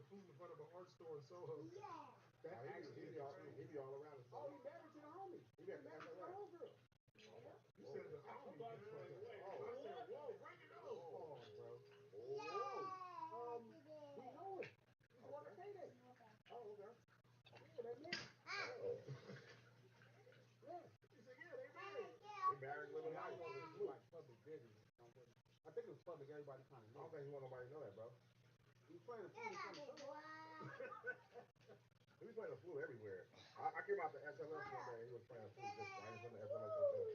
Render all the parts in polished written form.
food in front of an art store in Soho. Yeah. That actually he be all around us. Oh, he married to the homie. He married to the homegirl. You said the homie. I said, whoa, bring it on. Oh, bro. Whoa. We know it. He's going to payday. Oh, okay. Yeah, that's me. Oh. Yeah. He said, yeah, they married. They married, living life. It was like public business. I think it was public. Everybody kind of knew. I don't think he want nobody to know that, bro. He's playing a flute. He was playing a flute everywhere. I came out to SLS one day. He was playing a flute just right in front of the SLS hotel.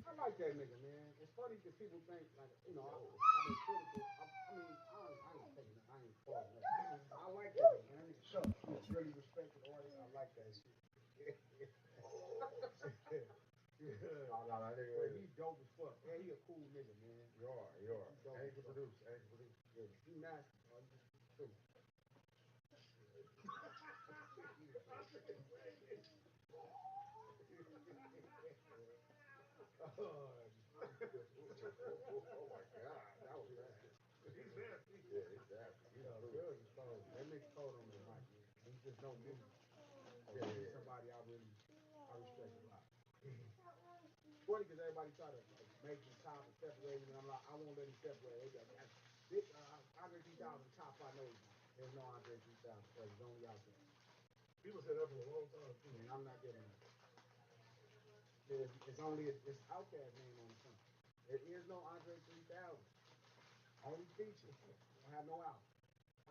I like that nigga, man. It's funny because people think, like, you know, I've been critical. I ain't taking it. I ain't calling it. I like that nigga, man. That nigga tough. He's a really respected artist. I like that shit. Yeah. No, he's dope as fuck. Yeah, he a cool nigga, man. You are. And he can produce. Yeah, he nasty, bro. He just too. Oh my God, that was bad. He's nasty. Yeah, he's nasty. He's good as cold. That nigga cold on the mic, man. He just don't move. Yeah, he's somebody I respect a lot. Funny because everybody try to like make him top and separate him, and I'm like, I won't let him separate. They got Andre 3000 top 5 knows now. There's no Andre 3000 because he's only out there. People said that for a long time too. Man, I'm not giving up. It's only it's Outkast name on the front. There is no Andre 3000. Only feature. Don't have no album.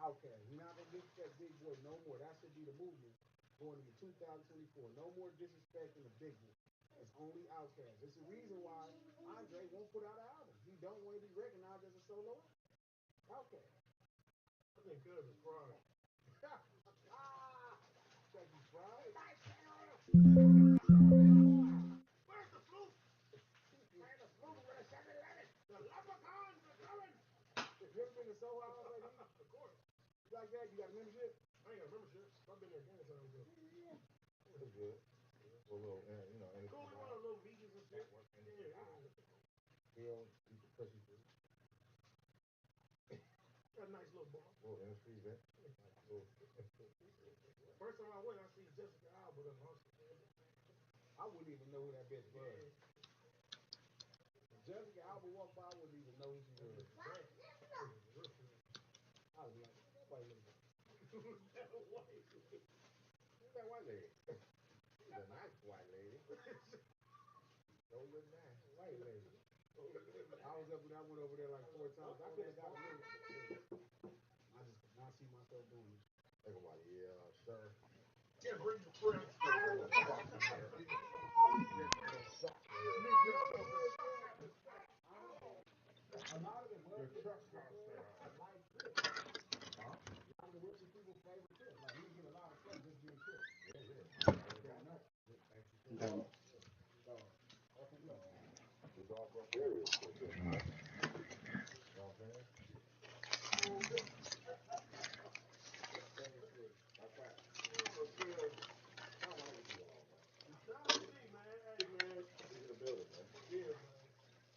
Outkast. We're not gonna disrespect Big Boy no more. That should be the movement going into 2024. No more disrespecting the Big Boy. It's only Outkast. It's the reason why Andre won't put out an album. He don't want to be recognized as a solo Outkast. I think Cuz is fried. Thank you, fried. Where's the flute? Where's the flute? We're at 7-Eleven. The leprechauns are coming. You ever been to Soho already? Of course. You like that? You got a membership? I ain't got a membership. I've been there a long time ago. It was good. A little, you know, cool. We want a little vegans and shit. He'll eat the pussy food. Got a nice little bar. Little industry event. First time I went, I see Jessica Alba in Austin. I wouldn't even know who that bitch was. Yeah. If Jessica Alba walked by, I wouldn't even know who she was. I was like, who's that white lady? Who's that white lady? Who's that white lady? She's a nice white lady. Don't look nice. White lady. I was up when I went over there like 4 times. I could have got a little. I just could not see myself doing this. They go like, yeah, sir. Can't bring your friends. A lot of the wealthy like Chris. A lot of the wealthy people favor Chris. Like he get a lot of stuff just being Chris. Yeah. It's all from serious. That's right. He's in the building, man. Yeah, man.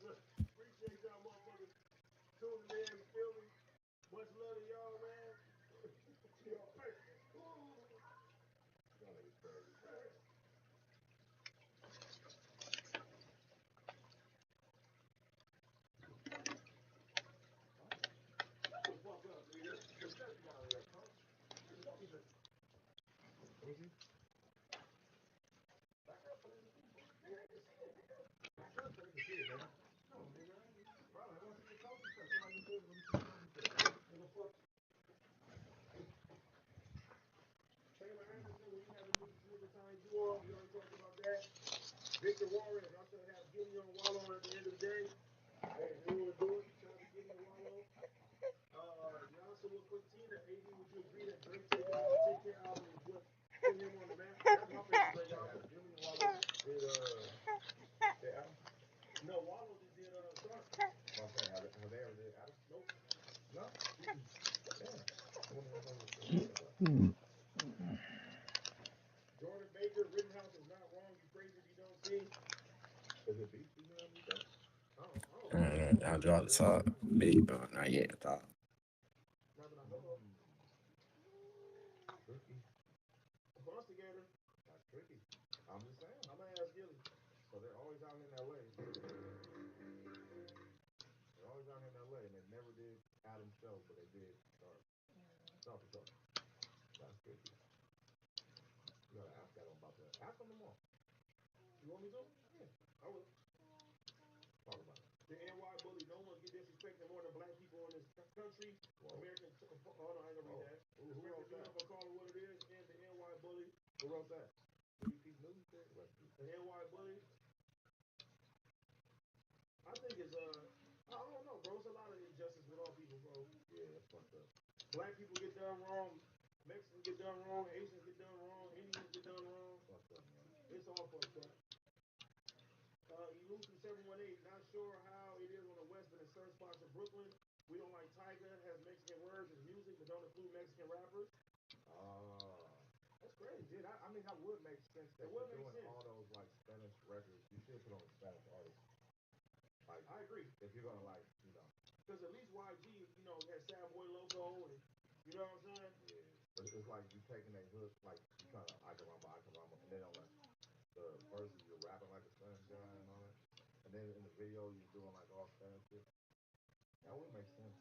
Look, appreciate y'all motherfuckers tuning in, feel me? Much love to y'all, man. Y'all niggas crazy. Victor Warren, y'all should have Gilly on Wallow at the end of the day. Hey, if you want to do it, shout out to Gilly on Wallow. Y'all, so real quick, Tina, AD, would you agree that Drake Take Care album is what put him on the map? That's my favorite Drake album. Gilly and Wallow did, the album? No, Wallow just did, Star. I'm saying, have they ever did Adam? Nope. No? Jordan Baker, Rittenhouse is not wrong. You crazy if you don't see. Is it beef? You know I draw the top, big, but not yet. Top. together. That's tricky. I'm just saying. I'm gonna ask Gilly. So they're always out in LA. They're always out in LA, and they never did Adam's show, but they did Star for Star. That's tricky. You gotta ask Adam about that. Ask him tomorrow. You want me to? Yeah, I will. Talk about it. The NY bully, no one get disrespected more than black people in this country. Whoa. American, oh no, I ain't gonna read that. Who wrote that? I'm gonna call it what it is, and the NY bully. Who wrote that? News? The NY bully. I think it's I don't know, bro. It's a lot of injustice with all people, bro. Yeah, that's fucked up. Black people get done wrong, Mexicans get done wrong, Asians get done wrong, Indians get done wrong. Fucked up, man. It's all fucked up. You lose from 718. Not sure how it is on the West, but in certain spots of Brooklyn, we don't like Tyga, has Mexican words and music, but don't include Mexican rappers. That's crazy, dude. I mean, that would make sense. That we're doing all those like Spanish records. You should put on a Spanish artist. Like, I agree. If you're gonna like, you know, because at least YG, you know, has Sad Boy logo, and you know what I'm saying? Yeah. But it's like you taking a hook, like you trying to Icaramba, and then on the verses you're rapping like a Spanish guy and all that, and then in the video you're doing like all Spanish shit. That would make sense.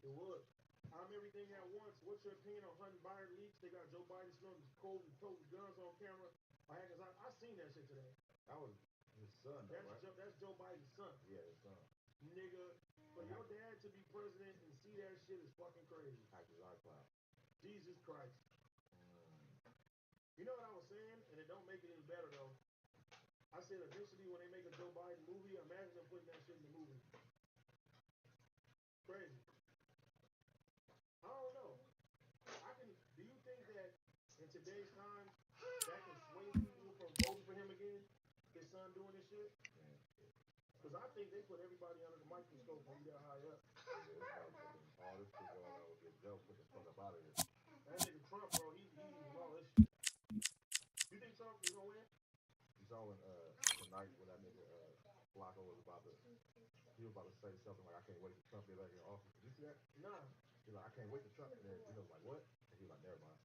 It would. I'm everything at once. What's your opinion on Hunting Biden leaks? They got Joe Biden smoking cold and toting guns on camera. I seen that shit today. That was his son, though, right? That's Joe Biden's son. Yeah, his son. Nigga, for your dad to be president and see that shit is fucking crazy. Hack his iCloud. Jesus Christ. You know what I was saying? And it don't make it any better, though. I said eventually when they make a Joe Biden movie, imagine them putting that shit in the movie. Crazy. I don't know. Do you think that in today's time, that can sway people from voting for him again? His son doing this shit? Because I think they put everybody under the microscope when he got high up. All this shit going on with Joe, put the fuck up out of here. That nigga Trump, bro, he's using all this shit. You think Trump is gonna win? You saw when tonight when that nigga Flacco was about to say something like, I can't wait for Trump to get back in office. Did you see that? Nah. He's like, I can't wait for Trump. And then he was like, what? And he was like, never mind.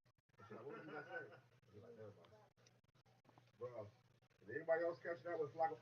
She's like, what was you gonna say? And he was like, never mind. Bro, did anybody else catch that with Flacco?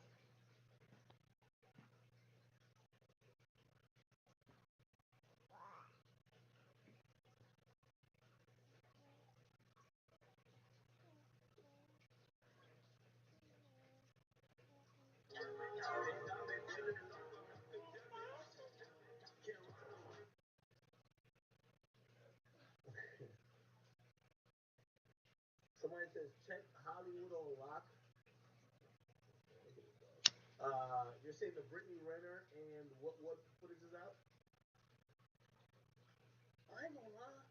Somebody says, check Hollywood on lock. You're saying the Brittany Renner and what footage is out? I ain't gonna lie.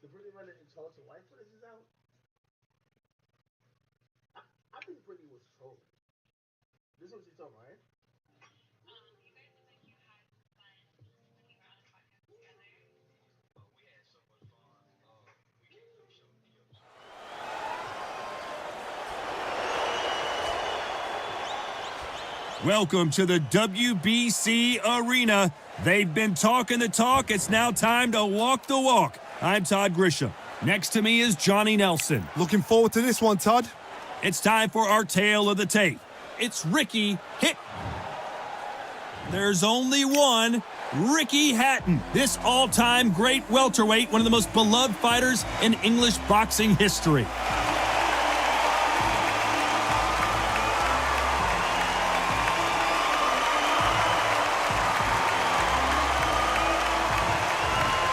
The Brittany Renner and Charleston White footage is out? I think Brittany was trolling. This is what you're talking about, right? Welcome to the WBC Arena. They've been talking the talk. It's now time to walk the walk. I'm Todd Grisham. Next to me is Johnny Nelson. Looking forward to this one, Todd. It's time for our tale of the tape. It's Ricky Hit. There's only one, Ricky Hatton. This all-time great welterweight, one of the most beloved fighters in English boxing history.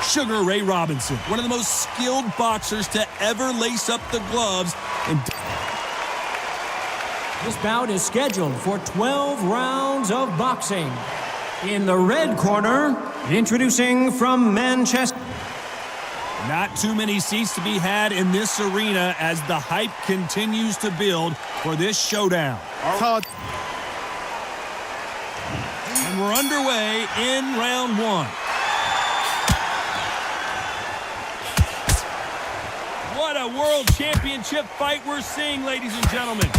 Sugar Ray Robinson, one of the most skilled boxers to ever lace up the gloves. This bout is scheduled for 12 rounds of boxing. In the red corner, introducing from Manchester. Not too many seats to be had in this arena as the hype continues to build for this showdown. Todd. And we're underway in round one. What a world championship fight we're seeing, ladies and gentlemen.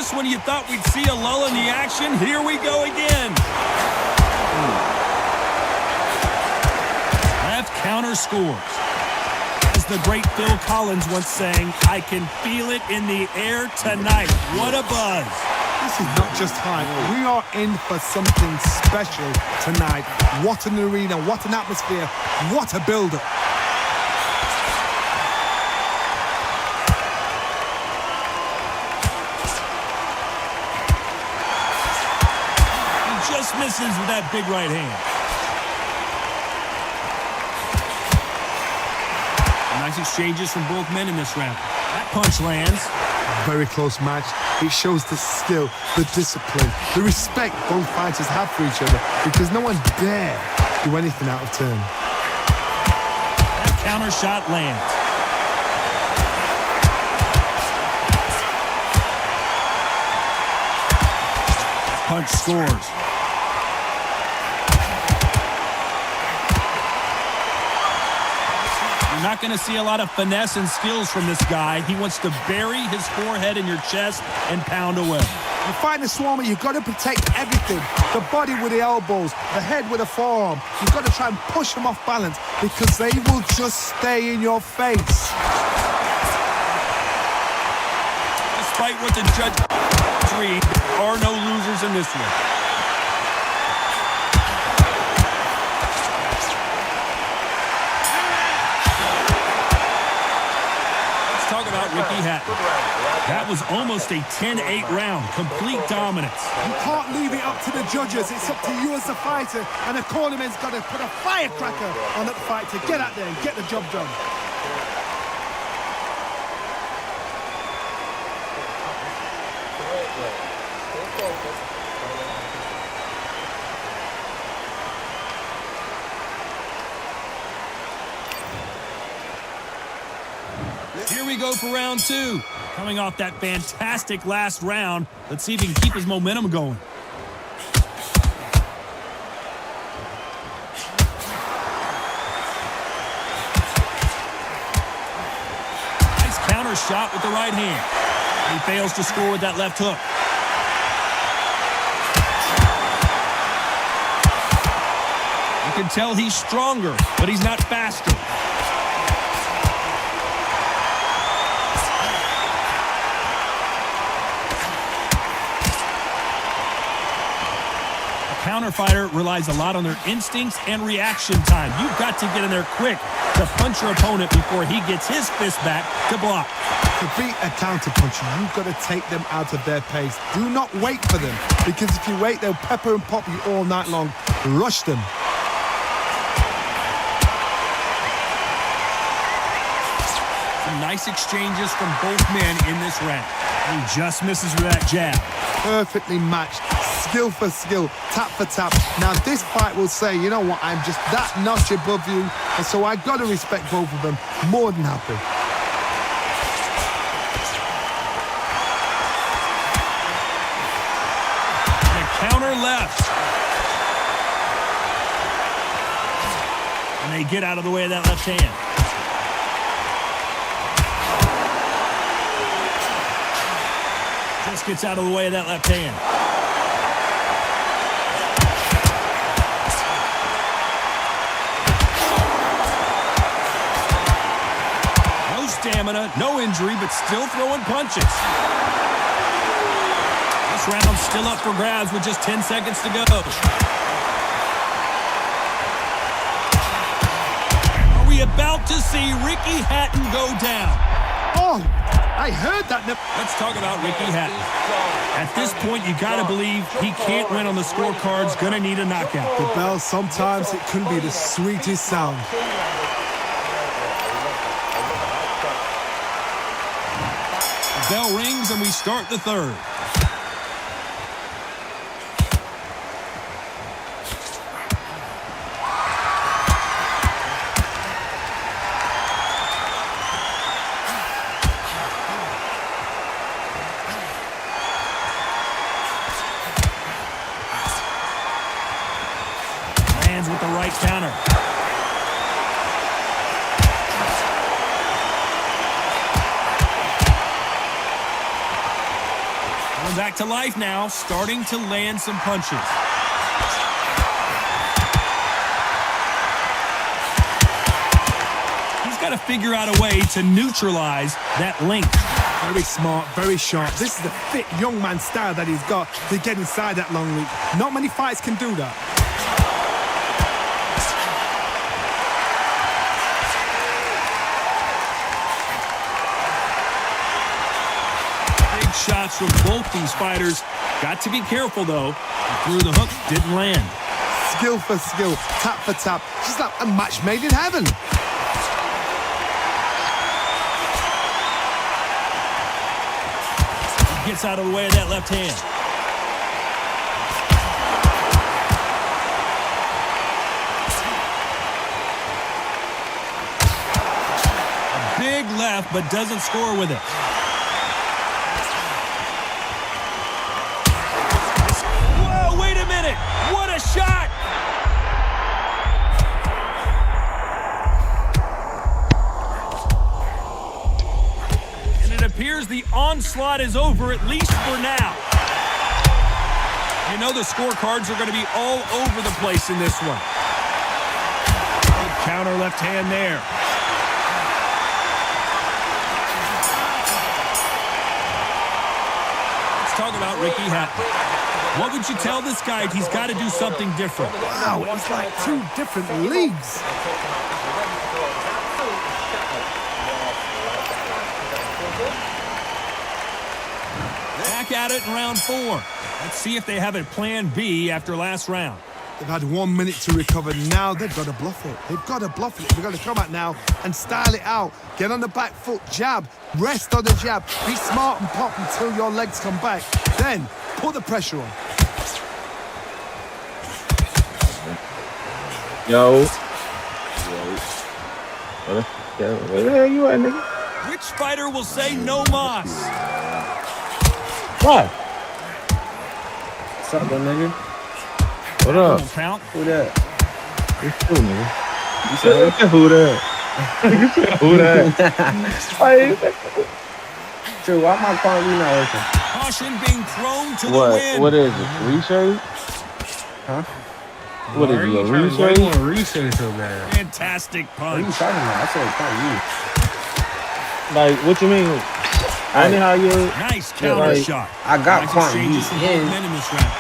Just when you thought we'd see a lull in the action, here we go again. Left counter scores. As the great Phil Collins once sang, I can feel it in the air tonight. What a buzz. This is not just hype. We are in for something special tonight. What an arena, what an atmosphere, what a build-up. He just misses with that big right hand. Nice exchanges from both men in this round. That punch lands. Very close match. It shows the skill, the discipline, the respect both fighters have for each other because no one dare do anything out of turn. That counter shot lands. Punch scores. You're not going to see a lot of finesse and skills from this guy. He wants to bury his forehead in your chest and pound away. You fight the Swarmer, you've got to protect everything. The body with the elbows, the head with the forearm. You've got to try and push them off balance because they will just stay in your face. Despite what the judge agreed, there are no losers in this one. Talk about Ricky Hatton. That was almost a 10-8 round. Complete dominance. You can't leave it up to the judges. It's up to you as the fighter. And the cornerman's got to put a firecracker on that fight to get out there and get the job done. Here we go for round two. Coming off that fantastic last round, let's see if he can keep his momentum going. Nice counter shot with the right hand. He fails to score with that left hook. You can tell he's stronger, but he's not faster. Counterfighter relies a lot on their instincts and reaction time. You've got to get in there quick to punch your opponent before he gets his fist back to block. To beat a counterpuncher, you've got to take them out of their pace. Do not wait for them, because if you wait, they'll pepper and pop you all night long. Rush them. Some nice exchanges from both men in this round. He just misses with that jab. Perfectly matched. Skill for skill, tap for tap. Now this fight will say, you know what, I'm just that notch above you, and so I got to respect both of them. More than happy. And counter left. And they get out of the way of that left hand. Just gets out of the way of that left hand. Stamina, no injury, but still throwing punches. This round's still up for grabs with just 10 seconds to go. Are we about to see Ricky Hatton go down? Oh, I heard that. Let's talk about Ricky Hatton. At this point, you got to believe he can't win on the scorecard's going to need a knockout. The bell, sometimes it can be the sweetest sound. Bell rings and we start the third. Lands with the right counter. Going back to life now, starting to land some punches. He's got to figure out a way to neutralize that length. Very smart, very sharp. This is the fit young man style that he's got to get inside that long reach. Not many fights can do that. Big shots from both these fighters. Got to be careful, though. He threw the hook, didn't land. Skill for skill, tap for tap. Just like a match made in heaven. Gets out of the way of that left hand. A big left, but doesn't score with it. Whoa, wait a minute. What a shot. Appears the onslaught is over, at least for now. You know the scorecards are going to be all over the place in this one. Good counter left hand there. Let's talk about Ricky Hatton. What would you tell this guy if he's got to do something different? Wow, it's like two different leagues. Back at it in round 4. Let's see if they have a plan B after last round. They've had 1 minute to recover. Now they've got to bluff it. They've got to bluff it. They've got to come out now and style it out. Get on the back foot, jab, rest on the jab. Be smart and pop until your legs come back. Then put the pressure on. Yo. Where the hell you at, nigga? Which fighter will say no mas? Why? What's up, little nigga? What up? Count. Who that? It's cool, nigga. You said Who that? Who that? True, why my phone you not working? Caution being thrown to the wind. What is it? Reshape? Huh? What is it? A Why you reshape? want to reshape so bad? Fantastic What are you punch. talking about? I said it's not you. Like, what you mean? I know how you. Nice counter like, shot. I got Nice quantum exchanges heat from both in. men in this round.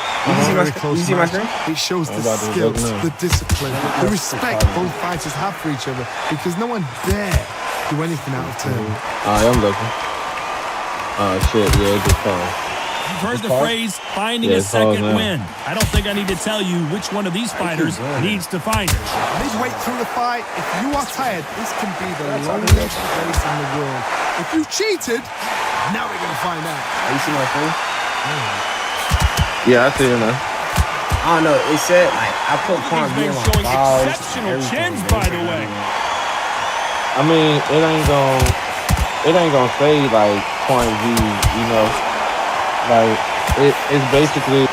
Very close You see my match. screen? It shows the I'm about to skills, look now. the discipline, the respect both fighters have for each other because no one dare do anything out of turn. I'm looking. Oh, shit. Yeah, it's just fine. You've heard the phrase, finding Yeah, a it's hard second now. win. I don't think I need to tell you which one of these fighters needs to find it. Midway through the fight, if you are tired, this can be the loneliest place in the world. If you cheated, now we're going to find out. You see my screen? Yeah, I see it now. I don't know. It said, like, I put He's quantum been heat on showing balls. exceptional chins, by the way. I mean, it ain't gonna say like point V, you know. Like it's basically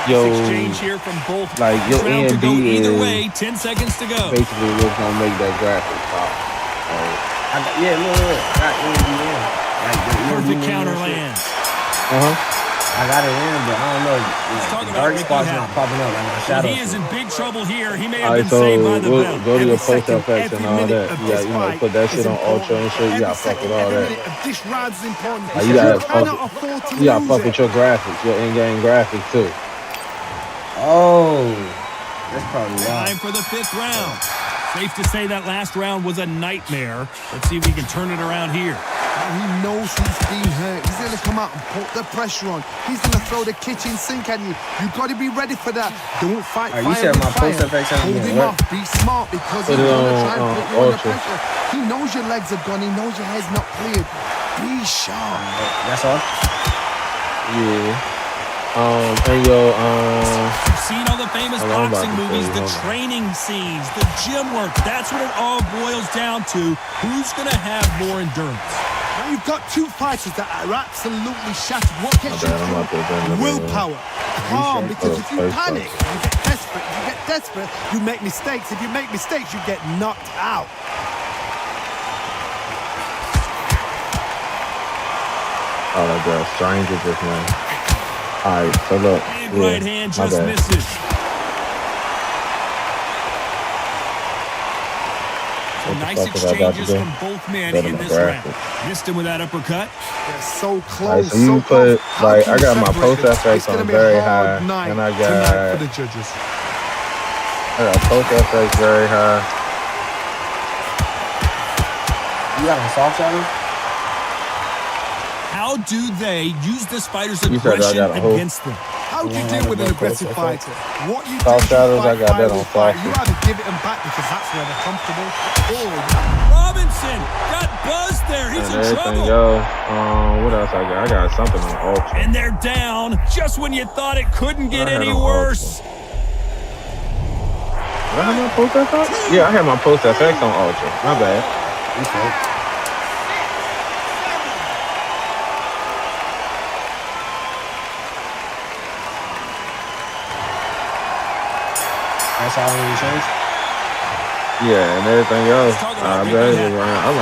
This exchange here from both. like your This round could go AMD either is way. 10 seconds to go. basically what's gonna make that graphic pop. Yeah, look. I got NBN. Like, Perfect counter lands. I got it in, but I don't know. talk The about dark Ricky spot's Hatton. not popping up. Like my Well, shadow. he is in big trouble here. He may have Alright, been so saved by the we'll bell. go to your Every post second, effects and every all minute that. of You got, this you know, fight put that is shit on ultra and shit. You Every gotta fuck second, with all every that. minute of this round is important. Like, you gotta cannot fuck afford to You gotta lose fuck it. with your graphics, your in-game graphics too. Oh, that's probably why. Time for the 5th round. Safe to say that last round was a nightmare. Let's see if we can turn it around here. And he knows he's being hurt. He's going to come out and put the pressure on. He's going to throw the kitchen sink at you. You've got to be ready for that. Don't fight Alright, fire you said with my fire. post effects haven't Hold even him off. worked. Be smart because Put he's it going to on, try and put you under ultra. pressure. He knows your legs are gone. He knows your head's not cleared. Be sharp. That's all. Yeah. And yo, You've seen all the famous Hold on, I'm boxing about to movies, say, the hold on. training scenes, the gym work. That's what it all boils down to. Who's going to have more endurance? Now you've got two fighters that are absolutely shattered. What gets you I'm out there, through? Willpower. Calm, because if you first panic, you get desperate. If you get desperate, you make mistakes. If you make mistakes, you get knocked out. oh, that girl, stranger just now. All right, so look. Big Yeah, right hand my just bad. misses. Some nice fuck was I about to exchanges do? from both men Go to in my this round. graphics. Missed him with that uppercut. They're so All close, right, so you so close. put, How like, can I you got my separate post them? FX It's going on to be a very hard high, night and I tonight for got the judges. post FX very high. You got a soft shadow? How do they use this fighter's You said I aggression got a hook. against them? How do you deal with an aggressive fighter? What you do Soft is you shadows, I fight got fire that on with fire. soft. You either give it them back because that's where they're comfortable, or Robinson got buzzed there. He's And in everything trouble. else. What else I got? I got something on Ultra. And they're down just when you thought it couldn't get I had any on worse. Did I have my post FX? Yeah, I had my post FX on Ultra. My bad. That's all you changed? Yeah, and everything else. Talk I about run Ricky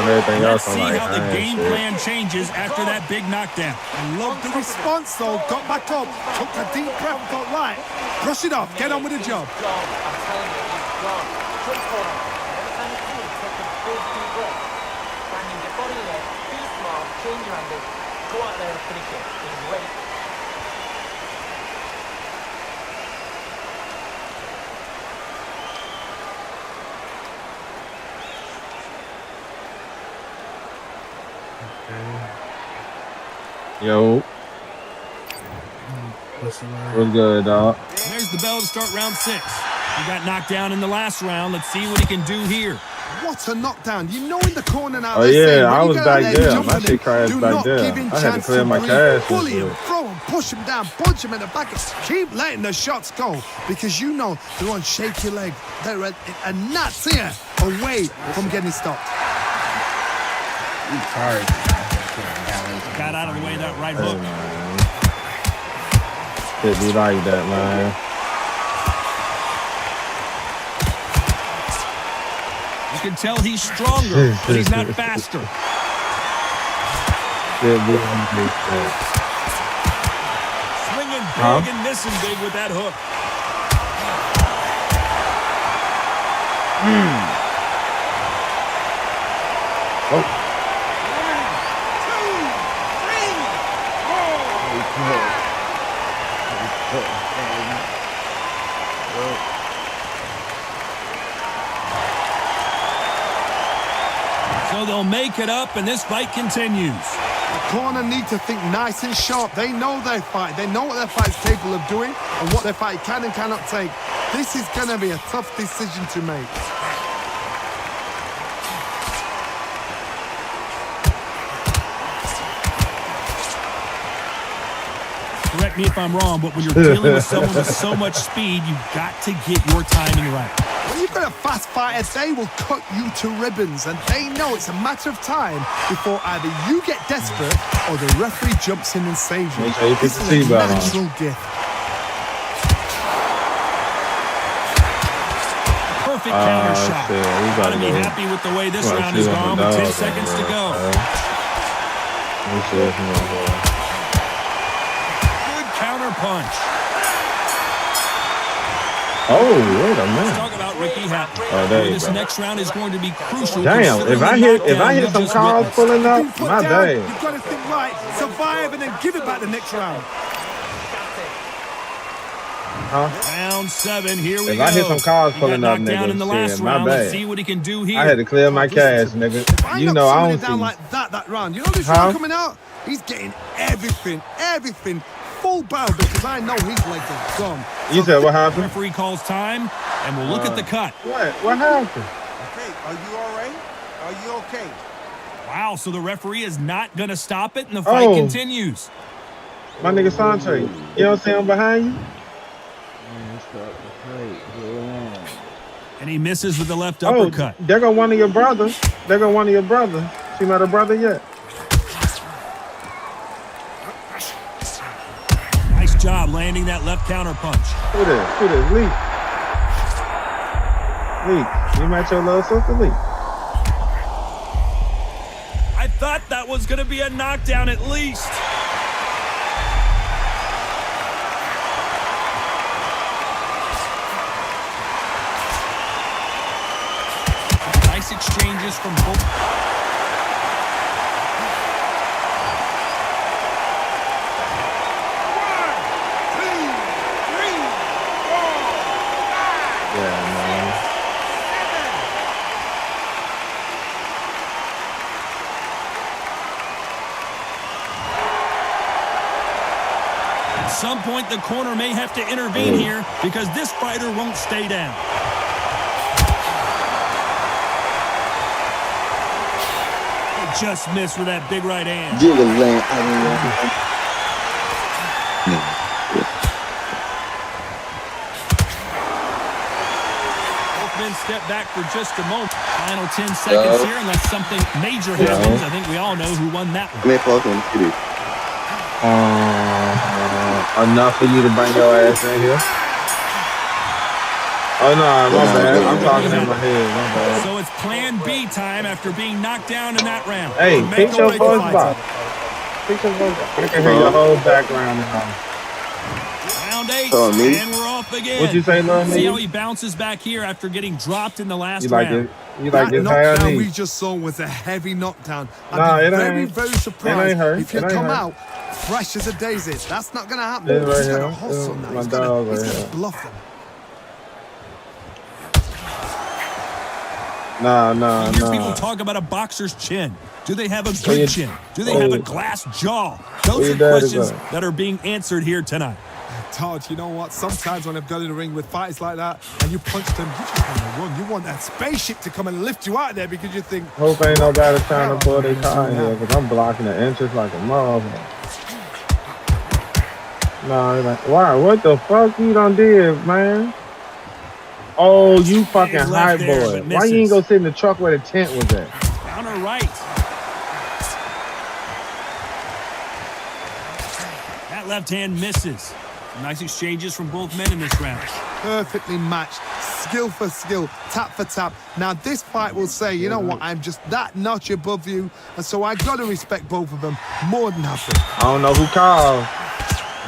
everything Let's else on see like how the high game shit. plan changes after that big knockdown. love the response though. Got back up, took a deep breath, thought, right, brush it off, get on with the job. I'm telling you, he's gone. Jump on him. Every time you see him, take a big deep breath. Banging your body there, be smart, change your angle, go out there and finish it. He's ready. Yo, what's good, dog? There's the bell to start round 6. He got knocked down in the last round. Let's see what he can do here. What a knockdown. You know in the corner now. Oh, they're yeah, saying, when I you was get back out there. jump My on shit him, crashed do back not there. give him I had to chance clear my breathe. cash and Bully him, shit. throw him, push him down, punch him in the back. Keep letting the shots go because you know they're on shaky leg. They're a nuts here away from getting stopped. Sorry. Got out of the way of that right Hey, hook. man. Shit be like that, man. You can tell he's stronger, but he's not faster. Shit be like that. Swinging big and missing big with that hook. So they'll make it up, and this fight continues. The corner need to think nice and sharp. They know their fight. They know what their fight's capable of doing and what their fight can and cannot take. This is going to be a tough decision to make. Correct me if I'm wrong, but when you're dealing with someone with so much speed, you've got to get your timing right. When you've got a fast fighter, they will cut you to ribbons, and they know it's a matter of time before either you get desperate or the referee jumps in and saves you. Make sure you put This the is a seatbelt on. natural gift. Perfect counter shot. shit, we Gotta gotta be go. happy with the way this Well, round shit has on gone the with 10 dog, seconds to bro. go. Let me see if you want to- Good counter punch. Oh, wait a Let's minute. talk about Ricky Hatton. Oh, there you This go. next round is going to be crucial. Damn, considering if I the hit knockdown some just cars witnessed. pulling Being up, put my down, day. you've got to think right, survive, and then give it back the next round. Round 7, here we If go. I hit some cars He pulling got up, knocked down nigga, in the shit, last my round. Let's bad. see what he can do here. I had to clear my cash, Listen, nigga. If I You knock know I somebody don't down see. like that round, you know this Huh? round coming out? He's getting everything, full barrel because I know his legs are gone. You said what happened? Referee calls time, and we'll look at the cut. What happened? Okay, are you all right? Are you okay? Wow, so the referee is not going to stop it, and the fight Oh. continues. My nigga Santre. You don't see him behind you? And he misses with the left Oh, uppercut. there go one of your brothers. There go one of your brothers. She met her brother yet? Nice job landing that left counter punch. Who this? Who this? Lee. Lee, you met your little sister, Lee. I thought that was going to be a knockdown at least. exchanges from both. At some point, the corner may have to intervene here because this fighter won't stay down. He just missed with that big right hand. Both men step back for just a moment. Final 10 seconds here, unless something major happens. I think we all know who won that one. Enough for you to bring your ass in here. Oh no, my bad. I'm talking in my head. My bad. So it's plan B time after being knocked down in that round. Hey, fix your voice box. Fix your voice box. I can hear your whole background now. Round 8, and we're off again. What you say, Lil See how nigga? he bounces back here after getting dropped in the last You like round. it? You like That this high knockdown knee? we just saw was a heavy knockdown. Nah, I'd it be very, ain't. very It ain't surprised hurt. if you It ain't come hurt. out fresh as a daisy. That's not going to happen. It's right He's going here. to hustle now. My He's dog going right to here. bluff them. Nah. You hear people talk about a boxer's chin. Do they have a Where you- good chin? Do they where have a you- glass jaw? where Those your are daddy questions go? that are being answered here tonight. Todd, you know what? Sometimes when I've got in the ring with fights like that and you punch them, you just want to run. You want that spaceship to come and lift you out there because you think, Hope ain't nobody trying to pull their car in here because I'm blocking the entrance like a motherfucker. Nah, it ain't. Why? What the fuck you done did, man? Oh, you fucking He's high left there, boy. but Why you ain't misses. go sit in the truck where the tent was at? Counter right. That left hand misses. Nice exchanges from both men in this round. perfectly matched, skill for skill, tap for tap. Now this fight will say, you know what, I'm just that notch above you, and so I got to respect both of them more than happy. I don't know who called,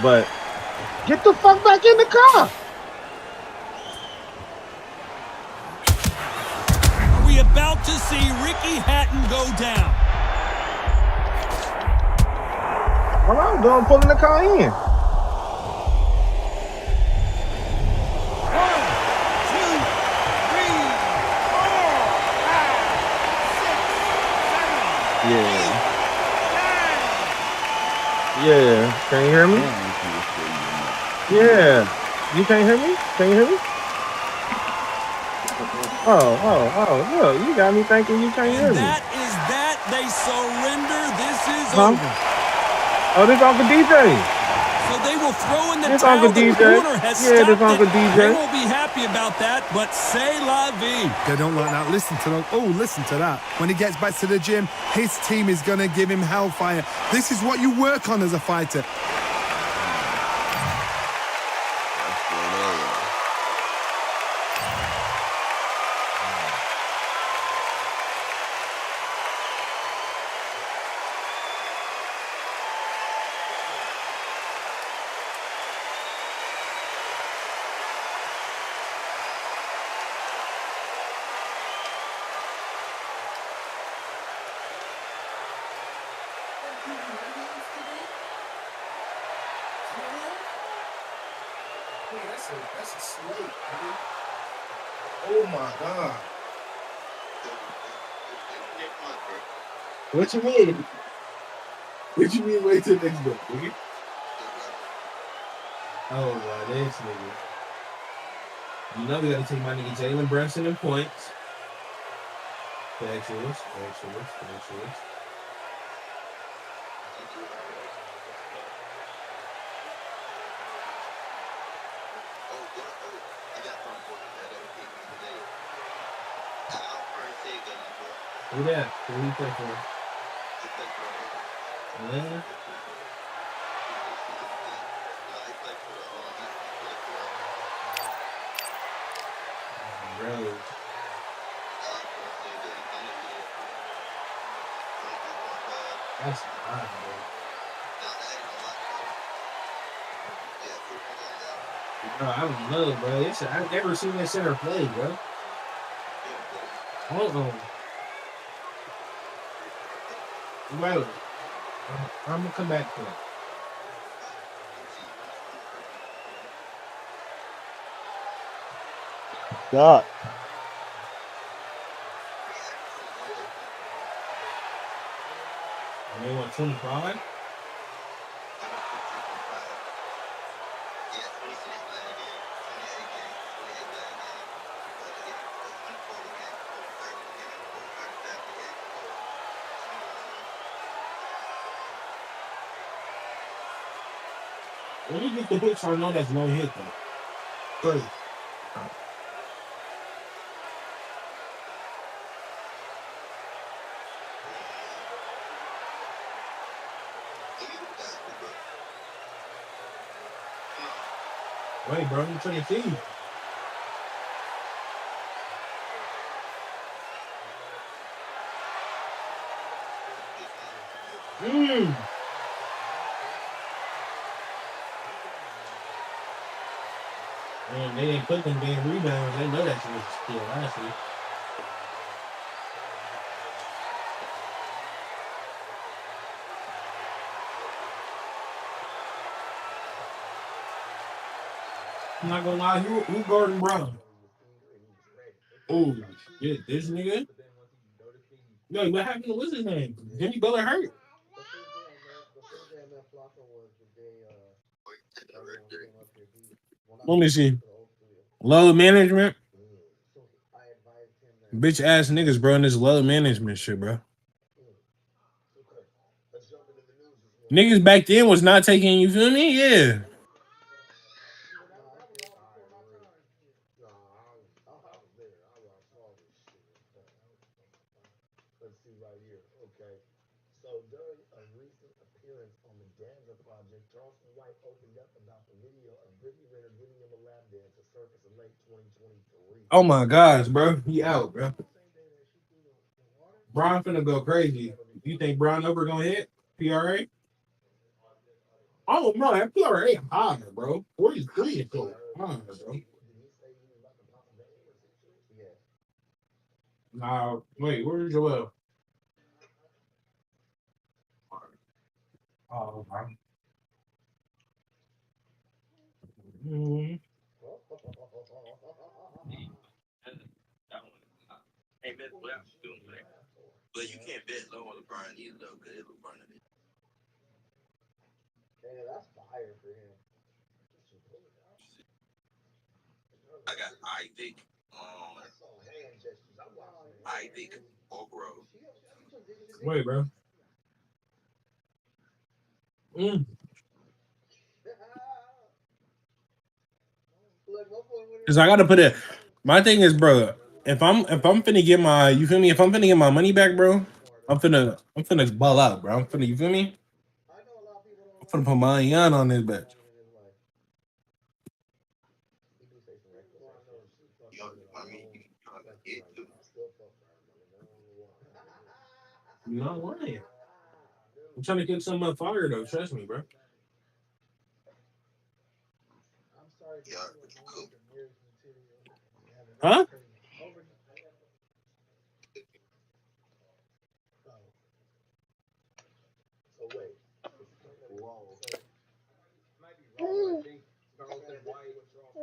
but get the fuck back in the car. Are we about to see Ricky Hatton go down? All I'm doing, pulling the car in. Yeah. Can you hear me? Yeah. You can't hear me? Can you hear me? Oh, look, you got me thinking you can't hear me. That is that. They surrender. This is Huh? over. Oh, this Uncle DJ. So they will throw in the This towel. Uncle The DJ. corner has Yeah, this stopped Uncle it. DJ. They won't be happy about that, but c'est la vie. They don't like that. Listen to them. Oh, listen to that. When he gets back to the gym, his team is going to give him hellfire. This is what you work on as a fighter. That's a slate, dude. Oh my God. What you mean? What you mean wait till next book, nigga? Oh, wow, this nigga. You know we gotta take my nigga Jalen Brunson in points. Factuals. Who that? Who you play for? Bro. That's fine, bro. Bro, I don't know, bro. I've never seen that center play, bro. Hold on. Well, I'm gonna come back to that. God. And they want 25. When you get the hit, so I know that's no hit though. First. Wait, bro, I'm trying to see you. Man, they didn't put them damn rebounds. They know that shit was still last week. I'm not gonna lie, who Gordon Brown? Oh shit, this nigga. No, what happened to what's his name? Jimmy Butler hurt. Let me see. Low management. Bitch ass niggas, bro, in this low management shit, bro. Niggas back then was not taking, you feel me? Yeah. Let's see right here. Okay. So during a recent appearance on the Danza Project, Charleston White opened up about the video of Brittany Renner giving him a lap dance to surface in late 2023. Oh my gosh, bro. He out, bro. Brian finna go crazy. You think Brian over gonna hit PRA? Oh no, that PRA higher, bro. 43 is so high, bro. Nah, wait, where's Joel? Oh, man. Mm-hmm. But you can't bet low on LeBron either, though, because LeBron. Yeah, that's fire for him. I got Isaac, Isaac Okro. Wait, bro. Cause I gotta put it. My thing is, bro. If I'm finna get my, you feel me? If I'm finna get my money back, bro, I'm finna ball out, bro. I'm finna, you feel me? I'm finna put my yen on this bitch. You not lying. I'm trying to get some fire though. Trust me, bro. Huh? So wait. Whoa. Might be wrong. I think Charleston White. So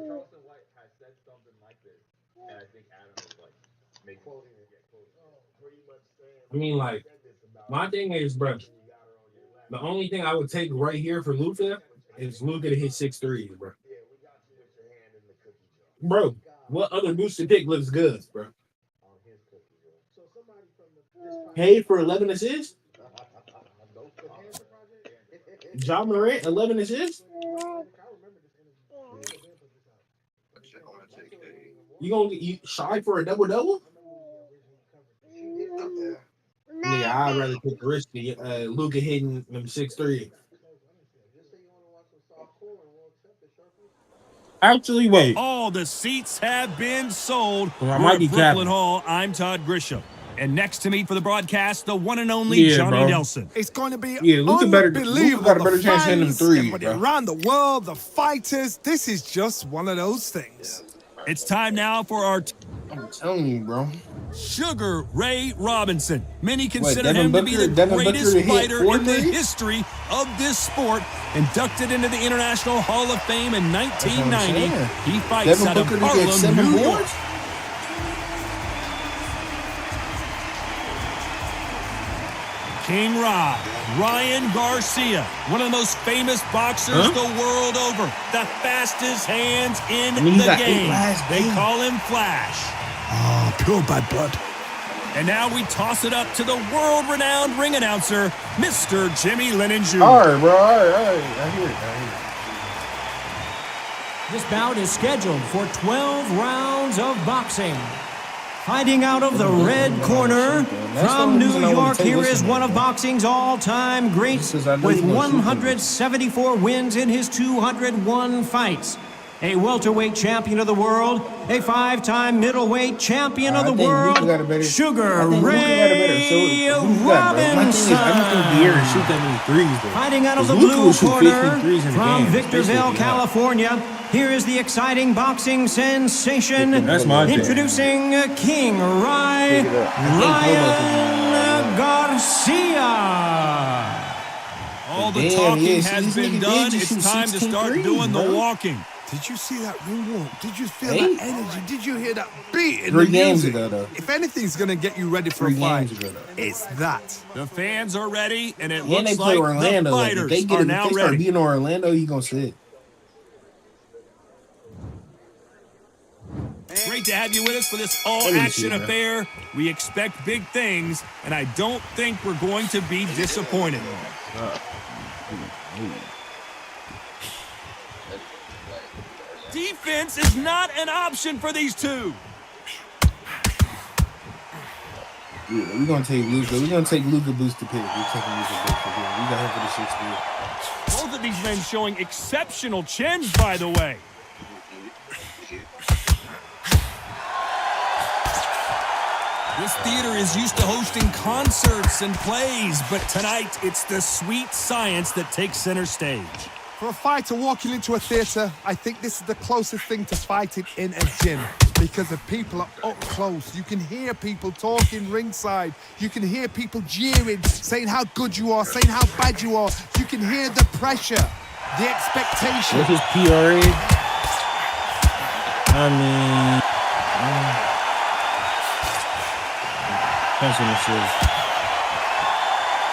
Charleston White has said something like this, and I think Adam is like quoting it. Pretty much saying. I mean, like, my thing is, bro. The only thing I would take right here for Luka is Luka to hit 6 threes, bro. Bro, what other boosted pick looks good, bro? Paid for 11 assists? John Morant, 11 assists? You gonna get shy for a double-double? Yeah, I'd rather take the risk of Luka hitting them 6 3. Actually, wait. All the seats have been sold. Well, I We're might at be Brooklyn capping. Hall. I'm Todd Grisham. And next to me for the broadcast, the one and only Johnny bro. Nelson. It's going to be Luka unbelievable. got a better The chance hitting them fans, threes, everybody bro. around the world, the fighters. This is just one of those things. It's time now for our I'm telling you, bro. Sugar Ray Robinson. Many consider Devin him to be the Booker greatest to hit fighter 4 in the threes? history of this sport. Inducted into the International Hall of Fame in 1990, he fights Devin out of Booker to get Harlem, 7 New York. boards? King Ra, Ryan Garcia, one of the most famous boxers the world over. The fastest hands in the game. They call him Flash. Oh, pure bad blood. And now we toss it up to the world-renowned ring announcer, Mr. Jimmy Lennon Jr. All right, bro. All right. I hear it. This bout is scheduled for 12 rounds of boxing. Fighting out of the red corner from New York, here is one of boxing's all-time greats with 174 wins in his 201 fights. A welterweight champion of the world, a 5-time middleweight champion of the world, Sugar Ray Robinson. Fighting out of the blue corner from Victorville, California, here is the exciting boxing sensation, introducing King Ryan Garcia. All the talking has been done. It's time to start doing the walking. Did you see that ring walk? Did you feel that energy? Did you hear that beat in 3 the games music? ago, though. If anything's going to get you ready for a fight, it's that. The fans are ready, and it And looks they play like Orlando. the If fighters they are now start ready. beating Orlando, you gonna sit. Great to have you with us for this all-action affair. We expect big things, and I don't think we're going to be disappointed. Defense is not an option for these two. Yeah, we're gonna take Luka. We're gonna take Luka booster pick. We're taking Luka booster pick. We got him for the 6 Both of these men showing exceptional chins, by the way. This theater is used to hosting concerts and plays, but tonight it's the sweet science that takes center stage. For a fighter walking into a theatre, I think this is the closest thing to fighting in a gym because the people are up close. You can hear people talking ringside. You can hear people jeering, saying how good you are, saying how bad you are. You can hear the pressure, the expectation. What's his PRA? I mean,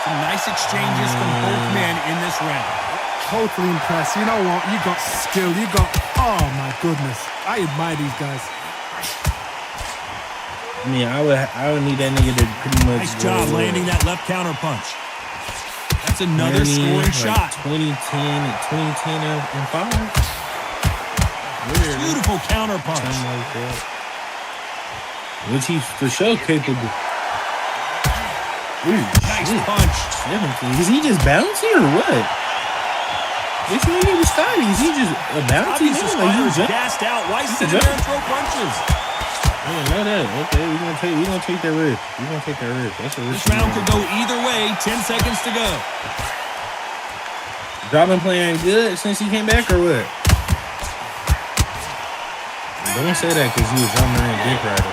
Some nice exchanges from both men in this round. Totally impressed. You know what? You got skill. You got... Oh, my goodness. I admire these guys. I mean, I would need that nigga to pretty much. Nice job landing that left counter punch. That's another scoring shot. 2010 and 5. Beautiful counter punch. Like that. Which he's for sure capable. Ooh, nice punch. 17. Is he just bouncy or what? This nigga was Scotty. Is he just a bouncy Obviously, nigga? Like, Spider's gassed out. Why sit there and throw punches? I didn't know that. Okay, we're gonna take that risk. We're gonna take that risk. That's a risk. This round could go either way. 10 seconds to go. Y'all been playing good since he came back or what? Don't say that because he was on there in Dick Rider.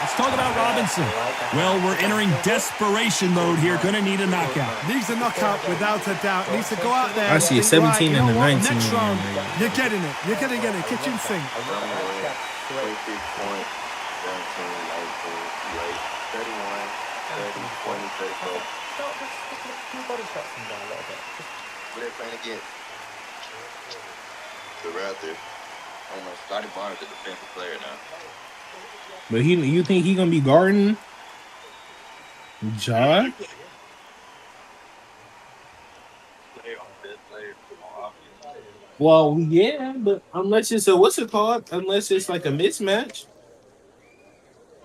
Let's talk about Robinson. Well, we're entering desperation mode here. Gonna need a knockout. Needs a knockout without a doubt. Needs to go out there. I see a 17 and a 19. Next round, you're getting it. You're gonna get it. Kitchen sink. 26 points, 17, 19, 31, 30, 20, 34. Who they playing against? The Raptors. I don't know. Scotty Barnes is a defensive player now. But you think he gonna be guarding Ja? Well, yeah, but unless it's unless it's like a mismatch.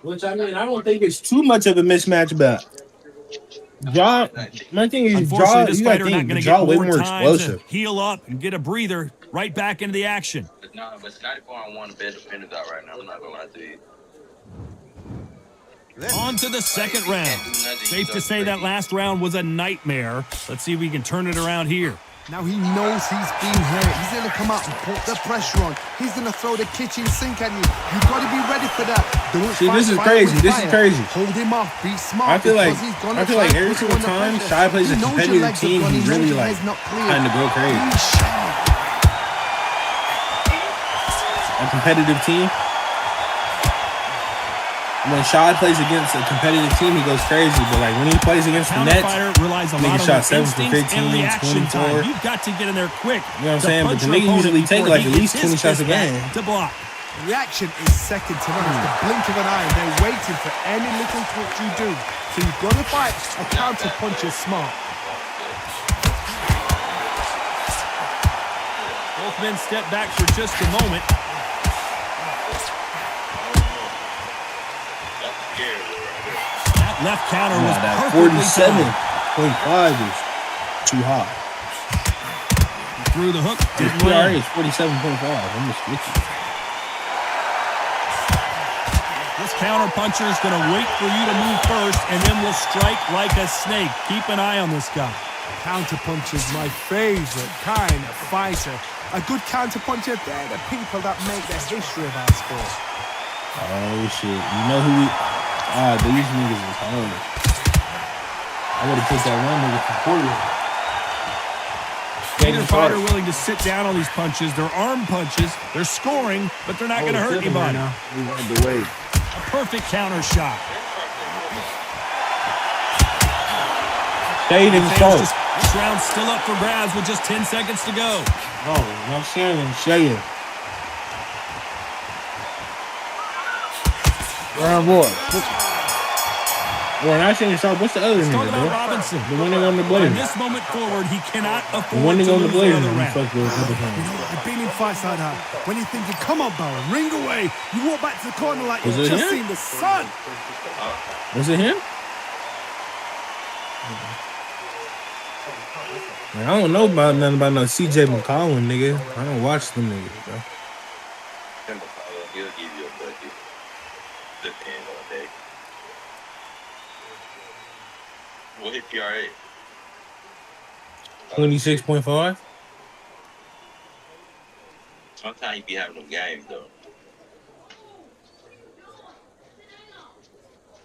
Which I mean, I don't think it's too much of a mismatch, but Ja, my thing is Ja, this you fighter gotta not think going to Ja get way more more time explosive. to heal up and get a breather right back into the action. But Scotty Barnes won the best defenders out right now. I'm not gonna lie to you. On to the second round. Safe to say that last round was a nightmare. Let's see if we can turn it around here. Now he knows he's been hurt. He's going to come out and put the pressure on. He's going to throw the kitchen sink at you. You've got to be ready for that. Don't See, this is crazy. This is crazy. Hold him off. Be smart. I feel like every single time Shy plays a competitive team, he really like kind of go crazy. A competitive team. When Shy plays against a competitive team, he goes crazy. But like when he plays against the Nets, nigga shot 7 for 15, 24. You've got to get in there quick. You know what I'm saying? But the nigga usually take like at least 20 shots a game. To block. Reaction is second to none. It's the blink of an eye. They're waiting for any little touch you do. So you've got to fight a counter puncher smart. Both men step back for just a moment. That left counter was perfectly 47.5 is too high. Through the hook. PRA is 47.5. I'm just switching. This counter puncher is going to wait for you to move first and then will strike like a snake. Keep an eye on this guy. Counter puncher's my favorite kind of fighter. A good counter puncher, they're the people that make the history of our sport. Oh shit! You know who we? These niggas is hard. I would have put that one nigga for Portland. Neither fighter willing to sit down on these punches. They're arm punches. They're scoring, but they're not going to hurt anybody. We wanted to wait. A perfect counter shot. Stay in the start. This round's still up for grabs with just 10 seconds to go. Oh, I'm saying, Shea. Round boy. Well, not saying start. What's the other nigga, bro? Robinson. The one that on the blade. From this moment forward, he cannot afford the one that to on the lose blade. another round. I've been in fights like that. When you're thinking, come on, Baron, ring away. You walk back to the corner like you've just seen the sun. Was it him? Man, I don't know about nothing about no CJ McCollum, nigga. I don't watch them niggas, bro. He'll give you a budget. Depend on day. What hit PRA? 26.5. Sometimes you be having them games though.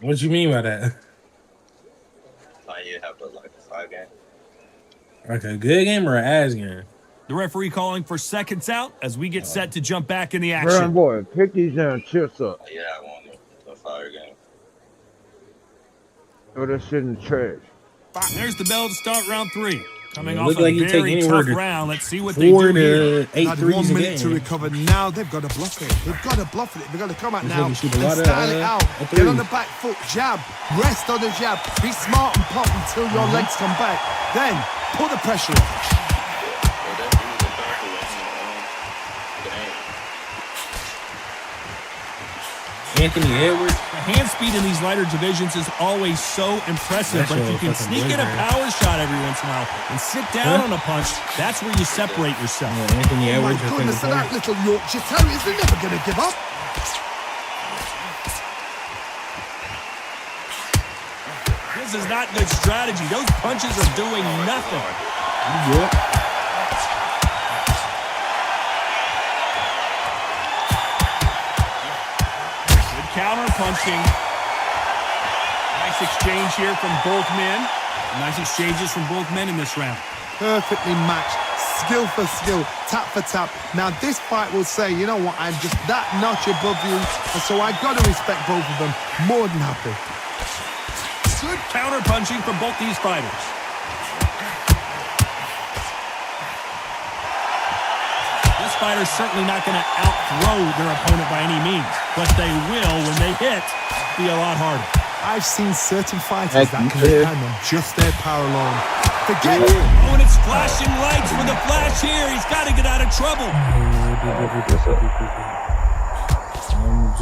What you mean by that? Sometimes you have like a 5 game. Like a good game or an ass game? The referee calling for seconds out as we get set to jump back in the action. Boy, pick these damn chips up. Yeah, I want a 5 game. Throw that shit in the trash. There's the bell to start round 3. Coming off Look a like you take very anywhere tough to round. Let's see what they do 4 here. to 8 Had threes 1 a minute to game. recover. Now they've got to bluff it. They've got to bluff it. They've got to come out Looks now like you shoot a and lot of, style it out. of Get on threes. the back foot, jab, rest on the jab. Be smart and pop until your legs come back. Then put the pressure on. Anthony Edwards. The hand speed in these lighter divisions is always so impressive, but if you can sneak in a power shot every once in a while and sit down on a punch, that's where you separate yourself. Yeah, Anthony Oh my Edwards. goodness, so that little Yorkshire Terriers, they're never going to give up. This is not good strategy. Those punches are doing nothing. Good. Good counter punching. Nice exchange here from both men. Nice exchanges from both men in this round. Perfectly matched, skill for skill, tap for tap. Now this fight will say, you know what, I'm just that notch above you, and so I got to respect both of them. More than happy. Good counter punching from both these fighters. This fighter's certainly not going to outthrow their opponent by any means, but they will, when they hit, be a lot harder. I've seen certain fighters that can depend on just their power alone. Forget it. Oh, and it's flashing lights for the flash here. He's got to get out of trouble.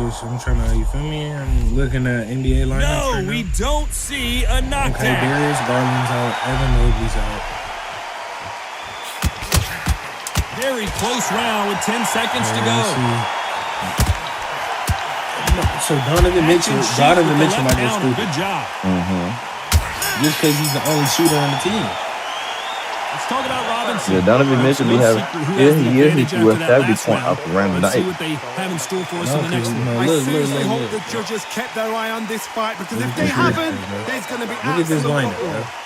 I'm trying to, you feel me? I'm looking at NBA lineups. No, right we now. don't see a knockdown. Okay, Darius Garland's out. Evan Mobley's out. Very close round with 10 seconds to go. So Donovan Mitchell might go stupid. Good job. Just because he's the only shooter on the team. Let's talk about Robinson. Yeah, Donovan Mitchell be having. Yeah, he hit you with 70 point off the random Let's see night. what they have in store for us in the next one. I seriously hope the judges kept their eye on this fight because if they haven't, there's going to be Look at this absolute lineup, bro. uproar.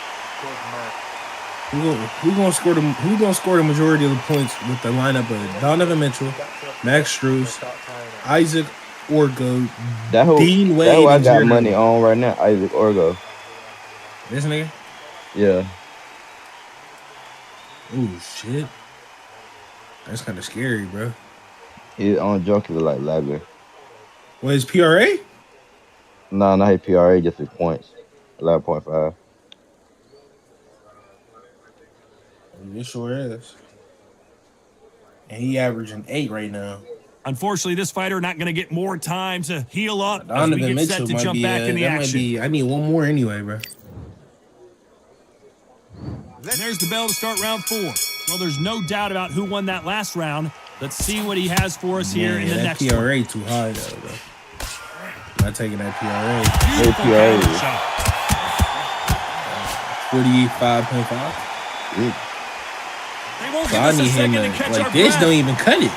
Who gonna score the majority of the points with the lineup of Donovan Mitchell, Max Strus, Isaac Orgo, That who Dean Wade, that who I and got Jeremy. money on right now, Isaac Orgo. This nigga? Yeah. Oh shit. That's kind of scary, bro. His on junkie was like Lagler. What is PRA? No, not his PRA, just his points. 11.5. It sure is. And he averaging 8 right now. Unfortunately, this fighter not going to get more time to heal up as we Donovan get set Mitchell to might jump be. back in the That might action. be. I need one more anyway, bro. And there's the bell to start round 4. Well, there's no doubt about who won that last round. Let's see what he has for us here in the that next PRA one. too high though, bro. Not taking that PRA. Beautiful PRA. counter shot. 45.5. They won't So give I us a need him second to to catch like our this. breath. Don't even cut it.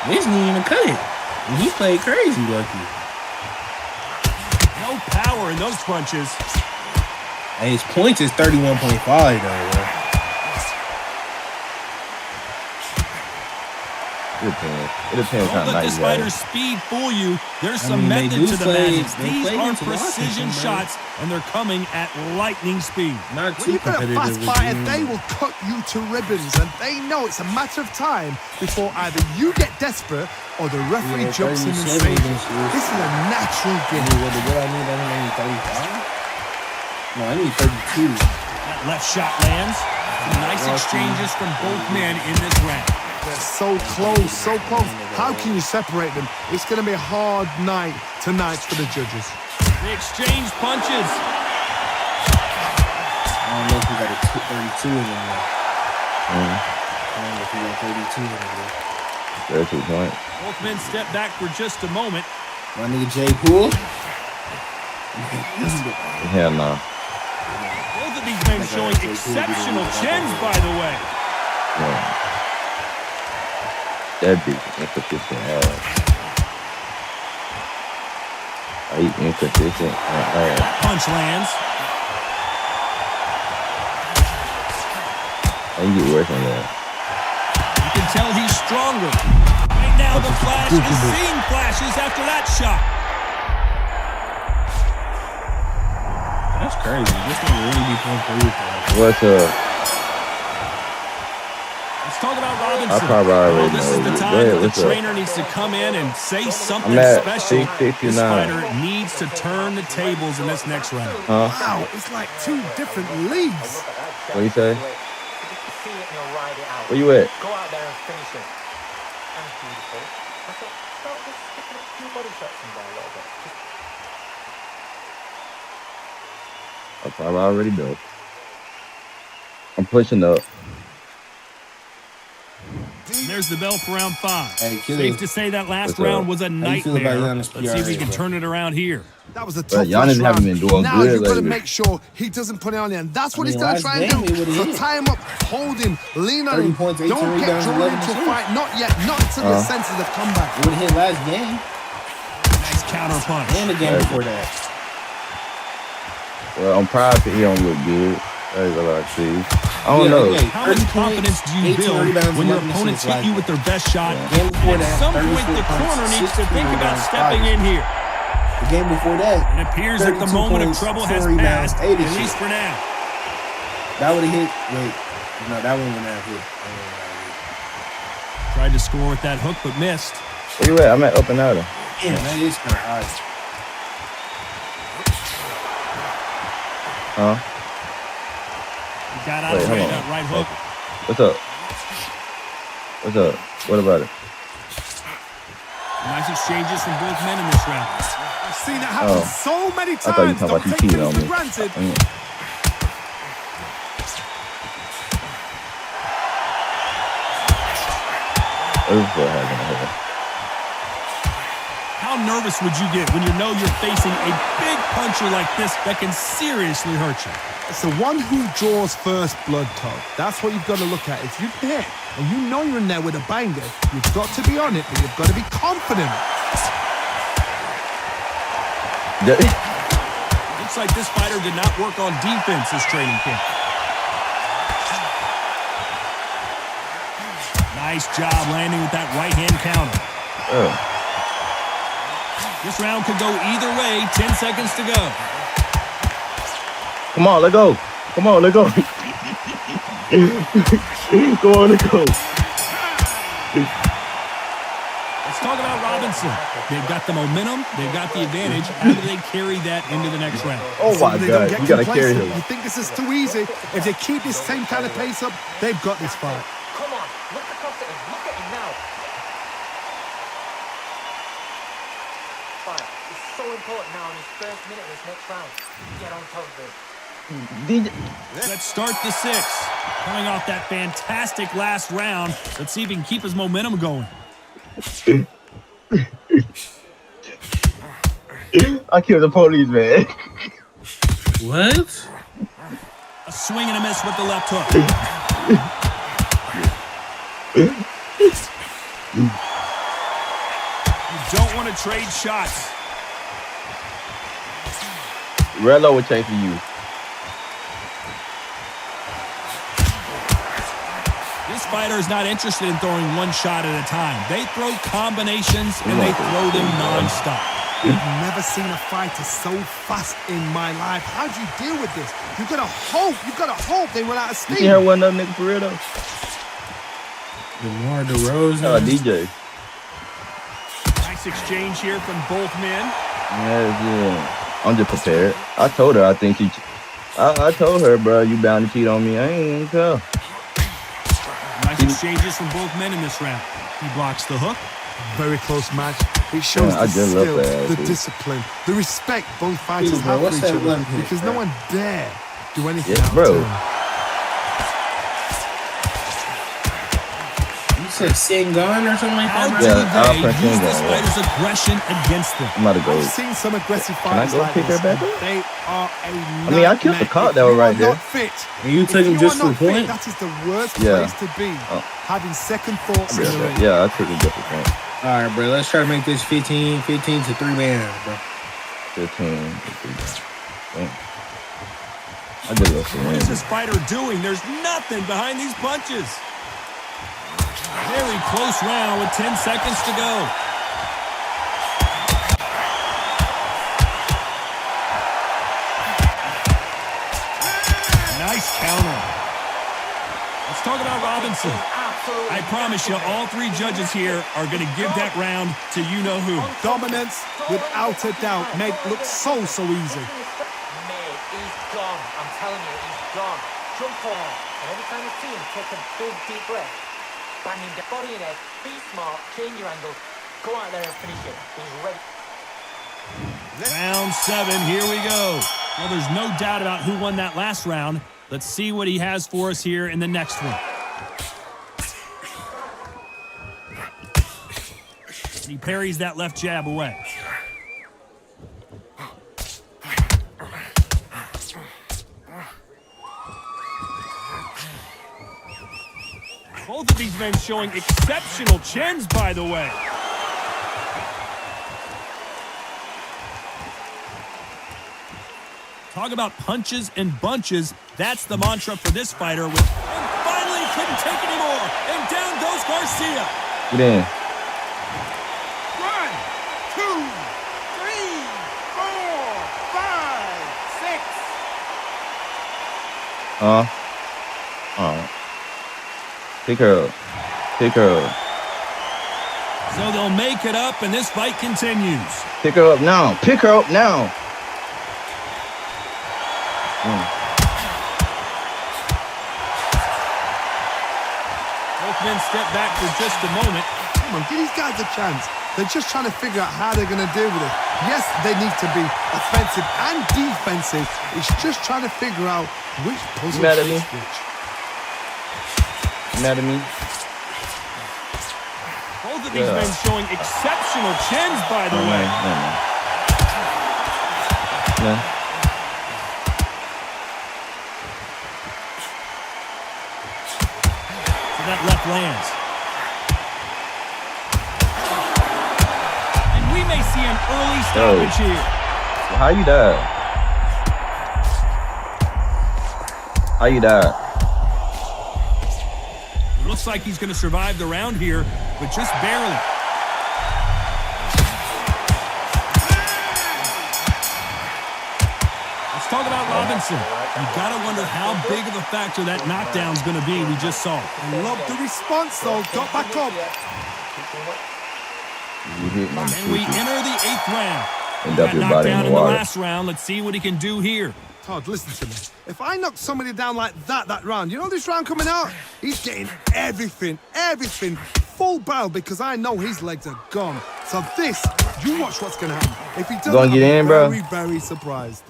This didn't even cut it. And he played crazy, lucky. No power in those punches. And his points is 31.5 though, bro. It depends Don't how let night this you got. fighter's speed fool you. There's I some mean, they method do to the play- madness. they These play are into precision Washington, bro. shots, and they're coming at lightning speed. Not When too you've got a competitive. fast with fighter, you. they will cut you to ribbons, and they know it's a matter of time before either you get desperate or the referee Yeah, jumps in and 37 saves you. against you. This is a natural I game. mean, what I need? I need 35. No, I need 32. That left shot lands. Some nice exchanges from both men in this round. They're so close, so close. How can you separate them? It's going to be a hard night tonight for the judges. They exchange punches. I don't know if we got a 32 in him now. I don't know if we got 32 in him. 32 points. Both men step back for just a moment. My nigga Jay Poole. Hell no. Both of these men showing exceptional chins, by the way. Yeah. That big inconsistent ass. I eat inconsistent ass. Punch lands. I get worse than that. You can tell he's stronger. Right now, the Flash is seeing flashes after that shot. That's crazy. This nigga really be playing for you. What's up? Let's talk about Robinson. I probably already This know is the you. time Go ahead, that the what's up? trainer needs to come in and say something I'm at special. 669. This fighter needs to turn the tables in this next round. Huh? Wow, it's like two different leagues. What you say? See it and you'll ride it out. Where you at? Go out there and finish it. That's beautiful. I thought, start just sticking a few body shots in there a little bit. I probably already know. I'm pushing up. And there's the bell for round 5. Hey, kiddo. Safe to say that last What's up? round was a you feel about nightmare. Giannis Let's see if he can PRA, turn it around here. That was a But tough Giannis round. haven't been doing Now good you've got to lately. make sure he doesn't put it on you, and that's what I he's mean, going to last try and game he do. would've So hit. tie him up, hold him, lean on 30 him. points, 18 Don't get rebounds, drawn 11 into a assists. fight. Not yet. Not until the senses have come back. Would have hit last game Nice counter punch. and the game before that. Well, I'm proud that he don't look good. That is a lot to see. I don't Yeah, know. okay. How much 30 confidence points, do you 18 build rebounds, when your 11 opponents assists hit you last with their best shot? Game before At that, some point, 32 the corner points, needs to 16 think about rebounds, stepping 5 in here. The game before that, It appears that the 32 moment of points, trouble 10 has rebounds, passed, 8 at assists. least for now. that would have hit. Wait, no, that one would not hit. Tried to score with that hook, but missed. Where you at? I'm at up and outer. Damn, that is kind of high. Huh? He got out Wait, of the way hold of on. that right hook. What's up? What's up? What about it? Nice exchanges from both men in this round. I've seen it happen Oh. so many thought you times. were talking Don't about you take cheating things on for me. granted. What is what happening here? How How nervous would you get when you know you're facing a big puncher like this that can seriously hurt you? It's the one who draws first blood, Todd. That's what you've got to look at. If you're there and you know you're in there with a banger, you've got to be on it, but you've got to be confident. Looks like this fighter did not work on defense this training camp. Nice job landing with that right-hand counter. This round could go either way. 10 seconds to go. Come on, let go. Come on, let go. Go on, let go. Let's talk about Robinson. They've got the momentum. They've got the advantage. How do they carry that into the next round? Oh, my God. You got to carry him. You think this is too easy? If they keep this same kind of pace up, they've got this fight. Come on, look across at him. Look at him now. Fine. It's so important now in his first minute of this next round. Get on top of it. Let's start the 6th. Coming off that fantastic last round. Let's see if he can keep his momentum going. I killed the police, man. What? A swing and a miss with the left hook. You don't want to trade shots. Rello was chasing you. This fighter is not interested in throwing one shot at a time. They throw combinations and they throw them nonstop. I've never seen a fighter so fast in my life. How do you deal with this? You gotta hope they run out of steam. You hear one of them niggas for real though? DeMar DeRozan. Oh, DJ. Nice exchange here from both men. Yeah. I'm just prepared. I told her I think she. I told her, bro, you bound to cheat on me. I ain't even tell. Nice exchanges from both men in this round. He blocks the hook. Very close match. It shows the skill, the discipline, the respect both fighters have for each other because no one dare do anything out bro. of turn. You said Sengun or something like that? How bro? do they use this fighter's aggression against them? I'm about to go. I've seen some aggressive fighters go like pick her this. back up? They are a I killed the cop that was right there. Fit. And you took him just for the point? That is the worst place to be. Having second thoughts in the ring. Yeah, I took him just for point. All right, bro. Let's try to make this 15 to 3-man, bro. 15. I did it for What is this fighter doing? There's nothing behind these punches. Very close round with 10 seconds to go. Nice counter. Let's talk about Robinson. I promise you, all three judges here are going to give that round to you-know-who. Dominance, without a doubt, made look so easy. Mate, he's gone. I'm telling you, he's gone. Jump on him. And every time you see him, take a big, deep breath. Bang him the body in it. Be smart. Change your angle. Go out there and finish it. He's ready. Round 7, here we go. Well, there's no doubt about who won that last round. Let's see what he has for us here in the next one. He parries that left jab away. Both of these men showing exceptional chins, by the way. Talk about punches and bunches. That's the mantra for this fighter. And finally, couldn't take anymore. And down goes Garcia. Get in. 1, 2, 3, 4, 5, 6. Pick her up. Pick her up. So they'll make it up, and this fight continues. Pick her up now. Pick her up now. Both men step back for just a moment. Come on, give these guys a chance. They're just trying to figure out how they're going to deal with it. Yes, they need to be offensive and defensive. It's just trying to figure out which puzzle Mad at me? fits which. Mad at me? Both Both of these men showing exceptional chins, by the way. So that left lands. And we may see an early stoppage here. How you died? How you died? Looks like he's going to survive the round here, but just barely. Let's talk about Robinson. You got to wonder how big of a factor that knockdown's going to be we just saw. I love the response, though. Got back up. And we enter the 8th round. End Got up your knocked body down in in the the water. last round. Let's see what he can do here. Todd, listen to me. If I knock somebody down like that round, you know this round coming out? He's getting everything, full barrel, because I know his legs are gone. So this, you watch what's going to happen. If he doesn't, Gonna get in, bro? very, very surprised.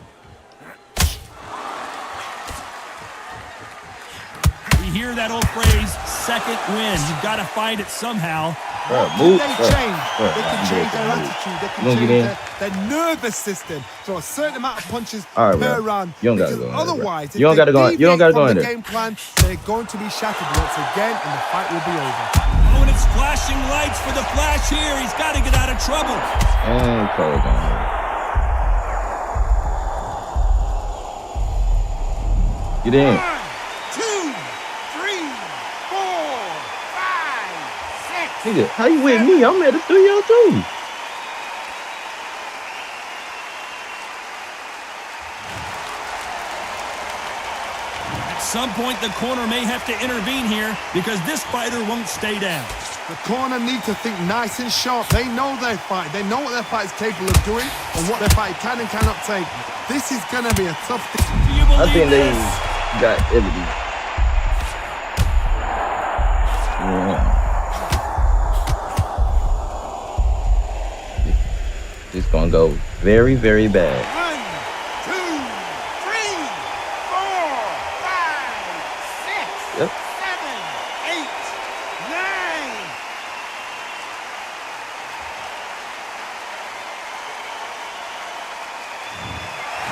We hear that old phrase, second win. You've got to find it somehow. They change. They can change their attitude. They can change their nervous system. Throw a certain amount of punches per round. You don't gotta Because go in there, otherwise, bro. You don't gotta go. You don't gotta go in there. Game plan, they're going to be shattered once again, and the fight will be over. Oh, and it's flashing lights for the flash here. He's got to get out of trouble. And cold on here. Get in. 1, 2, 3, 4, 5, 6. Nigga, how you with me? I'm at the 302. At some point, the corner may have to intervene here because this fighter won't stay down. The corner need to think nice and sharp. They know their fight. They know what their fight is capable of doing and what their fight can and cannot take. This is going to be a tough thing. Do you I believe think they this? got everything. Yeah. It's gonna go very, very bad. 1, 2, 3, 4, 5, 6, Yep. 7, 8, 9.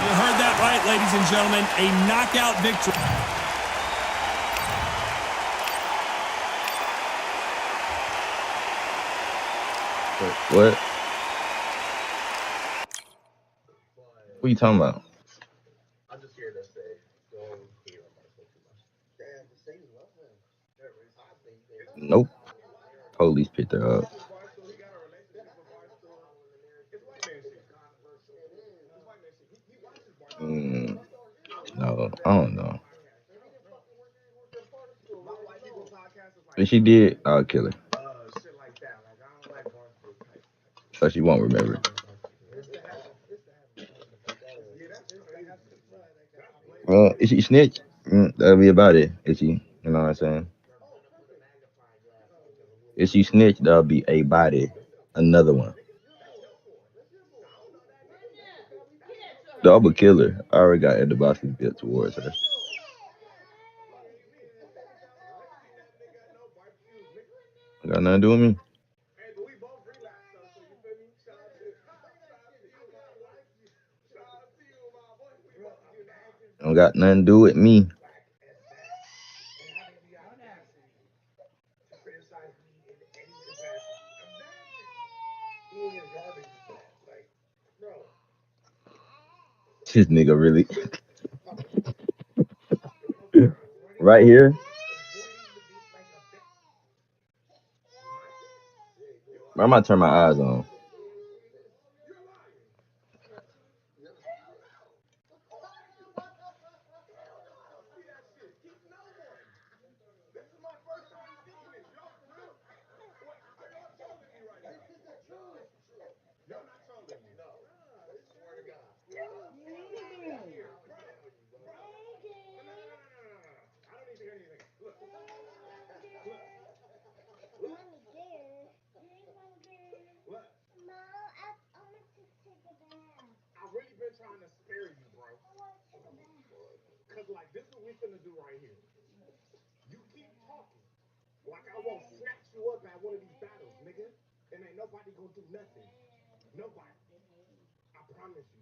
You heard that right, ladies and gentlemen. A knockout victory. What? What are you talking about? I'm just here to say, don't hate on Marcel too much. Damn, the same nothing. Nope. Police picked her up. No, I don't know. If she did, I'll kill her. So she won't remember it. Well, if she snitch, that'll be about it. If she, you know what I'm saying? If she snitch, that'll be a body. Another one. Double killer. I already got Ed Boxing built towards her. Got nothing to do with me. Don't got nothing to do with me. This nigga really. Right here. I might turn my eyes on. Like I won't snatch you up at one of these battles, nigga. and ain't nobody gonna do nothing. Nobody. I promise you.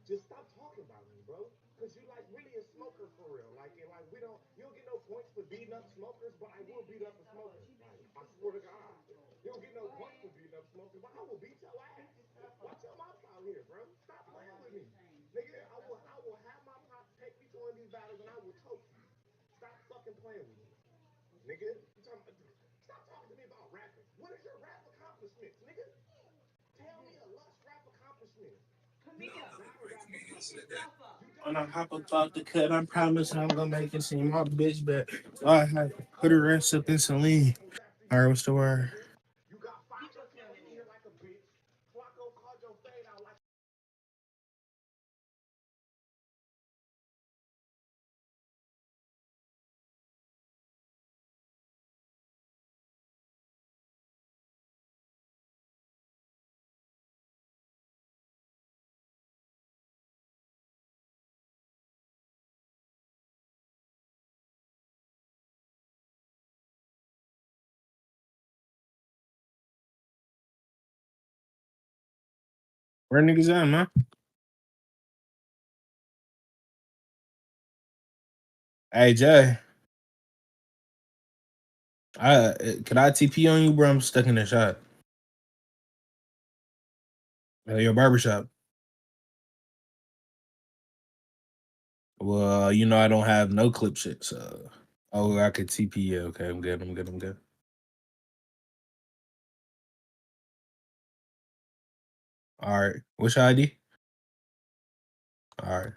Just stop talking about me, bro. Cause you like really a smoker for real. Like, and like we don't, you don't get no points for beating up smokers, but I will beat up a smoker. Like, I swear to God, you don't get no points for beating up smokers, but I will beat your ass. Watch your mouth out here, bro. Stop playing with me, nigga. I will have my pops take me to one of these battles and I will choke you. Stop fucking playing with me, nigga. Stop talking to me about rapping. What is your rap accomplishments, nigga? Tell me a lush rap accomplishment. You got battle rap accomplishments. When I hop about the cut, I promise I'm gonna make it seem my bitch, but I had to put her rest up in saline. All right, what's the word? You got five came in here like a bitch. Flacco called your fade out like. Where niggas at, man? Hey Jay, could I TP on you, bro? I'm stuck in the shot. Your barbershop. Well, you know I don't have no clip shit, so I could TP you. Okay, I'm good. I'm good. I'm good. All right. What's your ID? All right.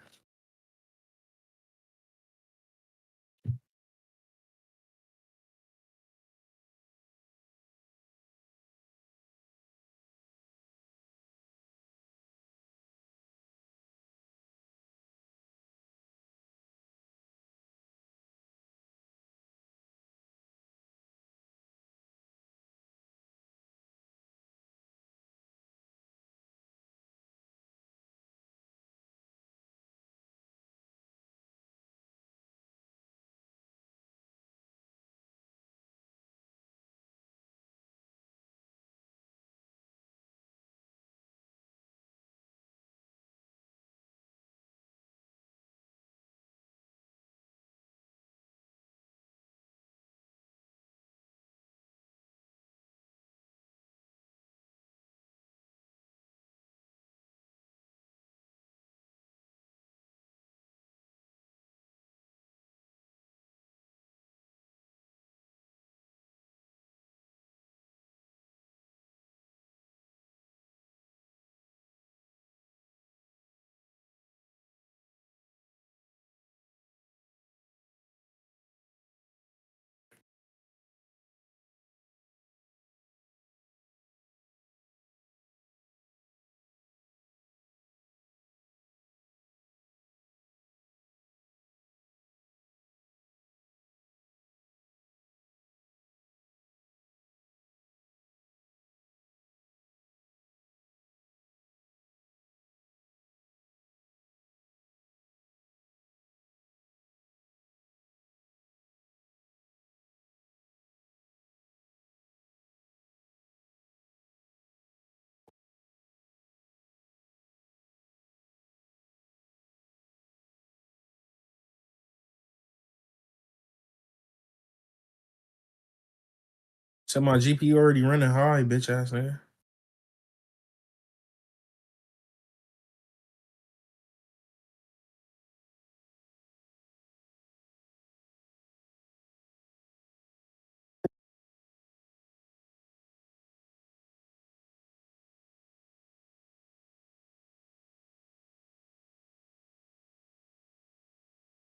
So my GPU already running high, bitch ass nigga.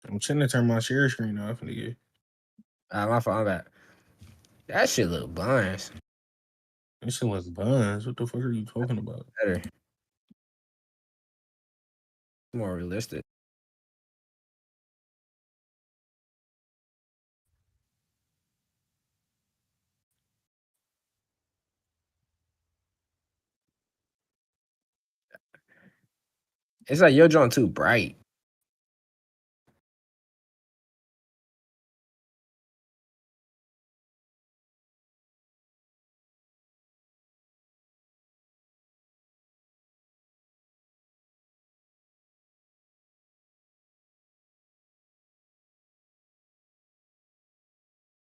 I'm trying to turn my share screen off, nigga. My fault. I'm back. That shit look buns. This shit was buns. What the fuck are you talking about? Better. More realistic. It's like your joint too bright.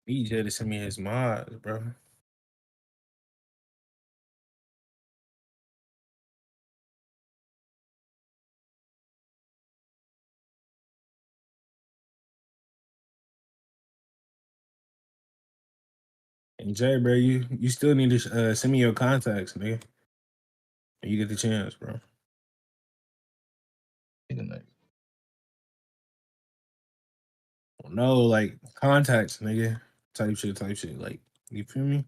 EJ to send me his mods, bro. And Jay, bro, you still need to send me your contacts, nigga. When you get the chance, bro. No, like contacts, nigga. Type shit. Like, you feel me?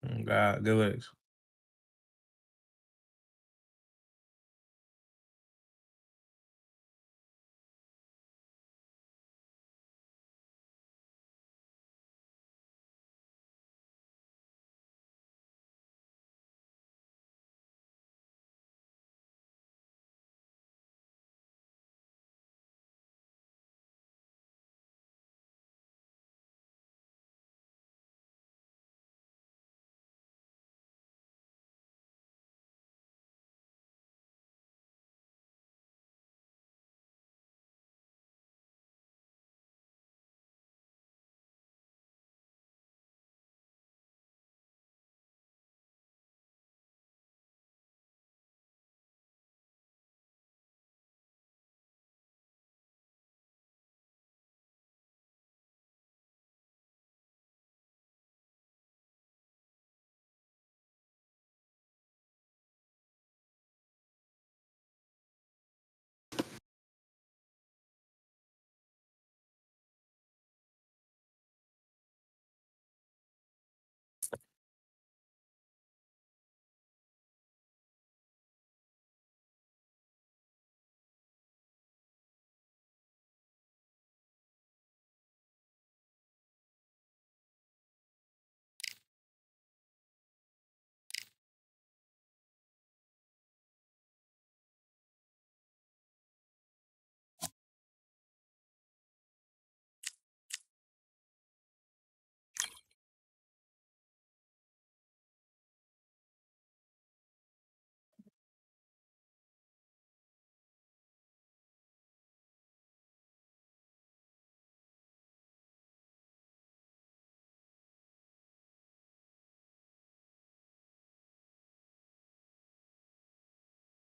Oh, God, good legs.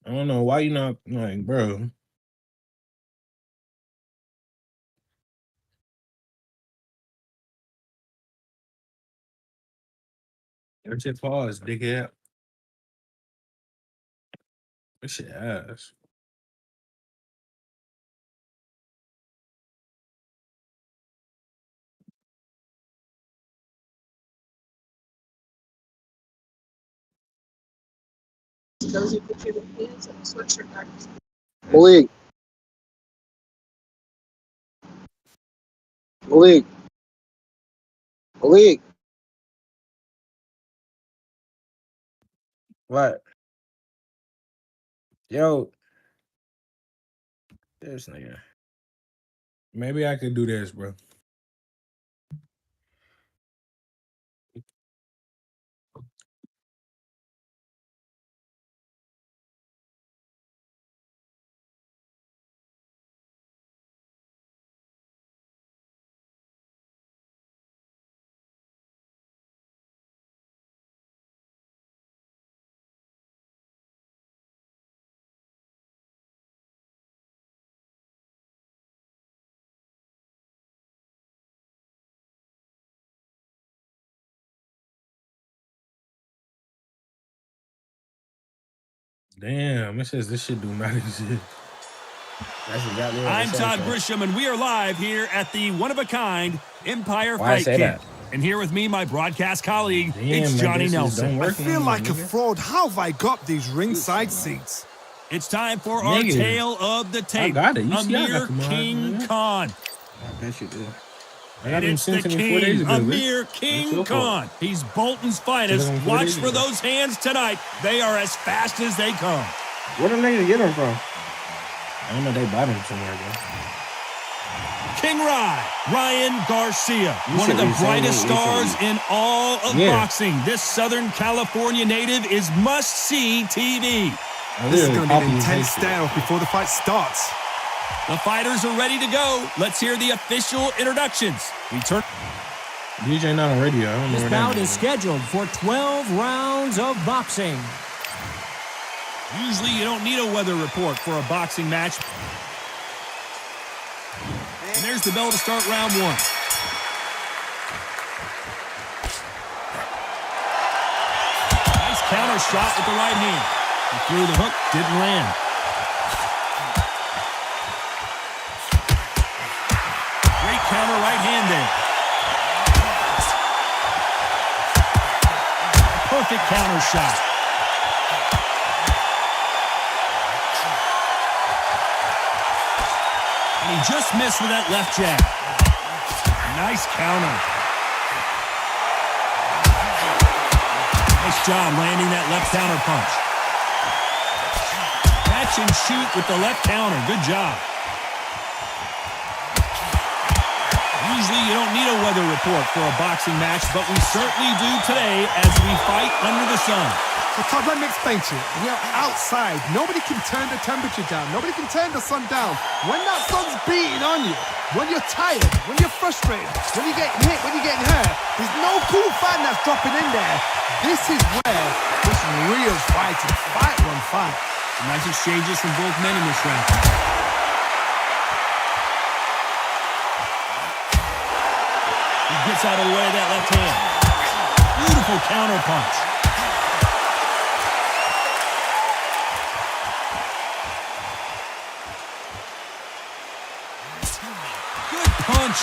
I don't know why you not like, bro. That shit pause, dickhead. That shit ass. Malik, Malik, Malik. What? Yo, this nigga. Maybe I could do this, bro. Damn, it says this shit do not exist. That's exactly what I'm it says, Todd so. Grisham, and we are live here at the one-of-a-kind Empire Why I Fight say Camp. that? And here with me, my broadcast colleague, Damn, it's man, Johnny this just Nelson. don't I work feel anymore, like a nigga. fraud. How have I got these ringside seats? It's time for our Nigga. tale of the tape. got it. You see, I Amir got the mod, King nigga. Khan. That shit do. I got And them it's the sent to me 4 days King, ago. Amir That's King your fault. Khan. He's Bolton's finest. Should've been 4 Watch days for ago. those hands tonight. They are as fast as they come. Where the nigga get him from? I don't know, they bought him somewhere, bro. King Ryan Garcia, You one of should the be saying brightest that, you stars should in all of Yeah. boxing. This Southern California native is must-see TV. I This is literally going to be copy an and intense paste it. stare-off before the fight starts. The fighters are ready to go. Let's hear the official introductions. We turn. DJ not on radio. I don't know This where bout that is scheduled for 12 rounds of boxing. Usually you don't need a weather report for a boxing match. And there's the bell to start round one. Nice counter shot with the right hand. He threw the hook, didn't land. Great counter right hand there. Perfect counter shot. And he just missed with that left jab. Nice counter. Nice job landing that left counter punch. Catch and shoot with the left counter. Good job. Usually you don't need a weather report for a boxing match, but we certainly do today as we fight under the sun. Well, Todd, let me explain to you. We're outside. Nobody can turn the temperature down. Nobody can turn the sun down. When that sun's beating on you, when you're tired, when you're frustrated, when you're getting hit, when you're getting hurt, there's no cool fan that's dropping in there. This is where it's real fighting. Fight one fight. Nice exchanges from both men in this round. He gets out of the way of that left hand. Beautiful counter punch. Good punch.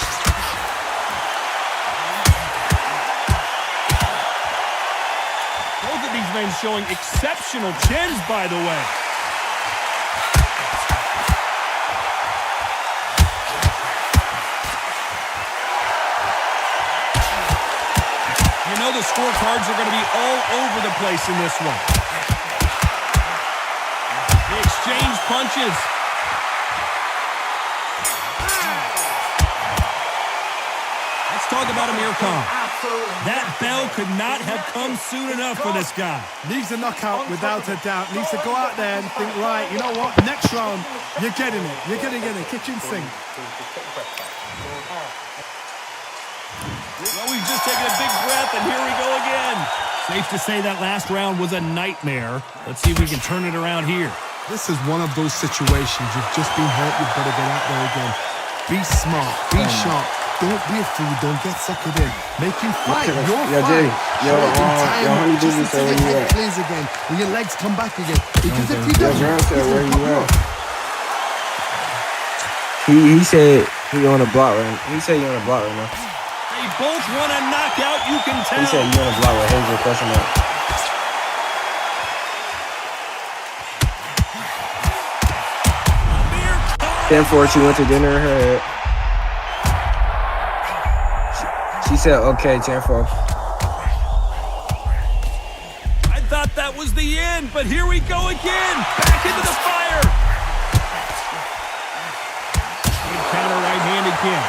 Both of these men showing exceptional chins, by the way. You know the scorecards are going to be all over the place in this one. They exchange punches. Let's talk about Amir Khan. That bell could not have come soon enough for this guy. Needs a knockout without a doubt. Needs to go out there and think, right, you know what? Next round, you're getting it. You're going to get it. Kitchen sink. Well, we've just taken a big breath, and here we go again. Safe to say that last round was a nightmare. Let's see if we can turn it around here. This is one of those situations. You've just been hurt. You've got to get out there again. Be smart. Be sharp. Don't be a fool. Don't get suckered in. Make him fight. Your fight. Honey Boo said where you at? Clears again. When your legs come back again. Because if he doesn't, where you at? He said he on the block right now. He said he on the block right now. They both want a knockout, you can tell. He said you on the block with Hazel question mark. Then for she went to dinner. She said, okay, 10-4. I thought that was the end, but here we go again. Back into the fire. Good counter right-handed kick.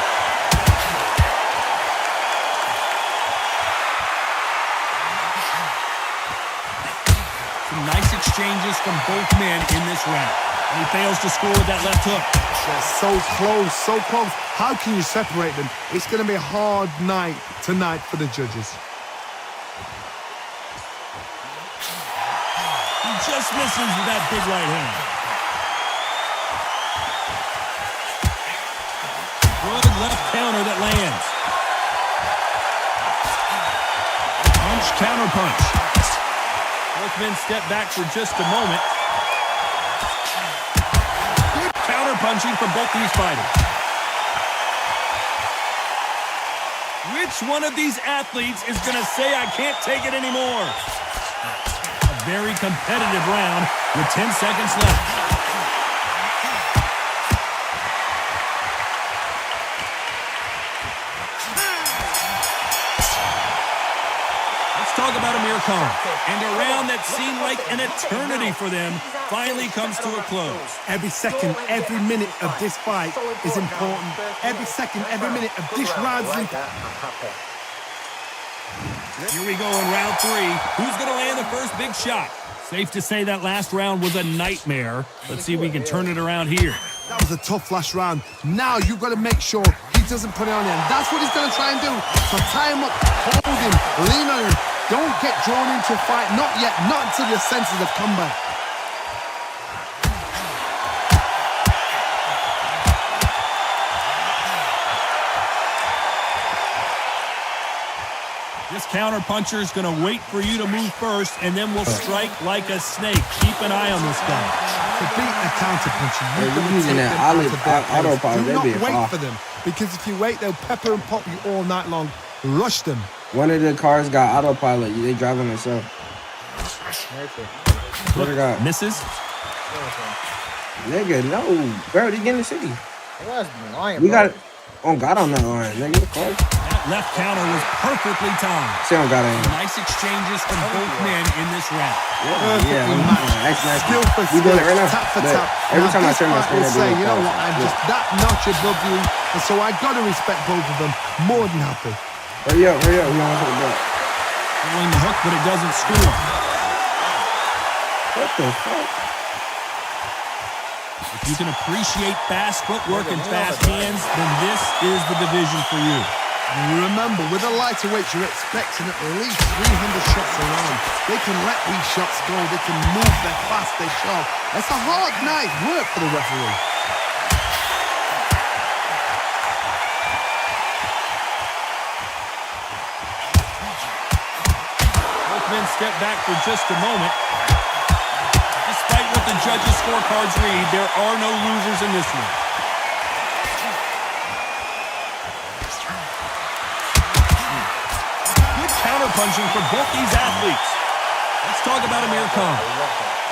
Some nice exchanges from both men in this round. And he fails to score with that left hook. They're so close, so close. How can you separate them? It's going to be a hard night tonight for the judges. He just misses with that big right hand. Good left counter that lands. Punch, counter punch. Both men step back for just a moment. Good counter punching from both these fighters. Which one of these athletes is going to say, I can't take it anymore? A very competitive round with 10 seconds left. Talk about Amir Khan, and a round that seemed like an eternity for them finally comes to a close. Every second, every minute of this fight is important. Every second, every minute of this round is important. Here we go in round three. Who's going to land the first big shot? Safe to say that last round was a nightmare. Let's see if we can turn it around here. That was a tough last round. Now you've got to make sure he doesn't put it on you. And that's what he's going to try and do. So tie him up, hold him, lean on him. Don't get drawn into a fight. Not yet. Not until your senses have come back. This counter puncher is going to wait for you to move first, and then will strike like a snake. Keep an eye on this guy. To beat a counter puncher, you've got to using take that them out of their autopilot, pace. Do that'd not be a wait foul. for them, because if you wait, they'll pepper and pop you all night long. Rush them. One of the cars got autopilot. They driving themselves. Swear to God. Misses. Nigga, no. Bro, they get in the city. We got it. Oh, God on that line. Nigga, the car. That left counter was perfectly timed. See, I don't got it. Nice exchanges from both men in this round. Yeah, nice. Skill for We doing skill, it right now. tap for Look, tap. every Now time I this turn my fight screen, will I do say, it you know fast. what, I'm just that notch above you, and so I got to respect both of them. More than happy. Hurry up. We on to the belt. Throwing the hook, but it doesn't score. What the fuck? If you can appreciate fast footwork and fast hands, then this is the division for you. Remember, with the lighter weights, you're expecting at least 300 shots around. They can let these shots go. They can move. They're fast. They're sharp. It's a hard night's work for the referee. Both men step back for just a moment. Despite what the judges' scorecards read, there are no losers in this one. Good counter-punching for both these athletes. Let's talk about Amir Khan.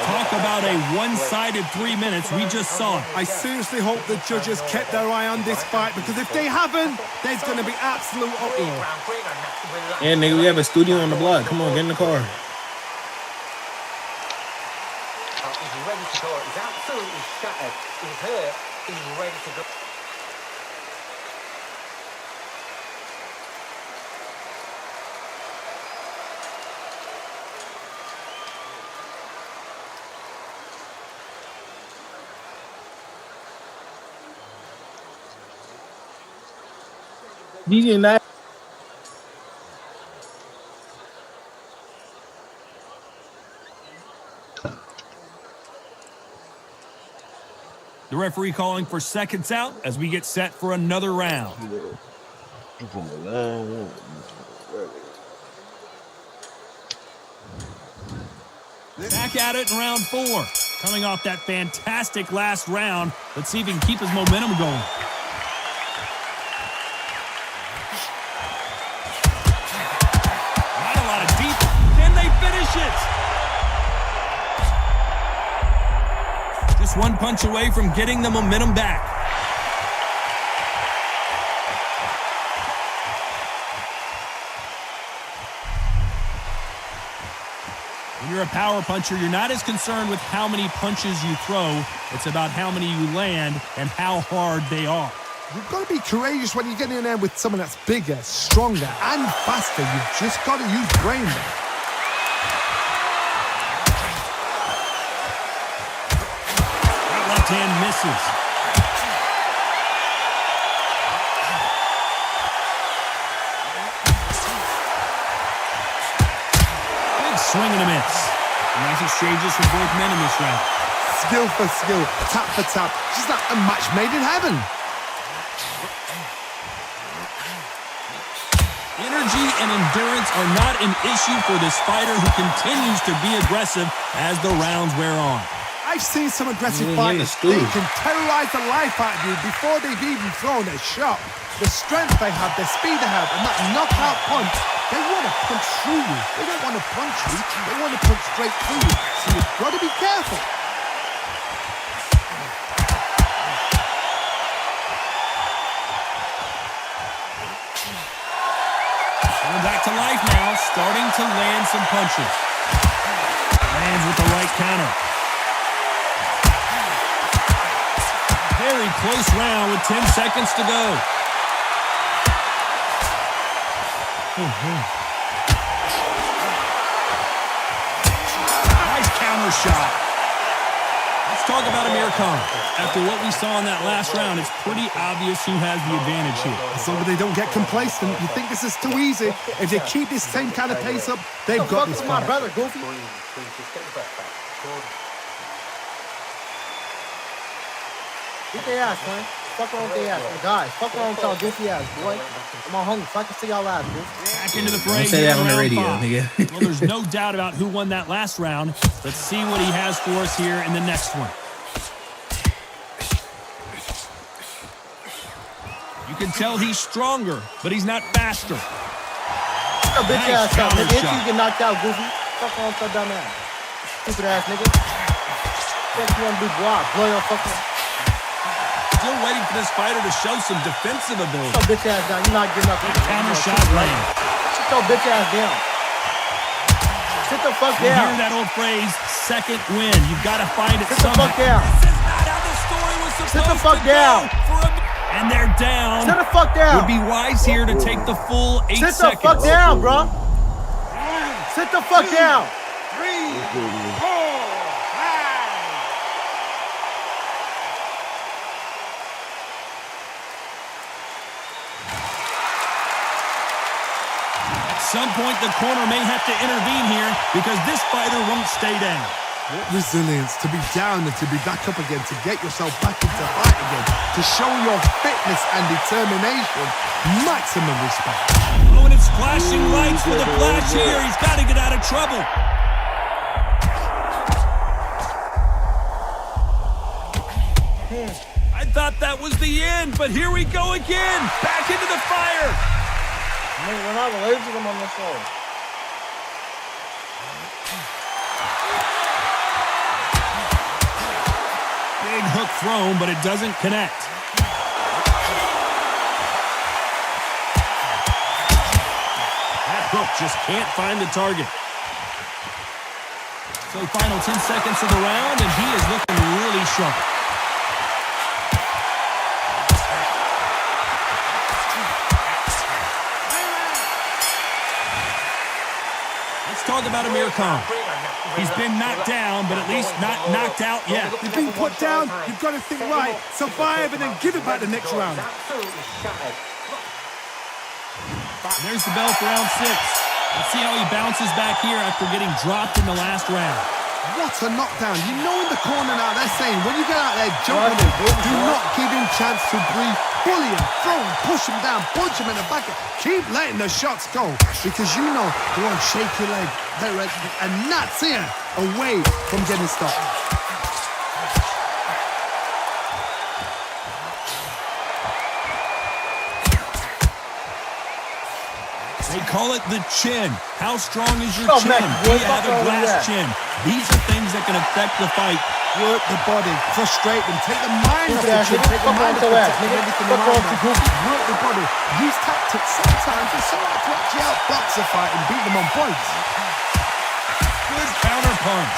Talk about a one-sided 3 minutes. We just saw it. I seriously hope the judges kept their eye on this fight, because if they haven't, there's going to be absolute uproar. Yeah, nigga, we have a studio on the block. Come on, get in the car. He's ready to go. He's absolutely shattered. He's hurt. He's ready to go. DJ Knight. The referee calling for seconds out as we get set for another round. Back at it in round 4. Coming off that fantastic last round. Let's see if he can keep his momentum going. Not a lot of deep. Can they finish it? Just one punch away from getting the momentum back. When you're a power puncher, you're not as concerned with how many punches you throw. It's about how many you land and how hard they are. You've got to be courageous when you get in there with someone that's bigger, stronger, and faster. You've just got to use brain there. That left hand misses. Big swing and a miss. Nice exchanges from both men in this round. Skill for skill, tap for tap. Just like a match made in heaven. Energy and endurance are not an issue for this fighter who continues to be aggressive as the rounds wear on. I've seen some aggressive Yeah, fighters. it's cool. They can terrorize the life out of you before they've even thrown a shot. The strength they have, the speed they have, and that knockout punch, they want to punch through you. They don't want to punch you. They want to punch straight through you. So you've got to be careful. Coming back to life now, starting to land some punches. Lands with the right counter. Very close round with 10 seconds to go. Nice counter shot. Let's talk about Amir Khan. After what we saw in that last round, it's pretty obvious who has the advantage here. As long as they don't get complacent, you think this is too easy. If they keep this same kind of pace up, they've got this fight. My brother, Goofy. Just get the breath back. Beat their ass, man. Fuck around with their ass. Guys, fuck around with y'all goofy ass, boy. I'm on hungry. So I can see y'all ass, boy. Back into the fray. Don't say that on the radio, nigga. Well, there's no doubt about who won that last round. Let's see what he has for us here in the next one. You can tell he's stronger, but he's not faster. Shut your bitch ass up, nigga. If you get knocked out, Goofy. Fuck on with your dumb ass. Stupid ass nigga. Fuck you wanna do, boy? Blow your fucking... Still waiting for this fighter to show some defensive ability. Sit your bitch ass down. You're not getting up. Counter shot land. Sit your bitch ass down. Sit the fuck You down. hear that old phrase, second win. You've got to find it Sit the somehow. fuck down. This is not how the story was supposed Sit the fuck to down. go for a... And they're down. Sit the fuck down. Would be wise here to take the full 8 Sit the seconds. fuck down, bro. Sit the fuck down. 3, 4, 5. At some point, the corner may have to intervene here because this fighter won't stay down. What resilience to be down and to be back up again, to get yourself back into fight again, to show your fitness and determination. Maximum respect. Oh, and it's flashing lights with a flash here. He's got to get out of trouble. I thought that was the end, but here we go again. Back into the fire. Man, we're not related to them on this show. Big hook thrown, but it doesn't connect. That hook just can't find the target. So final 10 seconds of the round, and he is looking really sharp. Let's talk about Amir Khan. He's been knocked down, but at least not knocked out yet. You've been put down, you've got to think right, survive and then give it back the next round. There's the bell for round 6. Let's see how he bounces back here after getting dropped in the last round. What a knockdown. You know in the corner now, they're saying, when you get out there, jump him, do not give him chance to breathe. Bully him, throw him, push him down, punch him in the back. Keep letting the shots go, because you know they want to shake your leg. And that's here, away from getting stopped. They call it the chin. How strong is your Oh, chin? man, Do you boy, have a fuck all glass that. chin? These are things that can affect the fight. Work the body, frustrate them, take the mind off the ass chin, nigga. take the Fuck mind off off your the ass, chin, nigga. everything Fuck around off there. your goofy. Work the body. Use tactics sometimes. It's so hard to actually outbox a fight and beat them on points. Good counter punch.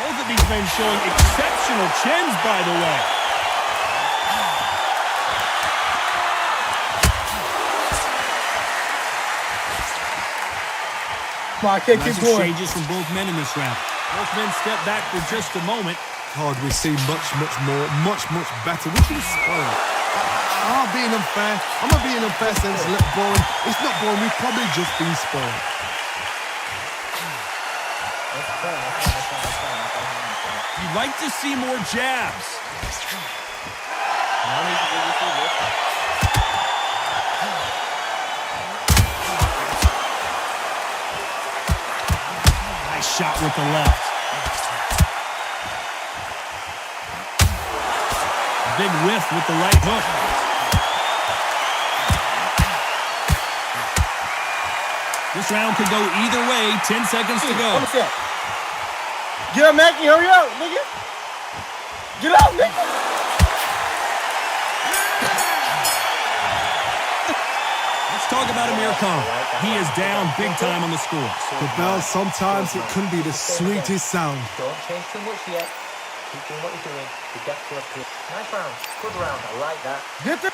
Both of these men showing exceptional chins, by the way. Come on, I can't keep Nice going. exchanges from both men in this round. Both men step back for just a moment. God, we see much more, much better. We've been spoiled. I'm not being unfair. I'm not being unfair saying it's a little boring. It's not boring. We've probably just been spoiled. You'd like to see more jabs. Nice shot with the left. Big whiff with the right hook. This round could go either way. 10 seconds to go. Let me see it. Get up, Mackie. Hurry up, nigga. Get up, nigga. Let's talk about Amir Khan. He is down big time on the scores. The bell, sometimes it can be the sweetest sound. Don't change too much yet. Keep doing what you're doing. You get to a pitch. Nice round. Good round. I like that. Get the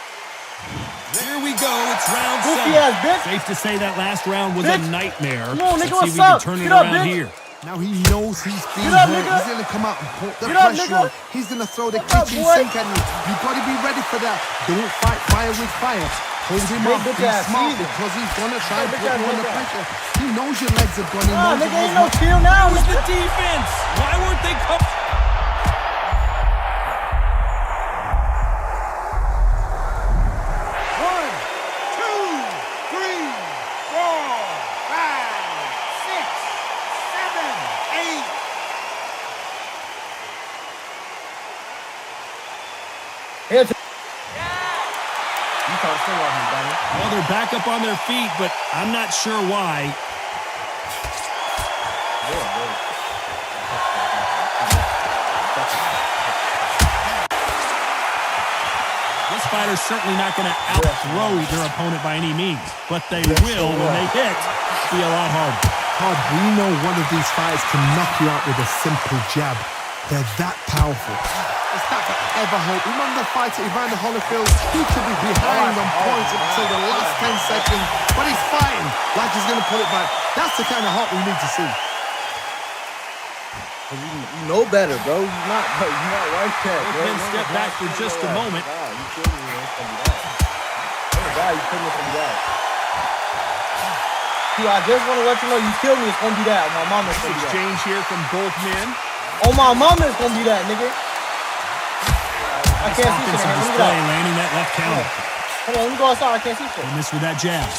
Here we go. It's round goofy 7. ass bitch. Safe to say that last round was Bitch. a nightmare. Come on, nigga, Let's see if what's we can up? turn it Get up, around bitch. here. Now he knows he's being Get up, hurt. nigga. He's going to come out and put the Get up, pressure nigga. on. He's going to throw the What's up, kitchen boy? sink at you. You've got to be ready for that. Don't fight fire with fire. Hold him Big off. bitch Be ass smart season. because he's going to try and Big put ass you under bitch ass. pressure. He knows your legs have gone. He Nah, knows nigga, it ain't was no chill now. Where's the Nigga. defense? Why weren't they coming? Here's you trying to swing on me, buddy. Well, they're back up on their feet, but I'm not sure why. This fighter's certainly not going to outthrow their opponent by any means, but they will, when they hit, be a lot harder. Todd, we know one of these fighters can knock you out with a simple jab. They're that powerful. It's not to ever hope. Remember the fight at Evander Holyfield? He could be behind on points until the last 10 seconds, but he's fighting like he's going to pull it back. That's the kind of heart we need to see. You know better, bro. You're not right there, bro. Then step back for just a moment. You kidding me? It's gonna be that. Oh, God, you kidding me? It's gonna be that. See, I just want to let you know, you kill me, it's gonna be that. My mama is gonna be that. Exchange here from both men. Oh, my mama is gonna be that, nigga. I can't see shit. Offensive Let me display, get out. landing that left counter. Hold on, let me go outside. I can't see shit. He missed with that jab.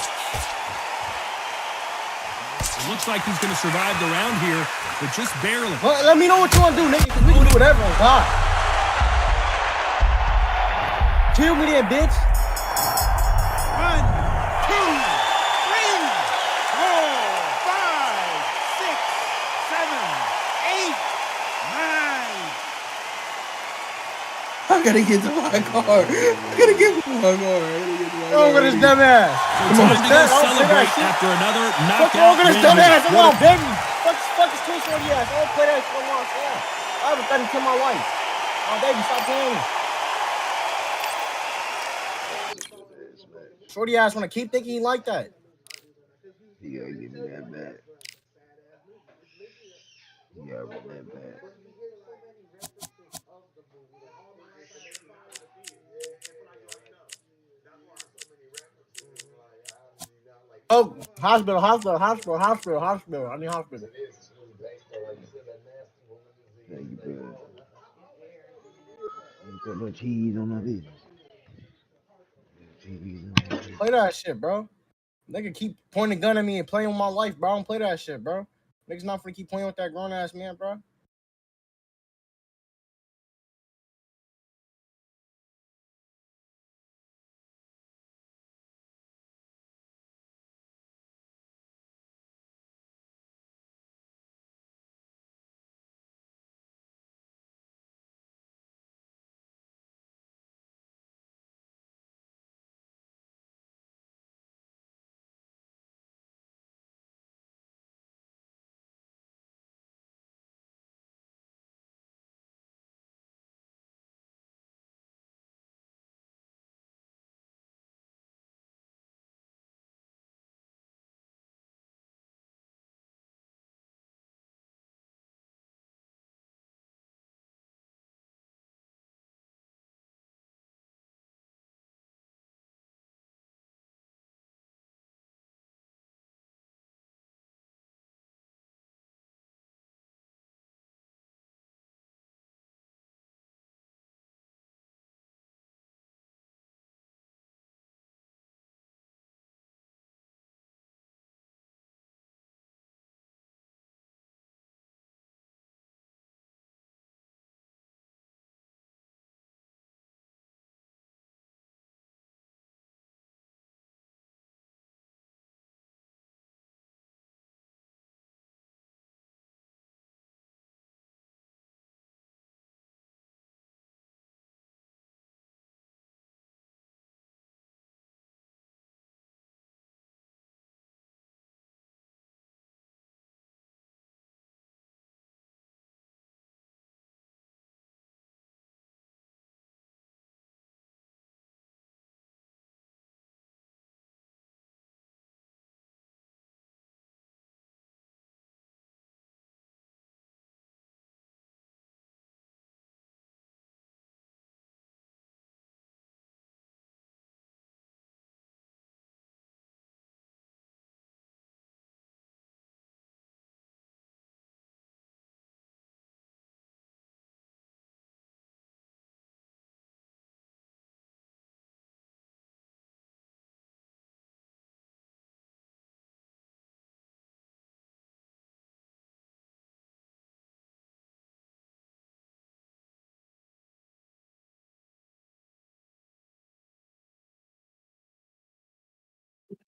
It looks like he's going to survive the round here, but just barely. Well, let me know what you want to do, nigga, because we can do whatever on God. Kill me then, bitch. 1, 2, 3, 4, 5, 6, 7, 8, 9. I gotta get to my car. I gotta get to my car. What's wrong with this dumb ass? Time to go celebrate after another What's knockout wrong with this win. dumb ass? Come What on, baby. Fuck this twin shorty ass. I don't play that shit on my phone. I haven't threatened to kill my wife. Oh, baby, stop playing. Shorty ass wanna keep thinking he like that. He gotta give me that back. He gotta run that back. Oh, hospital. I need hospital. Thank you, bro. Ain't got no cheese on my business. Cheese on my business. Play that shit, bro. Nigga keep pointing a gun at me and playing with my life, bro. I don't play that shit, bro. Niggas not finna keep playing with that grown ass man, bro.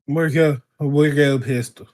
Work your pistol.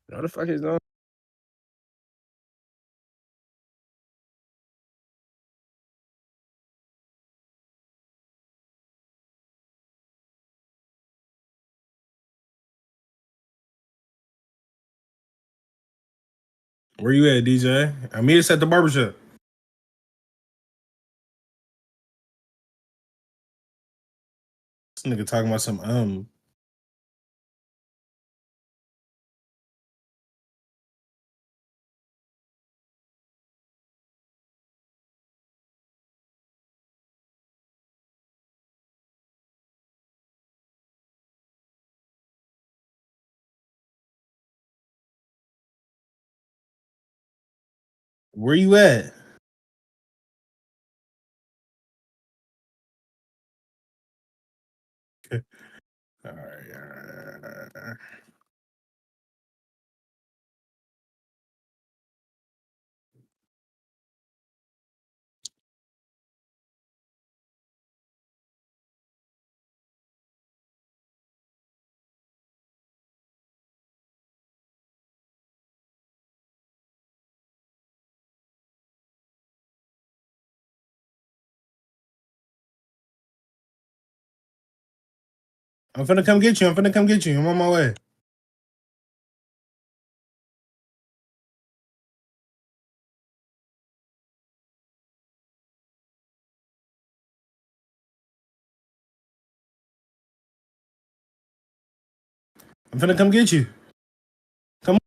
What the fuck is going? Where you at, DJ? I mean, it's at the barbershop. This nigga talking about some. Where you at? All right. I'm finna come get you. I'm on my way. I'm finna come get you. Come on.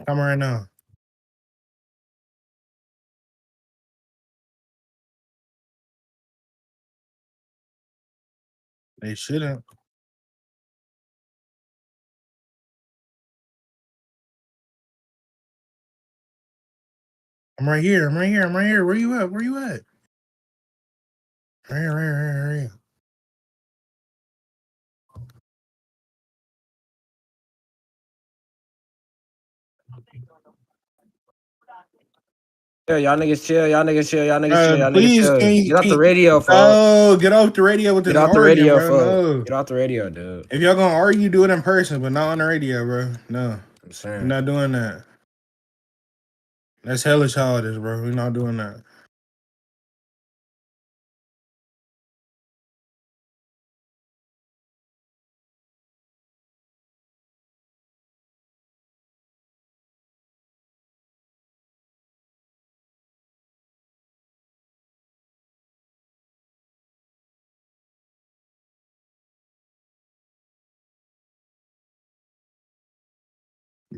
Come right now. They shouldn't. I'm right here. Where you at? Right here, right here. Yeah, y'all niggas chill. Y'all niggas chill. Y'all niggas chill. Y'all niggas Please, chill. can you, Get off the radio, folks. no, get off the radio with Get this off the arguing, radio, bro. folks. No. Get off the radio, dude. If y'all gonna argue, do it in person, but not on the radio, bro. No. I'm We're saying. not doing that. That's hella childish, bro. We're not doing that.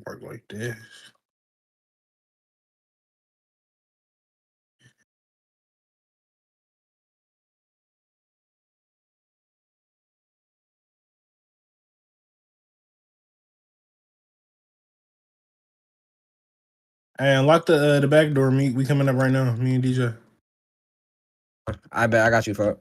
Work like this. Hey, unlock the back door. We coming up right now. Me and DJ. I bet I got you, folks.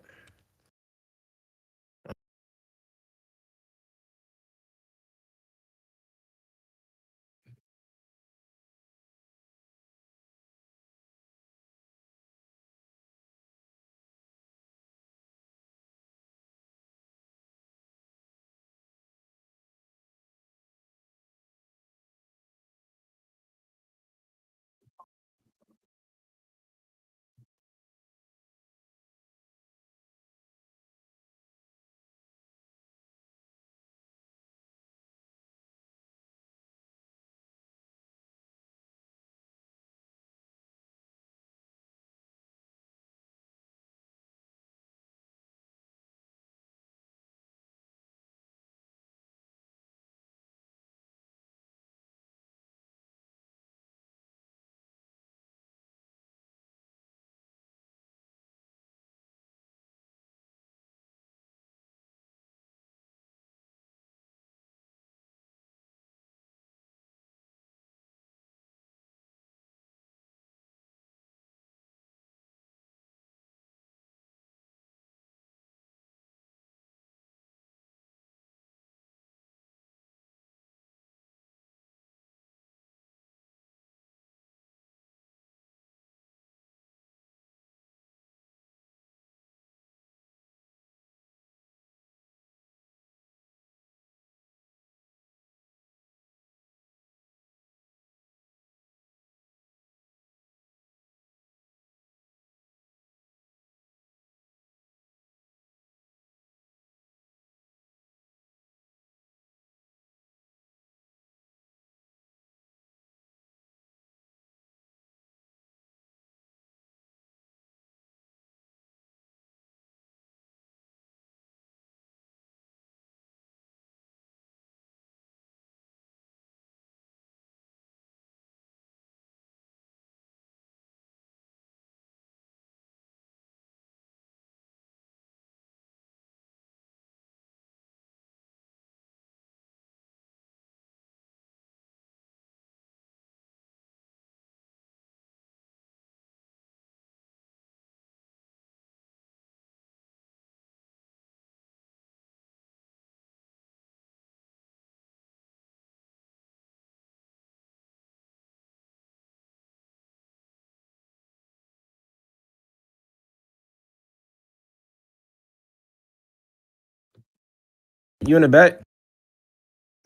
You in the back?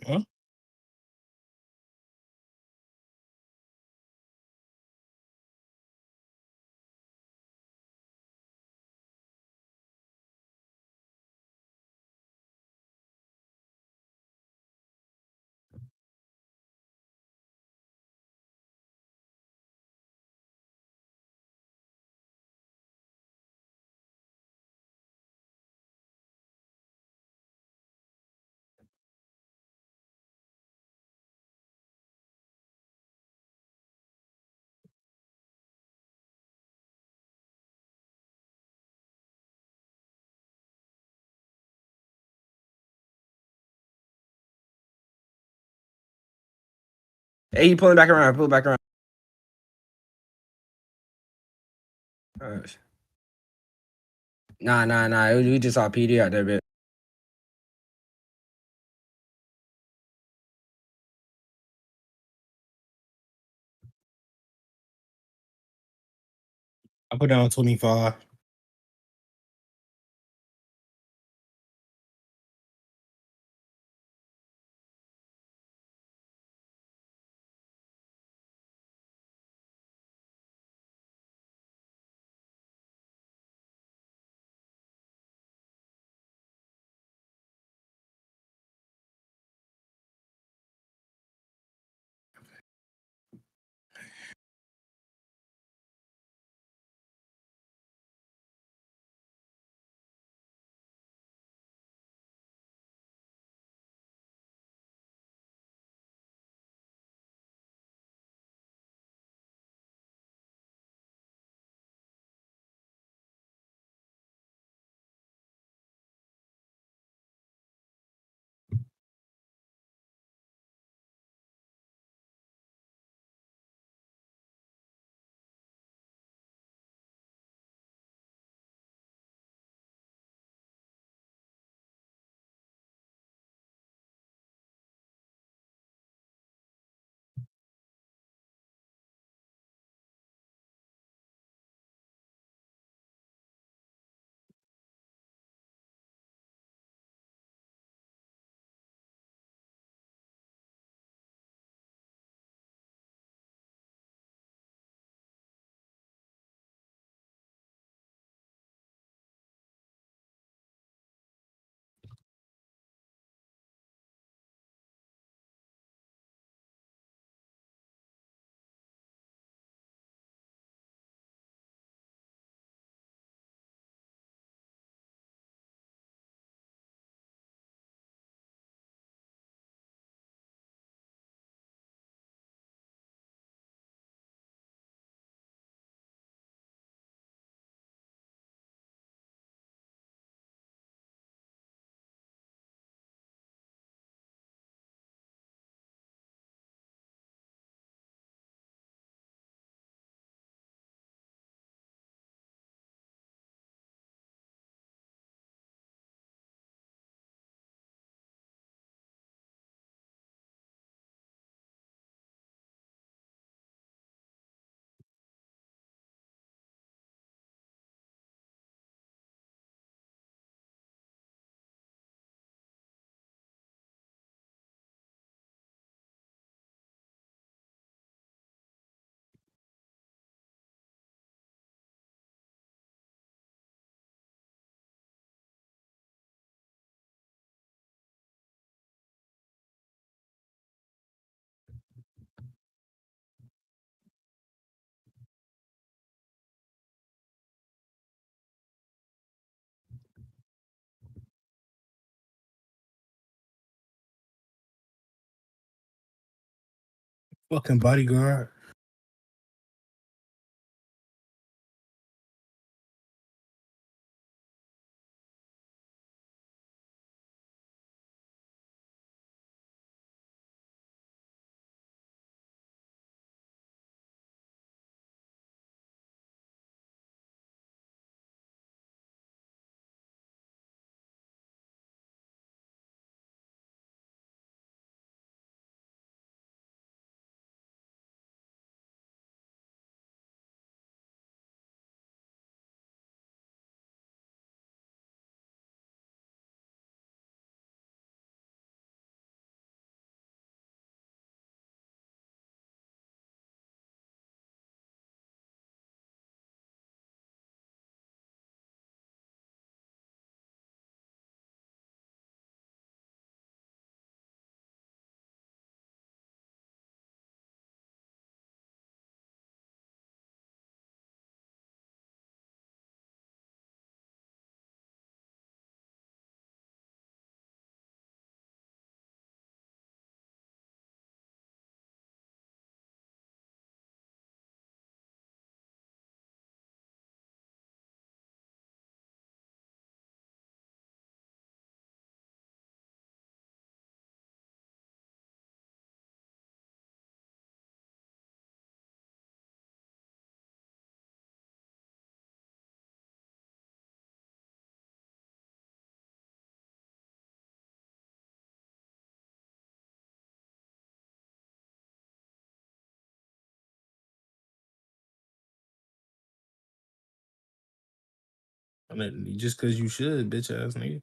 Huh? Hey, you pulling back around. Pull back around. Nah. We just saw PD out there, bit. I put down 25. Fucking bodyguard. Just because you should, bitch ass nigga.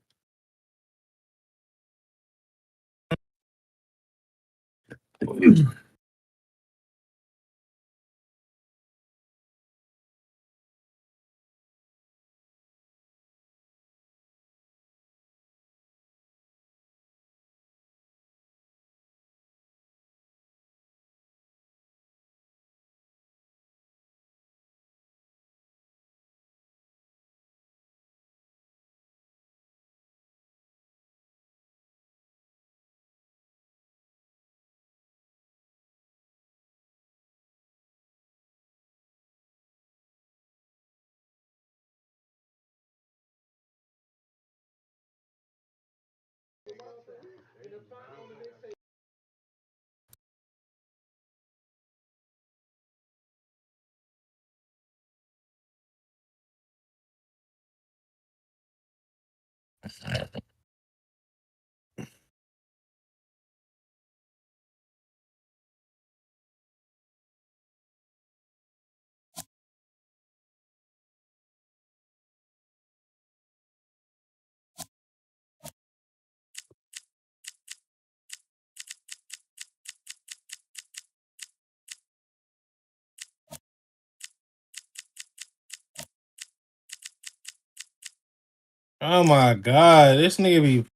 Oh my god, this nigga be.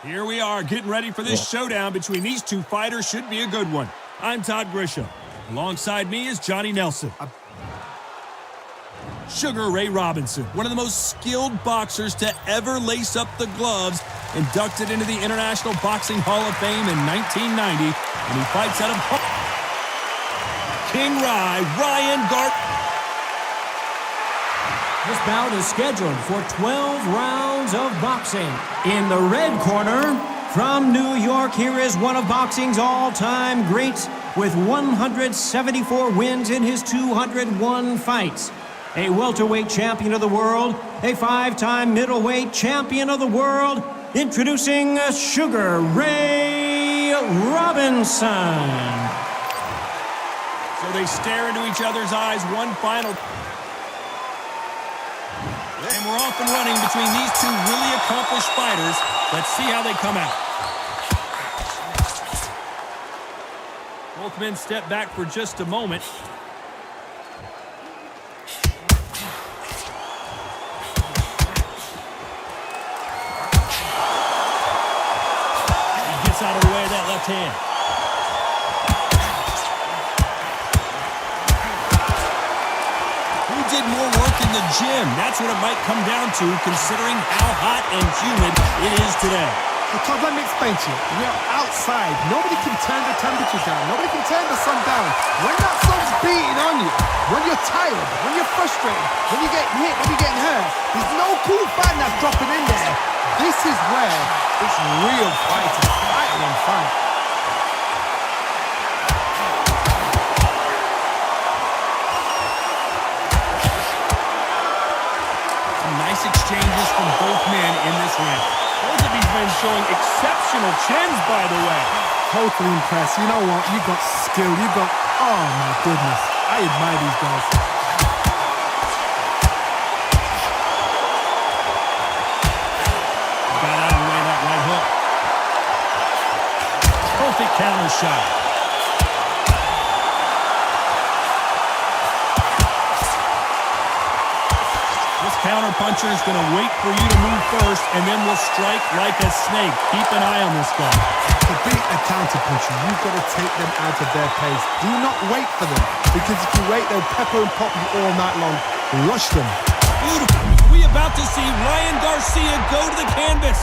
Here we are getting ready for this showdown between these two fighters. Should be a good one. I'm Todd Grisham. Alongside me is Johnny Nelson. Sugar Ray Robinson, one of the most skilled boxers to ever lace up the gloves, inducted into the International Boxing Hall of Fame in 1990, and he fights out of King Ryan Garcia. This bout is scheduled for 12 rounds of boxing. In the red corner, from New York, here is one of boxing's all-time greats with 174 wins in his 201 fights. A welterweight champion of the world, a 5-time middleweight champion of the world, introducing Sugar Ray Robinson. So they stare into each other's eyes, one final. And we're off and running between these two really accomplished fighters. Let's see how they come out. Both men step back for just a moment. He gets out of the way of that left hand. Did more work in the gym. That's what it might come down to, considering how hot and humid it is today. Todd, let me explain to you. You're outside. Nobody can turn the temperature down. Nobody can turn the sun down. When that sun's beating on you, when you're tired, when you're frustrated, when you're getting hit, when you're getting hurt, there's no cool fan that's dropping in there. This is where it's real fighting. Fighting on fight. Nice exchanges from both men in this round. Both of these men showing exceptional chins, by the way. Totally impressed. You know what? You got skill. You got... Oh, my goodness. I admire these guys. Got out of the way of that right hook. Perfect counter shot. Counter puncher is going to wait for you to move first, and then will strike like a snake. Keep an eye on this guy. To beat a counter puncher, you've got to take them out of their pace. Do not wait for them, because if you wait, they'll pepper and pop you all night long. Rush them. Beautiful. We about to see Ryan Garcia go to the canvas.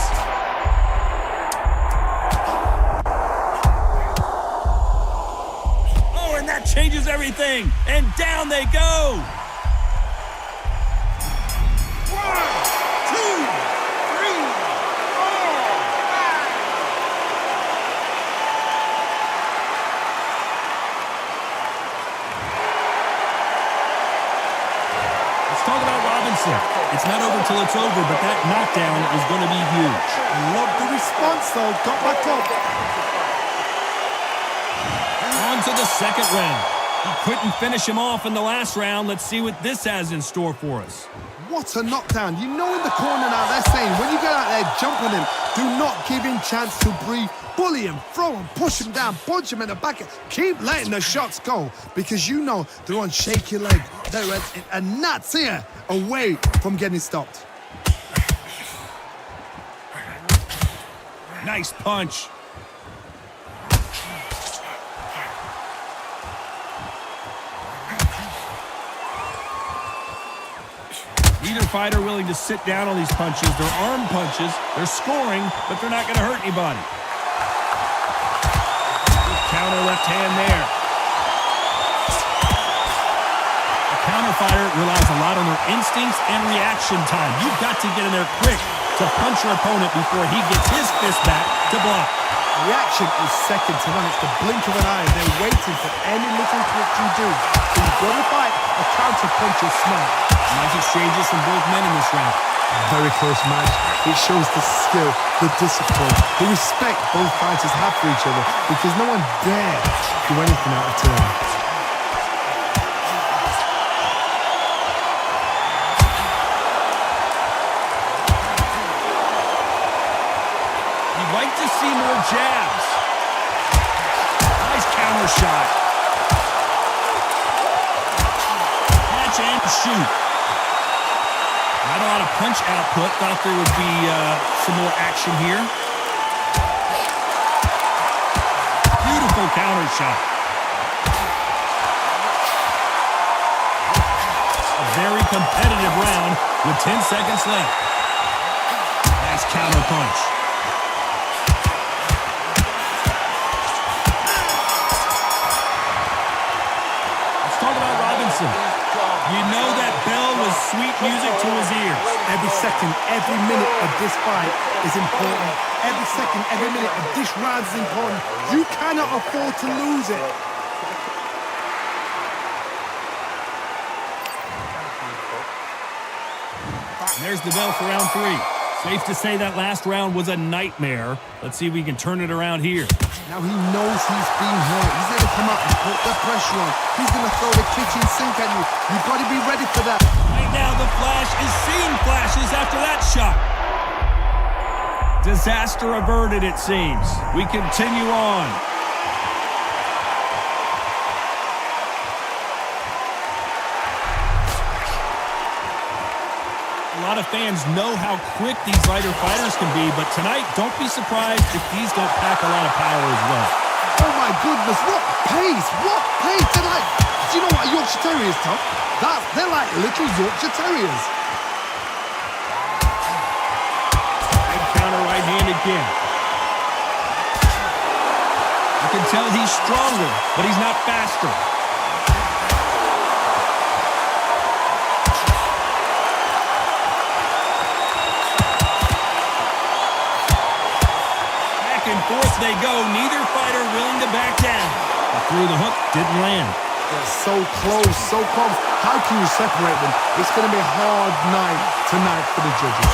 Oh, and that changes everything. And down they go. fight's over, but that knockdown is going to be huge. I love the response, though. Got back up. On to the second round. He couldn't finish him off in the last round. Let's see what this has in store for us. What a knockdown. You know in the corner now, they're saying, when you get out there, jump on him. Do not give him chance to breathe. Bully him, throw him, push him down, punch him in the back. Keep letting the shots go because you know they're on shaky leg. And that's here away from getting stopped. Nice punch. Neither fighter willing to sit down on these punches. They're arm punches. They're scoring, but they're not going to hurt anybody. Good counter left hand there. A counter fighter relies a lot on their instincts and reaction time. You've got to get in there quick to punch your opponent before he gets his fist back to block. Reaction is second to none. It's the blink of an eye. They're waiting for any little twitch you do. So you've got to fight a counter punch is smart. Nice exchanges from both men in this round. Very close match. It shows the skill, the discipline, the respect both fighters have for each other because no one dare do anything out of turn. You'd like to see more jabs. Nice counter shot. Catch and shoot. Not a lot of punch output. Thought there would be some more action here. Beautiful counter shot. A very competitive round with 10 seconds left. Nice counter punch. Let's talk about Robinson. You know that bell was sweet music to his ears. Every second, every minute of this fight is important. Every second, every minute of this round is important. You cannot afford to lose it. And there's the bell for round 3. Safe to say that last round was a nightmare. Let's see if we can turn it around here. Now he knows he's being hurt. He's going to come out and put the pressure on. He's going to throw the kitchen sink at you. You've got to be ready for that. Right now, the Flash is seeing flashes after that shot. Disaster averted, it seems. We continue on. A lot of fans know how quick these lighter fighters can be, but tonight, don't be surprised if these don't pack a lot of power as well. Oh my goodness, what pace! What pace tonight! Do you know what a Yorkshire Terrier is, Tom? They're like little Yorkshire Terriers. Big counter right hand again. I can tell he's stronger, but he's not faster. Forth they go, neither fighter willing to back down. Through the hook, didn't land. They're so close, so close. How can you separate them? It's going to be a hard night tonight for the judges.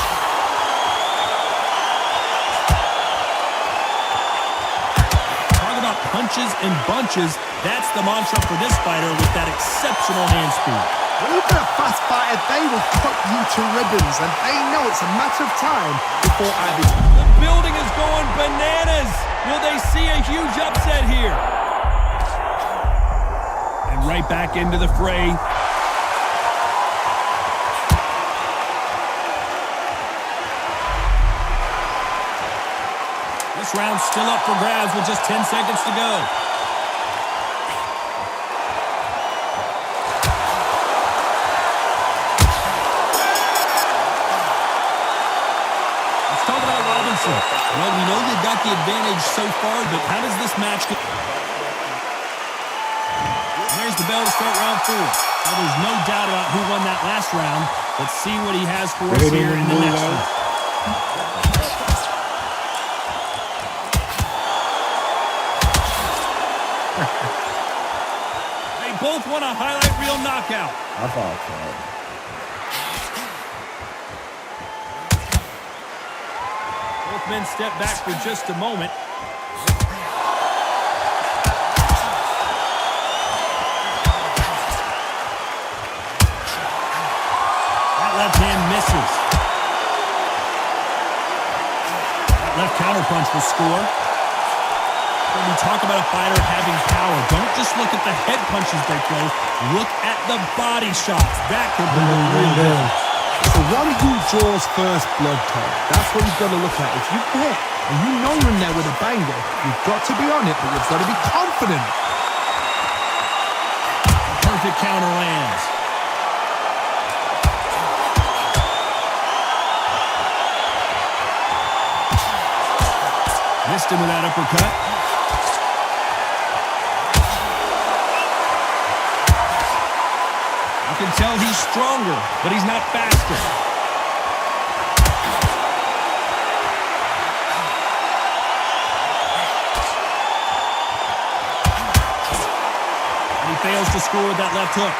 Talk about punches and bunches. That's the mantra for this fighter with that exceptional hand speed. When you get a fast fighter, they will cut you to ribbons, and they know it's a matter of time before either. The building is going bananas. Will they see a huge upset here? And right back into the fray. This round's still up for grabs with just 10 seconds to go. Well, we know they've got the advantage so far, but how does this match go? There's the bell to start round 4. Well, there's no doubt about who won that last round. Let's see what he has for us here in the next one. They both want a highlight reel knockout. I thought so. men step back for just a moment. That left hand misses. That left counter punch will score. When we talk about a fighter having power, don't just look at the head punches they throw. Look at the body shots. That could be the real difference. It's the one who draws first blood, Todd. That's what you've got to look at. If you hit and you know you're in there with a banger, you've got to be on it, but you've got to be confident. Perfect counter lands. Missed him with that uppercut. You can tell he's stronger, but he's not faster. And he fails to score with that left hook.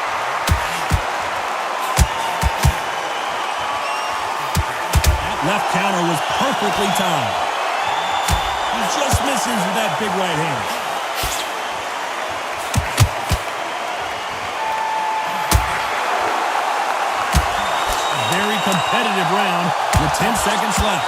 That left counter was perfectly timed. He just misses with that big right hand. Competitive round with 10 seconds left.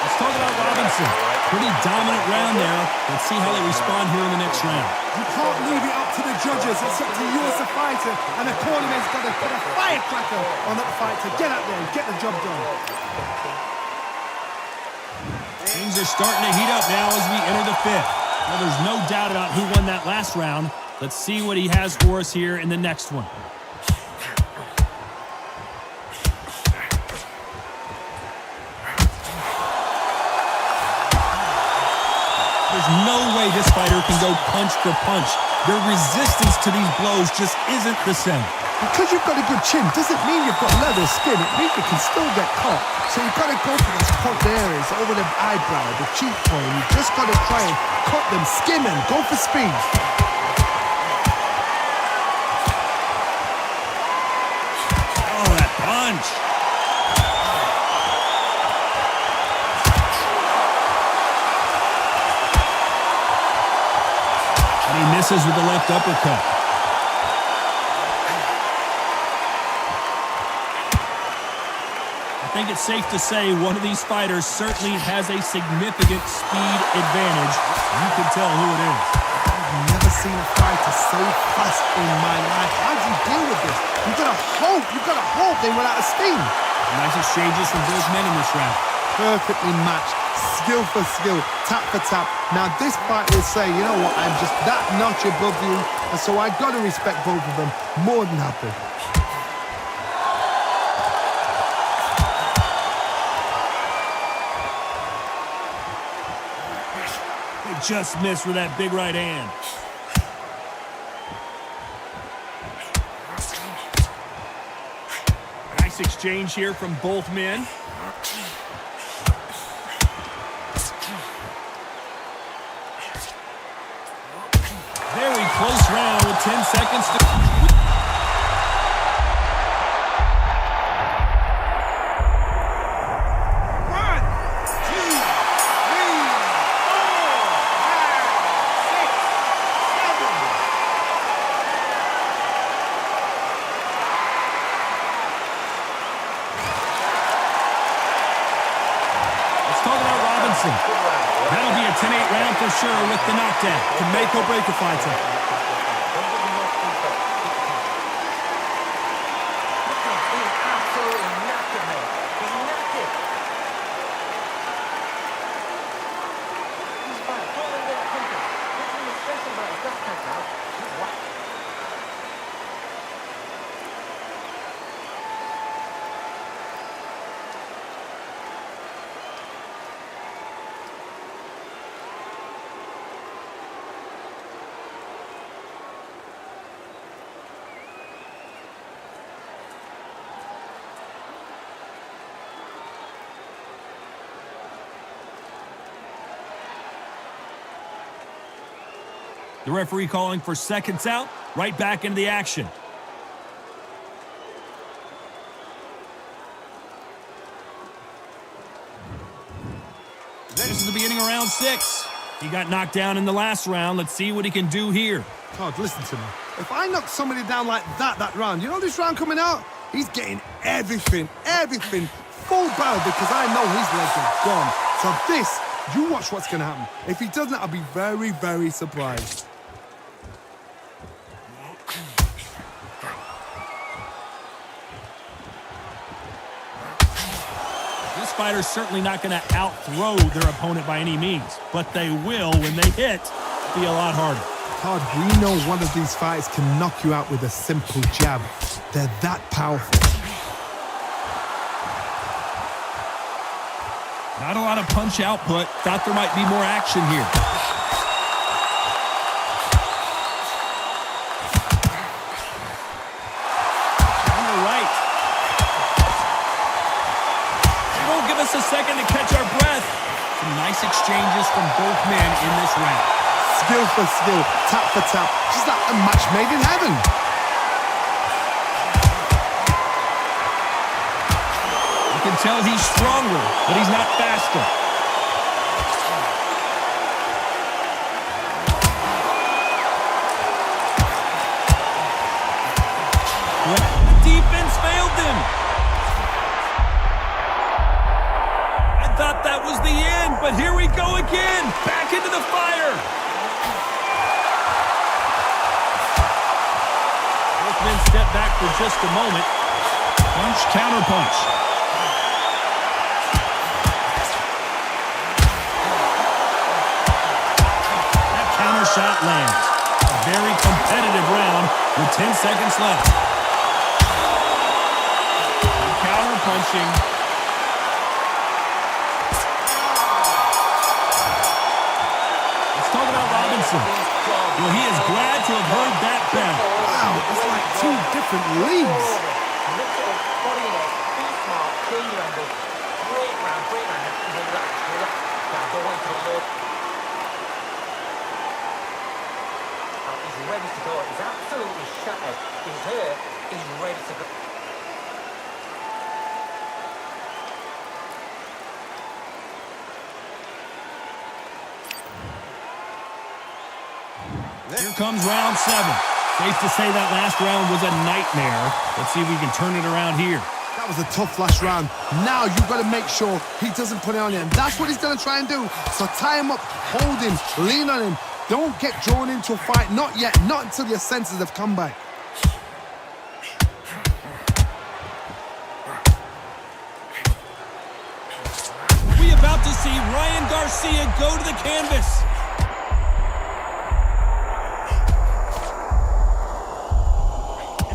Let's talk about Robinson. Pretty dominant round there. Let's see how they respond here in the next round. You can't leave it up to the judges. It's up to you as a fighter, and the cornerman's got to put a firecracker on that fight to get up there and get the job done. Things are starting to heat up now as we enter the fifth. Well, there's no doubt about who won that last round. Let's see what he has for us here in the next one. There's no way this fighter can go punch for punch. Their resistance to these blows just isn't the same. Because you've got a good chin doesn't mean you've got leather skin. It means you can still get caught. So you've got to go for those cut areas over the eyebrow, the cheekbone. You've just got to try and cut them, skim them, go for speed. Oh, that punch. And he misses with the left uppercut. I think it's safe to say one of these fighters certainly has a significant speed advantage. You can tell who it is. I've never seen a fighter so fast in my life. How do you deal with this? You've got to hope they run out of steam. Nice exchanges from both men in this round. Perfectly matched, skill for skill, tap for tap. Now this fight will say, you know what, I'm just that notch above you, and so I got to respect both of them more than happy. Just missed with that big right hand. Nice exchange here from both men. Very close round with 10 seconds to... That'll be a 10-8 round for sure with the knockdown. Can make or break a fighter. The referee calling for seconds out. right back into the action. This is the beginning of round 6. He got knocked down in the last round. Let's see what he can do here. God, listen to me. If I knock somebody down like that round, you know this round coming out? He's getting everything, full barrel because I know his legs are gone. So this, you watch what's going to happen. If he doesn't, I'll be very, very surprised. This fighter's certainly not going to out-throw their opponent by any means, but they will, when they hit, be a lot harder. Todd, we know one of these fighters can knock you out with a simple jab. They're that powerful. Not a lot of punch output. Thought there might be more action here. On the right. They won't give us a second to catch our breath. Some nice exchanges from both men in this round. Skill for skill, tap for tap, just like a match made in heaven. You can tell he's stronger, but he's not faster. The defense failed them. I thought that was the end, but here we go again. Back into the fire. Then step back for just a moment. Punch, counter punch. That counter shot lands. A very competitive round with 10 seconds left. Counter punching. Let's talk about Robinson. Well, he is glad to have heard that bell. Wow, it's like two different leagues. Little body in it. Be smart. Change your angle. Great round. Relax. Now go into the low. He's ready to go. He's absolutely shattered. He's hurt. He's ready to go. Here comes round 7. Safe to say that last round was a nightmare. Let's see if we can turn it around here. That was a tough last round. Now you've got to make sure he doesn't put it on him. That's what he's going to try and do. So tie him up, hold him, lean on him. Don't get drawn into a fight. Not yet. Not until your senses have come back. We about to see Ryan Garcia go to the canvas.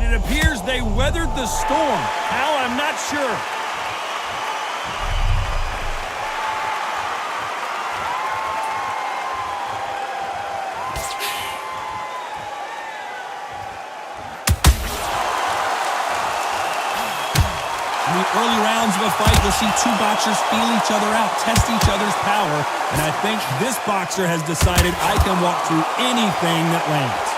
It appears they weathered the storm. How? I'm not sure. In the early rounds of a fight, you'll see two boxers feel each other out, test each other's power, and I think this boxer has decided I can walk through anything that lands.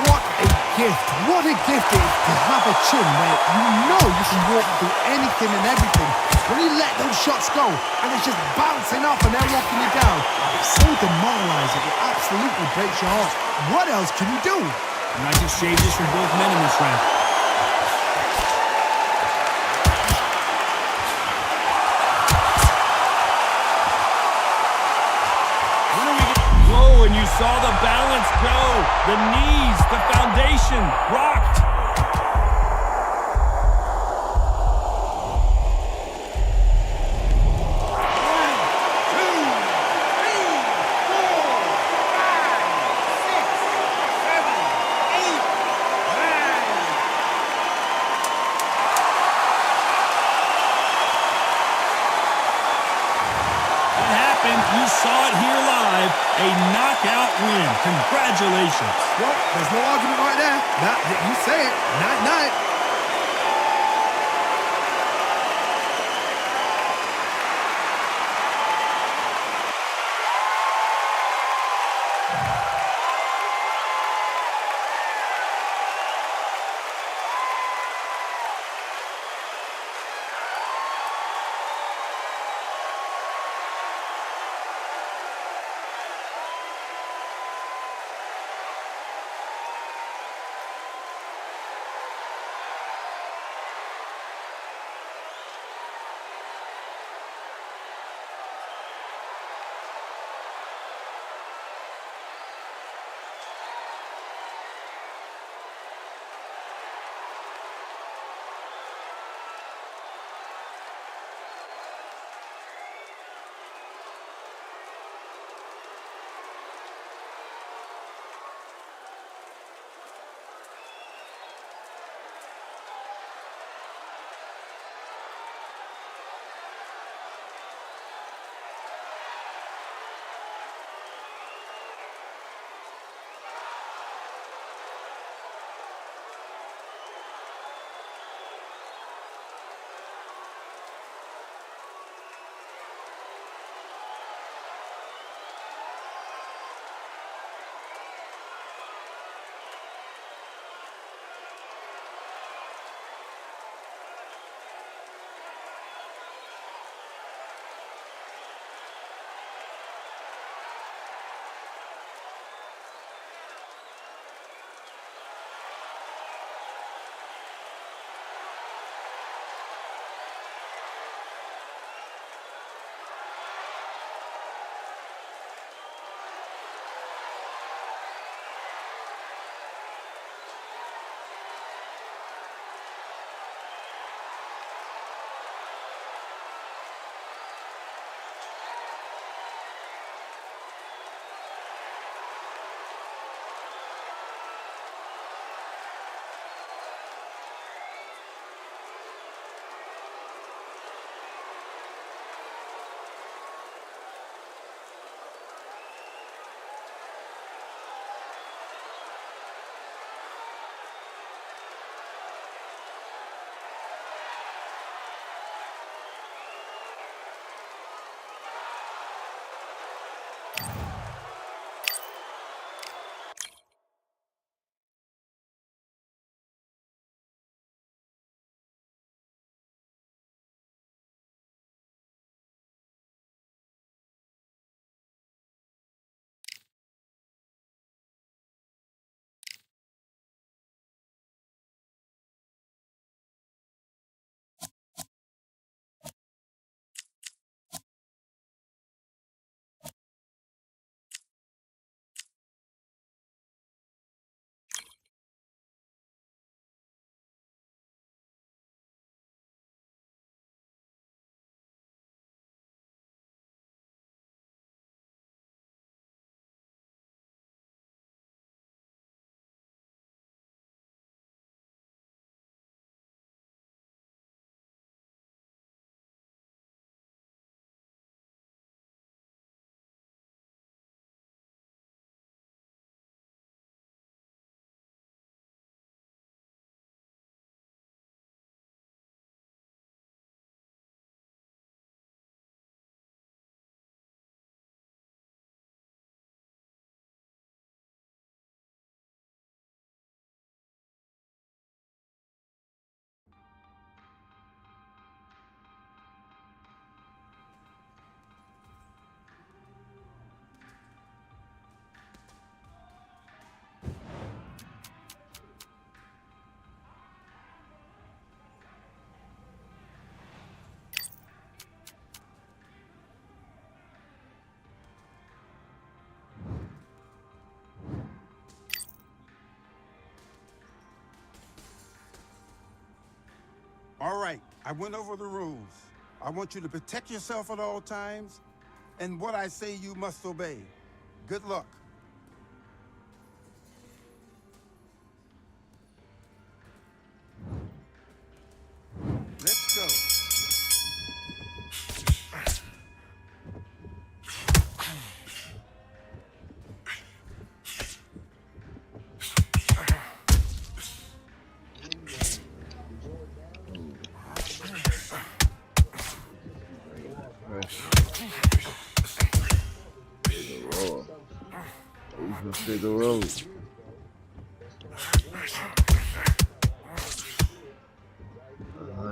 What a gift. What a gift it is to have a chin where you know you can walk through anything and everything. When you let those shots go and it's just bouncing off and they're walking you down, it's so demoralizing. It absolutely breaks your heart. What else can you do? Nice exchanges from both men in this round. Whoa, and you saw the balance go. The knees, the foundation, rocked. You saw it here live, a knockout win. Congratulations. Well, there's no argument right there. You say it. Night-night. All right, I went over the rules. I want you to protect yourself at all times, and what I say you must obey. Good luck. Let's go. Figaro.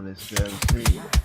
$117.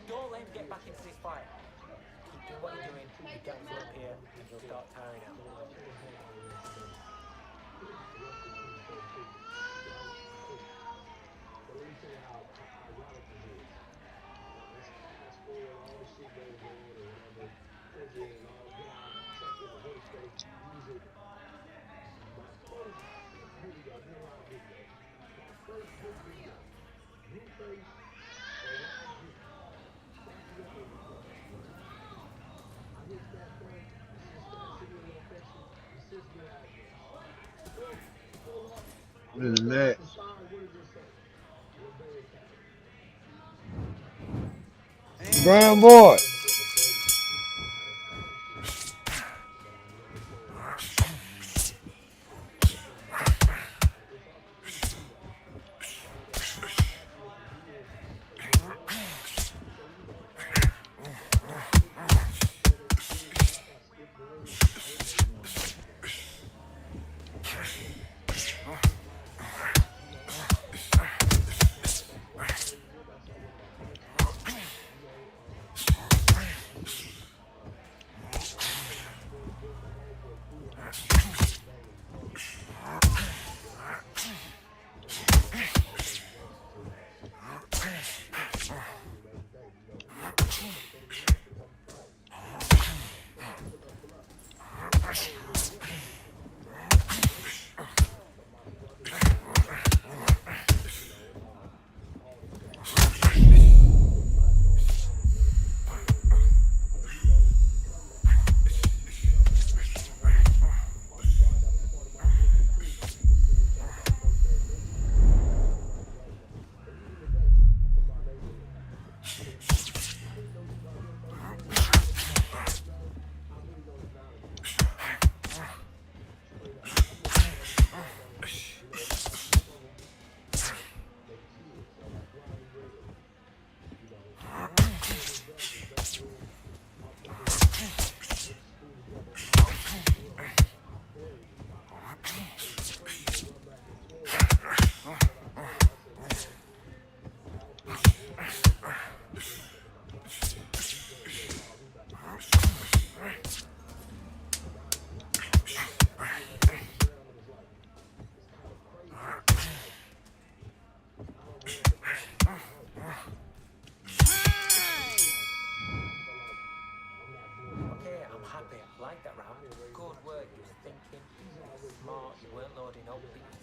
Don't let him get back into this fight. Keep doing what you're doing. You get him up here and you'll start tiring out. What is next? Brown boy.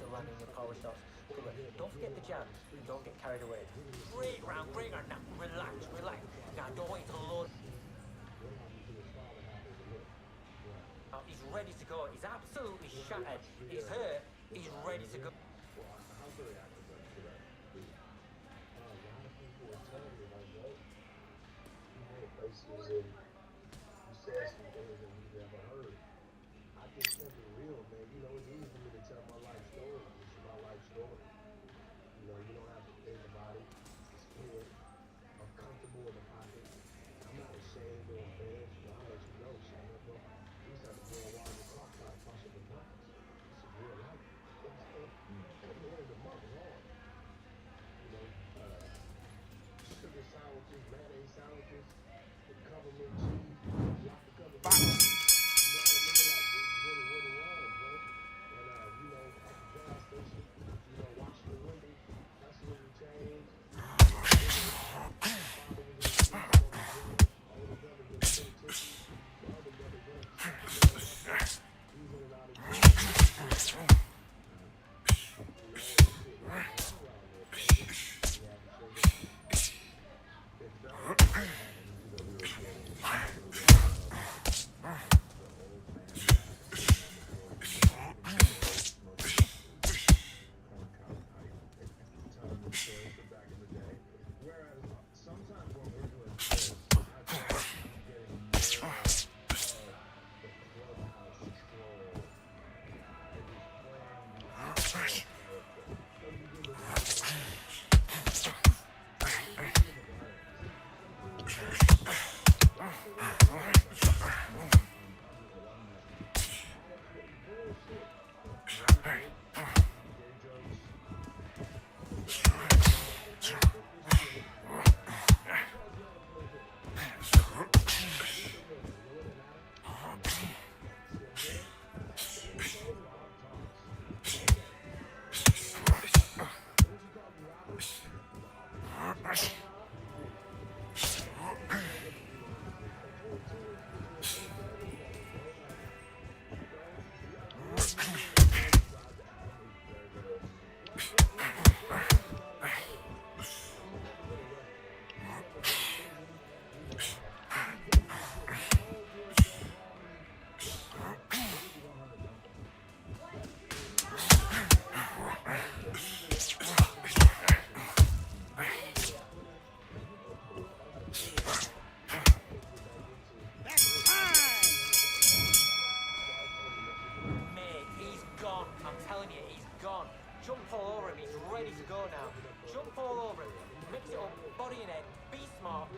to landing your power shots. Good work. Don't forget the jab and don't get carried away. Great round, great round. Now, relax, relax. Now, don't wait to load. Now, he's ready to go. He's absolutely shattered. He's hurt. He's ready to go.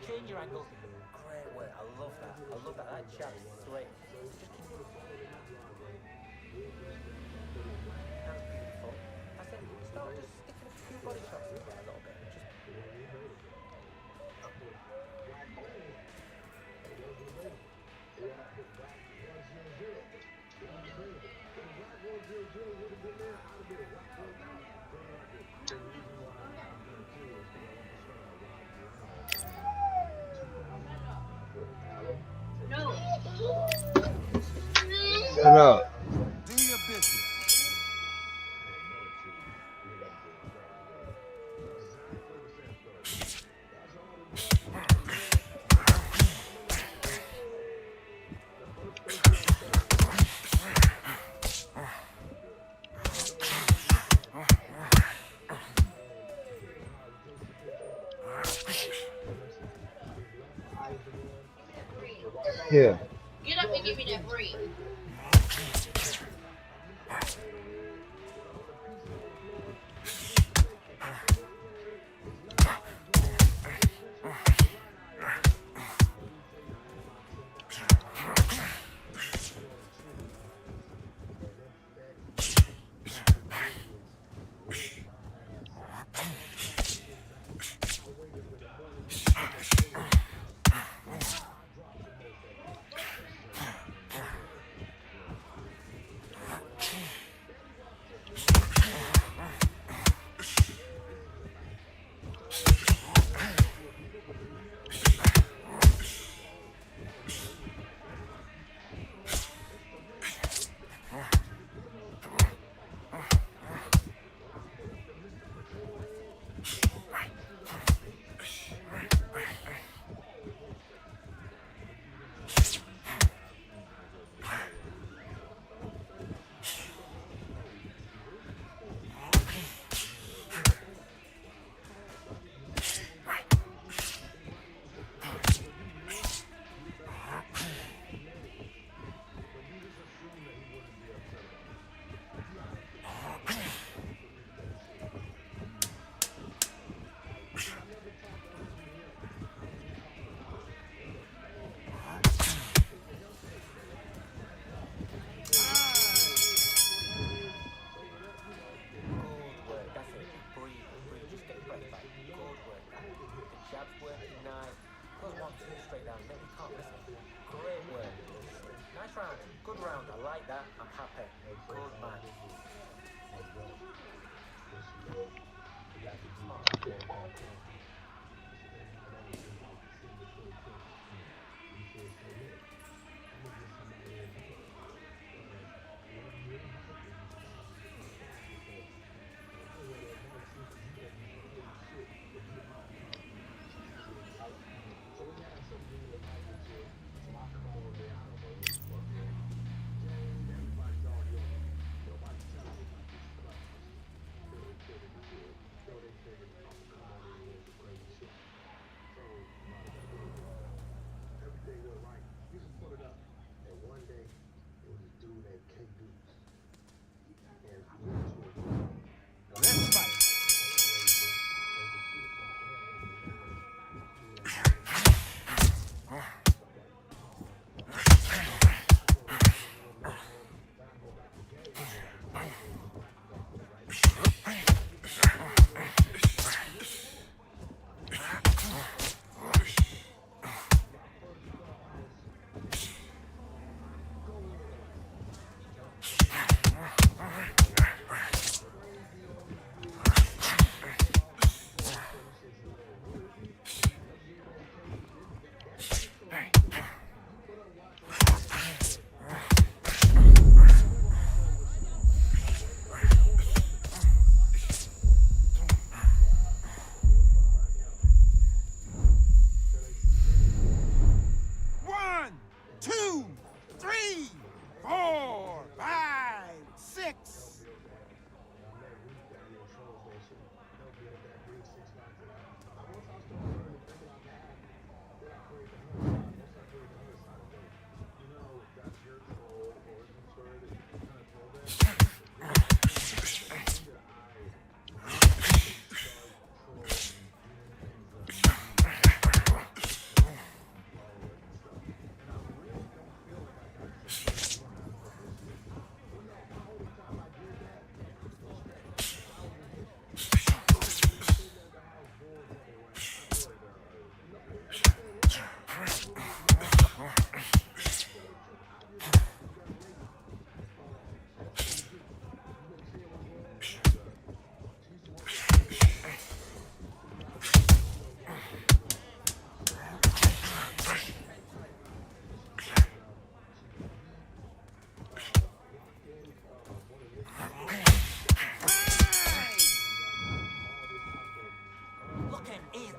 Change your angle. Great work. I love that. I love that. That jab is great. Just keep... That's beautiful. I said, start just sticking a few body shots in there a little bit. Shut up. Do your business. Here. Get up and give me that bread. straight down the middle. You can't miss it. Great work. Nice round. Good round. I like that. I'm happy. Good man.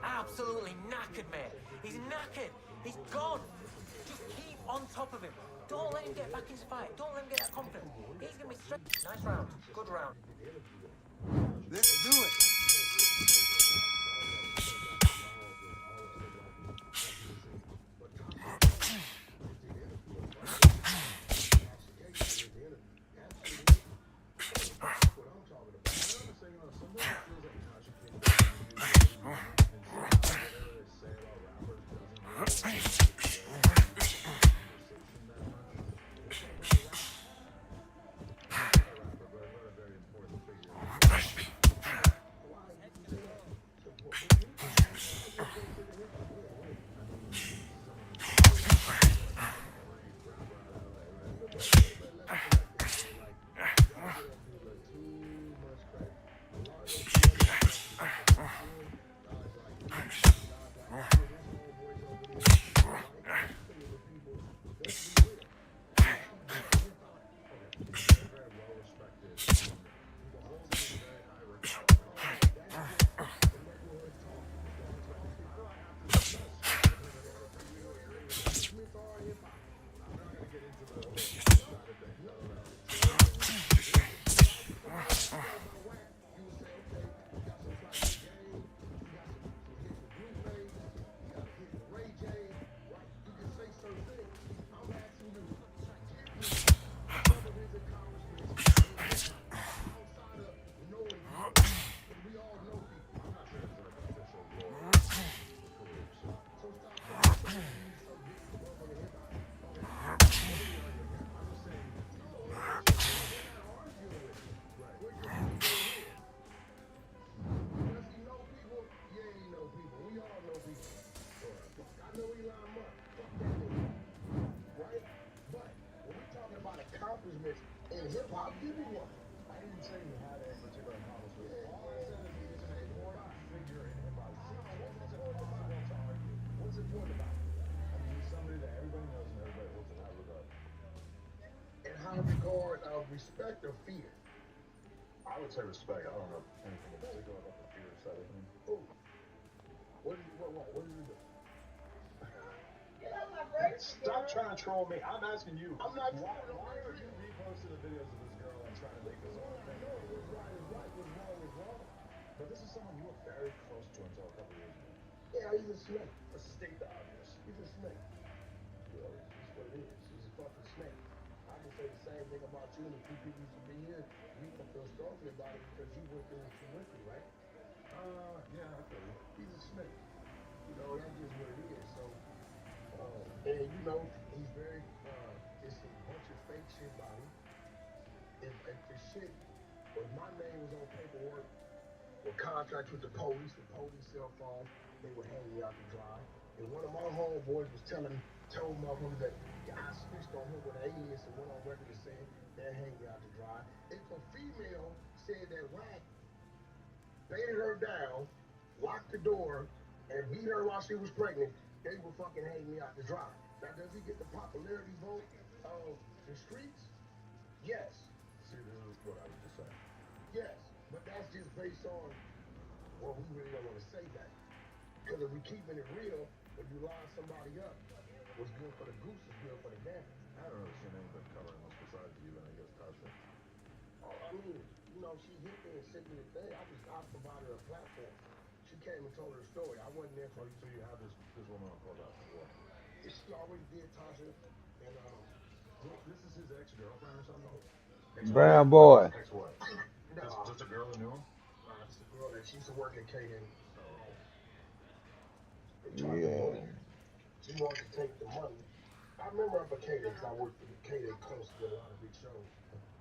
Absolutely knackered, mate. He's knackered. He's gone. Just keep on top of him. Don't let him get back into the fight. Don't let him get that confidence. He's going to be straight. Nice round. Good round. Let's do it. Respect or fear? I would say respect. I don't know anything in particular about the fear side of things. Oh. What did you do? Stop trying to troll me. I'm asking you. I'm not Why trolling. are you reposting the videos of this girl and trying to make this all a thing? What's right is right. What's wrong is wrong. But this is someone you were very close to until a couple years ago. Yeah, he's a snake. Let's state the obvious. He's a snake. You know, that's what it is. He's a fucking snake. I can say the same thing about you, and the two people used to be here. You can feel strongly about it because you went through what you went through, right? Yeah, I feel you. He's a snake. You know, that's just what it is. So, and you know, he's very, it's a bunch of fake shit about him. If the shit, when my name was on paperwork, with contracts with the police cell phone, they would hang me out to dry. And one of my homeboys was told motherfuckers that I switched on him with an alias and went on record and said they'll hang me out to dry. If a female said that Wack baited her down, locked the door, and beat her while she was pregnant, they would fucking hang me out to dry. Now, does he get the popularity vote of the streets? Yes. See, this is what I was just saying. Yes, but that's just based on, well, we really don't want to say that. Because if we keeping it real, if you line somebody up, what's good for the goose is good for the gander. I don't really see anything covering this besides you and I guess Tasha. I mean, you know, she hit me and sent me the thing. I provided her a platform. She came and told her story. I wasn't there for So you have this woman on Clubhouse before? She always did, Tasha. And this is his ex-girlfriend or something? Brown boy. Ex-what? Just a girl that knew him? It's a girl that she used to work at KD. Yeah. She wanted to take the money. I remember her for KD because I worked for KD close to a lot of big shows.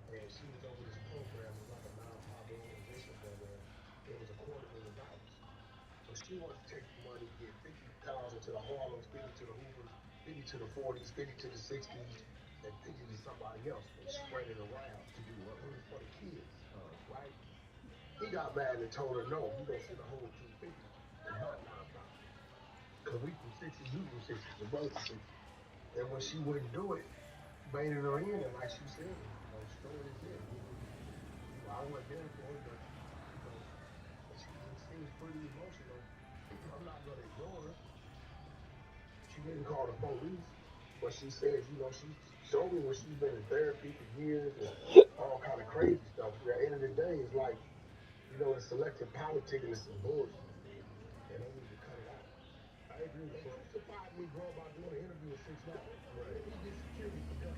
And she was over this program. It was like a non-profit organization program. It was $250,000. So she wanted to take the money, get 50,000 to the Harlems, 50 to the Hoovers, 50 to the 40s, 50 to the 60s, and 50 to somebody else. And spread it around to do what? It was for the kids, right? He got mad and told her, no, you don't see the whole 250 and not non-profit. Because we from 60s, you from 60s, the both 60s. And when she wouldn't do it, baited her in, and like she said, straight as it. I wasn't there for it, but she seems pretty emotional. I'm not going to ignore her. She didn't call the police, but she says, you know, she showed me when she's been in therapy for years and all kind of crazy stuff. At the end of the day, it's like, you know, it's selective politicking and some bullshit. And they need to cut it out. I agree. They crucified me, bro, about doing an interview with 6 9. Right. He gets security for that.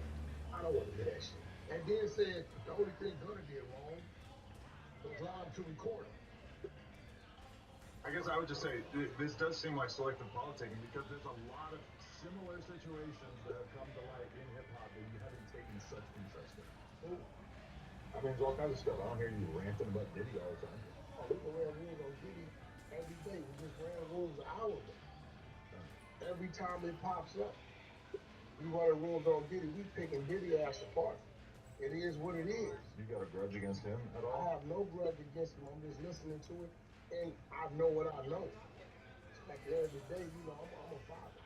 I don't want to do that shit. And then said the only thing Gunner did wrong was drive to record him. I guess I would just say this does seem like selective politicking because there's a lot of similar situations that have come to light in hip-hop that you haven't taken such interest in. I mean, there's all kinds of stuff. I don't hear you ranting about Diddy all the time. Oh, we can ran rules on Diddy every day. We just ran rules an hour ago. Every time it pops up, we run rules on Diddy. We picking Diddy ass apart. It is what it is. You got a grudge against him at all? I have no grudge against him. I'm just listening to it, and I know what I know. At the end of the day, you know, I'm a father.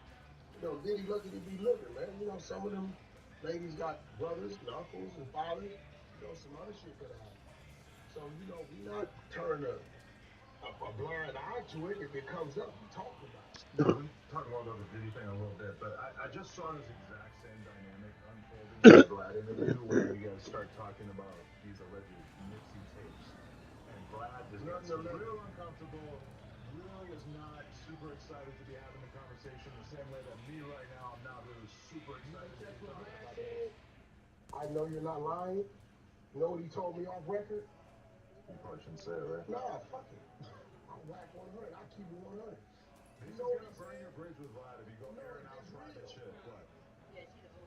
You know, Diddy lucky to be living, man. You know, some of them ladies got brothers and uncles and fathers. You know, some other shit could have happened. So, you know, we not turn a blind eye to it. If it comes up, we talk about it. No, we talk more about the Diddy thing a little bit, but I just saw this exact same dynamic unfolding in the Vlad interview where you guys start talking about these alleged Nipsey tapes. And Vlad just gets real uncomfortable, really is not super excited to be having the conversation the same way that me right now, I'm not really super excited to be talking about it. I know you're not lying. You know what he told me off record? You probably shouldn't say it, right? Nah, fuck it. I'm whack 100. I keep it 100. He's gonna burn your bridge with Vlad if you go there and out trying that shit. What?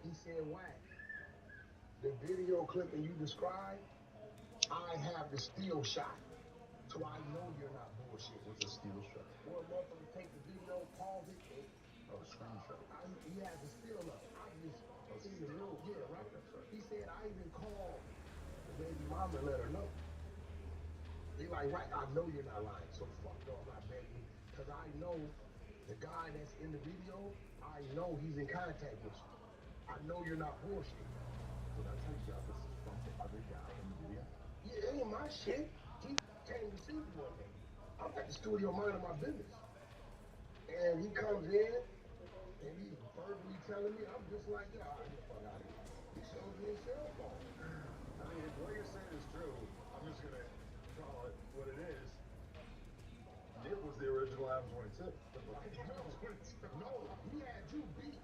He said whack. The video clipping you described, I have the steel shot. So I know you're not bullshit. What's a steel shot? Well, motherfucker take the video, pause it, and oh, screenshot. he has the steel up. I just seen the real, yeah, right? He said I even called the baby mama and let her know. They like, right, I know you're not lying, so fuck all my baby. Because I know the guy that's in the video, I know he's in contact with you. I know you're not bullshit. So that's how you got this phone other guy in the video? Yeah, it ain't my shit. He came to see me one day. I'm at the studio minding my business. And he comes in and he's verbally telling me, I'm just like, yeah, all right, get the fuck out of here. He shows me his cell phone. I mean, if what you're saying is true, I'm just gonna call it what it is. It was the original Adam 26. The black Adam 26. No, he had you beat.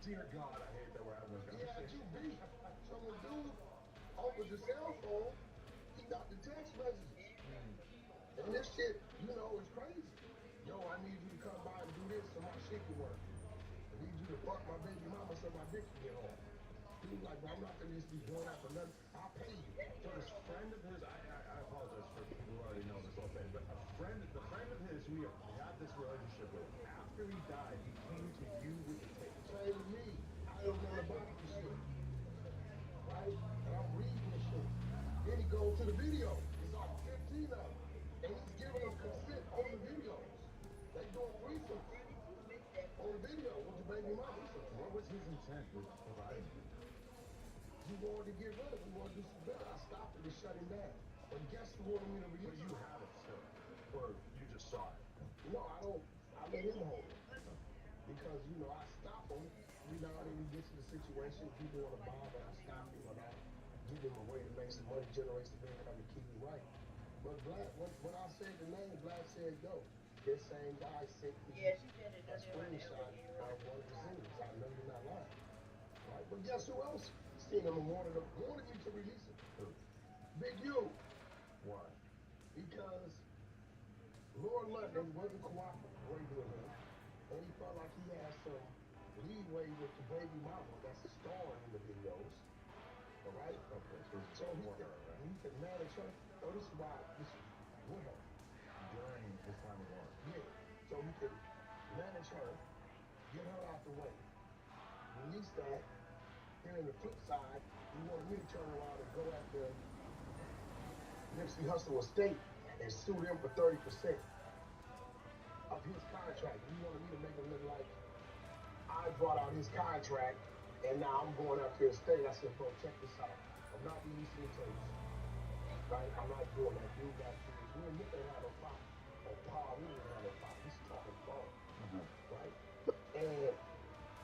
Dear God, I hate that we're having this He had conversation. you beat. So when dude opens the cell phone, he got the text messages. And this shit, you know, is crazy. Yo, I need you to come by and do this so my shit can work. I need you to fuck my baby mama so my dick can get hard. Dude, like, I'm not gonna just be going out for nothing. I'll pay you. So this friend of his, I apologize for people who already know this whole thing, but the friend of his who he had this relationship with, after he died, he came to you with the tape. Same with me. I don't know about this shit. Right? And I'm reading this shit. Then he goes to the video. It's like 15 of them. And he's giving them consent on the videos. They doing threesomes on the video with the baby mama. What was his intent with providing it? He wanted to get rid of it. He wanted to do some better. I stopped it and shut him down. But guess who wanted me to release? But you have it still, or you just saw it? No, I don't. I let him hold it. Because, you know, I stop him. Every now and then he gets in the situation, people want to buy, but I stop him and I give him a way to make some money, generate some income to keep him right. But Black, when I said the name, Black said, yo, this same guy sent me a screenshot of one of the singles. I know you're not lying. Right? But guess who else seen him and wanted me to release it? Big U. Why? Because Lord London wasn't cooperating with him, and he felt like he had some leeway with the baby mama that's starring in the videos. All right? Okay. So he could manage her. Oh, this is why this is with her. During his time of war. Yeah. So he could manage her, get her out the way, release that. Then on the flip side, he wanted me to turn around and go after Nipsey Hussle estate and sue them for 30% of his contract. He wanted me to make it look like I brought out his contract and now I'm going after his estate. I said, bro, check this out. I'm not releasing the tapes. Right? I'm not doing that. Dude got kids. Me and Nick ain't had no problem. Or Paul, we didn't have no problem. He's talking phone. Right? And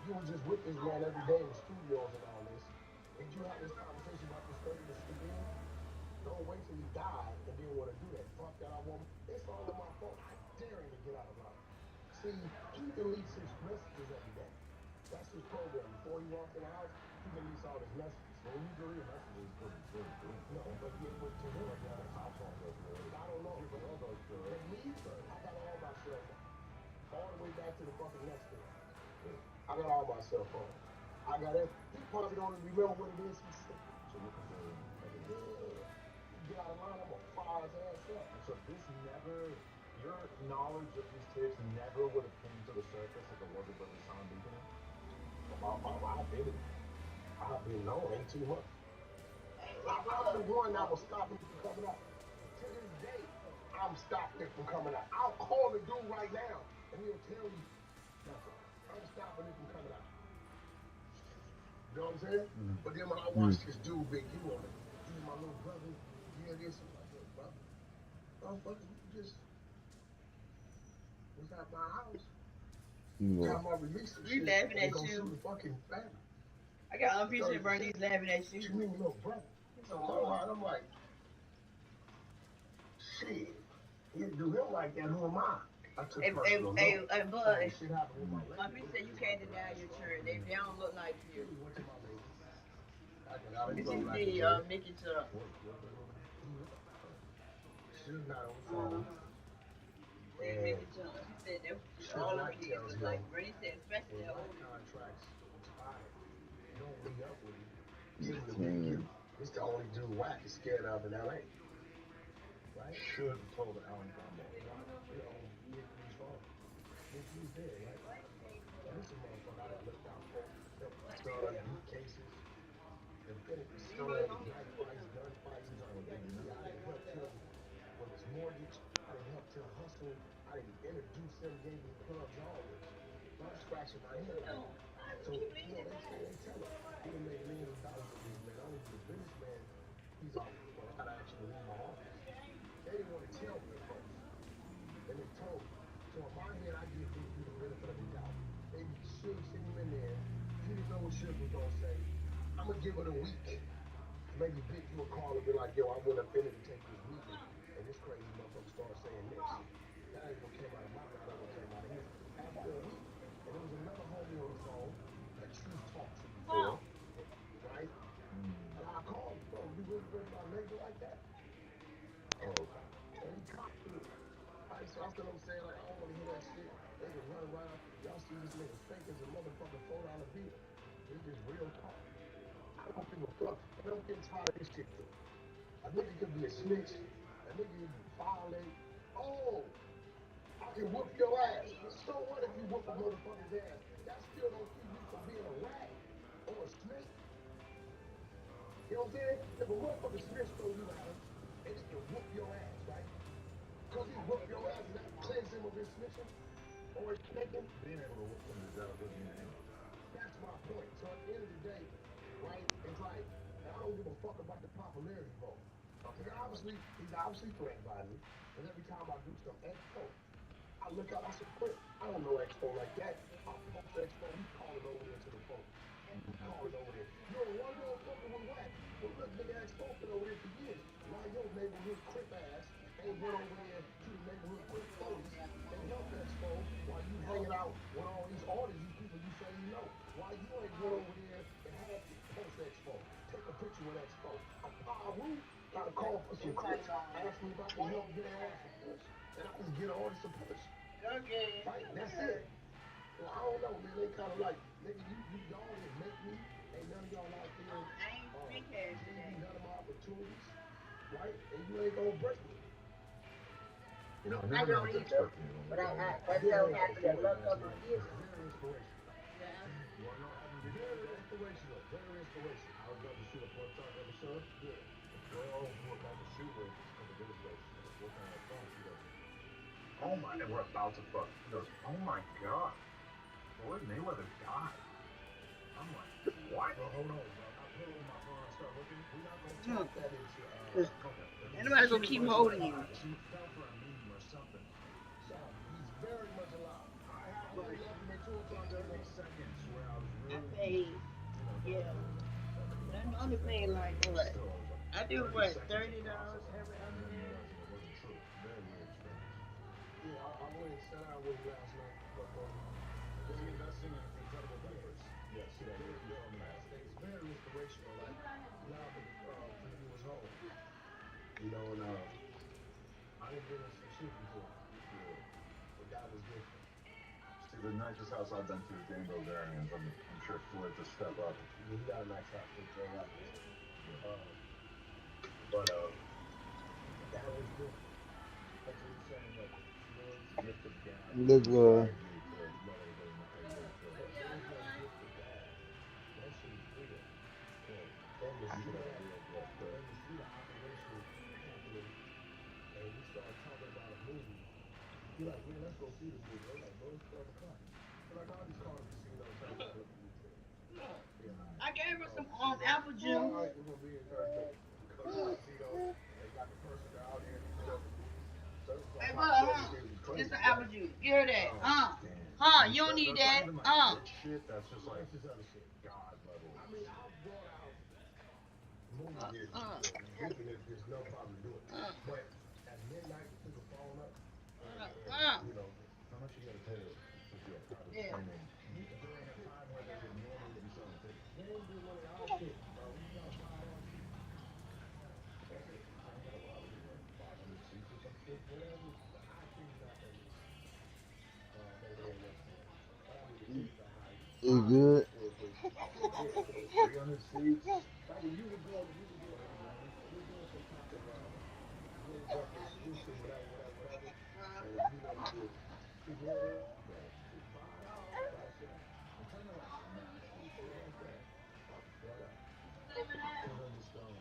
you were just with this man every day in the studios and all this. Did you have this conversation about this 30 to sleep in? Don't wait till you die and then want to do that. Fuck that, I won't. It's all on my phone. I dare him to get out of line. See, he deletes his messages every day. That's his program. Before he walks in the house, he deletes all his messages. Well, you delete messages for the No, but to him, like top phone goes good. I don't know. Your phone goes good. For me, I got all my cell phone. All the way back to the fucking next thing. I got all my cell phone. I got it. He probably don't even remember what it is he said. So you're comparing get out of line, I'm gonna fire his ass up. So this never, your knowledge of these tapes never would have came to the surface if it wasn't for the sound beacon? I've been known 18 months. I'm the one that will stop it from coming out. To this day, I'm stopping it from coming out. I'll call the dude right now, and he'll tell you, I'm stopping it from coming out. You know what I'm saying? But then when I watch this dude, Big U on it, he's my little brother, this, I'm like, yo, bro, motherfucker, you just was at my house. Got my release and shit. Laughing at you. The fucking family. I got unappreciated Bernie's laughing at you. You mean little brother? So I'm like, shit. You do him like that, who am I? I took personal note. Hey, bud, Shit happened with my lady. my people say you can't deny your children. They don't look like you. This is the Mickey Chuck. She's not on the phone. Mickey Chuck. He said that all the kids look like Bernie said, especially that old contracts expired. You don't re-up with him. Give him the Big U. It's the only dude Wack is scared of in LA. Right? Should have told Alan Cromwell. He's wrong. He's dead, right? This is a motherfucker that looked out for youth cases. Infinity story, knife fights, gun fights. I didn't help him with his mortgage. I didn't help him hustle. I didn't introduce him, gave him clubs, all this. I'm scratching my head. So, they tell him, he done made millions of dollars with this man. I was a businessman He's like, well, I gotta actually leave my office. They didn't want to tell me at first. Then they told me. So in my head, I give these people the benefit of the doubt. Maybe Suge sent him in there. He didn't know what Suge was gonna say. I'm gonna give it a week. Maybe Big you a call and be like, yo, I went up in to take this meeting, and this crazy motherfucker started saying this. That ain't what came out of my mouth, that what came out of his. After a week, and there was another homie on the phone that Truth talked to before, right? And I called him, bro, you really worried about labor like that? Oh, and he copped to it. Right, so that's what I'm saying, like, I don't want to hear that shit. They can run around. Y'all see this nigga fake as a motherfucking $4 bill. It's just real talk. I don't give a fuck. And I'm getting tired of this shit too. A nigga could be a snitch. A nigga could violate. Oh, I can whoop your ass. So what if you whoop a motherfucker's ass? That still don't keep you from being a rat or a snake. You know what I'm saying? If a motherfucker snitched on you, Adam, and he can whoop your ass, right? Because he whooped your ass and that cleanse him of his snitching or his snaking. Being able to whoop somebody's out doesn't mean anything. That's my point. So at the end of the day, right, it's like, I don't give a fuck about the popularity vote. He's obviously threatened by me. And every time I do some expo, I look out, I support. I don't know expo like that. I post expo, he calling over there to the phone. He calling over there. Yo, one motherfucker was whack. Well, look, nigga, expo been over there for years. Why your neighborhood crip ass ain't went over there to the neighborhood crip police and helped expo while you hanging out with all these artists, these people you say you know? Why you ain't went over there and had post expo? Take a picture with expo. Got a call for some critics. Ask me if I can help get an artist a push. And I just get an artist a push. Okay. Right? That's it. Well, I don't know, man. They kind of like, nigga, y'all didn't make me. Ain't none of y'all out there. I ain't speak as today. None of my opportunities. Right? And you ain't gonna break me. You know, I don't either. But that so happened that love of my years. Very inspirational. Very inspirational. Very inspirational. I was about to shoot a Blood Talk episode. Yeah. The girl who we're about to shoot with a couple days ago, she was working on her phone. She goes, oh my, and we're about to fuck. She goes, oh my god, Floyd Mayweather died. I'm like, what? Well, hold on, bro. I put it on my phone and start looking. We're not gonna talk that into Anybody's gonna keep holding you. She fell for a meme or something. So he's very much alive. I had like 30 seconds where I was I really, paid, yeah. I only paid like what? I do what, $30 every other day? it wasn't true. Very weird experience. Yeah, I went and sat out with him last night. But, Was he investing in incredible diapers? Yes, yeah, yeah, you told me that. it's very inspirational. Like, now that he was home, you know, and I didn't get into some shit before. Yeah. But that was different. See, the nicest house I've been to is Dan Bilzerian's. I'm sure Floyd to step up. He got a nice house with Joe out there. But That was different. That's what he's saying. Like, Floyd's gift of gab. Look, I agree to let everybody know how you really feel. gift of gab. That shit is real. And to see that, and to see the operation happening, and we start talking about a movie, you're like, man, let's go see this movie. I'm like, bro, it's 12 o'clock. We're like, I already started the casino, trying to look at YouTube. I gave her some apple juice. All right, we're gonna be in there. Go to the casino. They got the person out here, you know. Hey, but it's an apple juice. Give her that. You don't need that. Shit, that's just like This is other shit. God level. I mean, I've brought out movie theaters before. Thinking that there's no problem to do it. But at midnight, we took a phone up. And, you know, How much you gotta pay to do a private Yeah. screening during a time where they would normally be selling tickets? they ain't do one of our shit, bro. We got 5 seats. That's it. I don't know, what would be like 500 seats or some shit? Whatever. I think not that many. Over there next to it. But I mean, the tickets are high. you good? 300 seats. Like when you were doing some type of exclusive, whatever. And you know, you did together. I'm trying to like smash this shit like that. Because I just don't.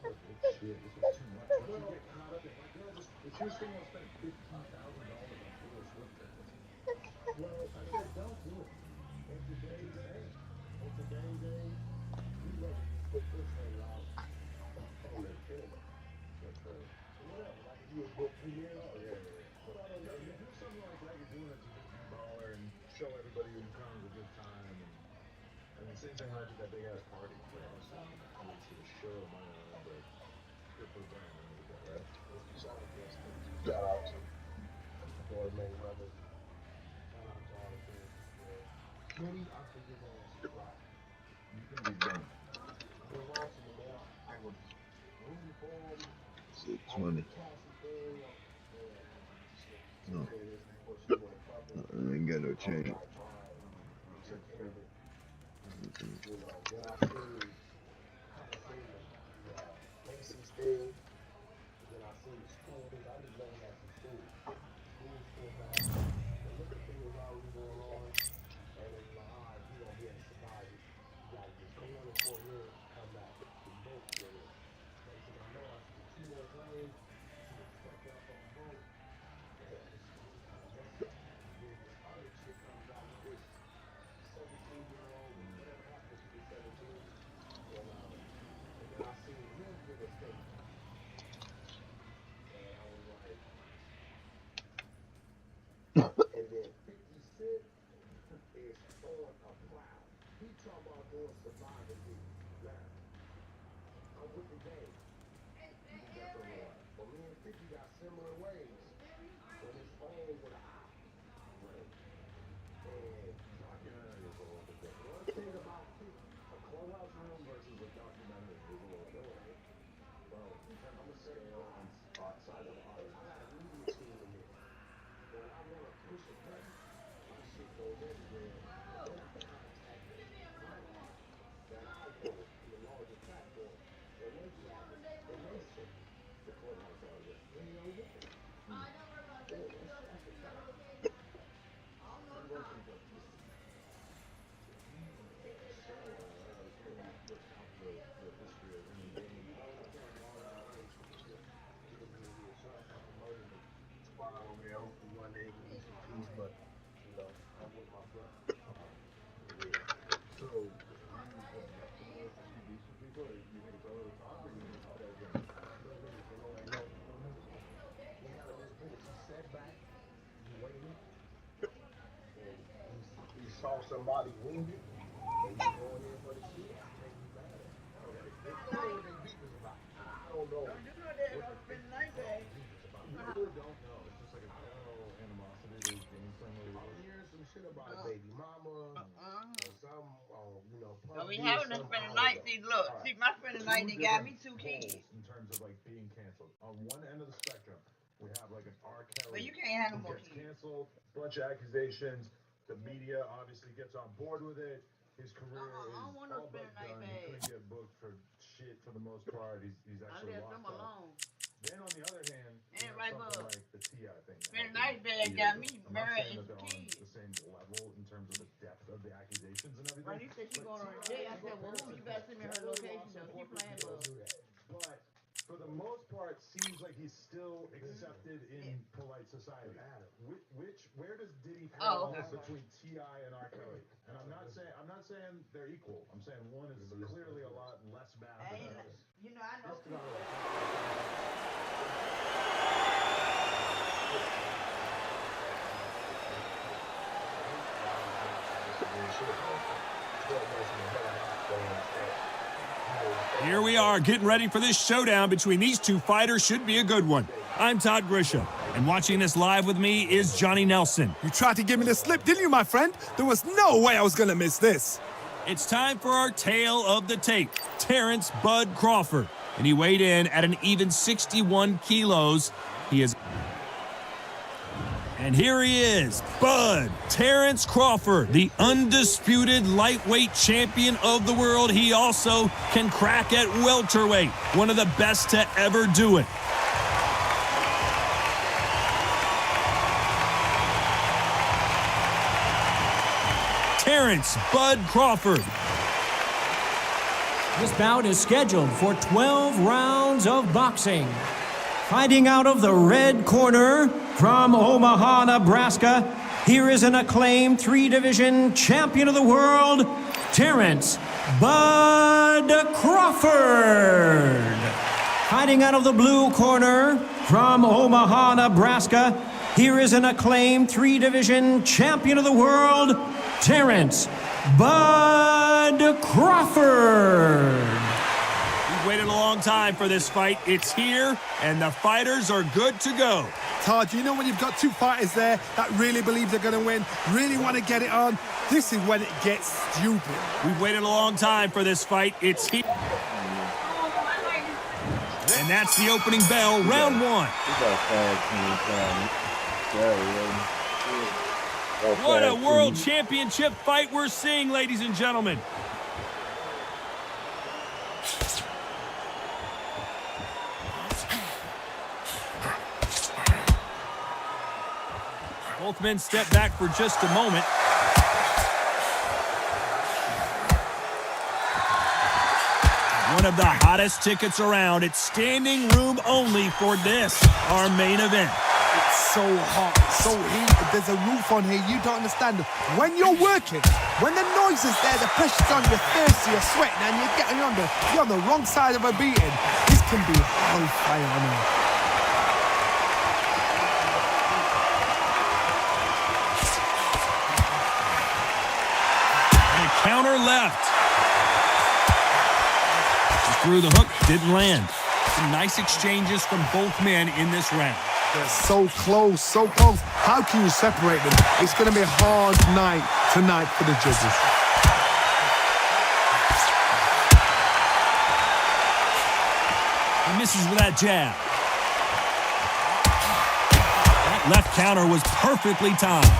It's shit. This is too much. Once you get caught up in like, girl, just if she was thinking about spending $15,000 on Taylor Swift tickets. Well, I said don't do it. In today's day, we let you put this thing out. Whatever, like if you a book premiere, oh yeah. If you do something like that, you're doing it to just be baller and show everybody who comes a good time. And the same thing like with that big ass party. Obviously, it's a show of money on it, but good for the brand. Right? Shout out to boys making brothers. Shout out to all the fans. Kenny, I forget that subscribe. You can be done. I've been watching it, man. I was rooting for him. 620. No. I ain't got no change. Macy's thing. Then I seen the school things. I just know he had some school. School's still bad. The liquor thing was already going on. And it was like, all right, you gonna be able to survive it. You gotta just go on it for a year, come back. We both get it. They said, I know I should get 2 more claims. She was fucked up on the boat. And she was kind of messed up. Then this other chick comes out with this 17-year-old, whatever happened to the 17. And then I seen him give a statement. And I was like, and then 50 Cent is on a cloud. He talking about doing Survivor videos. Now, I'm with the game. But me and 50 got similar ways when it's on with an eye. Right? And one thing about 50, A clubhouse room versus a documentary is a little different. Well, in terms of scale and size of the audience. I got a media team in there. When I want to push a button, my shit goes everywhere. Then I can contact that I go to the larger platform. And they grab it, and they say, the clubhouse audience, they don't get it. That's the fact. He working for the history of any game. Hopefully one day we get some peace, but you know, I'm with my brother. So, you decent people, or you think it's all the top, or you think it's all that again? We had a business. He sat back, he waited, and he saw somebody wing it, and he going in for the shit. I can't be mad at him. They know what they beef is about. I don't know. Don't you know that don't spend the night there? You really don't know. It's just like a general animosity to game friendly. I'm hearing some shit about a baby mama, or some, you know, So we having to spend the night. See, look, see, my spend the night, they got me 2 kids. In terms of like being canceled. On one end of the spectrum, we have like an R. Kelly. But you can't have no who more gets kids. canceled, bunch of accusations. The media obviously gets on board with it. His career I don't is want no all but spend the night done. He bag. couldn't get booked for shit for the most part. He's I actually left them locked up. alone. Then on the other hand, you Ain't have right, something bud. like the T.I. thing. Spend the night bag got me I'm not married saying and that some they're on kids. the same level in terms of the depth of the accusations and everything. Right, you said she going on a date. I said, well, you better send me her location though. Keep playing, bud. But for the most part, seems like he's still accepted in polite society. Where does Diddy fall between T.I. and R. Kelly? And I'm not saying they're equal. I'm saying one is clearly a lot less bad than the other. You know, I know people. Here we are getting ready for this showdown between these two fighters. Should be a good one. I'm Todd Grisham, and watching this live with me is Johnny Nelson. You tried to give me the slip, didn't you, my friend? There was no way I was going to miss this. It's time for our tale of the tape. Terrence Bud Crawford, and he weighed in at an even 61 kilos. And here he is, Bud Terrence Crawford, the undisputed lightweight champion of the world. He also can crack at welterweight, one of the best to ever do it. Terrence Bud Crawford. This bout is scheduled for 12 rounds of boxing. Fighting out of the red corner from Omaha, Nebraska, here is an acclaimed 3-division champion of the world, Terrence Bud Crawford. Fighting out of the blue corner from Omaha, Nebraska, here is an acclaimed three-division champion of the world, Terrence Bud Crawford. We've waited a long time for this fight. It's here, and the fighters are good to go. Todd, you know when you've got two fighters there that really believe they're going to win, really want to get it on, this is when it gets stupid. We've waited a long time for this fight. It's here. And that's the opening bell, round one. What a world championship fight we're seeing, ladies and gentlemen. Both men step back for just a moment. One of the hottest tickets around. It's standing room only for this, our main event. It's so hot, so heated. There's a roof on here. You don't understand. When you're working, when the noise is there, the pressure's on, you're thirsty, you're sweating, and you're on the wrong side of a beating. This can be hellfire on here. Counter left. Through the hook, didn't land. Some nice exchanges from both men in this round. They're so close, so close. How can you separate them? It's going to be a hard night tonight for the judges. He misses with that jab. That left counter was perfectly timed.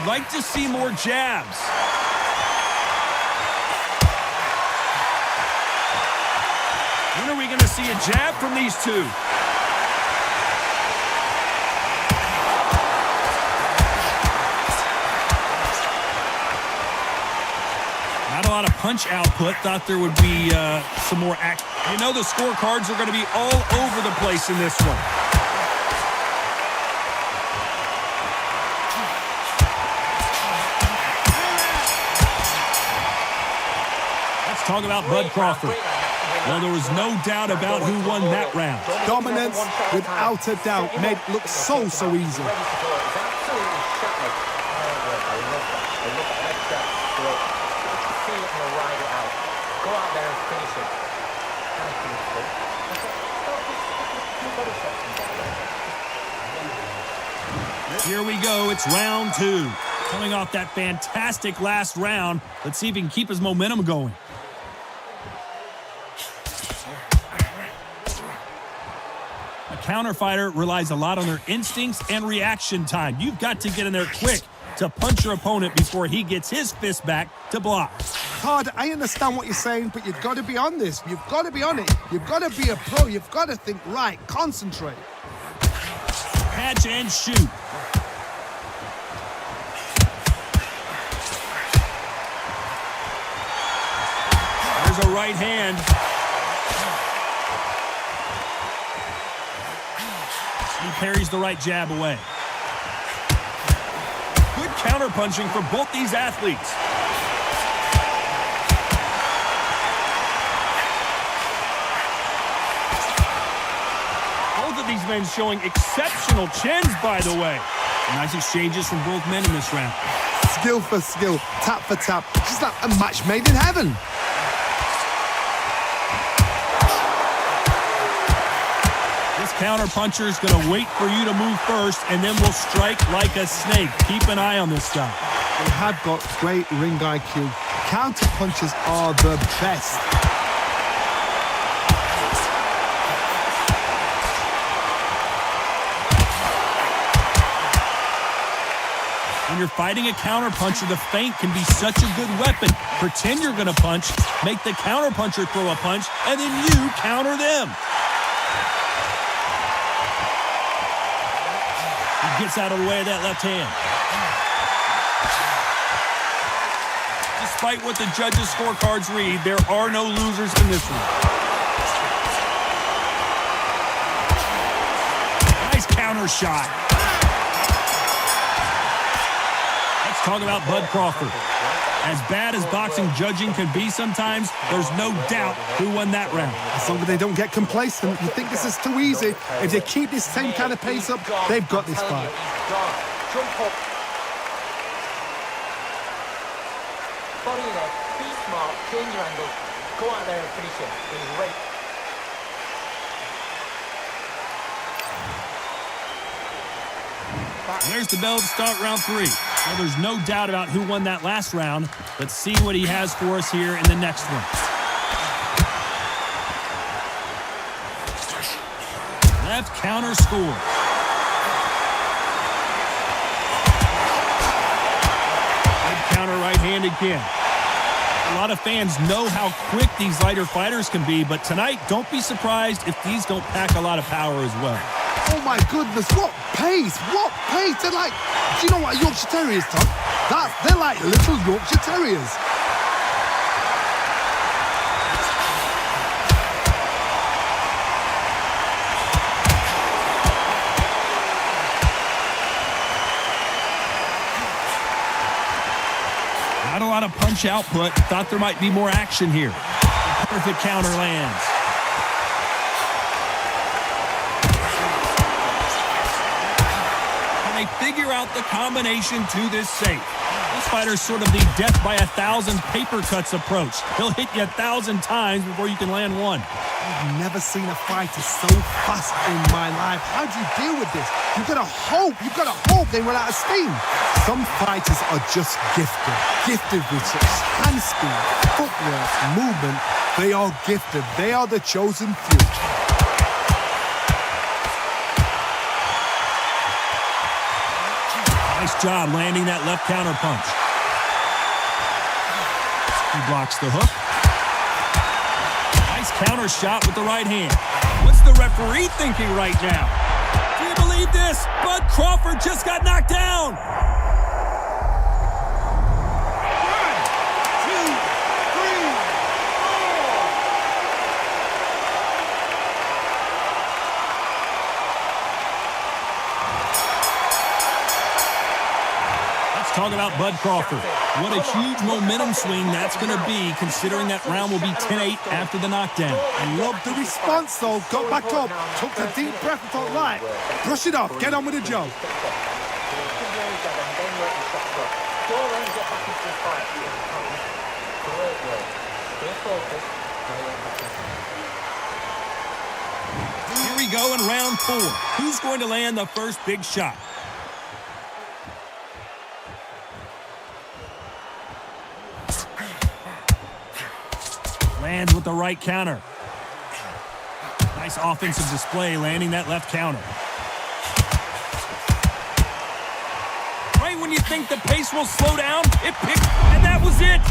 Like to see more jabs. When are we going to see a jab from these two? Not a lot of punch output. Thought there would be some more act. You know the scorecards are going to be all over the place in this one. Talk about Bud Crawford. Well, there was no doubt about who won that round. Dominance, without a doubt, made it look so easy. Here we go. It's round two. Coming off that fantastic last round, let's see if he can keep his momentum going. A counter fighter relies a lot on their instincts and reaction time. You've got to get in there quick to punch your opponent before he gets his fist back to block. Todd, I understand what you're saying, but you've got to be on this. You've got to be on it. You've got to be a pro. You've got to think right. Concentrate. Catch and shoot. There's a right hand. He parries the right jab away. Good counter-punching for both these athletes. Both of these men showing exceptional chins, by the way. Nice exchanges from both men in this round. Skill for skill, tap for tap. Just like a match made in heaven. Counter-puncher is going to wait for you to move first, and then will strike like a snake. Keep an eye on this guy. They have got great ring IQ. Counter-punchers are the best. When you're fighting a counter-puncher, the feint can be such a good weapon. Pretend you're going to punch, make the counter-puncher throw a punch, and then you counter them. Gets out of the way of that left hand. Despite what the judges' scorecards read, there are no losers in this one. Nice counter shot. That Let's talk about Bud Crawford. As bad as boxing judging can be sometimes, there's no doubt who won that round. As long as they don't get complacent, you think this is too easy. If they keep this same kind of pace up, they've got this fight. Jump up. Body in it. Be smart. Change your angle. Go out there and finish it. He's ready. There's the bell to start round 3. Well, there's no doubt about who won that last round. Let's see what he has for us here in the next one. Left counter score. Good counter right hand again. A lot of fans know how quick these lighter fighters can be, but tonight, don't be surprised if these don't pack a lot of power as well. Oh my goodness, what pace, what pace. They're like, do you know what a Yorkshire Terrier is, Tom? They're like little Yorkshire Terriers. Not a lot of punch output. Thought there might be more action here. Perfect counter lands. Can they figure out the combination to this safe? This fighter's sort of the death by 1,000 paper cuts approach. He'll hit you 1,000 times before you can land one. I've never seen a fighter so fast in my life. How do you deal with this? You've got to hope they run out of steam. Some fighters are just gifted with such hand speed, footwork, movement. They are gifted. They are the chosen few. Nice job landing that left counter punch. He blocks the hook. Nice counter shot with the right hand. What's the referee thinking right now? Do you believe this? Bud Crawford just got knocked down. Talk about Bud Crawford. What a huge momentum swing that's going to be, considering that round will be 10-8 after the knockdown. I love the response, though. Got back up, took a deep breath and thought, right, brush it off, get on with the job. Here we go in round 4. Who's going to land the first big shot? Lands with the right counter. Nice offensive display, landing that left counter. Right when you think the pace will slow down, it picked, and that was it.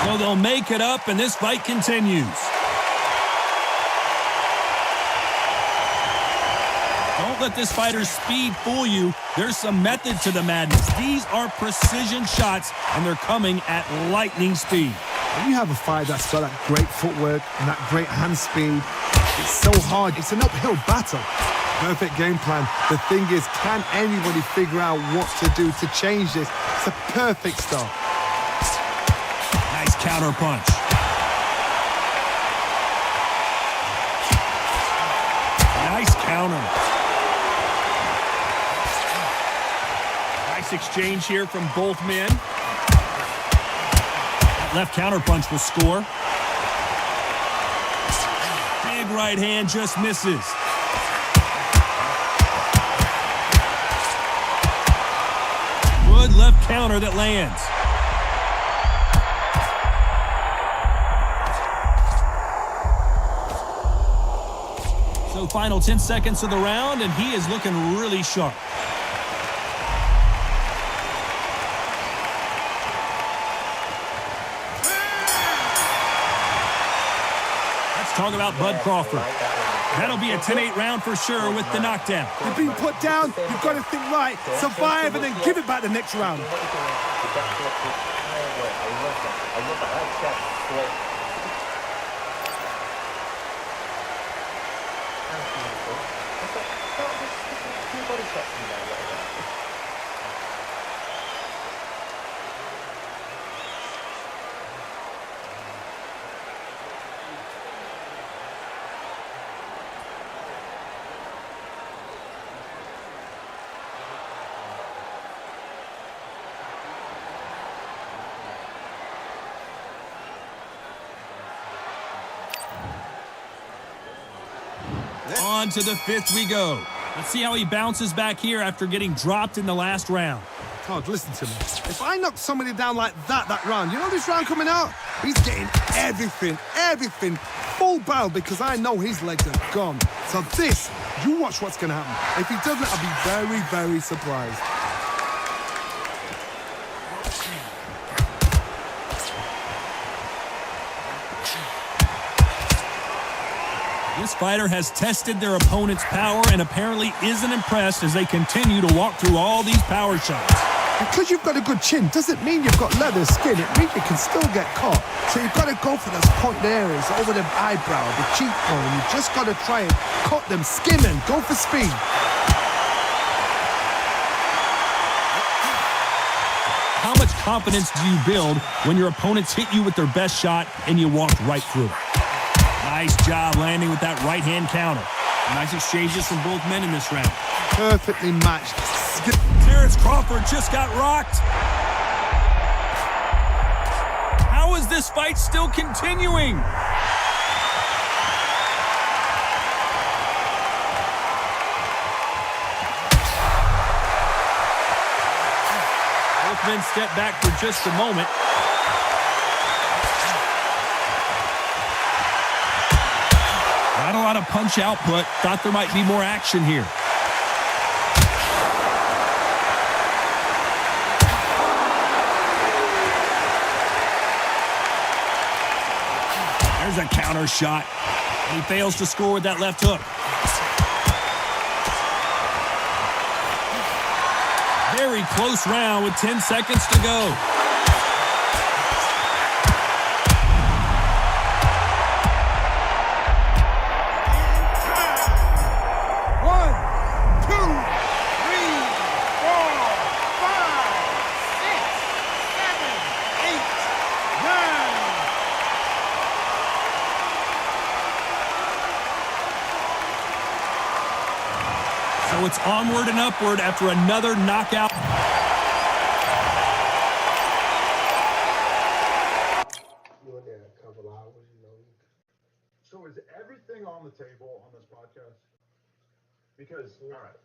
So they'll make it up, and this fight continues. Don't let this fighter's speed fool you. There's some method to the madness. These are precision shots, and they're coming at lightning speed. When you have a fight that's got that great footwork and that great hand speed, it's so hard. It's an uphill battle. Perfect game plan. The thing is, can anybody figure out what to do to change this? It's a perfect start. Nice counter punch. Nice counter. Nice exchange here from both men. That left counter punch will score. Big right hand just misses. Good left counter that lands. So final 10 seconds of the round, and he is looking really sharp. Let's talk about Bud Crawford. That'll be a 10-8 round for sure with the knockdown. You've been put down, you've got to think right, survive, and then give it back the next round. On to the fifth we go. Let's see how he bounces back here after getting dropped in the last round. Todd, listen to me. If I knock somebody down like that round, you know this round coming out? He's getting everything, full barrel, because I know his legs are gone. So this, you watch what's going to happen. If he doesn't, I'll be very, very surprised. This fighter has tested their opponent's power and apparently isn't impressed as they continue to walk through all these power shots. Because you've got a good chin doesn't mean you've got leather skin. It means you can still get caught. So you've got to go for those pointed areas over the eyebrow, the cheekbone. You've just got to try and cut them, skim and go for speed. How much confidence do you build when your opponents hit you with their best shot and you walked right through it? Nice job landing with that right-hand counter. Nice exchanges from both men in this round. Perfectly matched. Terrence Crawford just got rocked. How is this fight still continuing? Both men step back for just a moment. Not a lot of punch output. Thought there might be more action here. There's a counter shot. He fails to score with that left hook. Very close round with 10 seconds to go. So it's onward and upward after another knockout. So is everything on the table on this podcast? Because, all right,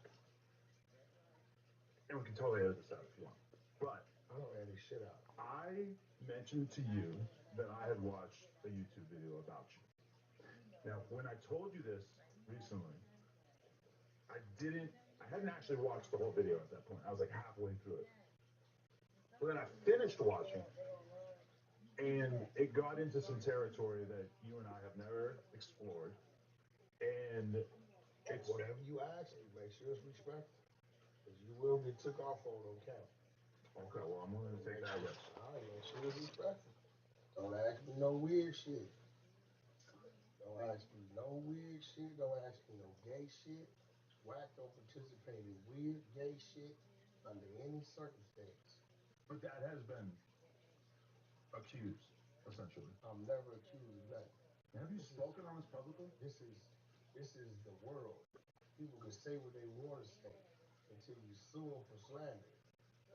and we can totally edit this out if you want, but I don't edit shit out. I mentioned to you that I had watched a YouTube video about you. Now, when I told you this recently, I hadn't actually watched the whole video at that point. I was like halfway through it. But then I finished watching, and it got into some territory that you and I have never explored. And it's whatever you ask me, make sure it's respectful. Because you will get took off on camera. Okay, well, I'm willing to take that risk. All right, make sure it's respectful. Don't ask me no weird shit. Don't ask me no weird shit. Don't ask me no gay shit. Whack don't participate in weird gay shit under any circumstance. But that has been accused, essentially. I'm never accused of that. Have you spoken on this publicly? This is the world. People can say what they want to say until you sue them for slander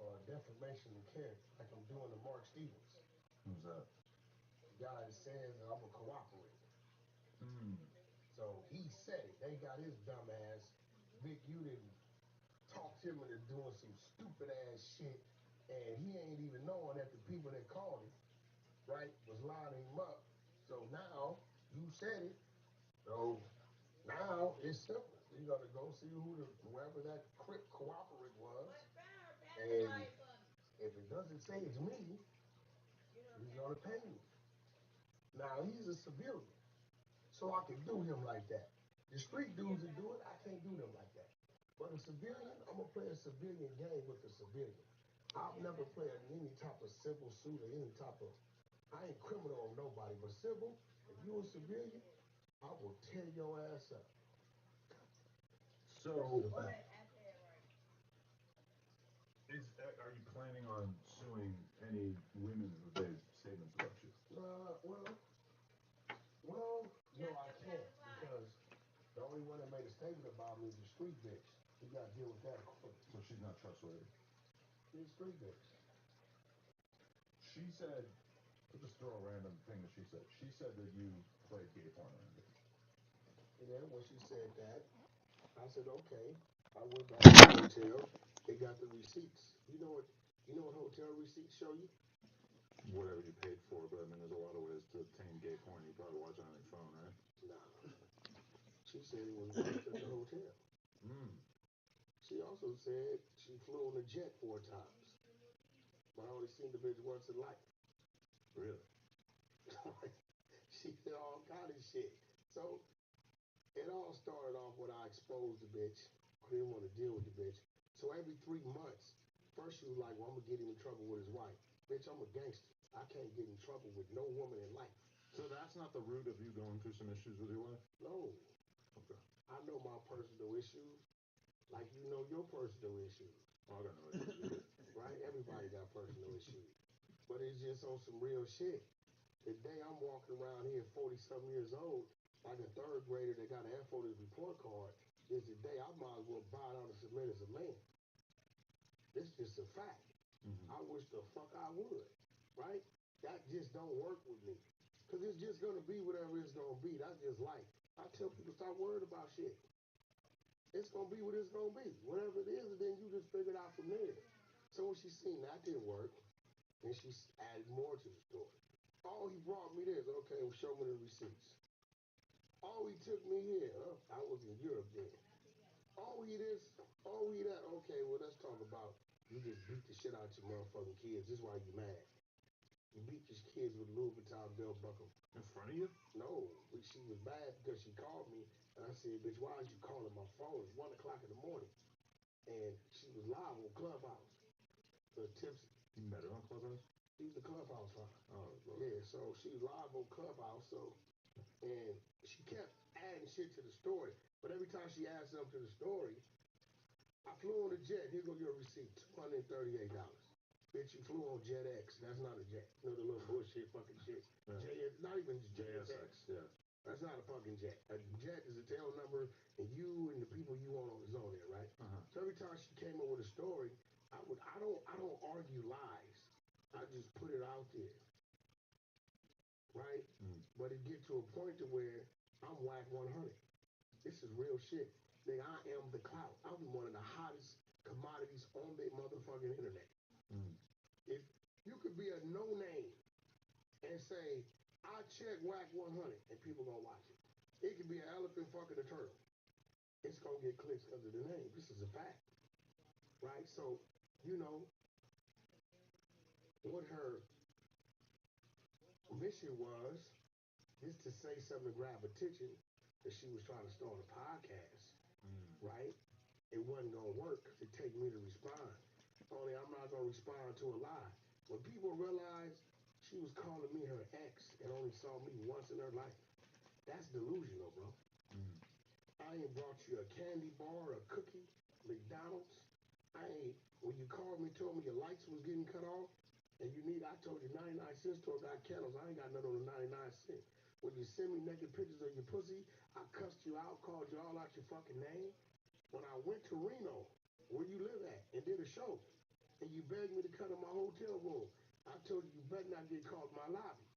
or defamation of character, like I'm doing to Mark Stevens. Who's that? The guy that says I'm a cooperator. So he said it. They got his dumb ass. Vic, you didn't talk him into doing some stupid ass shit, and he ain't even knowing that the people that called him, right, was lining him up. So now you said it. So now it's simple. You gotta go see whoever that Crip cooperative was, and if it doesn't say it's me, he's gonna pay me. Now he's a civilian, so I can do him like that. The street dudes that do it, I can't do them like that. But a civilian, I'm gonna play a civilian game with a civilian. I'll never play any type of civil suit or any type of. I ain't criminal on nobody, but civil. If you a civilian, I will tear your ass up. So, are you planning on suing any women who made statements about you? No, I can't because the only one that made a statement about me is the street bitch. You gotta deal with that quick. So she's not trustworthy. She's a street bitch. She said, I'll just throw a random thing that she said. She said that you played gay porn around her. And then when she said that, I said, okay. I went back to the hotel. They got the receipts. You know what hotel receipts show you? Whatever you paid for, but I mean, there's a lot of ways to obtain gay porn. You probably watch it on your phone, right? Nah. She said it was worked at the hotel. She also said she flew on a jet 4 times. But I only seen the bitch once in life. Really? She did all kind of shit. So it all started off when I exposed the bitch. I didn't want to deal with the bitch. So every 3 months, first she was like, well, I'm going to get him in trouble with his wife. Bitch, I'm a gangster. I can't get in trouble with no woman in life. So that's not the root of you going through some issues with your wife? No. Okay. I know my personal issues like you know your personal issues. Oh, I got no issues. Right? Everybody got personal issues. But it's just on some real shit. The day I'm walking around here 40-something years old, like a 3rd grader that got an F on his report card, is the day I might as well bow down and submit as a man. It's just a fact. I wish the fuck I would. Right? That just don't work with me. Because it's just going to be whatever it's going to be. That's just life. I tell people, stop worrying about shit. It's going to be what it's going to be. Whatever it is, and then you just figure it out from there. So when she seen that didn't work, then she added more to the story. Oh, he brought me this. Okay, well, show me the receipts. Oh, he took me here. I was in Europe then. Oh, he this. Oh, he that. Okay, well, let's talk about you just beat the shit out your motherfucking kids. This is why you mad. You beat your kids with Louis Vuitton belt buckle. In front of you? No, she was bad because she called me. And I said, bitch, why is you calling my phone? It's 1 o'clock in the morning. And she was live on Clubhouse. Tipsy. You met her on Clubhouse? She's the Clubhouse fine. Oh, Lord. Yeah, so she was live on Clubhouse, and she kept adding shit to the story. But every time she adds something to the story, I flew on a jet. Here go your receipt, $238. Bitch, you flew on Jet X. That's not a jet. You know the little bullshit fucking shit. Yeah. Not even JSX. Yeah. That's not a fucking jet. A jet is a tail number, and you and the people you want on is on there, right? So every time she came up with a story, I don't argue lies. I just put it out there, right? But it get to a point to where I'm whack 100. This is real shit. Nigga, I am the clout. I'm one of the hottest commodities on the motherfucking internet. If you could be a no name and say, I check whack 100, and people gonna watch it. It could be an elephant fucking a turtle. It's gonna get clicks because of the name. This is a fact. Right? So, what her mission was is to say something to grab attention that she was trying to start a podcast. Right? It wasn't gonna work because it take me to respond. Only I'm not gonna respond to a lie. When people realize she was calling me her ex and only saw me once in her life, that's delusional, bro. I ain't brought you a candy bar, a cookie, McDonald's. When you called me, told me your lights was getting cut off, and I told you 99 cents to a guy candles. I ain't got none on the 99 cents. When you send me naked pictures of your pussy, I cussed you out, called you all out your fucking name. When I went to Reno, where you live at, and did a show, and you begged me to come to my hotel room, I told you better not get caught in my lobby.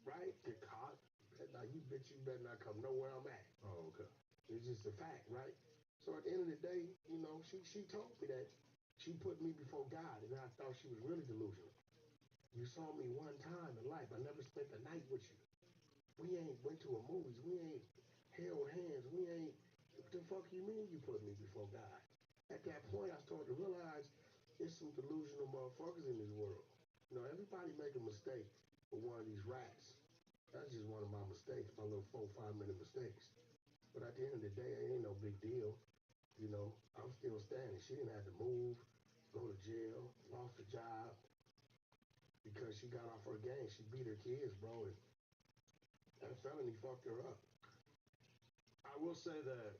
Right? Get caught? You better not come nowhere I'm at. Oh, okay. It's just a fact, right? So at the end of the day, she told me that she put me before God, and I thought she was really delusional. You saw me one time in life. I never spent the night with you. We ain't went to a movies. We ain't held hands. We ain't. What the fuck you mean you put me before God? At that point, I started to realize there's some delusional motherfuckers in this world. Everybody make a mistake with one of these rats. That's just one of my mistakes, my little 4-5 minute mistakes. But at the end of the day, it ain't no big deal. You know, I'm still standing. She didn't have to move, go to jail, lost her job because she got off her game. She beat her kids, bro, and that felony fucked her up. I will say that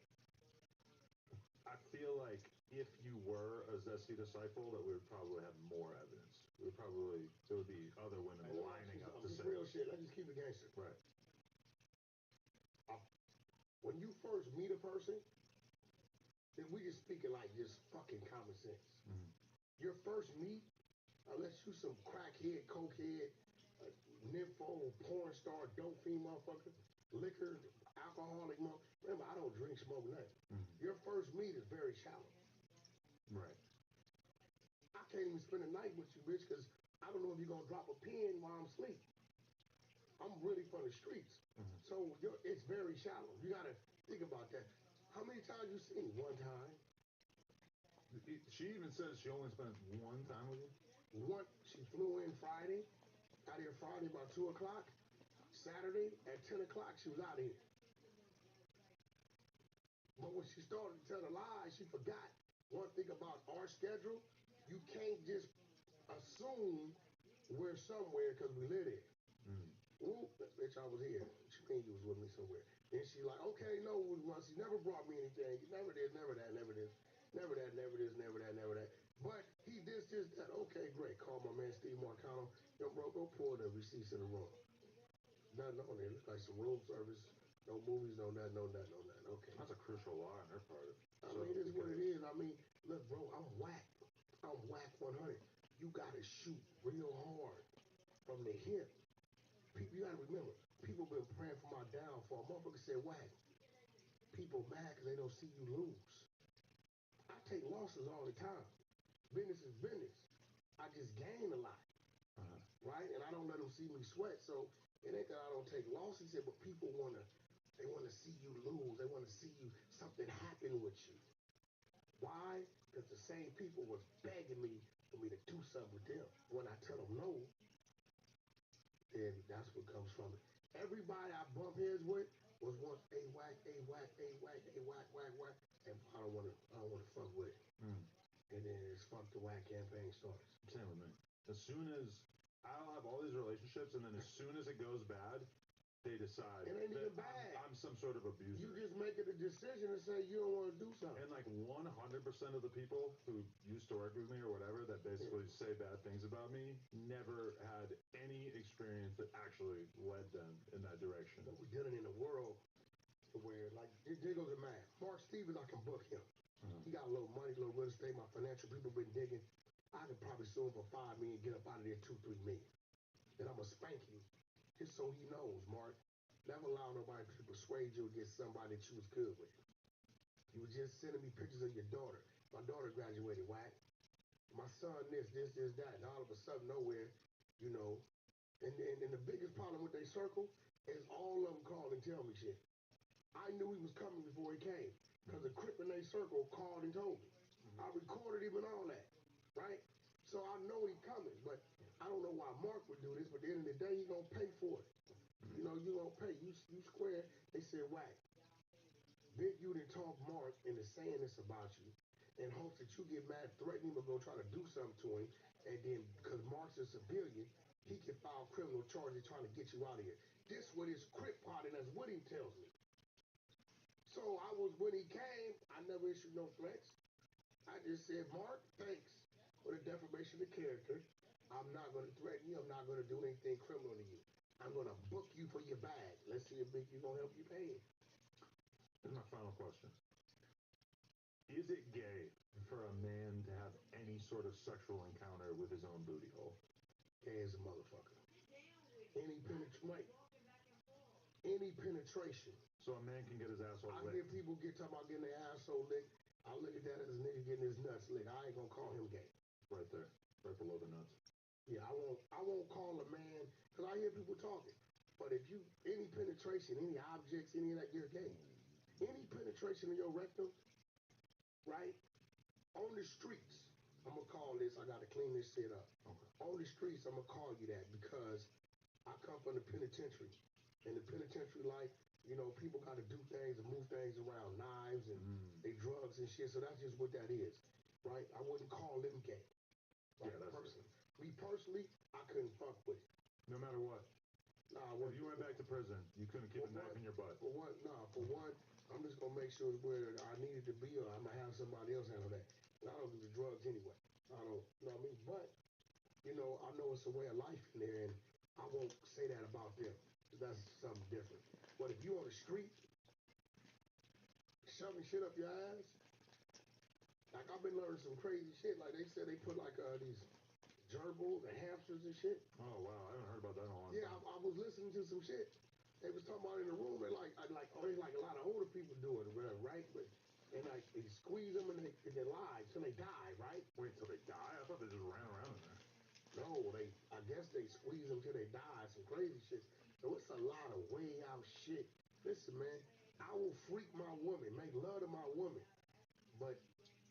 I feel like if you were a Zesty disciple, that we would probably have more evidence. There would be other women lining up to say real shit. Let's just keep it gangster. Right. When you first meet a person, then we just speaking like just fucking common sense. Mm-hmm. Your first meet, unless you some crackhead, cokehead, nympho, porn star, dope fiend motherfucker, liquor, alcoholic motherfucker. Remember, I don't drink, smoke, nothing. Mm-hmm. Your first meet is very shallow. Right. I can't even spend a night with you, bitch, because I don't know if you're going to drop a pin while I'm asleep. I'm really from the streets. Mm-hmm. So it's very shallow. You got to think about that. How many times you seen me? One time. She even says she only spent one time with you? She flew in Friday. Got here Friday about 2 o'clock. Saturday at 10 o'clock, she was out of here. But when she started to tell the lies, she forgot one thing about our schedule. You can't just assume we're somewhere because we live there. Mm. Ooh, bitch, I was here. She mean you was with me somewhere. Then she like, okay, no, well, she never brought me anything. Never this, never that, never this. Never that, never this, never that, never that. But he this, that. Okay, great. Call my man Steve Marcano. Yo, bro, go pull the receipts in the room. Nothing on there. Look like some room service. No movies, no nothing, no nothing, no nothing. Okay. That's a crucial lie on her part. I mean, it is what it is. I mean, look, bro, I'm whack. I'm whack 100. You gotta shoot real hard from the hip. People, you gotta remember, people been praying for my downfall. Motherfucker said whack. People mad because they don't see you lose. I take losses all the time. Business is business. I just gain a lot. Uh-huh. Right? And I don't let them see me sweat. So it ain't that I don't take losses. He said, but people wanna see you lose. They wanna see you something happen with you. Why? Because the same people was begging me for me to do something with them. When I tell them no, then that's what comes from it. Everybody I bump heads with was once a whack, a whack, a whack, a whack, whack, whack, and I don't wanna fuck with it. Mm. And then it's fuck the whack campaign starts. Same with me. As soon as I'll have all these relationships, and then as soon as it goes bad, they decide it ain't that even bad. I'm some sort of abuser. You just make it a decision and say you don't want to do something. And like 100% of the people who used to work with me or whatever that basically say bad things about me never had any experience that actually led them in that direction. But we're dealing in a world where, like, there goes a man. Mark Stevens, I can book him. Mm-hmm. He got a little money, a little real estate. My financial people been digging. I could probably sue him for $5 million, get up out of there $2-3 million. Then I'm going to spank you just so he knows, Mark. Never allow nobody to persuade you against somebody that you was good with. You were just sending me pictures of your daughter. My daughter graduated, whack. My son this, that. And all of a sudden, nowhere, you know. And the biggest problem with their circle is all of them call and tell me shit. I knew he was coming before he came. Because the Crip in their circle called and told me. I recorded him and all that. Right? So I know he's coming. But I don't know why Mark would do this. But at the end of the day, he's going to pay for it. You know, you gonna pay. You square. They said, whack. Big you didn't talk Mark into saying this about you in hopes that you get mad, threaten him, or go try to do something to him. And then, because Mark's a civilian, he can file criminal charges trying to get you out of here. This what his Crip partner that's with him tells me. So when he came, I never issued no threats. I just said, Mark, thanks for the defamation of character. I'm not going to threaten you. I'm not going to do anything criminal to you. I'm going to book you for your bag. Let's see if Big U going to help you pay it. Here's my final question. Is it gay for a man to have any sort of sexual encounter with his own booty hole? Gay as a motherfucker. Any penetration. So a man can get his asshole licked. I hear people talking about getting their asshole licked. I look at that as a nigga getting his nuts licked. I ain't going to call him gay. Right there. Right below the nuts. Yeah, I won't call a man, because I hear people talking. But if you, any penetration, any objects, any of that, you're gay. Any penetration in your rectum, right? On the streets, I'm going to call this, I got to clean this shit up. Okay. On the streets, I'm going to call you that because I come from the penitentiary. And the penitentiary life You know, people got to do things and move things around, knives and they drugs and shit. So that's just what that is, right? I wouldn't call them gay. Like, yeah, personally. Me personally, I couldn't fuck with it. No matter what. Nah, if you went back to prison, you couldn't keep a knife in your butt. For one, I'm just gonna make sure it's where I needed to be, or I'm gonna have somebody else handle that. And I don't do the drugs anyway. I don't, you know what I mean? But you know, I know it's a way of life in there, and I won't say that about them. That's something different. But if you on the street, shoving shit up your ass, like I've been learning some crazy shit. Like they said, they put like these gerbils and hamsters and shit. Oh wow, I haven't heard about that in a long time. Yeah, I was listening to some shit. They was talking about in the room. They like a lot of older people do it, right? But and like they squeeze them and they lie till they die, right? Wait till they die? I thought they just ran around in there. No, I guess they squeeze them till they die. Some crazy shit. So it's a lot of way out shit. Listen, man, I will freak my woman, make love to my woman, but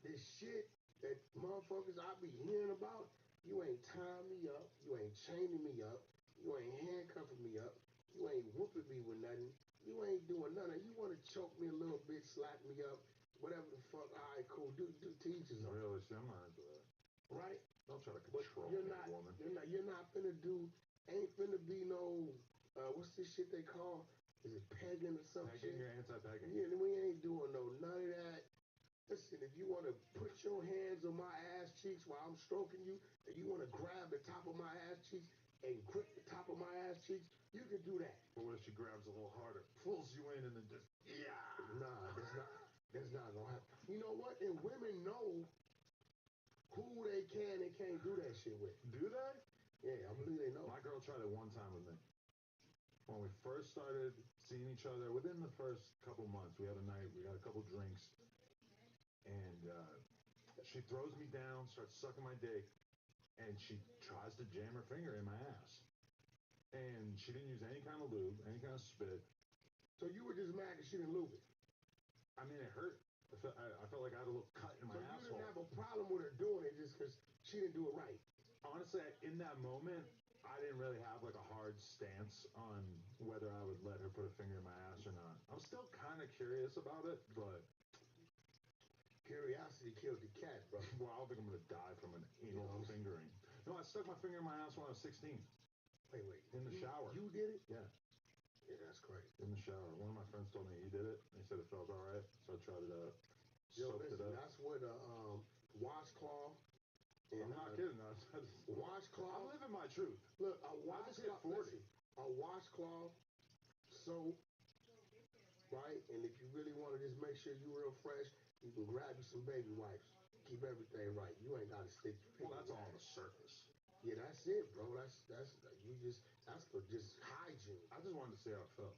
this shit that motherfuckers I be hearing about, you ain't tying me up, you ain't chaining me up, you ain't handcuffing me up, you ain't whooping me with nothing, you ain't doing nothing. You want to choke me a little bit, slap me up, whatever the fuck. All right, cool. Do teachers on. Really, see, I'm not into that. Right? Don't try to control me, woman. You're not finna do. Ain't finna be no. What's this shit they call? Is it pegging or something? Pegging, you're anti-pegging. Yeah, we ain't doing none of that. Listen, if you want to put your hands on my ass cheeks while I'm stroking you, and you want to grab the top of my ass cheeks and grip the top of my ass cheeks, you can do that. But what if she grabs a little harder, pulls you in, and then just Nah, that's not gonna happen. You know what? And women know who they can and can't do that shit with. Do they? Yeah, I believe they know. My girl tried it one time with me. When we first started seeing each other, within the first couple months, we had a night, we had a couple drinks, and she throws me down, starts sucking my dick, and she tries to jam her finger in my ass. And she didn't use any kind of lube, any kind of spit. So you were just mad because she didn't lube it? I mean, it hurt. I felt like I had a little cut in my asshole. So you didn't have a problem with her doing it just because she didn't do it right? Honestly, in that moment, I didn't really have like a hard stance on whether I would let her put a finger in my ass or not. I'm still kind of curious about it, but curiosity killed the cat, bro. Well, I don't think I'm gonna die from an anal fingering. No, I stuck my finger in my ass when I was 16. Wait. In the shower. You did it? Yeah. Yeah, that's crazy. In the shower. One of my friends told me he did it. He said it felt all right, so I tried it out. Soaked it up. That's what a washcloth. I'm not kidding. Washcloth. I'm living my truth. Look, a washcloth. 40. A washcloth, soap, right? And if you really want to just make sure you're real fresh, you can grab you some baby wipes. Keep everything right. You ain't got to stick your finger. Well, that's all on the surface. Yeah, that's it, bro. That's for just hygiene. I just wanted to see how it felt.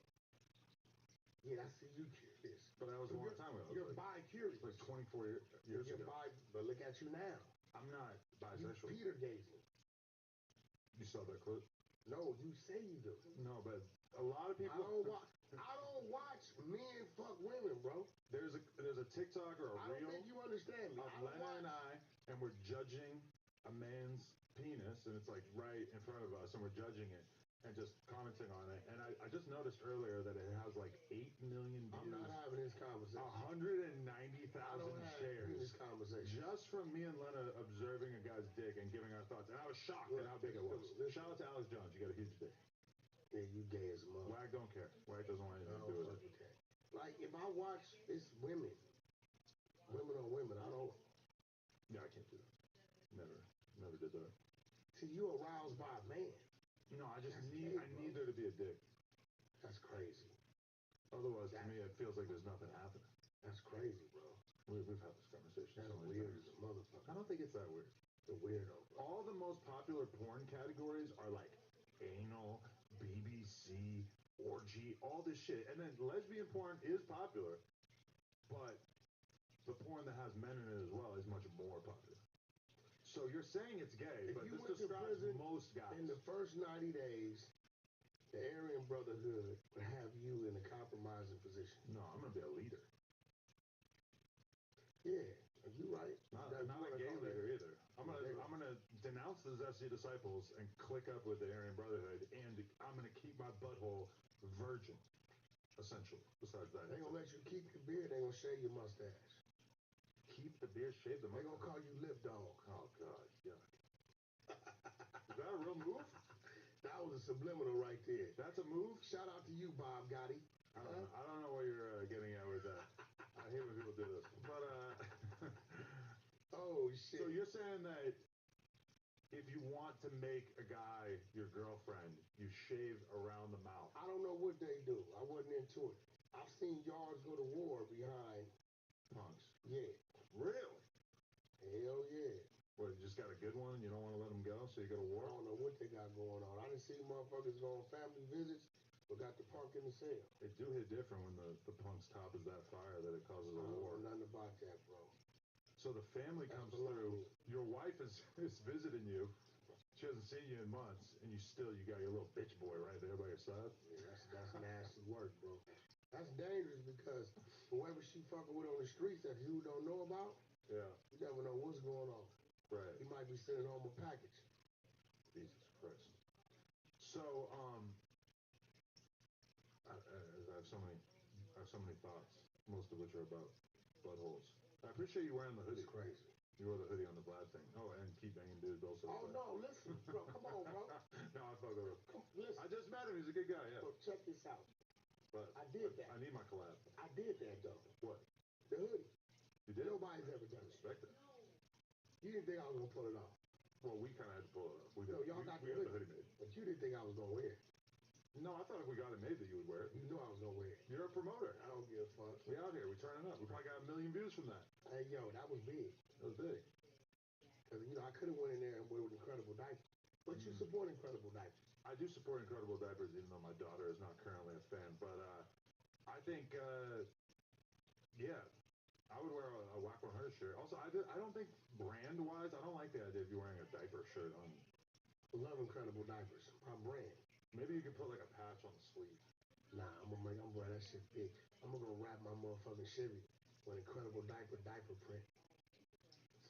Yeah, I see you curious. But that was a long time ago. You're bi-curious. Like 24 years ago. But look at you now. I'm not bisexual. You Peter gazing. You saw that clip? No, you say you do. No, but a lot of people. I don't watch men fuck women, bro. There's a TikTok or a reel. I don't think you understand me. Of Lena and I, and we're judging a man's penis, and it's like right in front of us, and we're judging it and just commenting on it. And I just noticed earlier that it has like 8 million views. I'm not having this conversation. 190,000 shares. This conversation. Just from me and Lena observing a guy's dick and giving our thoughts. And I was shocked at how big it was. Shout out to Alex Jones. You got a huge dick. Yeah, you gay as a mother. Wag don't care. Wag doesn't want anything to do with it. Okay. Like, if I watch this women on women, I don't. Yeah, I can't do that. Never did that. See, you aroused by a man. No, I need there to be a dick. That's crazy. Otherwise, to me, it feels like there's nothing happening. That's crazy, bro. We've had this conversation. That's so many weird times. as a motherfucker. I don't think it's that weird. The weirdo, bro. All the most popular porn categories are like anal, BBC, orgy, all this shit. And then lesbian porn is popular, but the porn that has men in it as well is much more popular. So you're saying it's gay, but this describes most guys. In the first 90 days, the Aryan Brotherhood would have you in a compromising position. No, I'm going to be a leader. Yeah, you're right. Not a gay leader either. I'm gonna denounce the Zesty Disciples and click up with the Aryan Brotherhood, and I'm gonna keep my butthole virgin. essential. Besides that, They gonna let you keep your beard. They gonna shave your mustache. Keep the beard, shave the They mustache. gonna call you lip dog. Oh God, yuck. Is that a real move? That was a subliminal right there. That's a move. Shout out to you, Bob Gotti. I don't know what you're getting at with that. I hate when people do this. But oh shit. So you're saying that if you want to make a guy your girlfriend, you shave around the mouth. I don't know what they do. I wasn't into it. I've seen yards go to war behind punks. Yeah. Really? Hell yeah. Well, you just got a good one and you don't want to let them go, so you go to war? I don't know what they got going on. I didn't see motherfuckers go on family visits, but got the punk in the cell. It do hit different when the punk's top is that fire that it causes a war. Nothing about that, bro. So the family comes through. Your wife is visiting you. She hasn't seen you in months, and you got your little bitch boy right there by your side. Yeah, that's nasty work, bro. That's dangerous because whoever she fucking with on the streets that you don't know about, yeah, you never know what's going on. Right. He might be sending home a package. Jesus Christ. So, I have so many thoughts, most of which are about buttholes. I appreciate you wearing the hoodie. It's crazy. You wore the hoodie on the Vlad thing. Oh, and keep banging dudes also. Oh no, listen, bro, come on, bro. No, I fuck with him. Listen. I just met him. He's a good guy. Yeah. So check this out. But I did that. I need my collab. I did that though. What? The hoodie. You did? Nobody's ever done Respect it. You didn't think I was gonna pull it off. Well, we kind of had to pull it off. Y'all got the hoodie made. But you didn't think I was gonna wear it. No, I thought if we got it made that you would wear it. You knew I was gonna wear it. You're a promoter. I don't give a fuck. We out here. We turning up. We probably got 1 million views from that. Hey, yo, that was big. That was big. Because, I could have went in there and wear Incredible Diapers. But you support Incredible Diapers. I do support Incredible Diapers, even though my daughter is not currently a fan. But I think, yeah, I would wear a Whack 100 shirt. Also, I don't think brand-wise, I don't like the idea of you wearing a diaper shirt on. I love Incredible Diapers. My brand. Maybe you could put like a patch on the sleeve. Nah, I'm gonna wear that shit big. I'm gonna go wrap my motherfucking Chevy with Incredible diaper print.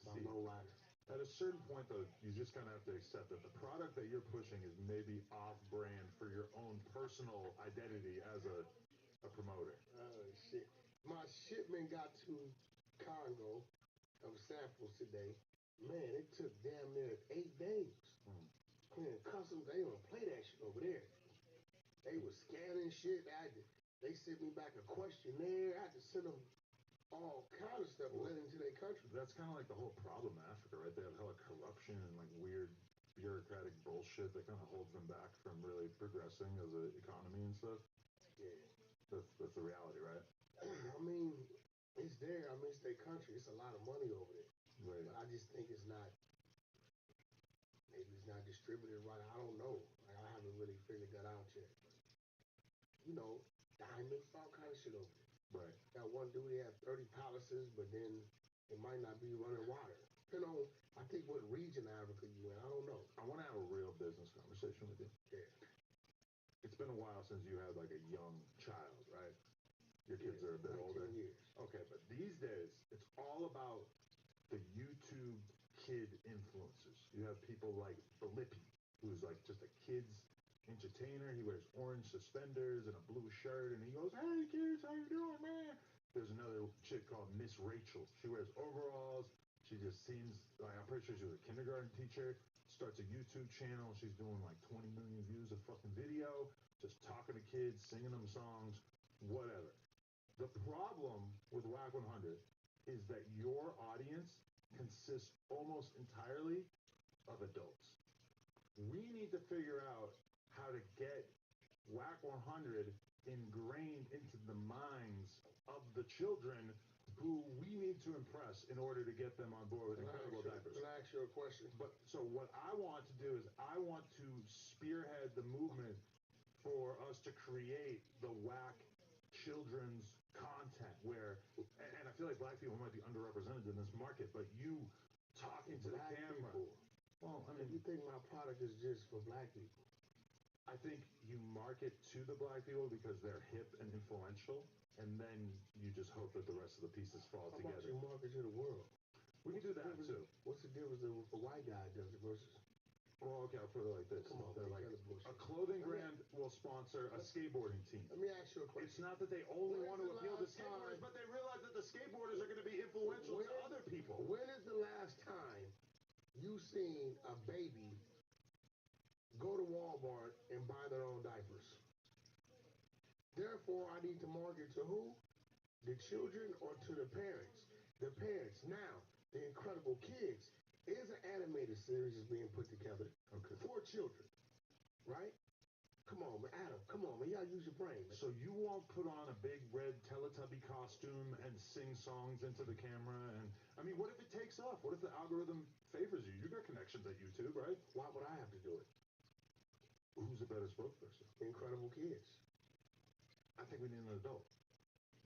My low rider. At a certain point, though, you just kind of have to accept that the product that you're pushing is maybe off-brand for your own personal identity as a promoter. Oh, shit. My shipment got to Congo of samples today. Man, it took damn near 8 days. Clearing customs, they don't play that shit over there. They were scanning shit. They sent me back a questionnaire. I had to send them all kind of stuff to let into their country. That's kind of like the whole problem in Africa, right? They have hella corruption and like weird bureaucratic bullshit that kind of holds them back from really progressing as an economy and stuff. Yeah. That's the reality, right? I mean, it's there. I mean, it's their country. It's a lot of money over there. Right. But I just think it's not, maybe it's not distributed right. I don't know. Like, I haven't really figured that out yet. Diamonds, all kind of shit over there. Right. That one dude, he had 30 palaces, but then it might not be running water. I think what region of Africa you in, I don't know. I want to have a real business conversation with you. Yeah. It's been a while since you had like a young child, right? Your kids are a bit older. 19 years. Okay, but these days, it's all about the YouTube kid influencers. You have people like Blippi, who's like just a kid's entertainer. He wears orange suspenders and a blue shirt, and he goes, "Hey kids, how you doing, man?" There's another chick called Miss Rachel. She wears overalls. She just seems like, I'm pretty sure she was a kindergarten teacher. Starts a YouTube channel. She's doing like 20 million views of fucking video, just talking to kids, singing them songs, whatever. The problem with Whack 100 is that your audience consists almost entirely of adults. We need to figure out how to get Whack 100 ingrained into the minds of the children who we need to impress in order to get them on board with Incredible Diapers. Can I ask you a question? But so what I want to do is I want to spearhead the movement for us to create the Whack children's content where, and I feel like black people might be underrepresented in this market, but you talking to the camera. Well, I mean, you think my product is just for black people? I think you market to the black people because they're hip and influential, and then you just hope that the rest of the pieces fall together. How about you market to the world? We can do that too. What's the difference if a white guy does it versus? Well, okay, I'll put it like this. Come on, they're man, like bullshit. a clothing brand. Well, will sponsor a skateboarding team. Let me ask you a question. It's not that they only want to appeal to skateboarders, but they realize that the skateboarders are going to be influential to other people. When is the last time you seen a baby go to Walmart and buy their own diapers? Therefore, I need to market to who? The children or to the parents? The parents. Now, The Incredible Kids is an animated series that's being put together for children, right? Come on, man. Adam, come on, man. You gotta use your brain, man. So you won't put on a big red Teletubby costume and sing songs into the camera? And I mean, what if it takes off? What if the algorithm favors you? You got connections at YouTube, right? Why would I have to do it? Who's a better spokesperson? Incredible Kids. I think we need an adult.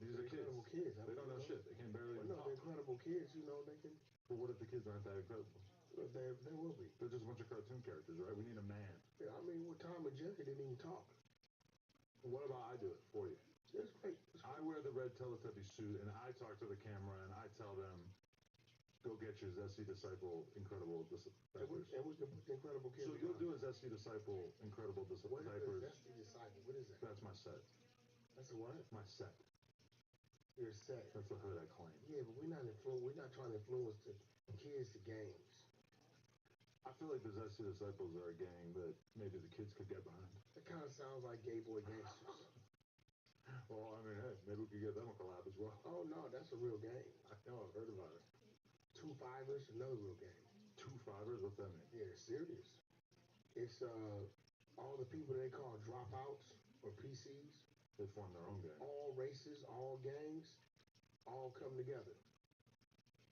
These are Incredible Kids. They don't know shit. They can barely talk. The Incredible Kids, they can. But what if the kids aren't that incredible? They will be. They're just a bunch of cartoon characters, right? We need a man. Yeah, I mean, Tom and Jerry didn't even talk. What about I do it for you? It's great. I wear the red Teletubby suit, and I talk to the camera, and I tell them, go get your Zesty Disciple Incredible Diapers. And we can put the Incredible Kids. So you'll do a Zesty Disciple Incredible Diapers. What is the Zesty Disciple? What is that? That's my set. That's a what? My set. Your set. That's the hood I claim. Yeah, but we're not trying to influence the kids to games. I feel like the Zesty Disciples are a gang that maybe the kids could get behind. That kind of sounds like gay boy gangsters. Well, I mean, hey, maybe we could get them a collab as well. Oh, no, that's a real game. I know, I've heard about it. 2 Fivers, another real game. 2 Fivers? What's that mean? Yeah, it's serious. It's all the people they call dropouts or PCs. They form their own gang. All races, all gangs, all come together.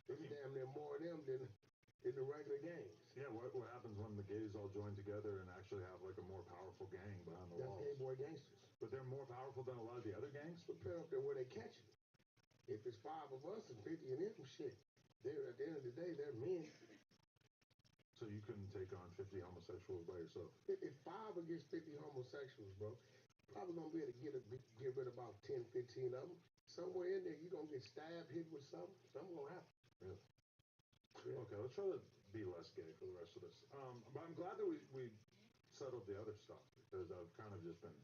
There's damn near more of them than in the regular gangs. Yeah, what happens when the gays all join together and actually have like a more powerful gang behind the walls? That's gay boy gangsters. But they're more powerful than a lot of the other gangs? Depending up there where they catch it. If it's 5 of us and 50 of them, shit. At the end of the day, they're men. So you couldn't take on 50 homosexuals by yourself? If 5 against 50 homosexuals, bro, probably gonna be able to get rid of about 10, 15 of them. Somewhere in there, you're gonna get stabbed, hit with something. Something gonna happen. Really? Yeah. Okay, let's try to be less gay for the rest of this. But I'm glad that we settled the other stuff, because I've kind of just been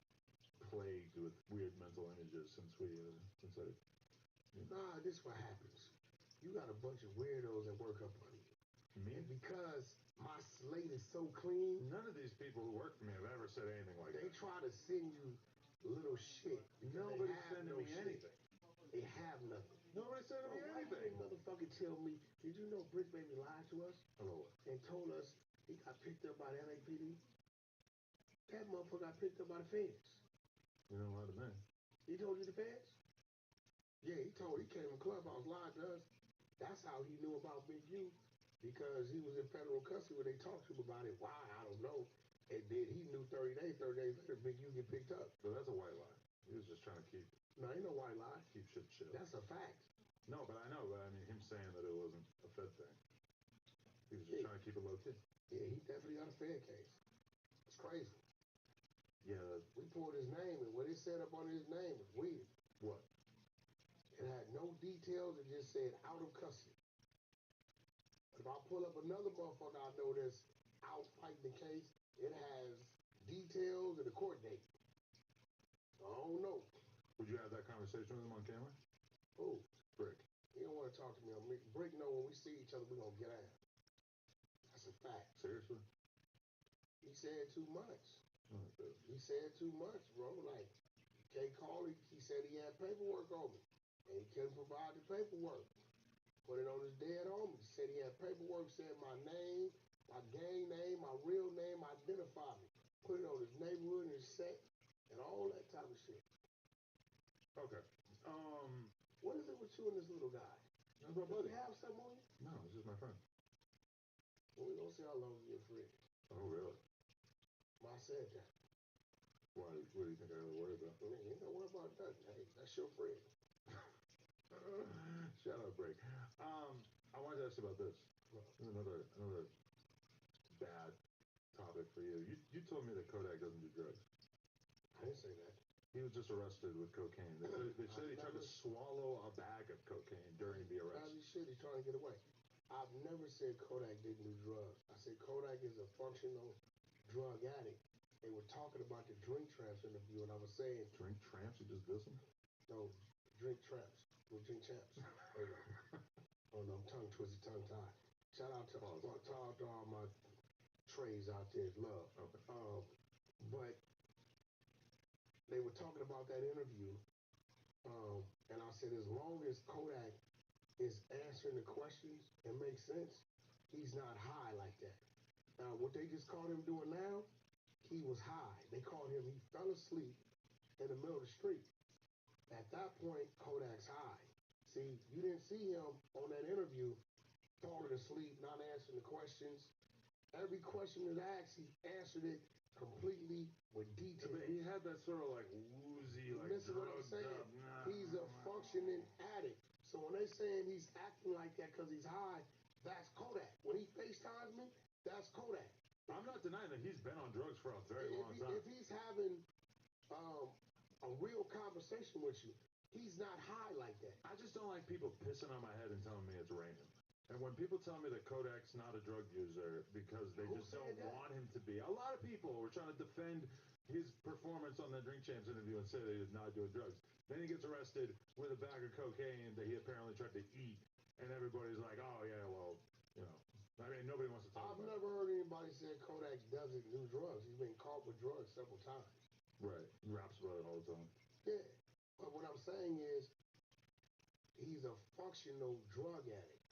plagued with weird mental images since I. Nah, this is what happens. You got a bunch of weirdos that work up on you. Me? And because my slate is so clean, none of these people who work for me have ever said anything like that. They try to send you little shit. Nobody's sending me anything. They have nothing. Nobody's sending me anything. Why motherfucker tell me, did you know Brick Baby lied to us? Hello. And told us he got picked up by the LAPD? That motherfucker got picked up by the feds. You don't lie to me. He told you the feds? Yeah, he came in Clubhouse, lied to us. That's how he knew about Big U, because he was in federal custody when they talked to him about it. Why? I don't know. And then he knew 30 days later, Big U get picked up. So that's a white lie. He was just trying to keep. No, ain't no white lie. Keep shit chill. That's a fact. No, but I know. But I mean, him saying that it wasn't a Fed thing. He was just trying to keep it low key. Yeah, he definitely got a Fed case. It's crazy. Yeah. We pulled his name, and what it said up on his name was weird. What? It had no details. It just said out of custody. If I pull up another motherfucker I know that's out fighting the case, it has details and a court date. I don't know. Would you have that conversation with him on camera? Who? Brick. He don't want to talk to me. Brick know when we see each other, we're going to get out. That's a fact. Seriously? He said too much. Oh, he said too much, bro. Like, K. Carly, he said he had paperwork on me. And he couldn't provide the paperwork. Put it on his dead homie. Said he had paperwork, said my name, my gang name, my real name, identify me. Put it on his neighborhood and his set and all that type of shit. Okay. What is it with you and this little guy? That's my buddy. You have something on you? No, it's just my friend. Well, we're going to see how long you're free. Oh, really? I said that. Why? What do you think I gotta worry about? You ain't gonna worry about nothing. Hey, that's your friend. Shout out, Break. I wanted to ask you about this. Another bad topic for you. You told me that Kodak doesn't do drugs. I didn't say that. He was just arrested with cocaine. They said he tried to swallow a bag of cocaine during the arrest. Shit, he's trying to get away. I've never said Kodak didn't do drugs. I said Kodak is a functional drug addict. They were talking talking about the Drink Tramps interview, and I was saying Drink Tramps? You just listen? no, Drink Tramps, no Drink Champs. Oh no, I'm tongue twisted, tongue tied. Shout out to all my trays out there, love. Okay. But they were talking about that interview, and I said as long as Kodak is answering the questions and makes sense, he's not high like that. Now, what they just caught him doing now, he was high. They caught him, he fell asleep in the middle of the street. At that point, Kodak's high. See, you didn't see him on that interview falling asleep, not answering the questions. Every question that asked, he answered it completely with detail. Yeah, but he had that sort of like woozy, like listen what I'm saying. He's a functioning addict. So when they saying he's acting like that because he's high, that's Kodak. When he FaceTimes me, that's Kodak. I'm not denying that he's been on drugs for a very long time. If he's having a real conversation with you, he's not high like that. I just don't like people pissing on my head and telling me it's raining. And when people tell me that Kodak's not a drug user because they just don't want him to be, a lot of people were trying to defend his performance on the Drink Champs interview and say that he did not do drugs. Then he gets arrested with a bag of cocaine that he apparently tried to eat, and everybody's like, oh yeah, well, you know, I mean, nobody wants to talk about it. I've never heard anybody say Kodak doesn't do drugs. He's been caught with drugs several times. Right. He raps about it all the time. Yeah. But what I'm saying is he's a functional drug addict.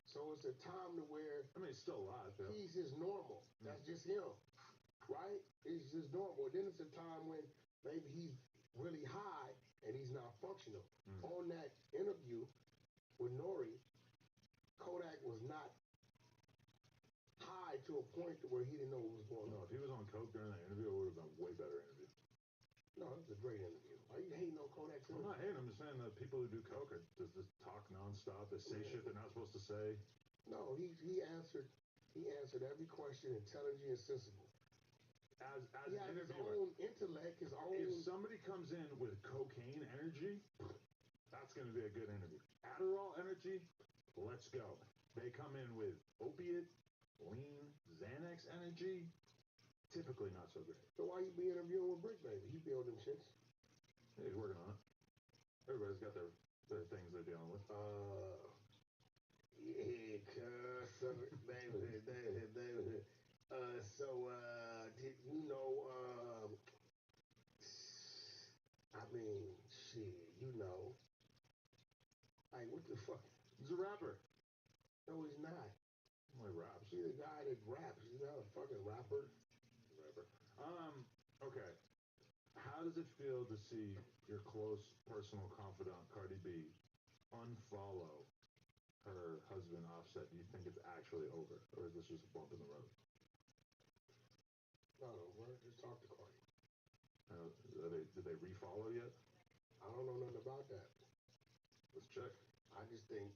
So it's a time to where I mean, he's still alive. Yeah. He's just normal. That's just him, right? It's just normal. Then it's a time when maybe he's really high and he's not functional. On that interview with Nori, Kodak was not high to a point to where he didn't know what was going on. No, if he was on coke during that interview, it would have been a way better interview. No, it was a great interview. Are you hating on Kodak's interview? I'm not hating. I'm just saying that people who do coke just talk nonstop. They say shit they're not supposed to say. No, he answered every question intelligent and sensible. As he an has interviewer, his own intellect, his own. If somebody comes in with cocaine energy, that's going to be a good interview. Adderall energy, let's go. They come in with opiate, lean, Xanax energy, typically not so great. So why you be interviewing with Brick Baby? He build them shits. Yeah, he's working on it. Everybody's got their things they're dealing with. Yeah, cuz, David. Did you know, I mean, shit, you know. Like, what the fuck? He's a rapper. No, he's not. Well, he raps. He's a guy that raps. He's not a fucking rapper. Okay. How does it feel to see your close personal confidant, Cardi B, unfollow her husband Offset? Do you think it's actually over, or is this just a bump in the road? No, we're just talk to Cardi. Did they refollow yet? I don't know nothing about that. Let's check. I just think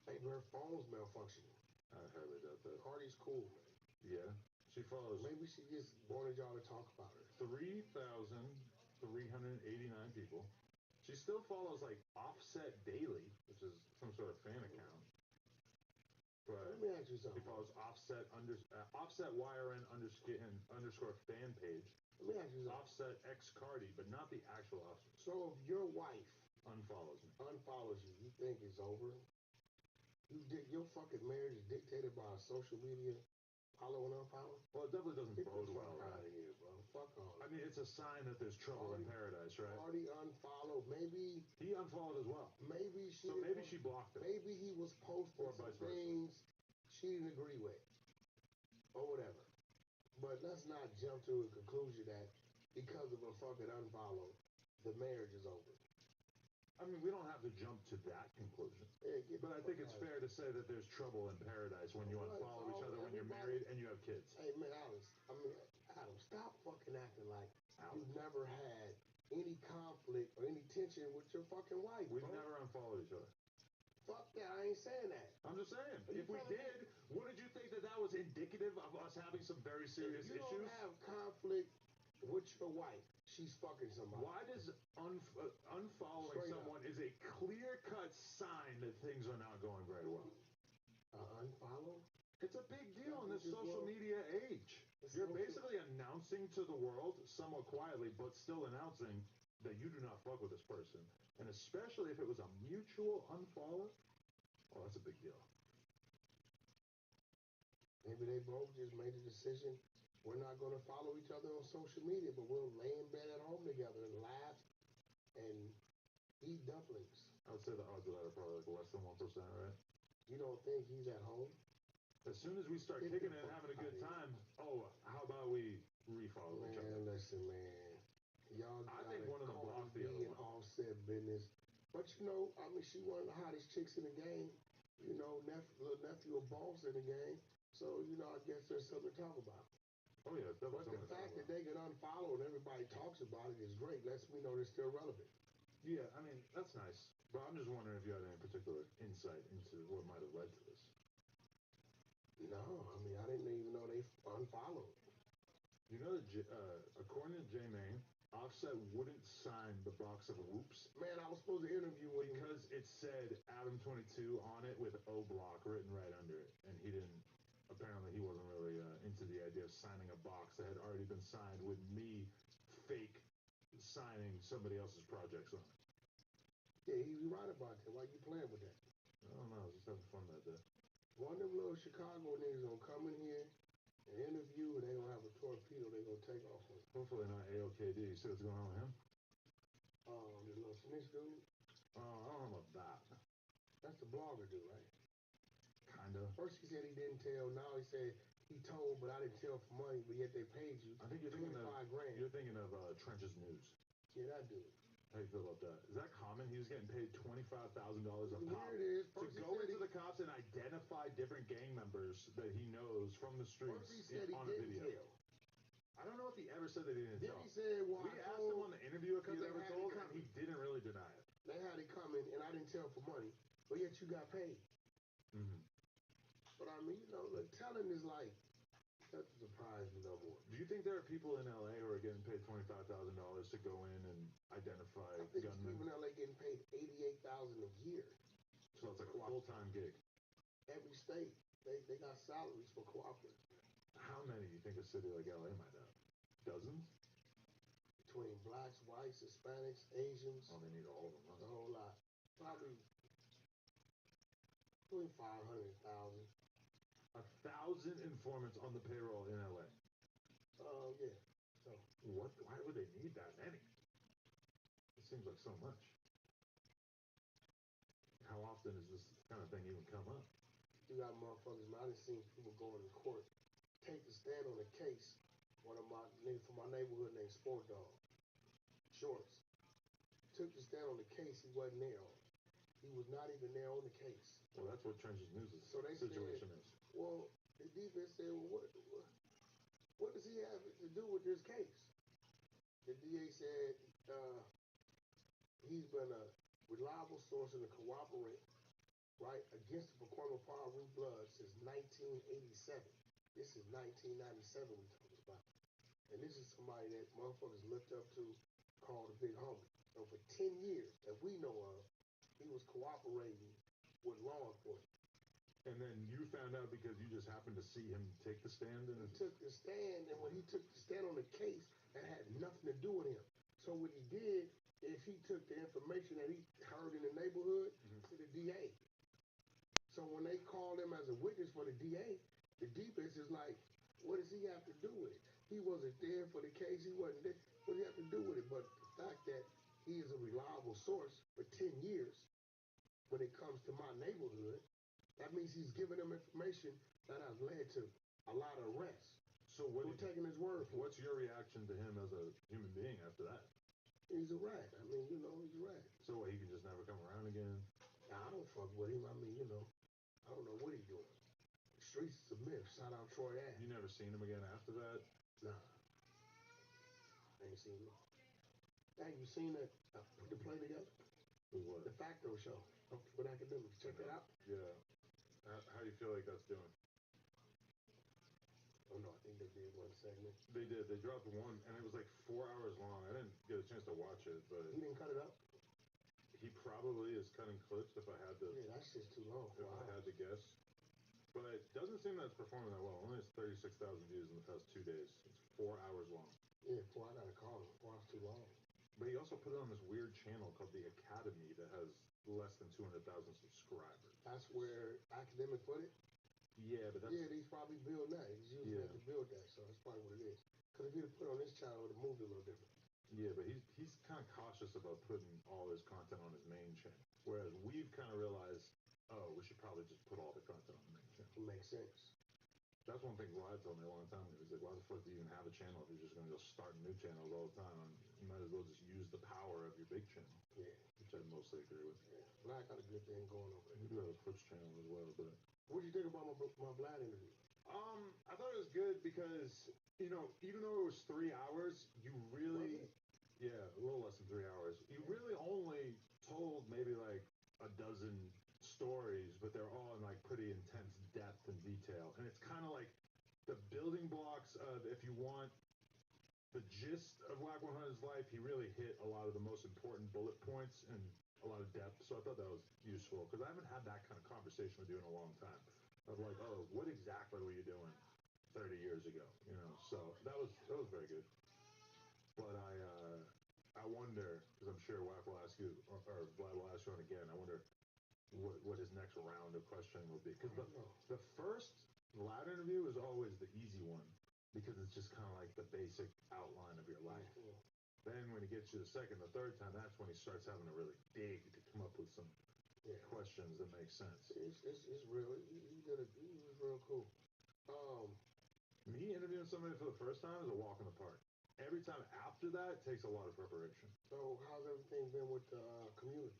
maybe her phone's malfunctioning. I hardly doubt that. Cardi's cool, man. Yeah, she follows. Maybe she just wanted y'all to talk about her. 3,389 people. She still follows like Offset Daily, which is some sort of fan account. But let me ask you something. She follows Offset YRN underscore fan page. Let me ask you something. Offset X Cardi, but not the actual Offset. So if your wife unfollows you, you think it's over? Your fucking marriage is dictated by social media, follow and unfollow? Well, it definitely doesn't bode well, right? Out of here, bro. Fuck all. I mean, it's a sign that there's trouble in paradise, right? Cardi unfollowed. Maybe he unfollowed as well. Maybe she. So maybe she blocked him. Maybe he was posting some things she didn't agree with, or whatever. But let's not jump to a conclusion that because of a fucking unfollow, the marriage is over. I mean, we don't have to jump to that conclusion. Yeah, but I think it's fair to say that there's trouble in paradise when you unfollow each other when you're married and you have kids. Hey, man, Adam, stop fucking acting like you've never had any conflict or any tension with your fucking wife, We've never unfollowed each other. Fuck that, I ain't saying that. I'm just saying, if we did, wouldn't you think that was indicative of us having some very serious issues? If you don't have conflict with your wife, she's fucking somebody. Why does unfollowing someone is a clear-cut sign that things are not going very well? Unfollow? It's a big deal in this social media age. You're basically announcing to the world, somewhat quietly, but still announcing that you do not fuck with this person. And especially if it was a mutual unfollow, oh, that's a big deal. Maybe they both just made the decision, we're not going to follow each other on social media, but we'll lay in bed at home together and laugh and eat dumplings. I would say the odds of that are probably like less than 1%, right? You don't think he's at home? As soon as we start kicking it and having a good time, oh, how about we refollow each other? Man, listen, man. Y'all I think one of them blocked the other one. Offset business. But you know, I mean, she one of the hottest chicks in the game. You know, little nephew a boss in the game. So, you know, I guess there's something to talk about. Oh, yeah, definitely. But the fact that they get unfollowed and everybody talks about it is great. Lets me know they're still relevant. Yeah, I mean, that's nice. But I'm just wondering if you had any particular insight into what might have led to this. No, I mean, I didn't even know they unfollowed. You know that according to J Main, Offset wouldn't sign the box of whoops. Man, I was supposed to interview with him. Because it said Adam 22 on it with O Block written right under it. And he didn't, apparently he wasn't really into the idea of signing a box that had already been signed with me fake signing somebody else's projects on it. Yeah, he was right about that. Why you playing with that? I don't know, I was just having fun that day. One of them little Chicago niggas gonna come in here and interview, and they gonna have a torpedo they gonna take off with. Hopefully not AOKD. You see what's going on with him? The little snitch dude? I don't know about that. That's the blogger dude, right? Kinda. First he said he didn't tell, now he said he told, but I didn't tell for money, but yet they paid you. I think you're thinking of $25,000. You're thinking of Trench's News. Yeah, that dude. How you feel about that? Is that common? He was getting paid $25,000 a pop to go into the cops and identify different gang members that he knows from the streets on a video. I don't know if he ever said that he didn't tell. He said, well, we asked him on the interview if he ever told, and he didn't really deny it. They had it coming, and I didn't tell for money, but yet you got paid. Mm-hmm. But I mean, you know, the telling is like, that surprised me no more. Do you think there are people in LA who are getting paid $25,000 to go in and identify I think gunmen? people in LA getting paid $88,000 a year. So it's like a full-time gig. Every state, they got salaries for cooperating. How many do you think a city like LA might have? Dozens? Between blacks, whites, Hispanics, Asians. Oh, they need all of them, huh? A whole lot. Probably between 500 and 1,000. 1,000 informants on the payroll in LA. Yeah. So what? Why would they need that many? It seems like so much. How often does this kind of thing even come up? You got motherfuckers. I done seen people going to court, take the stand on a case. One of my niggas from my neighborhood named Sport Dog, Shorts, took the stand on the case he wasn't there on. He was not even there on the case. Well, that's what Trench's News' situation is. Well, the defense said, well, what does he have to do with this case? The DA said he's been a reliable source and a cooperator, right, against the Pacoima Paru blood since 1987. This is 1997 we talking about. And this is somebody that motherfuckers looked up to, called a big homie. So for 10 years that we know of, he was cooperating with law enforcement. And then you found out because you just happened to see him take the stand? He took the stand, and when he took the stand on the case, that had nothing to do with him. So what he did is he took the information that he heard in the neighborhood to the DA. So when they called him as a witness for the DA, the defense is like, what does he have to do with it? He wasn't there for the case. He wasn't there. What do you have to do with it? But the fact that he is a reliable source for 10 years when it comes to my neighborhood, that means he's giving them information that has led to a lot of arrests. So we're taking his word for it. What's your reaction to him as a human being after that? He's a rat. I mean, you know, he's a rat. So what, he can just never come around again? Nah, I don't fuck with him. I mean, you know, I don't know what he's doing. The streets is a myth. Shout out Troy Ave. You never seen him again after that? Nah. I ain't seen him. Hey, you seen that? Put the play together? What? The Facto show. With academics. Check that out. Yeah. How do you feel like that's doing? Oh, no, I think they did one segment. They did. They dropped one, and it was like 4 hours long. I didn't get a chance to watch it, but... He didn't cut it up? He probably is cutting clips if I had to... Yeah, that's just too long. If I had to guess. but doesn't seem that it's performing that well. Only has 36,000 views in the past 2 days. It's 4 hours long. Yeah, I gotta call him. 4 hours too long. But he also put it on this weird channel called The Academy that has less than 200,000 subscribers. That's where academic put it? Yeah, but that's... Yeah, he's probably building that. He's using that to build that, so that's probably what it is. Because if he'd have put it on this channel, it would have moved a little different. Yeah, but he's kind of cautious about putting all his content on his main channel. Whereas we've kind of realized, oh, we should probably just put all the content on the main channel. It makes sense. That's one thing Vlad told me a long time ago. He's like, why the fuck do you even have a channel if you're just going to go start new channels all the time? You might as well just use the power of your big channel. Yeah. Which I mostly agree with. Yeah. Vlad got a good thing going over there. We do have a Twitch channel as well, but... What did you think about my Vlad interview? I thought it was good because, you know, even though it was 3 hours, you really... Yeah, a little less than 3 hours. You really only told maybe like a dozen stories, but they're all in like pretty intense depth and detail. And it's kind of like the building blocks of, if you want the gist of Whack 100's life, he really hit a lot of the most important bullet points and a lot of depth. So I thought that was useful because I haven't had that kind of conversation with you in a long time. Of like, oh, what exactly were you doing 30 years ago? You know, so that was very good. But I wonder, because I'm sure Whack will ask you, or Vlad will ask you on again, I wonder what his next round of questioning will be. Because the first Vlad interview is always the easy one, because it's just kind of like the basic outline of your life. Then when he gets you the second, the third time, that's when he starts having to really dig to come up with some questions that make sense. It's real. He was real cool. Me interviewing somebody for the first time is a walk in the park. Every time after that takes a lot of preparation. So how's everything been with the community?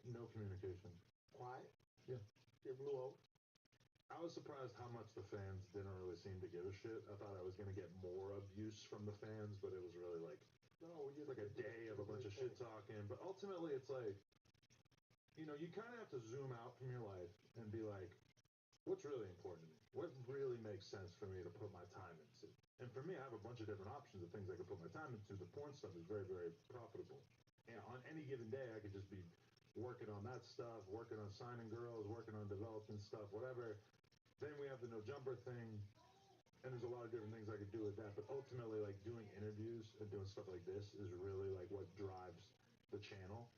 No communication. Quiet? Yeah. It blew over? I was surprised how much the fans didn't really seem to give a shit. I thought I was going to get more abuse from the fans, but it was really like a day of a bunch of shit talking. But ultimately, it's like, you know, you kind of have to zoom out from your life and be like, what's really important to me? What really makes sense for me to put my time into? And for me, I have a bunch of different options of things I could put my time into. The porn stuff is very, very profitable. And on any given day, I could just be working on that stuff, working on signing girls, working on developing stuff, whatever. Then we have the no jumper thing, and there's a lot of different things I could do with that. But ultimately, like doing interviews and doing stuff like this is really like what drives the channel.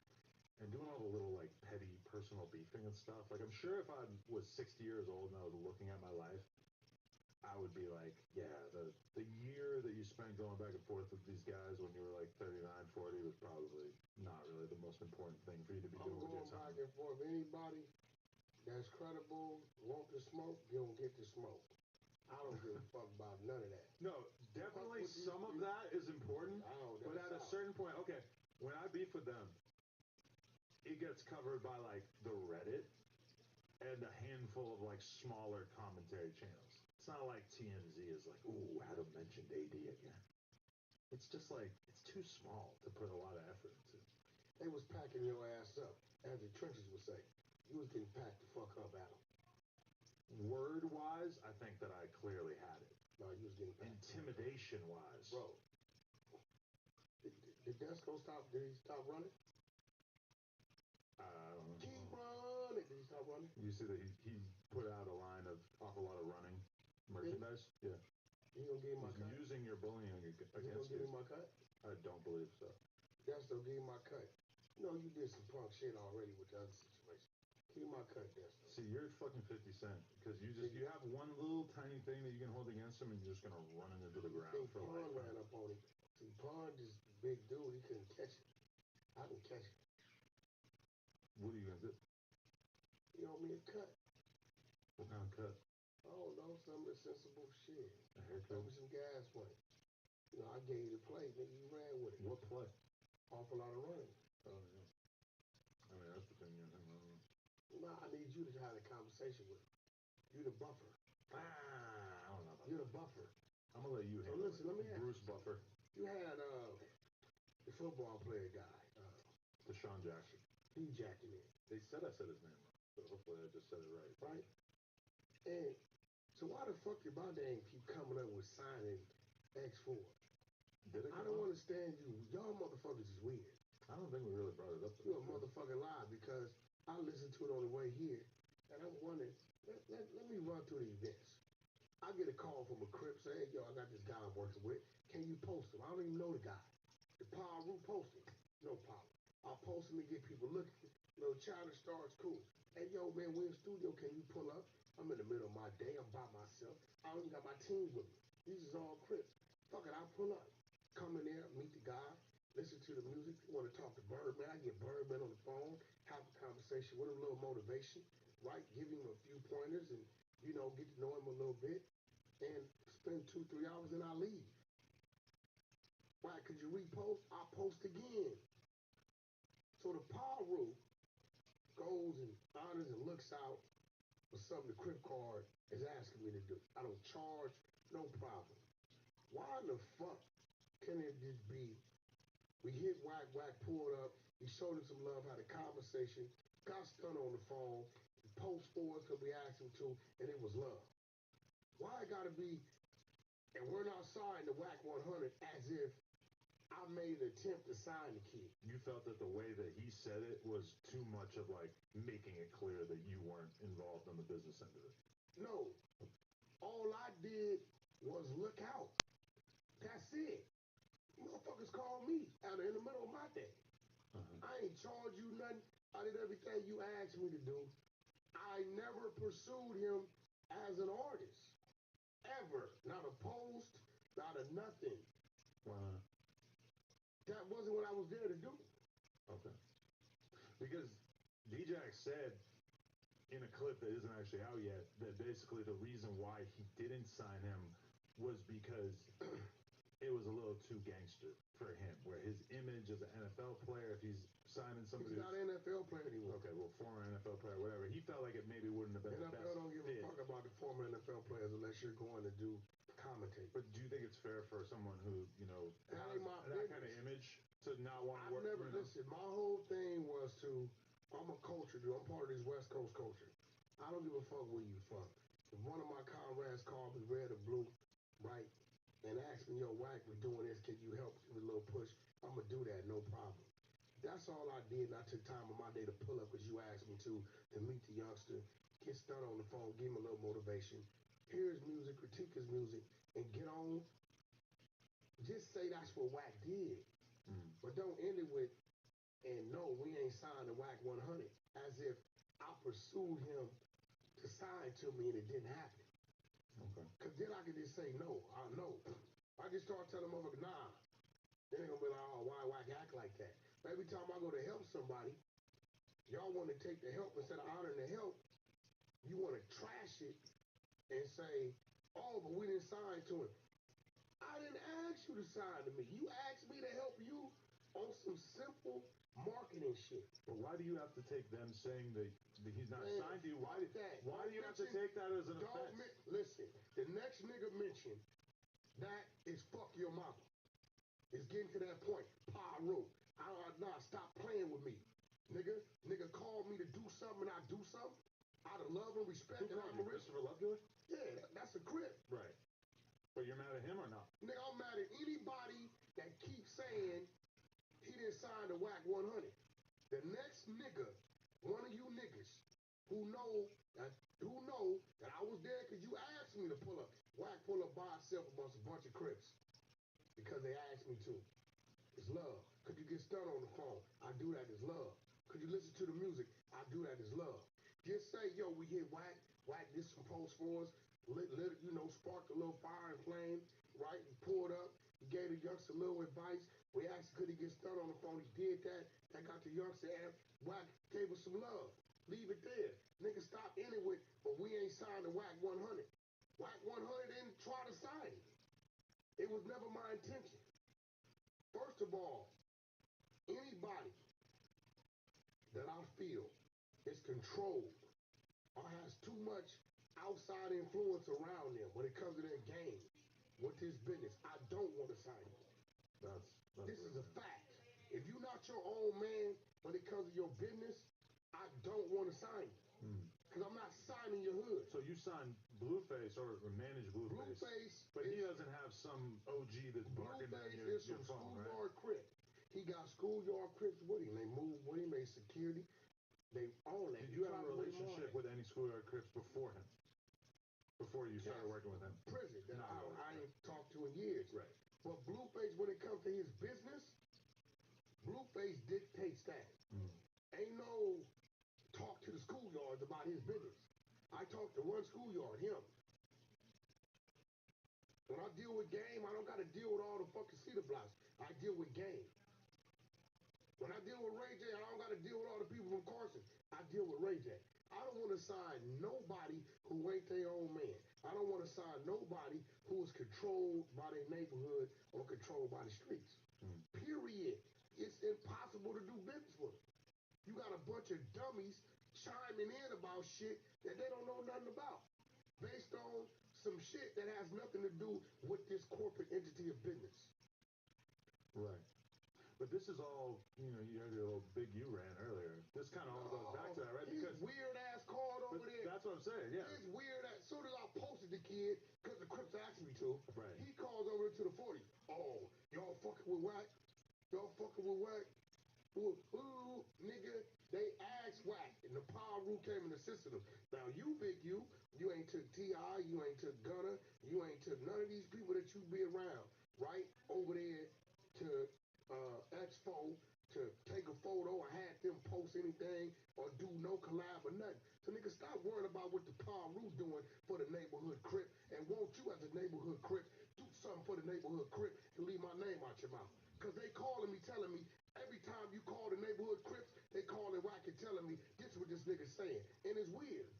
And doing all the little like petty personal beefing and stuff. Like I'm sure if I was 60 years old and I was looking at my life, I would be like, yeah, the year that you spent going back and forth with these guys when you were like 39, 40 was probably not really the most important thing for you to be doing with your time. I'm going back and forth. Anybody that's credible, want to smoke, you don't get to smoke. I don't give a fuck about none of that. No, definitely some of that is important, but at a certain point, okay, when I beef with them, it gets covered by like the Reddit and a handful of like smaller commentary channels. It's not like TMZ is like, ooh, Adam mentioned AD again. It's just like, it's too small to put a lot of effort into. They was packing your ass up, as the trenches would say. You was getting packed the fuck up, Adam. Word-wise, I think that I clearly had it. No, you was getting packed. Intimidation-wise. Bro, did Desco stop? Did he stop running? I don't know. Keep running. Did he stop running? You see that he put out a line of awful lot of running merchandise? Yeah. He gonna give me my cut? Using your bullying against you. He gonna give me my cut? I don't believe so. Desco, give me my cut. You know you did some punk shit already with the other situation. Give me my cut, Desco. See, you're fucking 50 Cent because you have one little tiny thing that you can hold against him and you're just gonna run it into the ground for Pond life. ran up on him. See, Pond is a big dude. He couldn't catch it. I can catch it. What are you gonna do? You owe me a cut. What kind of cut? I don't know, some of the sensible shit. A haircut? With some gas money. You know, I gave you the play, nigga. You ran with it. What play? Awful lot of running. Oh, yeah. I mean, that's between you and him. Nah, I need you to have a conversation with him. You the buffer. I don't know about You're the buffer. I'm gonna let you handle listen, let me ask Bruce Buffer. You had the football player guy. Deshaun Jackson. He jacking it. They said I said his name, so hopefully I just said it right. Right? And so why the fuck your body ain't keep coming up with signing X4? I don't understand you. Y'all motherfuckers is weird. I don't think we really brought it up. You're a motherfucking lie because I listened to it on the way here And I'm wondering, let me run through the events. I get a call from a Crip saying, yo, I got this guy I'm working with. Can you post him? I don't even know the guy. The Power Root posting. No problem. I'll post him and get people looking. Little challenge starts cool. Hey, yo, man, we're in studio. Can you pull up? I'm in the middle of my day. I'm by myself. I don't even got my team with me. These is all Crips. Fuck it, I'll pull up. Come in there, meet the guy, listen to the music. Want to talk to Birdman? I get Birdman on the phone, have a conversation with him, a little motivation, right? Give him a few pointers and, you know, get to know him a little bit and spend 2-3 hours and I leave. Why? Could you repost? I post again. So the Power Rule goes and honors and looks out for something the Crip card is asking me to do. I don't charge, no problem. Why in the fuck can it just be, we hit Whack, pulled up, he showed him some love, had a conversation, got stunned on the phone, post for us because we asked him to, and it was love. Why it gotta be, and we're not signing the Whack 100 as if I made an attempt to sign the kid. You felt that the way that he said it was too much of like making it clear that you weren't involved on the business end of it. No. All I did was look out. That's it. Motherfuckers call me out in the middle of my day. I ain't charged you nothing. I did everything you asked me to do. I never pursued him as an artist. Ever. Not a post, not a nothing. That wasn't what I was there to do. Okay. Because D-Jack said in a clip that isn't actually out yet that basically the reason why he didn't sign him was because it was a little too gangster for him, where his image as an NFL player, if he's signing somebody He's not an NFL player anymore. Okay, well, former NFL player, whatever, he felt like it maybe wouldn't have been the best NFL don't give fit. a fuck about the former NFL players unless you're going to do commentate. But do you think it's fair for someone who, you know, that has ain't my that business. kind of image to not want to I've work? never, listen, my whole thing was to, I'm a culture dude. I'm part of this West Coast culture. I don't give a fuck where you from. If one of my comrades called me red or blue, right, and asked me, yo, Whack, we doing this, can you help give me a little push? I'm going to do that, no problem. That's all I did, and I took time of my day to pull up because you asked me to meet the youngster, get stunned on the phone, give him a little motivation, hear his music, critique his music, and get on. Just say that's what Whack did. But don't end it with, and no, we ain't signed the Whack 100, as if I pursued him to sign to me and it didn't happen. Okay. Because then I could just say no, I know. I just start telling motherfuckers, nah. Then they're going to be like, oh, why Whack act like that? But every time I go to help somebody, y'all want to take the help instead of honoring the help. You want to trash it and say, oh, but we didn't sign to him. I didn't ask you to sign to me. You asked me to help you on some simple marketing shit. But why do you have to take them saying that he's not signed to you? Why do you have to take that as an offense? Listen, the next nigga mentioned that is fuck your mama. It's getting to that point. Pyro. Nah, stop playing with me. Nigga called me to do something and I do something. Out of love and respect. Who called you? Christopher Lovejoy? Yeah, that's a Crip. Right. But you're mad at him or not? Nigga, I'm mad at anybody that keeps saying he didn't sign the Whack 100. The next nigga, one of you niggas, who know that I was there because you asked me to pull up. Whack pull up by himself amongst a bunch of Crips because they asked me to. It's love. Could you get stunned on the phone? I do that as love. Could you listen to the music? I do that as love. Just say, yo, we hit Whack did some post for us, sparked a little fire and flame, right? He pulled up, he gave the youngster a little advice. We asked, could he get stunned on the phone? He did that. That got the youngster and Whack gave us some love. Leave it there. Nigga, stop in it with, but we ain't signed the Whack 100. Whack 100 didn't try to sign it. It was never my intention. First of all, anybody that I feel is controlled or has too much outside influence around them when it comes to their game with this business, I don't want to sign you. This is a fact. If you're not your own man when it comes to your business, I don't want to sign you. Because I'm not signing your hood. So you signed Blueface or manage Blueface, but he doesn't have some OG that's barking down your phone, right? Schoolyard Crip. He got schoolyard Crips with him. They moved with him, they security. They own that. Did you have a relationship with any schoolyard Crips before him? Before you started working with him? Prison that I ain't talked to in years. Right. But Blueface, when it comes to his business, Blueface dictates that. Ain't no talk to the schoolyards about his business. I talk to one schoolyard, him. When I deal with game, I don't got to deal with all the fucking cedar blocks. I deal with game. When I deal with Ray J, I don't got to deal with all the people from Carson. I deal with Ray J. I don't want to sign nobody who ain't their own man. I don't want to sign nobody who is controlled by their neighborhood or controlled by the streets. Period. It's impossible to do business with them. You got a bunch of dummies chiming in about shit that they don't know nothing about, based on some shit that has nothing to do with this corporate entity of business. Right. But this is all, you heard your little Big U rant earlier. This kind of all goes back to that, right? His weird ass called over there. That's what I'm saying, yeah. His weird ass, as soon as I posted the kid, because the Crips asked me to, right. He calls over to the 40. Oh, y'all fucking with Wack? Y'all fucking with Wack? Ooh, nigga, they asked Wack, and the power rule came and assisted them. Now, you, Big U, you ain't took T.I., you ain't took Gunner, you ain't took none of these people that you be around, right? Over there to Expo to take a photo or have them post anything or do no collab or nothing. So nigga, stop worrying about what the power rule doing for the neighborhood Crip, and won't you as a neighborhood Crip do something for the neighborhood Crip and leave my name out your mouth? Because they calling me, telling me, every time you call the neighborhood Crips, they calling Wack and telling me, this is what this nigga's saying. And it's weird.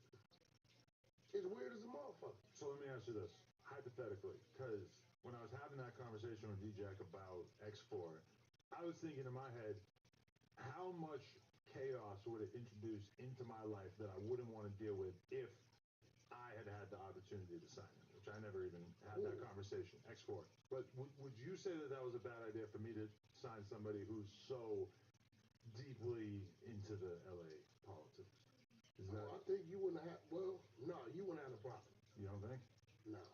It's weird as a motherfucker. So let me ask you this, hypothetically, because when I was having that conversation with D-Jack about X4, I was thinking in my head, how much chaos would it introduce into my life that I wouldn't want to deal with if I had had the opportunity to sign him, which I never even had that conversation, X4. But would you say that that was a bad idea for me to sign somebody who's so deeply into the LA politics? I think you wouldn't have, you wouldn't have a problem. You don't think? No,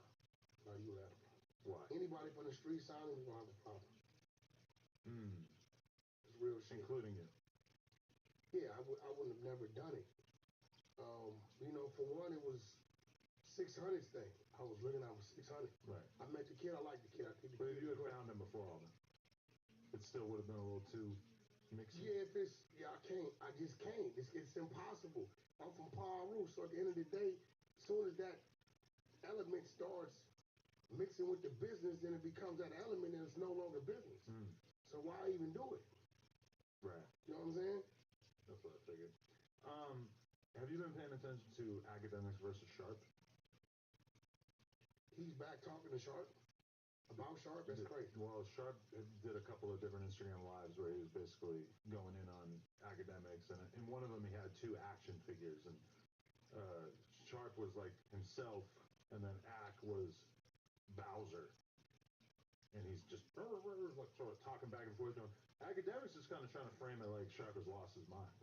you would have a problem. Why? Anybody from the street signing, you're going to have a problem. It's real shit. Including you? Yeah, I wouldn't have never done it. For one, it was 600's thing. I was looking out for 600. Right. I met the kid. I liked the kid. I think the but kid if you had found him before all that, it still would have been a little too mixy. Yeah, I can't. I just can't. It's impossible. I'm from Paru, so at the end of the day, as soon as that element starts mixing with the business, then it becomes that element and it's no longer business. So why even do it? Right. You know what I'm saying? That's what I figured. Have you been paying attention to Academics versus Sharp? He's back talking to Sharp? About Sharp? That's crazy. Well, Sharp did a couple of different Instagram lives where he was basically going in on Academics, and in one of them he had two action figures, and Sharp was like himself, and then Ack was Bowser. And he's just like sort of talking back and forth. Academics is kind of trying to frame it like Sharp has lost his mind.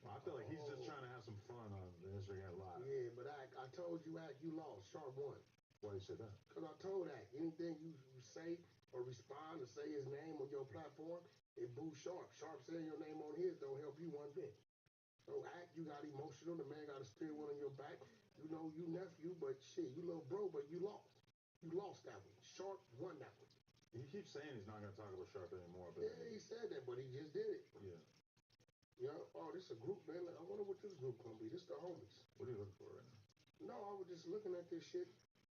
I feel like he's just trying to have some fun on the Instagram live. Yeah, but I told you, you lost. Sharp won. Why do you say that? Because I told anything you say or respond or say his name on your platform, it boosts Sharp. Sharp saying your name on his don't help you one bit. So you got emotional. The man got a steering wheel on your back. You nephew, but shit, you little bro, but you lost. You lost that one. Sharp won that one. He keeps saying he's not going to talk about Sharp anymore. But yeah, he said that, but he just did it. Yeah. This is a group, man. I wonder what this group gonna be. This the homies. What are you looking for right now? No, I was just looking at this shit.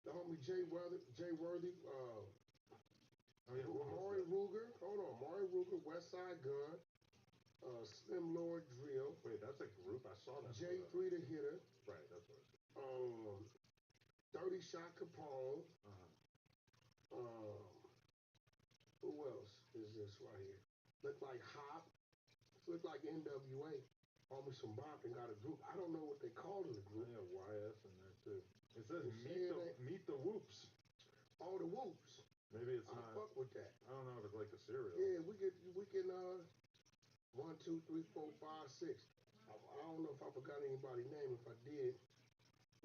The homie Jay Worthy, Maury Ruger. Hold on, Maury Ruger, Westside Gun, Slim Lord Drill. Wait, that's a group? I saw that. J3 the Hitter. Right, that's what it is. 30 Shot Capone. Who else is this right here? Look like Hop. Look like NWA. Almost some bop and got a group. I don't know what they called in the group. I have YS in there too. It says meet the Whoops. Oh, the Whoops. Maybe it's not. I fuck with that. I don't know if it's like the cereal. Yeah, we can 1, 2, 3, 4, 5, 6. I don't know if I forgot anybody's name. If I did,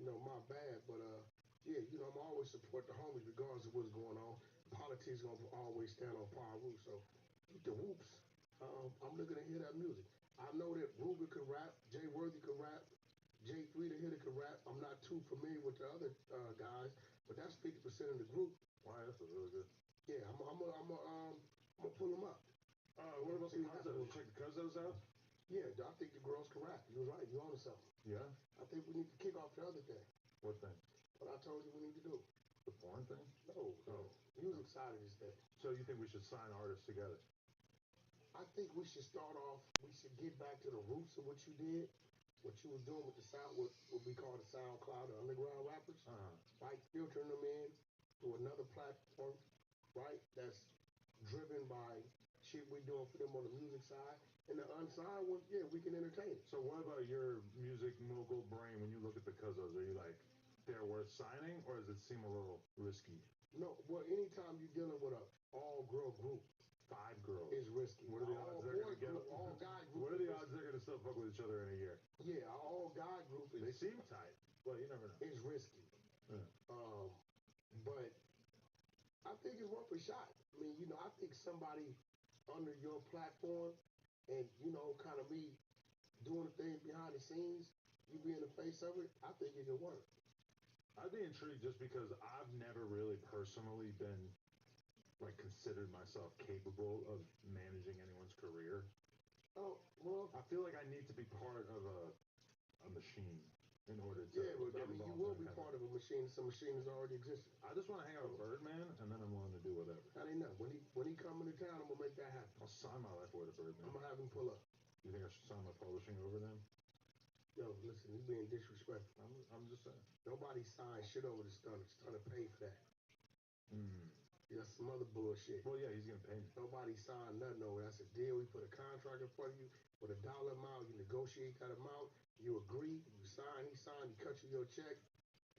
my bad. But I'm always support the homies regardless of what's going on. Politics gonna always stand on Paru. So the Whoops. I'm looking to hear that music. I know that Ruben can rap, Jay Worthy can rap, Jay Three the Hitter can rap. I'm not too familiar with the other guys, but that's 50% of the group. Wow, that's really good. Yeah, I'm gonna pull them up. What about the Cuzos? Check the Cuzos out? Yeah, I think the girls can rap. You was right. You on something. Yeah? I think we need to kick off the other thing. What thing? What I told you we need to do. The porn thing? No. Music side of this thing. So you think we should sign artists together? I think we should start off, we should get back to the roots of what you did, what you was doing with the sound, what we call the SoundCloud, the underground rappers, right? Filtering them in to another platform, right? That's driven by shit we doing for them on the music side. And the unsigned ones, yeah, we can entertain it. So what about your music mogul brain when you look at the Cuzos? Are you like, they're worth signing, or does it seem a little risky? No, well, anytime you're dealing with a all-girl group, 5 girls. Is risky. What are the odds they're gonna get? All guy group. What are the odds they're gonna still fuck with each other in a year? Yeah, all guy group is. They seem tight, but you never know. It's risky. Yeah. But I think it's worth a shot. I mean, I think somebody under your platform, and kind of me doing the things behind the scenes, you being the face of it, I think it can work. I'd be intrigued just because I've never really personally been considered myself capable of managing anyone's career. Oh, well, I feel like I need to be part of a machine in order to get involved. You will be part of a machine. Some machine has already existed. I just want to hang out with Birdman, and then I'm willing to do whatever. That ain't nothing. When he come into town, I'm gonna make that happen. I'll sign my life away to Birdman. I'm gonna have him pull up. You think I should sign my publishing over them? Yo, listen, he's being disrespectful. I'm just saying. Nobody signed shit over to Stunner. Stunner paid for that. Hmm. That's some other bullshit. Well, yeah, he's gonna pay me. Nobody signed nothing over. That's a deal. We put a contract in front of you with a dollar amount. You negotiate that amount. You agree. You sign. He signed. He cuts you your check.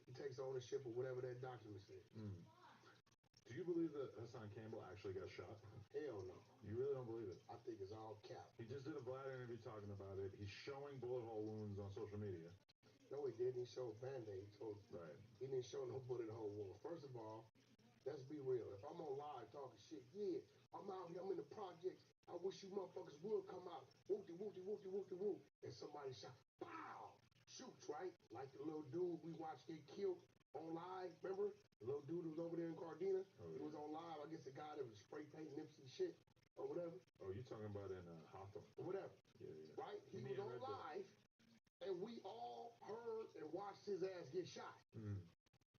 He takes ownership of whatever that document says. Hmm. Do you believe that Hassan Campbell actually got shot? Hell no. You really don't believe it? I think it's all cap. He just did a Vlad interview talking about it. He's showing bullet hole wounds on social media. No, he didn't. He showed Band-Aids. Right. He didn't show no bullet hole wounds. First of all, let's be real. If I'm on live talking shit, yeah, I'm out here, I'm in the projects. I wish you motherfuckers would come out. Whoopty, whoopty, whoopty, whoopty, whoop. And somebody shot, pow! Shoots, right? Like the little dude we watched get killed on live, remember? The little dude who was over there in Cardina. Oh, yeah. He was on live. I guess the guy that was spray painting Nipsey shit or whatever. Oh, you talking about in Hawthorne? Whatever. Yeah. Right? He was on live, and we all heard and watched his ass get shot. Mm.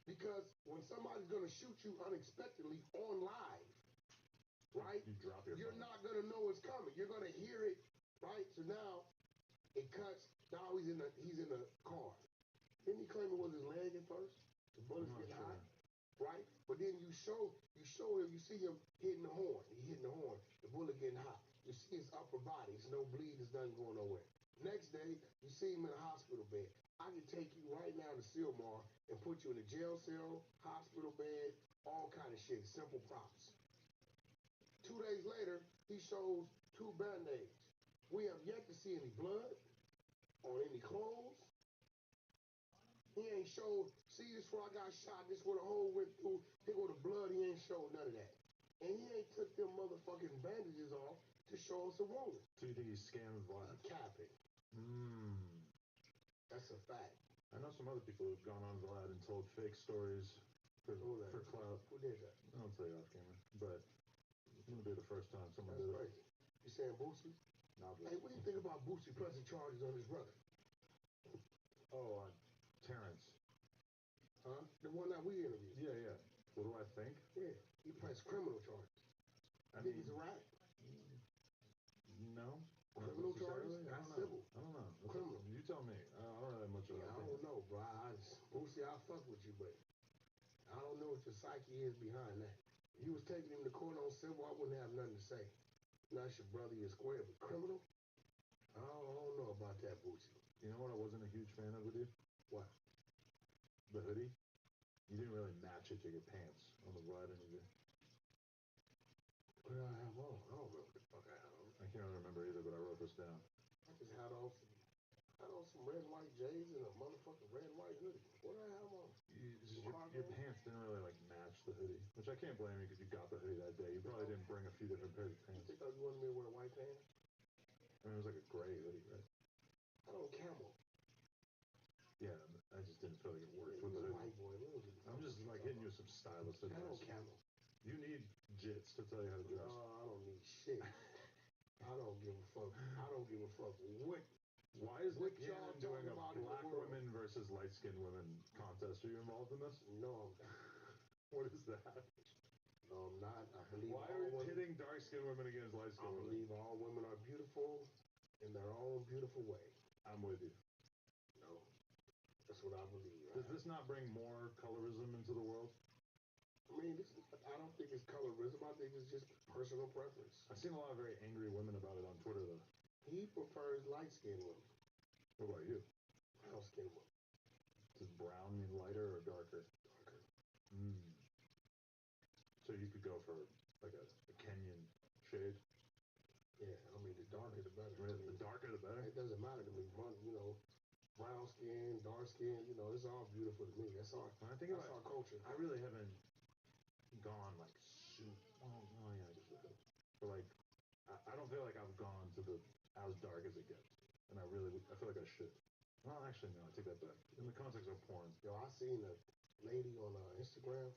Because when somebody's going to shoot you unexpectedly on live, right? You drop your You're phone. not going to know it's coming. You're going to hear it, right? So now it cuts. Now he's in the car. Didn't he claim it was his leg at first? The bullets getting hot, right? But then you show him. You see him hitting the horn. He hitting the horn. The bullet getting hot. You see his upper body. It's no bleed. There's nothing going nowhere. Next day, you see him in a hospital bed. I can take you right now to Silmar and put you in a jail cell, hospital bed, all kind of shit. Simple props. 2 days later, he shows 2 Band-Aids. We have yet to see any blood on any clothes. He ain't showed, see this where I got shot, this where the hole went through, here where the blood, he ain't showed none of that. And he ain't took them motherfucking bandages off to show us a wound. So you think he's scamming Vlad? Capping. That's a fact. I know some other people who've gone on Vlad and told fake stories for clout. Who did that? I'll tell you off camera, but it's gonna be the first time someone That's did crazy. You saying Boosie? No, Hey, what do you think about Boosie pressing charges on his brother? Oh, Terrence. Huh? The one that we interviewed. Yeah. What do I think? Yeah, he pressed criminal charges. I think he's a rat. No. Criminal charges? Not civil. I don't know. Criminal. You tell me. I don't really have much of an I opinion. don't know, bro. Boosie, I'll fuck with you, but I don't know what your psyche is behind that. If you was taking him to court on civil, I wouldn't have nothing to say. Not your brother, you're square, but criminal? I don't know about that, Boosie. You know what I wasn't a huge fan of with you? What? The hoodie. You didn't really match it to your pants on the Vlad interview. What did I have on? I don't know what the fuck I had on. I can't remember either, but I wrote this down. I just had on some red and white J's and a motherfucking red and white hoodie. What did I have on? Your pants didn't really match the hoodie, which I can't blame you because you got the hoodie that day. You probably didn't bring a few different pairs of pants. You think you wanted me to wear white pants? I mean, it was like a gray hoodie, right? I don't camel. Yeah, I just didn't feel like it worked with the hoodie. White boy. I'm just like hitting you with some stylish advice. I don't camel. You need jits to tell you how to dress. I don't need shit. I don't give a fuck. I don't give a fuck what. Why is what Nick y'all Cannon doing talking a about black in the world? women versus light skinned women contest? Are you involved in this? No, I'm not. What is that? No, I'm not. I believe Why are you pitting dark skinned women against light skinned women? I believe all women are beautiful in their own beautiful way. I'm with you. No, that's what I believe. Right? Does this not bring more colorism into the world? I mean, I don't think it's colorism. I think it's just personal preference. I've seen a lot of very angry women about it on Twitter, though. He prefers light-skinned women. What about you? Brown-skinned women. Does brown mean lighter or darker? Darker. So you could go for like a Kenyan shade? Yeah, I mean, the darker the better. Really? The darker the better? It doesn't matter to me. Brown skin, dark skin, it's all beautiful to me. That's our, when I think that's about our culture. I really haven't gone like oh yeah, I guess I have. But like, I don't feel like I've gone to the as dark as it gets. And I feel like I should. Well, actually, no, I take that back. In the context of porn. Yo, I seen a lady on Instagram.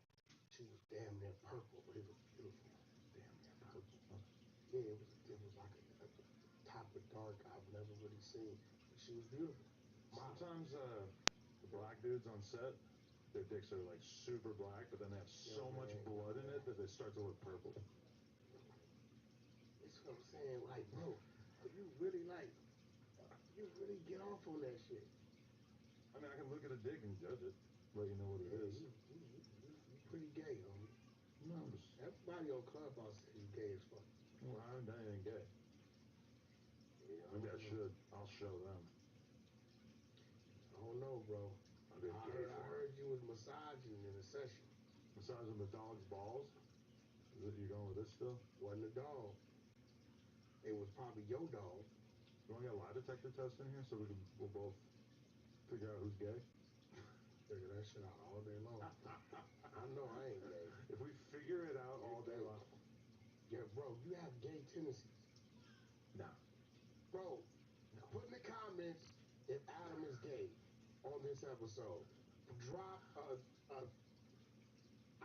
She was damn near purple, but it was beautiful. Damn near purple, huh? Yeah, it was like a type of dark I've never really seen. But she was beautiful. Sometimes the black dudes on set, their dicks are like super black, but then they have so much blood in it that they start to look purple. That's what I'm saying. Like, bro, you really get off on that shit. I mean, I can look at a dick and judge it, let you know what it is. You pretty gay, homie. No, everybody on Clubhouse says you gay as fuck. Well, I haven't done anything gay. Yeah, maybe I should. I'll show them. I don't know, bro. I heard you was massaging in a session. Massaging the dog's balls? Is it you going with this still? Wasn't a dog. It was probably your dog. You want to get a lie detector test in here so we'll both figure out who's gay? Figure that shit out all day long. I know I ain't gay. If we figure it out all day long. Yeah, bro, you have gay tendencies. Nah. Bro, put in the comments if Adam is gay on this episode. Drop I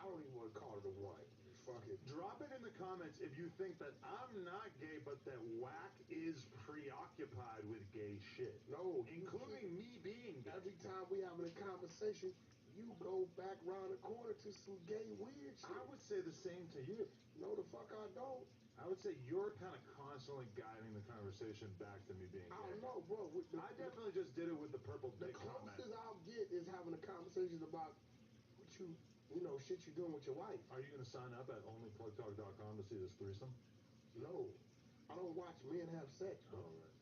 don't even want to call it a one. Fucking drop it in the comments if you think that I'm not gay, but that Whack is preoccupied with gay shit. No, including me being gay. Every time we having a conversation, you go back around the corner to some gay weird shit. I would say the same to you. No, the fuck I don't. I would say you're kind of constantly guiding the conversation back to me being gay. I don't know, bro. I definitely just did it with the purple dick comment. The closest I'll get is having a conversation about what shit you doing with your wife. Are you going to sign up at onlyplugtalk.com to see this threesome? No. I don't watch men have sex, bro. Oh, right.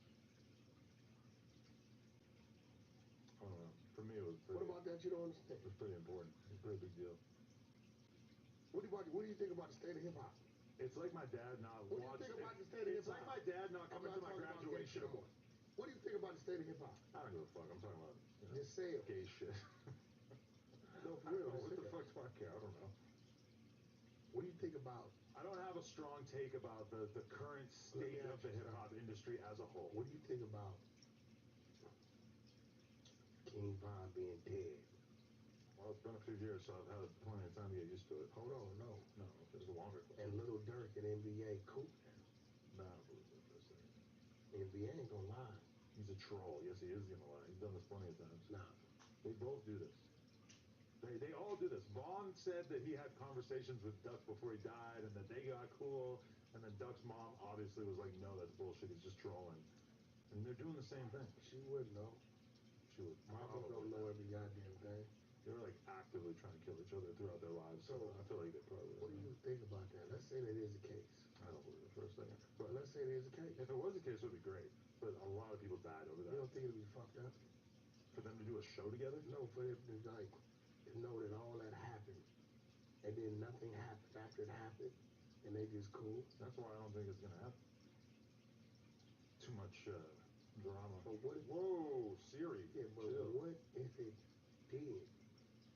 I don't know. For me, it was pretty... What about that you don't understand? It was pretty important. It was a pretty big deal. What do you think about the state of hip-hop? It's like my dad not watching. What do you think about the state of hip-hop? It's like my dad not coming to my graduation. No more. What do you think about the state of hip-hop? I don't give a fuck. I'm talking about, just sales. Gay shit. No, for real. What the fuck do I care? I don't know. What do you think about? I don't have a strong take about the current state of the hip-hop industry as a whole. What do you think about King Von being dead? Well, it's been a few years, so I've had plenty of time to get used to it. Hold on, no. There's a longer question. And Little Dirk in NBA cool now. Nah, I don't believe that for a second. NBA ain't gonna lie. He's a troll. Yes, he is gonna lie. He's done this plenty of times. Nah. They both do this. They all do this. Vaughn said that he had conversations with Duck before he died and that they got cool. And then Duck's mom obviously was like, no, that's bullshit. He's just trolling. And they're doing the same thing. She wouldn't know. She would. Mamas don't know every goddamn thing. They were like actively trying to kill each other throughout their lives. So I feel like they probably. What do you think about that? Let's say that is the case. I don't believe it for a second. But let's say it is the case. If it was the case, it would be great. But a lot of people died over that. You don't think it'd be fucked up? For them to do a show together? No, for them to to know that all that happened, and then nothing happened after it happened, and they just cool. That's why I don't think it's gonna happen. Too much drama. But what if? Whoa, Siri. Yeah, but chill. what if it did?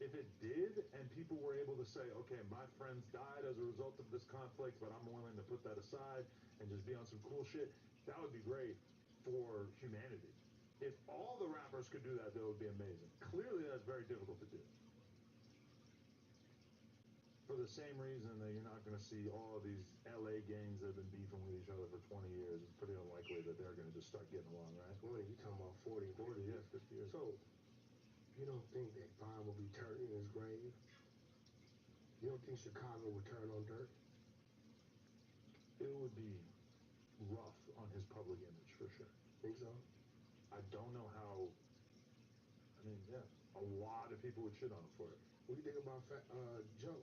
If it did, and people were able to say, okay, my friends died as a result of this conflict, but I'm willing to put that aside and just be on some cool shit, that would be great. for humanity. If all the rappers could do that, that would be amazing. Clearly, that's very difficult to do. For the same reason that you're not going to see all of these LA gangs that have been beefing with each other for 20 years, it's pretty unlikely that they're going to just start getting along, right? 20, you talking about 40, 40, yeah, 50 years. So, you don't think that Vine will be turning in his grave? You don't think Chicago will turn on Dirt? It would be rough on his public image, for sure. Think so? I don't know how. I mean, yeah, a lot of people would shit on him for it. What do you think about Joe?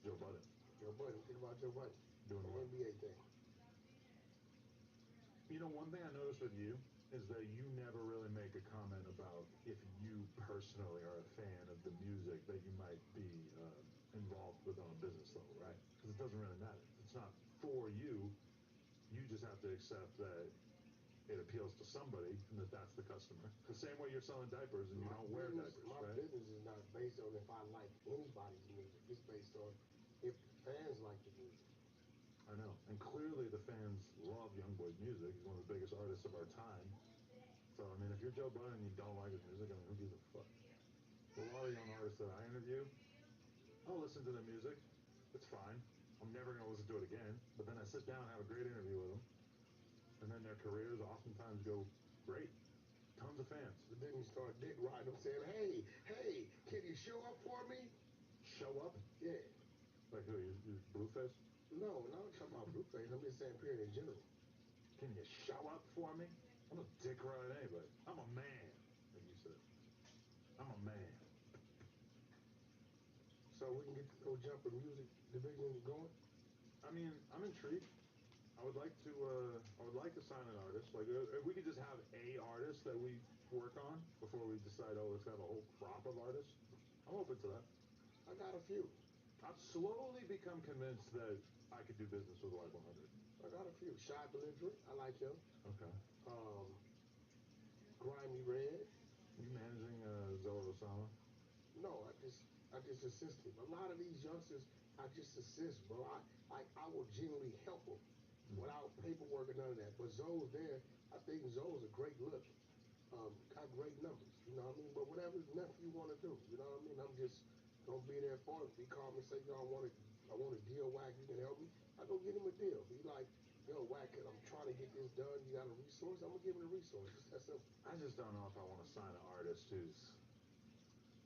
Joe Budden. Joe Budden. Think about Joe Budden. Doing what? NBA thing. You know, one thing I noticed with you is that you never really make a comment about if you personally are a fan of the music that you might be involved with on a business level, right? Because it doesn't really matter. It's not for you. You just have to accept that it appeals to somebody and that that's the customer. The same way you're selling diapers and you don't wear diapers, my right? business is not based on if I like anybody's music. It's based on if the fans like the music. I know. And clearly the fans love Youngboy's music. He's one of the biggest artists of our time. So, I mean, if you're Joe Budden and you don't like his music, I mean, who gives a fuck? A lot of young artists that I interview, I'll listen to their music. It's fine. I'm never going to listen to it again. But then I sit down and have a great interview with them. And then their careers oftentimes go great. Tons of fans. But then you start dick riding them saying, hey, can you show up for me? Show up? Yeah. Like who? You Blueface? No, not talking about Blueface. I'm just saying period in general. Can you show up for me? I'm a dick ride anybody. I'm a man, like you said. I'm a man. So we can get the No Jumper music division going? I mean, I'm intrigued. I would like to sign an artist. Like, if we could just have a artist that we work on before we decide, oh, let's have a whole crop of artists. I'm open to that. I got a few. I've slowly become convinced that I could do business with Live 100. I got a few. Shy Belligerent, I like him. Okay. Grimy Red. You managing Zoe Osama? No, I just assist him. A lot of these youngsters, I just assist, bro. I will genuinely help them without paperwork or none of that. But Zoe's there. I think Zoe's a great look. Got great numbers, you know what I mean? But whatever nephew want to do, you know what I mean? I'm just gonna be there for him. If he call me and say, yo, I want a deal, Whack, you can help me, I go get him a deal. If he like, yo, Whack, I'm trying to get this done, you got a resource, I'm gonna give him a resource. It's that simple. I just don't know if I want to sign an artist who's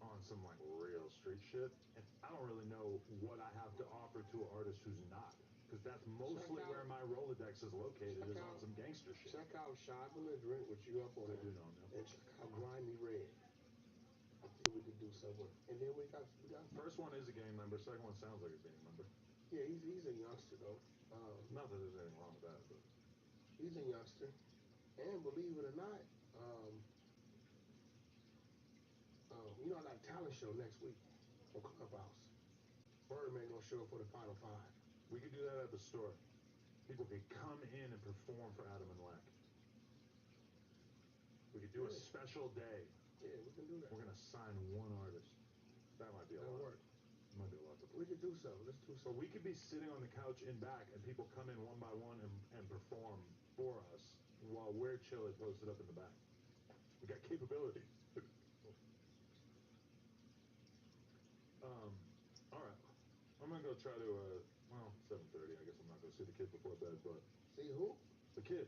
on some like real street shit, and I don't really know what I have to offer to an artist who's not, because that's mostly where my Rolodex is located, is on some gangster shit. Check out Shy Belligerent, which you up on. I do know him, yeah. And check out Grimy Red. I think we could do something with him. And then we got. First one is a gang member. Second one sounds like a gang member. Yeah, he's a youngster though. Not that there's anything wrong with that, but he's a youngster. And believe it or not, you know, I got a talent show next week on Clubhouse. Birdman gonna show up for the Final Five. We could do that at the store. People could come in and perform for Adam and Lack. We could do a special day. Yeah, we can do that. We're gonna sign one artist. That might be a lot. That'll work. It might be a lot to We could do so. Let's do so. But we could be sitting on the couch in back, and people come in one by one and perform for us while we're chilly posted up in the back. We got capabilities. All right. I'm gonna go try to 7:30. I guess I'm not gonna see the kid before bed, but see who? The kid.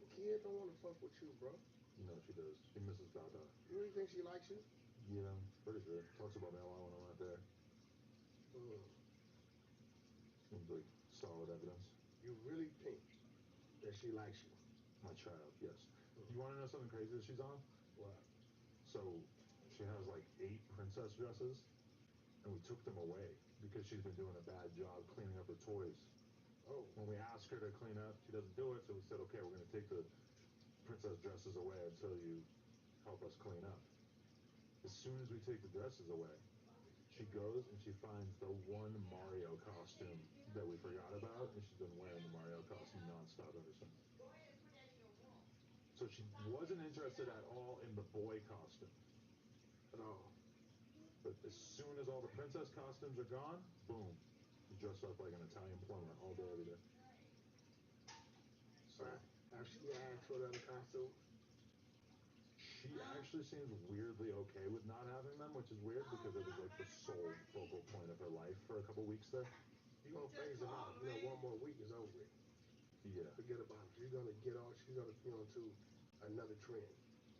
The kid don't want to fuck with you, bro. You know she does. She misses Dada. You really think she likes you? Yeah, pretty sure. Talks about me a lot when I'm not there. Seems like solid evidence. You really think that she likes you? My child, yes. You want to know something crazy that she's on? What? So she has like 8 princess dresses, and we took them away because she's been doing a bad job cleaning up her toys. Oh. When we ask her to clean up, she doesn't do it, so we said, okay, we're going to take the princess dresses away until you help us clean up. As soon as we take the dresses away, she goes and she finds the one Mario costume that we forgot about, and she's been wearing the Mario costume nonstop ever since. So she wasn't interested at all in the boy costume. At all. But as soon as all the princess costumes are gone, boom. She dressed up like an Italian plumber all day, every day. So I Have she asked for the other costumes? She actually seems weirdly okay with not having them, which is weird because it was like the sole focal point of her life for a couple weeks there. You're gonna phase them out. One more week is over with. Yeah. Forget about it. She's gonna get on. She's gonna into another trend.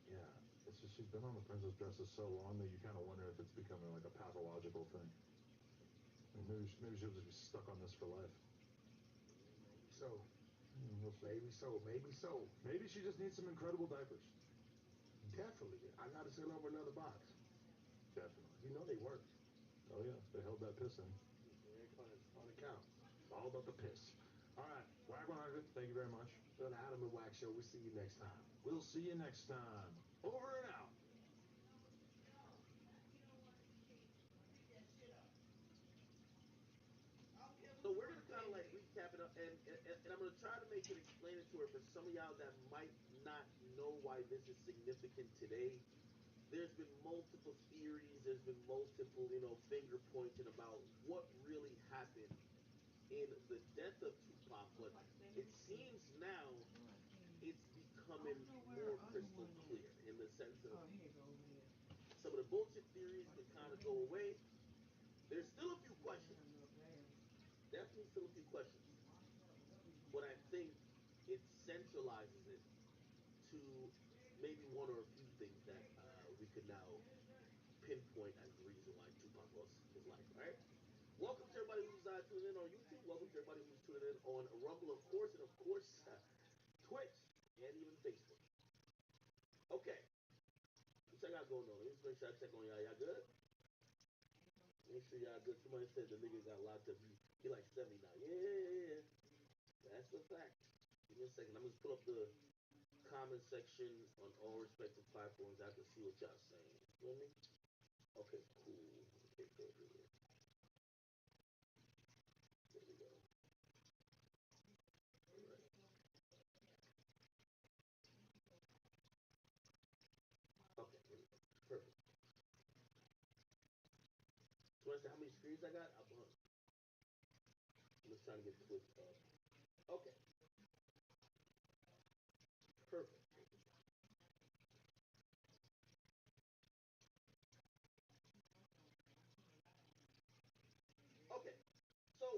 Yeah. It's just she's been on the princess dresses so long that you kind of wonder if it's becoming like a pathological thing. Like maybe she'll just be stuck on this for life. Maybe so. We'll see. Maybe so. Maybe so. Maybe she just needs some incredible diapers. Definitely. I gotta send over another box. Definitely. You know they work. Oh yeah, they held that piss in. On the count. It's all about the piss. All right, Whack 100, thank you very much. The Adam and Wax Show. We'll see you next time. We'll see you next time. Over and out. So we're gonna kind of like recap it up, and I'm gonna try to make it explanatory for some of y'all that might not know why this is significant today. There's been multiple theories. There's been multiple, finger pointing about what really happened in the death of Tupac, but it seems now it's becoming more crystal clear in the sense of some of the bullshit theories could kind of go away. There's still a few questions. Definitely still a few questions. But I think it centralizes it to maybe one or a few things that we could now pinpoint as the reason why Tupac lost his life. All right. Welcome to everybody who's tuning in on YouTube. Welcome to everybody who's tuning in on Rumble, of course, and of course, Twitch and even Facebook. Okay. What I got going on? Let me just make sure I check on y'all. Y'all good? Make sure y'all good. Somebody said the nigga got locked up. He like 70 now. Yeah. That's the fact. Give me a second. I'm just pull up the comment section on all respective platforms. I can see what y'all saying. You feel me? Okay, cool. Okay, good. There we go. All right. Okay, here we go. Perfect. So I said how many screens I got? I'm just trying to get Twitch up. Okay. Perfect. Okay. So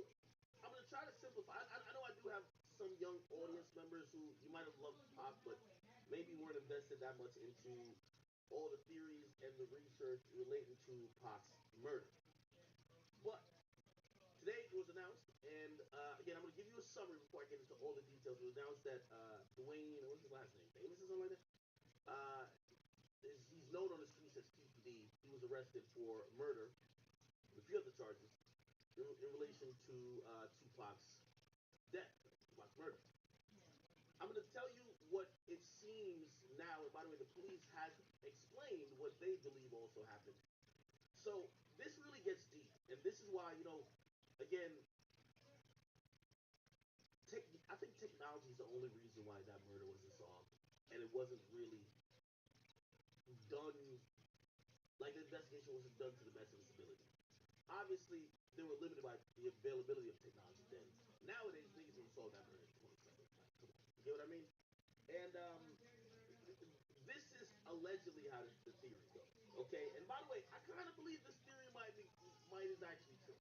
I'm gonna try to simplify. I know I do have some young audience members who you might have loved Pac, but maybe weren't invested that much into all the theories and the research relating to Pac's murder. But today it was announced, and again, I'm going to give you a summary before I get into all the details. It was announced that Dwayne, what's his last name? Davis or something like that? He's known on the streets as PPD. He was arrested for murder, a few other charges, in relation to Tupac's death, Tupac's murder. I'm going to tell you what it seems now, and by the way, the police has explained what they believe also happened. So this really gets deep, and this is why, again, I think technology is the only reason why that murder wasn't solved, and it wasn't really done, like the investigation wasn't done to the best of its ability. Obviously, they were limited by the availability of technology then. Nowadays, niggas can solve that murder in 20 seconds. Like, come on, you get what I mean? And this is allegedly how the theory goes. Okay, and by the way, I kind of believe this theory might is actually true.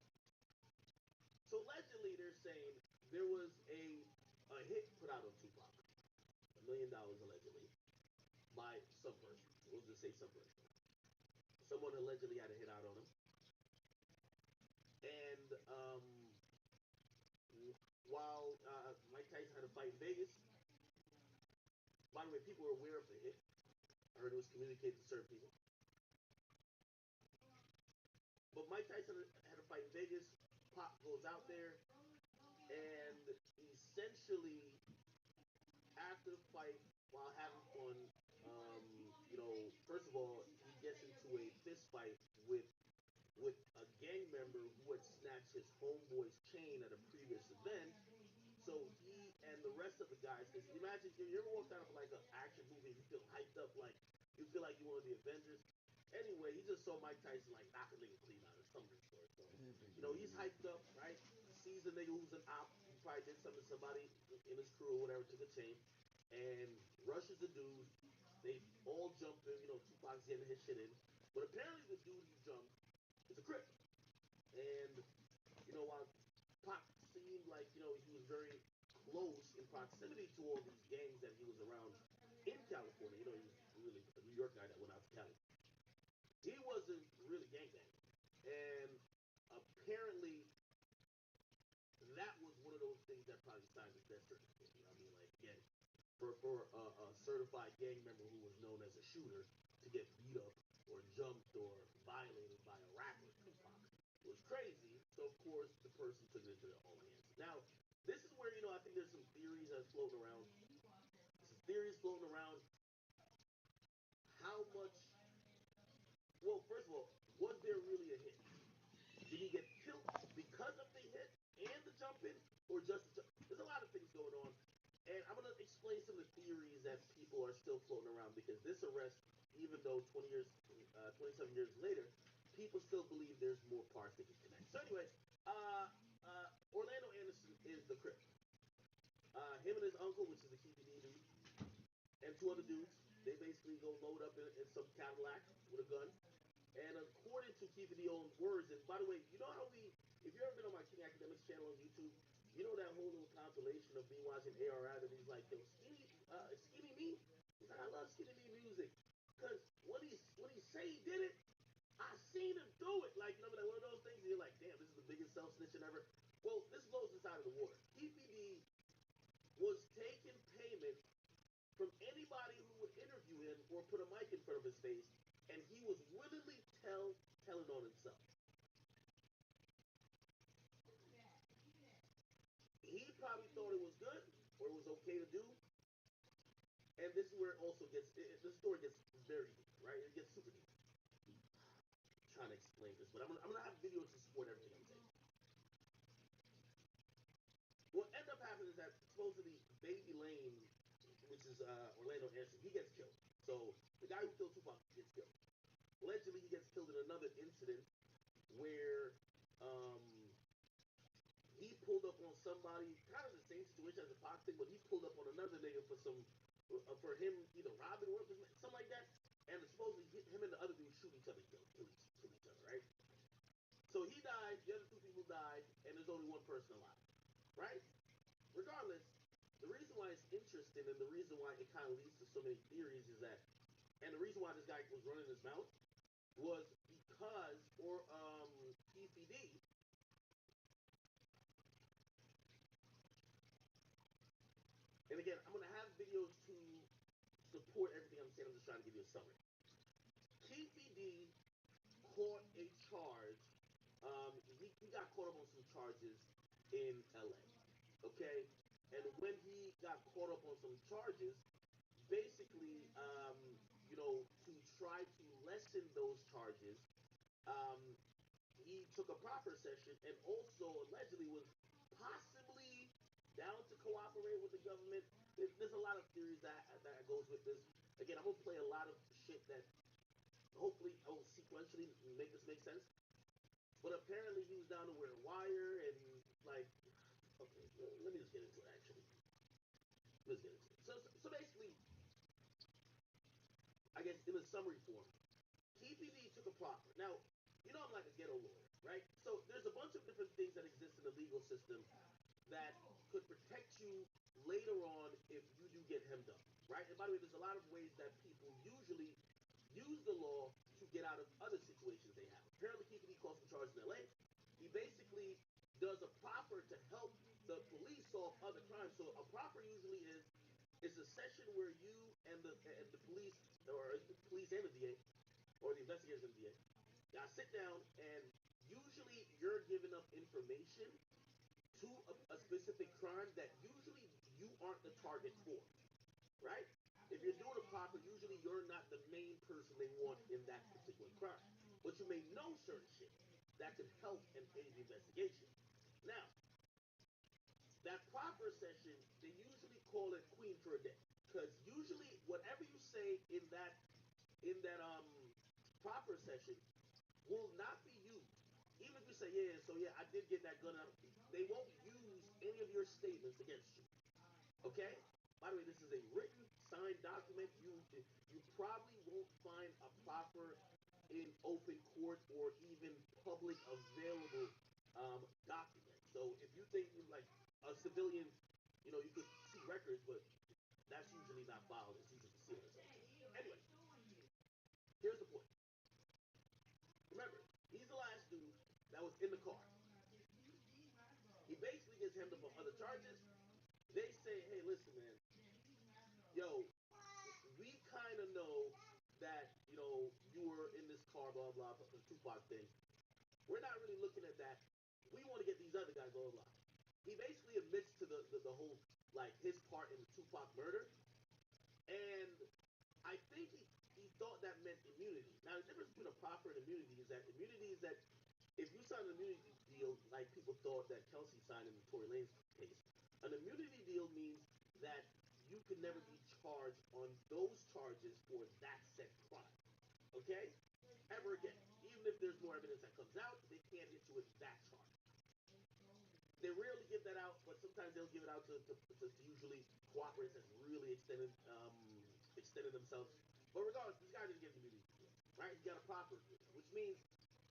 So allegedly, they're saying there was a hit put out on Tupac, $1 million allegedly, by some person. We'll just say some person. Someone allegedly had a hit out on him, and while Mike Tyson had a fight in Vegas, by the way, people were aware of the hit. I heard it was communicated to certain people. But Mike Tyson had a fight in Vegas. Pop goes out there, and essentially, after the fight, while having fun, first of all, he gets into a fist fight with a gang member who had snatched his homeboy's chain at a previous event. So he and the rest of the guys, because imagine you ever walked out of like an action movie, you feel hyped up, like you feel like you one of the Avengers. Anyway, he just saw Mike Tyson like knock a nigga clean out of something story. So he's hyped up, right? Sees a nigga who's an op, who probably did something to somebody in his crew or whatever, took a chain. and rushes the dude. They all jump in, Tupac's getting his shit in. But apparently the dude he jumped is a Crip. And, while Pac seemed like, he was very close in proximity to all these gangs that he was around in California. He was really a New York guy that went out to Cali. He wasn't really gangbanging. And apparently that was one of those things that probably signed his death certificate. You know what I mean? Like, again, for a certified gang member who was known as a shooter to get beat up or jumped or violated by a rapper, Tupac, was crazy. So, of course, the person took it into their own hands. Now, this is where, I think there's some theories that's floating around. Some theories floating around how much. Well, first of all, was there really a hit? Did he get killed because of the hit and the jumping, or just the jump? There's a lot of things going on, and I'm gonna explain some of the theories that people are still floating around because this arrest, even though 27 years later, people still believe there's more parts they can connect. So anyway, Orlando Anderson is the Crip. Him and his uncle, which is the KPD dude, and two other dudes, they basically go load up in some Cadillac with a gun. And according to KPD own words, and by the way, you know how if you've ever been on my King Academics channel on YouTube, you know that whole little compilation of me watching AR Ab, and he's like, yo, Skinny Me? He's like, I love Skinny Me music. Because when he say he did it, I seen him do it. Like, like one of those things, and you're like, damn, this is the biggest self-snitching ever. Well, this blows inside of the water. KPD was taking payment from anybody who would interview him or put a mic in front of his face, and he was willingly telling on himself. He probably thought it was good or it was okay to do, and this is where it also gets. The story gets very deep, right? It gets super deep. I'm trying to explain this, but I'm gonna have videos to support everything I'm saying. What ended up happening is that supposedly Baby Lane, which is Orlando Anderson, he gets killed. So the guy who killed Tupac gets killed. Allegedly, he gets killed in another incident where he pulled up on somebody, kind of the same situation as the Pac thing, but he pulled up on another nigga for him either robbing or something like that, and supposedly him and the other dude shoot each other, kill each other, right? So he died, the other two people died, and there's only one person alive, right? Regardless, the reason why it's interesting and the reason why it kind of leads to so many theories is that, and the reason why this guy was running his mouth was because PPD. And again, I'm gonna have videos to support everything I'm saying. I'm just trying to give you a summary. PPD caught a charge. He got caught up on some charges in LA. Okay, and when he got caught up on some charges, basically, to try to lessen those charges, he took a proper session and also allegedly was possibly down to cooperate with the government. There's a lot of theories that goes with this. Again, I'm gonna play a lot of shit that hopefully I will sequentially make this make sense. But apparently he was down to wear a wire and like, okay, let me just get into it actually. Let's get into it. So basically, I guess in a summary form, TPD took a proper. Now, I'm like a ghetto lawyer, right? So there's a bunch of different things that exist in the legal system that could protect you later on if you do get hemmed up, right? And by the way, there's a lot of ways that people usually use the law to get out of other situations they have. Apparently, TPD calls some charges in LA. He basically does a proper to help the police solve other crimes. So a proper usually is a session where you and the police, or the police and the DA, or the investigators and the DA, sit down, and usually you're giving up information to a specific crime that usually you aren't the target for, right? If you're doing a proper, usually you're not the main person they want in that particular crime. But you may know certain shit that could help and aid the investigation. Now, that proper session, they usually call it Queen for a Day. Because usually whatever you say in that proper session will not be used. Even if you say, yeah, I did get that gun out, they won't use any of your statements against you. Okay? By the way, this is a written, signed document. You probably won't find a proper in open court or even public available document. So if you think you like a civilian, you could see records, but that's usually not filed. It's usually sealed. Anyway, here's the point. Remember, he's the last dude that was in the car. He basically gets hemmed up on other charges. They say, hey, listen, man, yo, we kind of know that, you were in this car, blah, blah, blah, the Tupac thing. We're not really looking at that. We want to get these other guys, blah, blah, blah. He basically admits to the whole, like, his part in the Tupac murder. And I think he thought that meant immunity. Now, the difference between a proffer and immunity is that if you sign an immunity deal, like people thought that Kelsey signed in the Tory Lanez case, an immunity deal means that you can never be charged on those charges for that said crime. Okay? Ever again. Even if there's more evidence that comes out, they can't hit you with that charge. They rarely give that out, but sometimes they'll give it out to usually cooperatives that really extended themselves. But regardless, this guy didn't get immunity, right? He got a proper, which means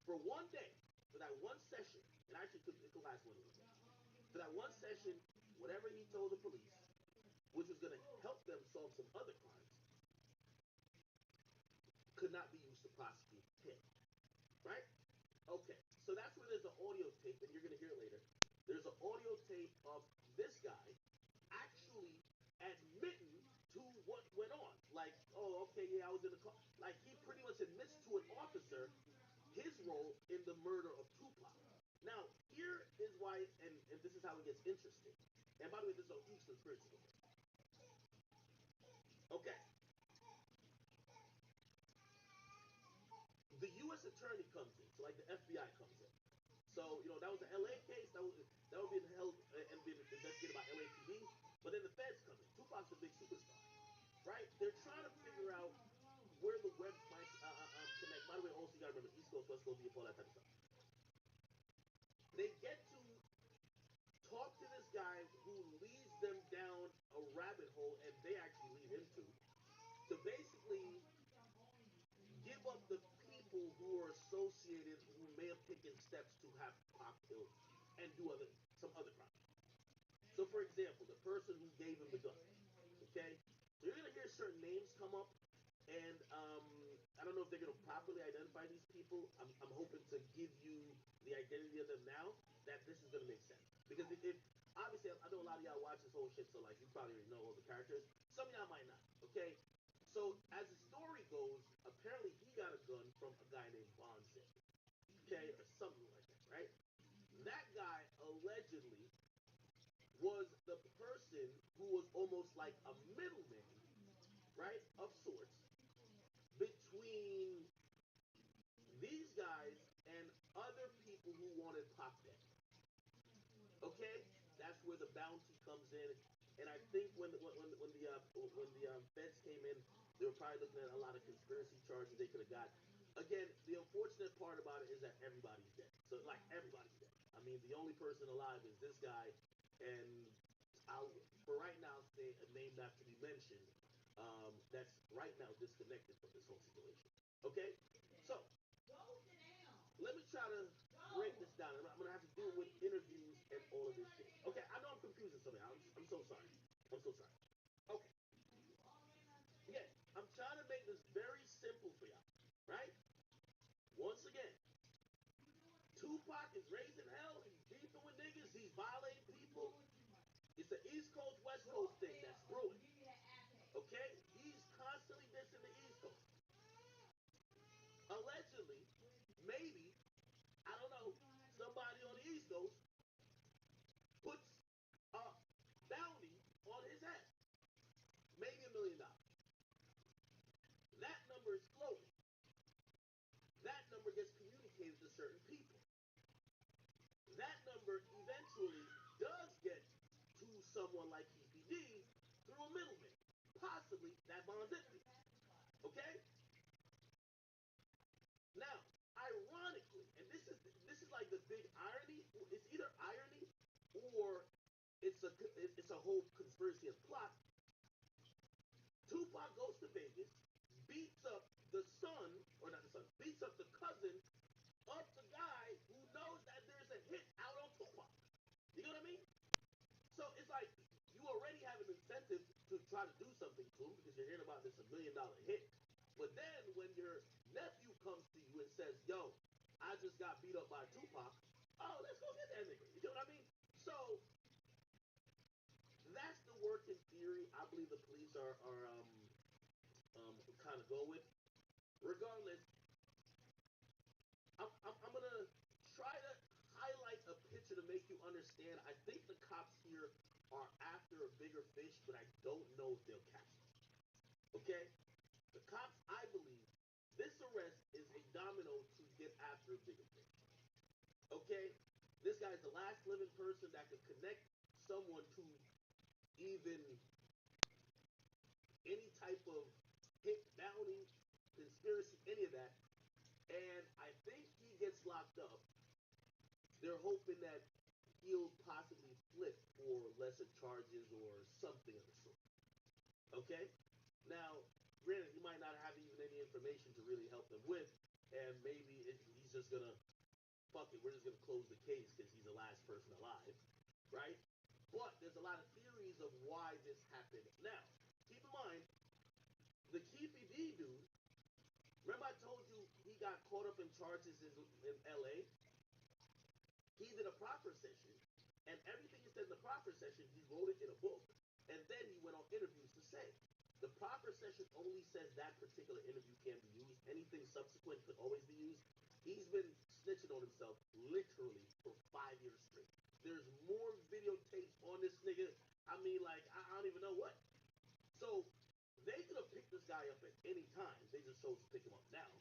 for one day, for that one session, and actually it could last 1 week. For that one session, whatever he told the police, which was going to help them solve some other crimes, could not be used to prosecute him, right? Okay, so that's where there's an audio tape, and you're going to hear it later. There's an audio tape of this guy actually admitting to what went on. Like, oh, okay, yeah, I was in the car. Like, he pretty much admits to an officer his role in the murder of Tupac. Now, here is why, and this is how it gets interesting. And by the way, this is a huge conspiracy. Okay. The U.S. attorney comes in, so like the FBI comes in. So, that was the L.A. case. That would be held and been investigated by LAPD. But then the feds come in. Tupac's a big superstar, right? They're trying to figure out where the web might connect. By the way, also you got to remember East Coast, West Coast, all that type of stuff. They get to talk to this guy who leads them down a rabbit hole, and they actually lead him to basically give up the people who are associated, who may have taken steps to have Pac killed and do some other crimes. So, for example, the person who gave him the gun. Okay, so you're gonna hear certain names come up, and I don't know if they're gonna properly identify these people. I'm hoping to give you the identity of them now. That this is gonna make sense, because if obviously I know a lot of y'all watch this whole shit, so like you probably already know all the characters. Some of y'all might not. Okay, so as the story goes, apparently he got a gun from a guy named Bonzin. Okay, or something like that, right? That guy allegedly was the person who was almost like a middleman, right, of sorts, between these guys and other people who wanted Pac dead. Okay, that's where the bounty comes in, and I think when the feds came in, they were probably looking at a lot of conspiracy charges they could have got. Again, the unfortunate part about it is that everybody's dead. So like everybody's dead. I mean, the only person alive is this guy, and I'll for right now say a name not to be mentioned. That's right now disconnected from this whole situation. Okay, so let me try to break this down. I'm gonna have to deal with interviews and all of this shit. Okay, I know I'm confusing something. I'm so sorry. I'm so sorry. Okay. Again, I'm trying to make this very simple for y'all, right? Once again, Tupac is raising hell. He's beefing with niggas. He's violating people. It's the East Coast West Coast thing that's brewing. Okay, he's constantly dissing the East Coast. Allegedly, maybe, I don't know, somebody on the East Coast puts a bounty on his head. Maybe $1 million. That number is floating. That number gets communicated to certain people. That number eventually does get to someone like EPD through a middleman. Possibly that Bond's entity. Okay? Now, ironically, and this is like the big irony. It's either irony or it's a whole conspiracy and plot. the son, or not the son, beats up the cousin of the guy who knows that there's a hit out on Tupac. You know what I mean? So it's like you already have an incentive to try to do something to him because you're hearing about this $1 million hit. But then when your nephew comes to you and says, yo, I just got beat up by Tupac, oh, let's go get that nigga. You know what I mean? So that's the working theory I believe the police are kind of go with. Regardless, I'm going to try to highlight a picture to make you understand. I think the cops here are after a bigger fish, but I don't know if they'll catch them. Okay? The cops, I believe, this arrest is a domino to get after a bigger fish. Okay? This guy's the last living person that could connect someone to even any type of hit, bounty, conspiracy, any of that. And I think he gets locked up. They're hoping that he'll possibly flip for lesser charges or something of the sort. Okay? Now, granted, he might not have even any information to really help them with, and maybe he's just gonna, fuck it, we're just gonna close the case because he's the last person alive, right? But there's a lot of theories of why this happened. Now, keep in mind, the Keefy D dude, remember I told you he got caught up in charges in LA? He did a proper session, and everything he said in the proper session, he wrote it in a book, and then he went on interviews to say. The proper session only says that particular interview can be used. Anything subsequent could always be used. He's been snitching on himself literally for 5 years straight. There's more videotapes on this nigga. I mean, like, I don't even know what. So they could have picked this guy up at any time. They just chose to pick him up now.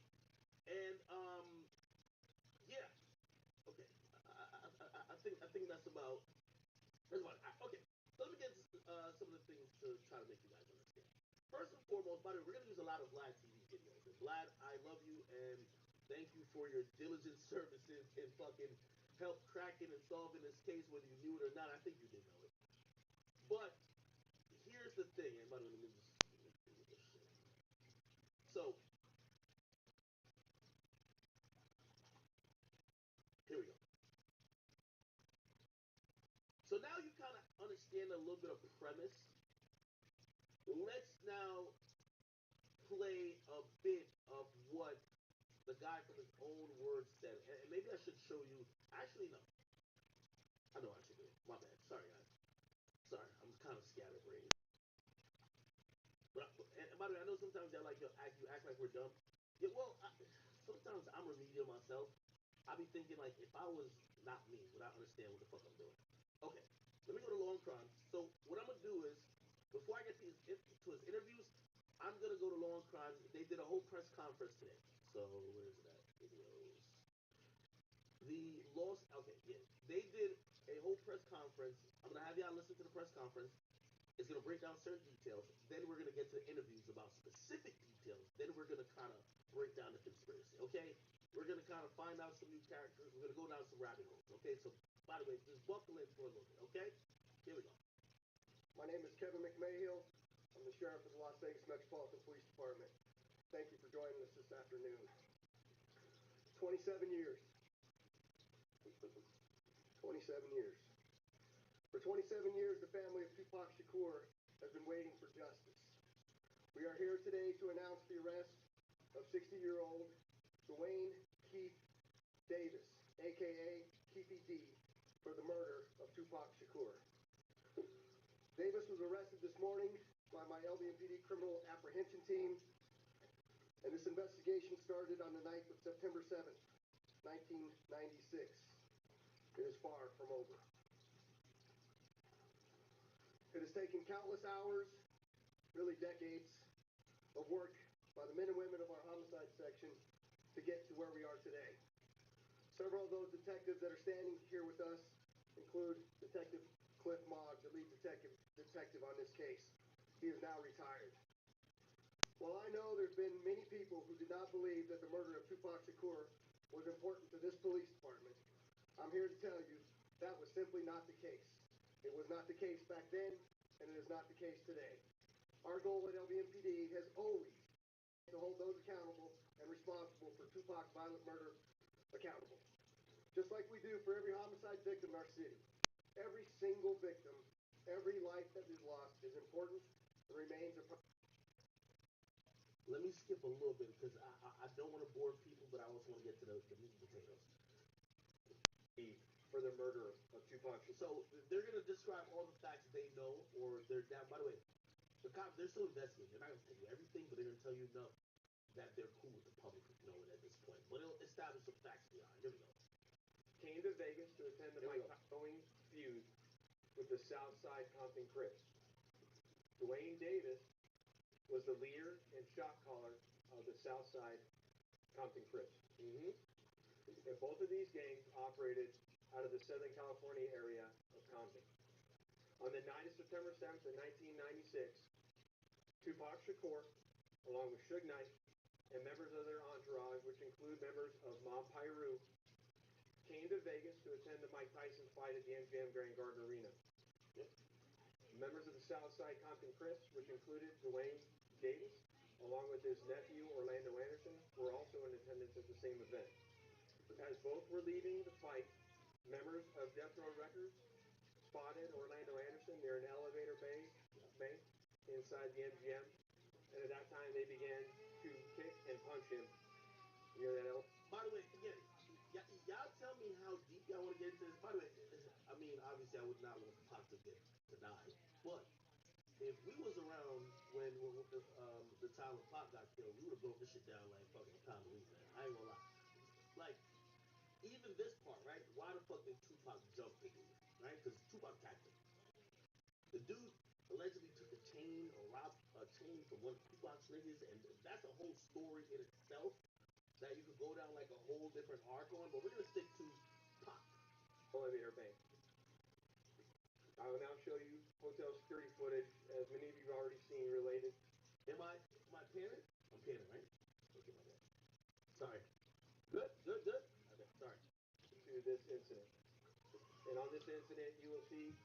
And yeah, okay. I think that's about. Okay. So let me get some of the things to try to make you guys understand. First and foremost, by the way, we're gonna use a lot of Vlad TV videos. And Vlad, I love you and thank you for your diligent services in fucking help cracking and solving this case, whether you knew it or not. I think you did know it. But here's the thing, and by the way, let me just so here we go. So now you kind of understand a little bit of premise. Let's now play a bit of what the guy from his own words said. And maybe I should show you. Actually, no. I know I should do it. My bad. Sorry, guys. Sorry, I'm kind of scatterbrained. But and by the way, I know sometimes y'all like you act like we're dumb. Yeah, well, sometimes I'm remedial myself. I be thinking like if I was not me, would I understand what the fuck I'm doing? Okay, let me go to Long Crime. So what I'm gonna do is before I get to his interviews, I'm gonna go to Long Crime. They did a whole press conference today. So where's that videos? The lost. Okay, yeah, they did a whole press conference. I'm gonna have y'all listen to the press conference. It's going to break down certain details. Then we're going to get to the interviews about specific details. Then we're going to kind of break down the conspiracy, okay? We're going to kind of find out some new characters. We're going to go down some rabbit holes, okay? So, by the way, just buckle in for a little bit, okay? Here we go. My name is Kevin McMahill. I'm the sheriff of the Las Vegas Metropolitan Police Department. Thank you for joining us this afternoon. 27 years. 27 years. For 27 years, the family of Tupac Shakur has been waiting for justice. We are here today to announce the arrest of 60-year-old Dwayne Keith Davis, a.k.a. Keefy D, for the murder of Tupac Shakur. Davis was arrested this morning by my LVMPD criminal apprehension team, and this investigation started on the night of September 7th, 1996. It is far from over. It has taken countless hours, really decades, of work by the men and women of our homicide section to get to where we are today. Several of those detectives that are standing here with us include Detective Cliff Mogg, the lead detective on this case. He is now retired. While I know there's been many people who did not believe that the murder of Tupac Shakur was important to this police department, I'm here to tell you that was simply not the case. It was not the case back then, and it is not the case today. Our goal at LVMPD has always To hold those accountable and responsible for Tupac's violent murder accountable. Just like we do for every homicide victim in our city. Every single victim, every life that is lost is important and remains a... Let me skip a little bit because I don't want to bore people, but I also want to get to the meat and potatoes. For the murder of Tupac. So they're going to describe all the facts they know, or they're down. By the way, the cops, they're still investigating. They're not going to tell you everything, but they're going to tell you enough that they're cool with the public knowing at this point. But it'll establish some facts behind. Here we go. Came to Vegas to attend the Mike Tyson feud with the Southside Compton Crips. Dwayne Davis was the leader and shot caller of the Southside Compton Crips. And both of these gangs operated out of the Southern California area of Compton. On the night of September 7th of 1996, Tupac Shakur, along with Suge Knight, and members of their entourage, which include members of Mob Piru, came to Vegas to attend the Mike Tyson fight at the MGM Grand Garden Arena. Members of the Southside Compton Crips, which included Dwayne Davis, along with his nephew Orlando Anderson, were also in attendance at the same event. As both were leaving the fight, members of Death Row Records spotted Orlando Anderson near an elevator bay inside the MGM, and at that time they began to kick and punch him near that elevator. By the way, again, y'all tell me how deep y'all want to get into this. By the way, I mean, obviously I would not want Pac to die, but if we was around when the time when Pac got killed, we would have broke this shit down like fucking a pound of wheat, man. I ain't gonna lie. Like, even this part, right? Why the fuck did Tupac jump the dude, right? Because Tupac attacked him. The dude allegedly took a chain or robbed a chain from one of Tupac's niggas, and that's a whole story in itself that you could go down like a whole different arc on, but we're gonna stick to Pac. Elevator bay. I will now show you hotel security footage, as many of you have already seen related. Am I panning? I'm panning, right? Okay, my bad. Sorry. Good. Okay, sorry. To this incident. And on this incident, you will see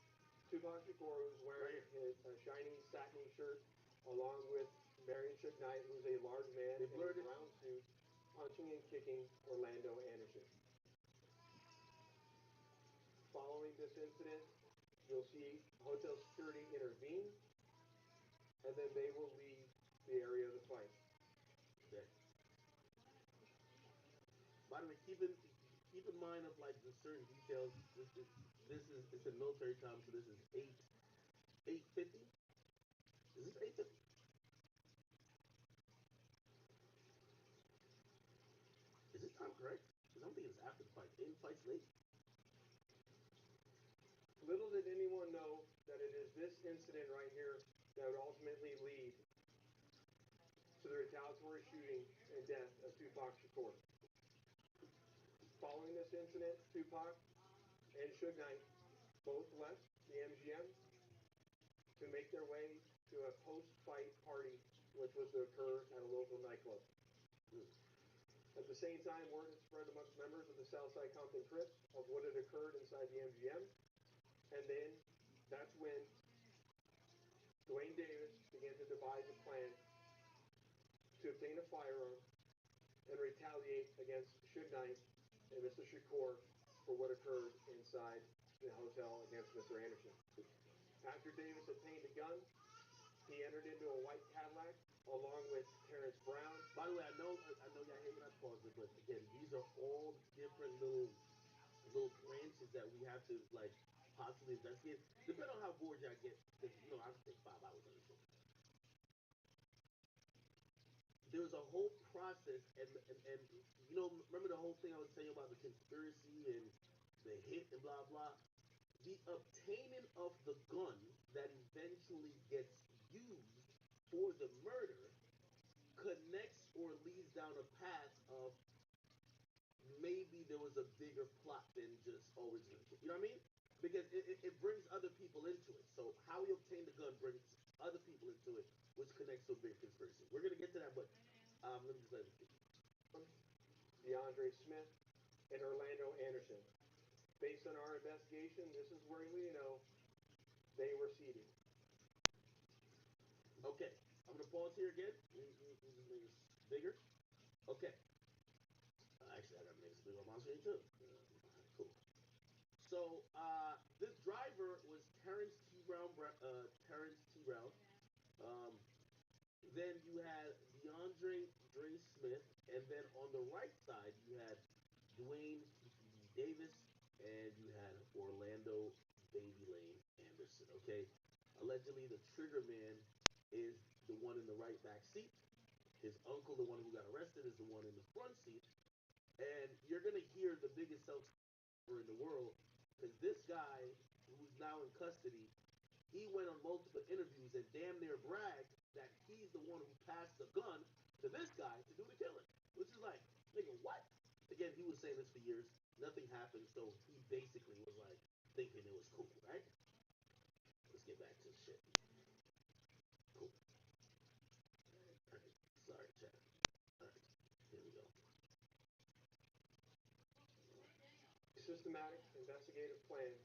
Tupac Shakur, who's wearing his shiny satiny shirt, along with Marion Suge Knight, who's a large man in a brown suit, punching and kicking Orlando Anderson. Following this incident, you'll see hotel security intervene, and then they will leave the area of the fight. Okay. By the way, keep in mind of like the certain details. This is it's in military time, so this is 8:50. Is this 8:50? Is this time correct? Because I'm thinking it's after the fight. The fight's late. Little did anyone know that it is this incident right here that would ultimately lead to the retaliatory shooting and death of Tupac Shakur. Following this incident, Tupac and Suge Knight both left the MGM to make their way to a post-fight party, which was to occur at a local nightclub. At the same time, word had spread amongst members of the Southside Compton Crips of what had occurred inside the MGM, and then that's when Dwayne Davis began to devise a plan to obtain a firearm and retaliate against Suge Knight and Mr. Shakur for what occurred inside the hotel against Mr. Anderson. After Davis obtained a gun, he entered into a white Cadillac along with Terrence Brown. By the way, I know y'all hate when I pause it, but again, these are all different little branches that we have to like possibly investigate. Depending on how bored y'all get, because I could take 5 hours on this shit. There's a whole process, and remember the whole thing I was telling you about the conspiracy and the hit and blah blah. The obtaining of the gun that eventually gets used for the murder connects or leads down a path of maybe there was a bigger plot than just always gonna kill. You know what I mean? Because it brings other people into it. So how he obtained the gun brings other people into it, which connects to a bigger conspiracy. We're gonna get to that, but let me just let it speak. DeAndre Smith and Orlando Anderson. Based on our investigation, this is where we know they were seated. Okay, I'm gonna pause here again. Let me just make this bigger? Okay. Actually, I gotta make this bigger on my screen too. Cool. So this driver was Terrence T. Brown. Terrence T. Brown. Um, then you had DeAndre Dre Smith, and then on the right side you had Dwayne PPD Davis, and you had Orlando Baby Lane Anderson. Okay, allegedly the trigger man is the one in the right back seat. His uncle, the one who got arrested, is the one in the front seat. And you're gonna hear the biggest self in the world because this guy who's now in custody, he went on multiple interviews and damn near bragged that he's the one who passed the gun to this guy to do the killing. Which is like, nigga, what? Again, he was saying this for years. Nothing happened, so he basically was like thinking it was cool, right? Let's get back to the shit. Cool. Right. Sorry, chat. Alright, here we go. Systematic investigative plan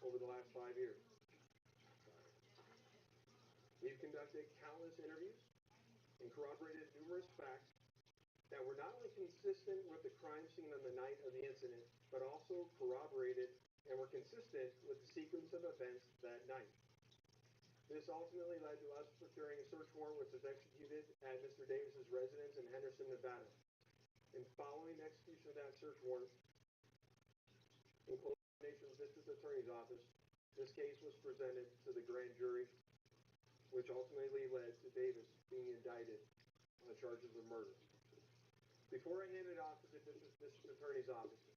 over the last 5 years. We've conducted countless interviews and corroborated numerous facts that were not only consistent with the crime scene on the night of the incident, but also corroborated and were consistent with the sequence of events that night. This ultimately led to us procuring a search warrant which was executed at Mr. Davis's residence in Henderson, Nevada. And following the execution of that search warrant, in coordination with the District Attorney's Office, this case was presented to the grand jury, which ultimately led to Davis being indicted on the charges of murder. Before I hand it off to the District Attorney's Office,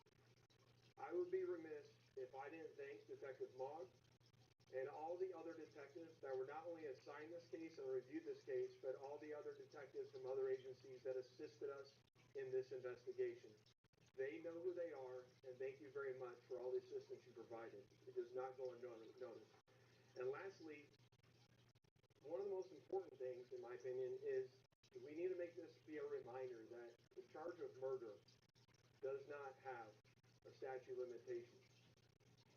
I would be remiss if I didn't thank Detective Mogg and all the other detectives that were not only assigned this case and reviewed this case, but all the other detectives from other agencies that assisted us in this investigation. They know who they are, and thank you very much for all the assistance you provided. It does not go unnoticed. And lastly, one of the most important things, in my opinion, is we need to make this be a reminder that the charge of murder does not have a statute of limitations.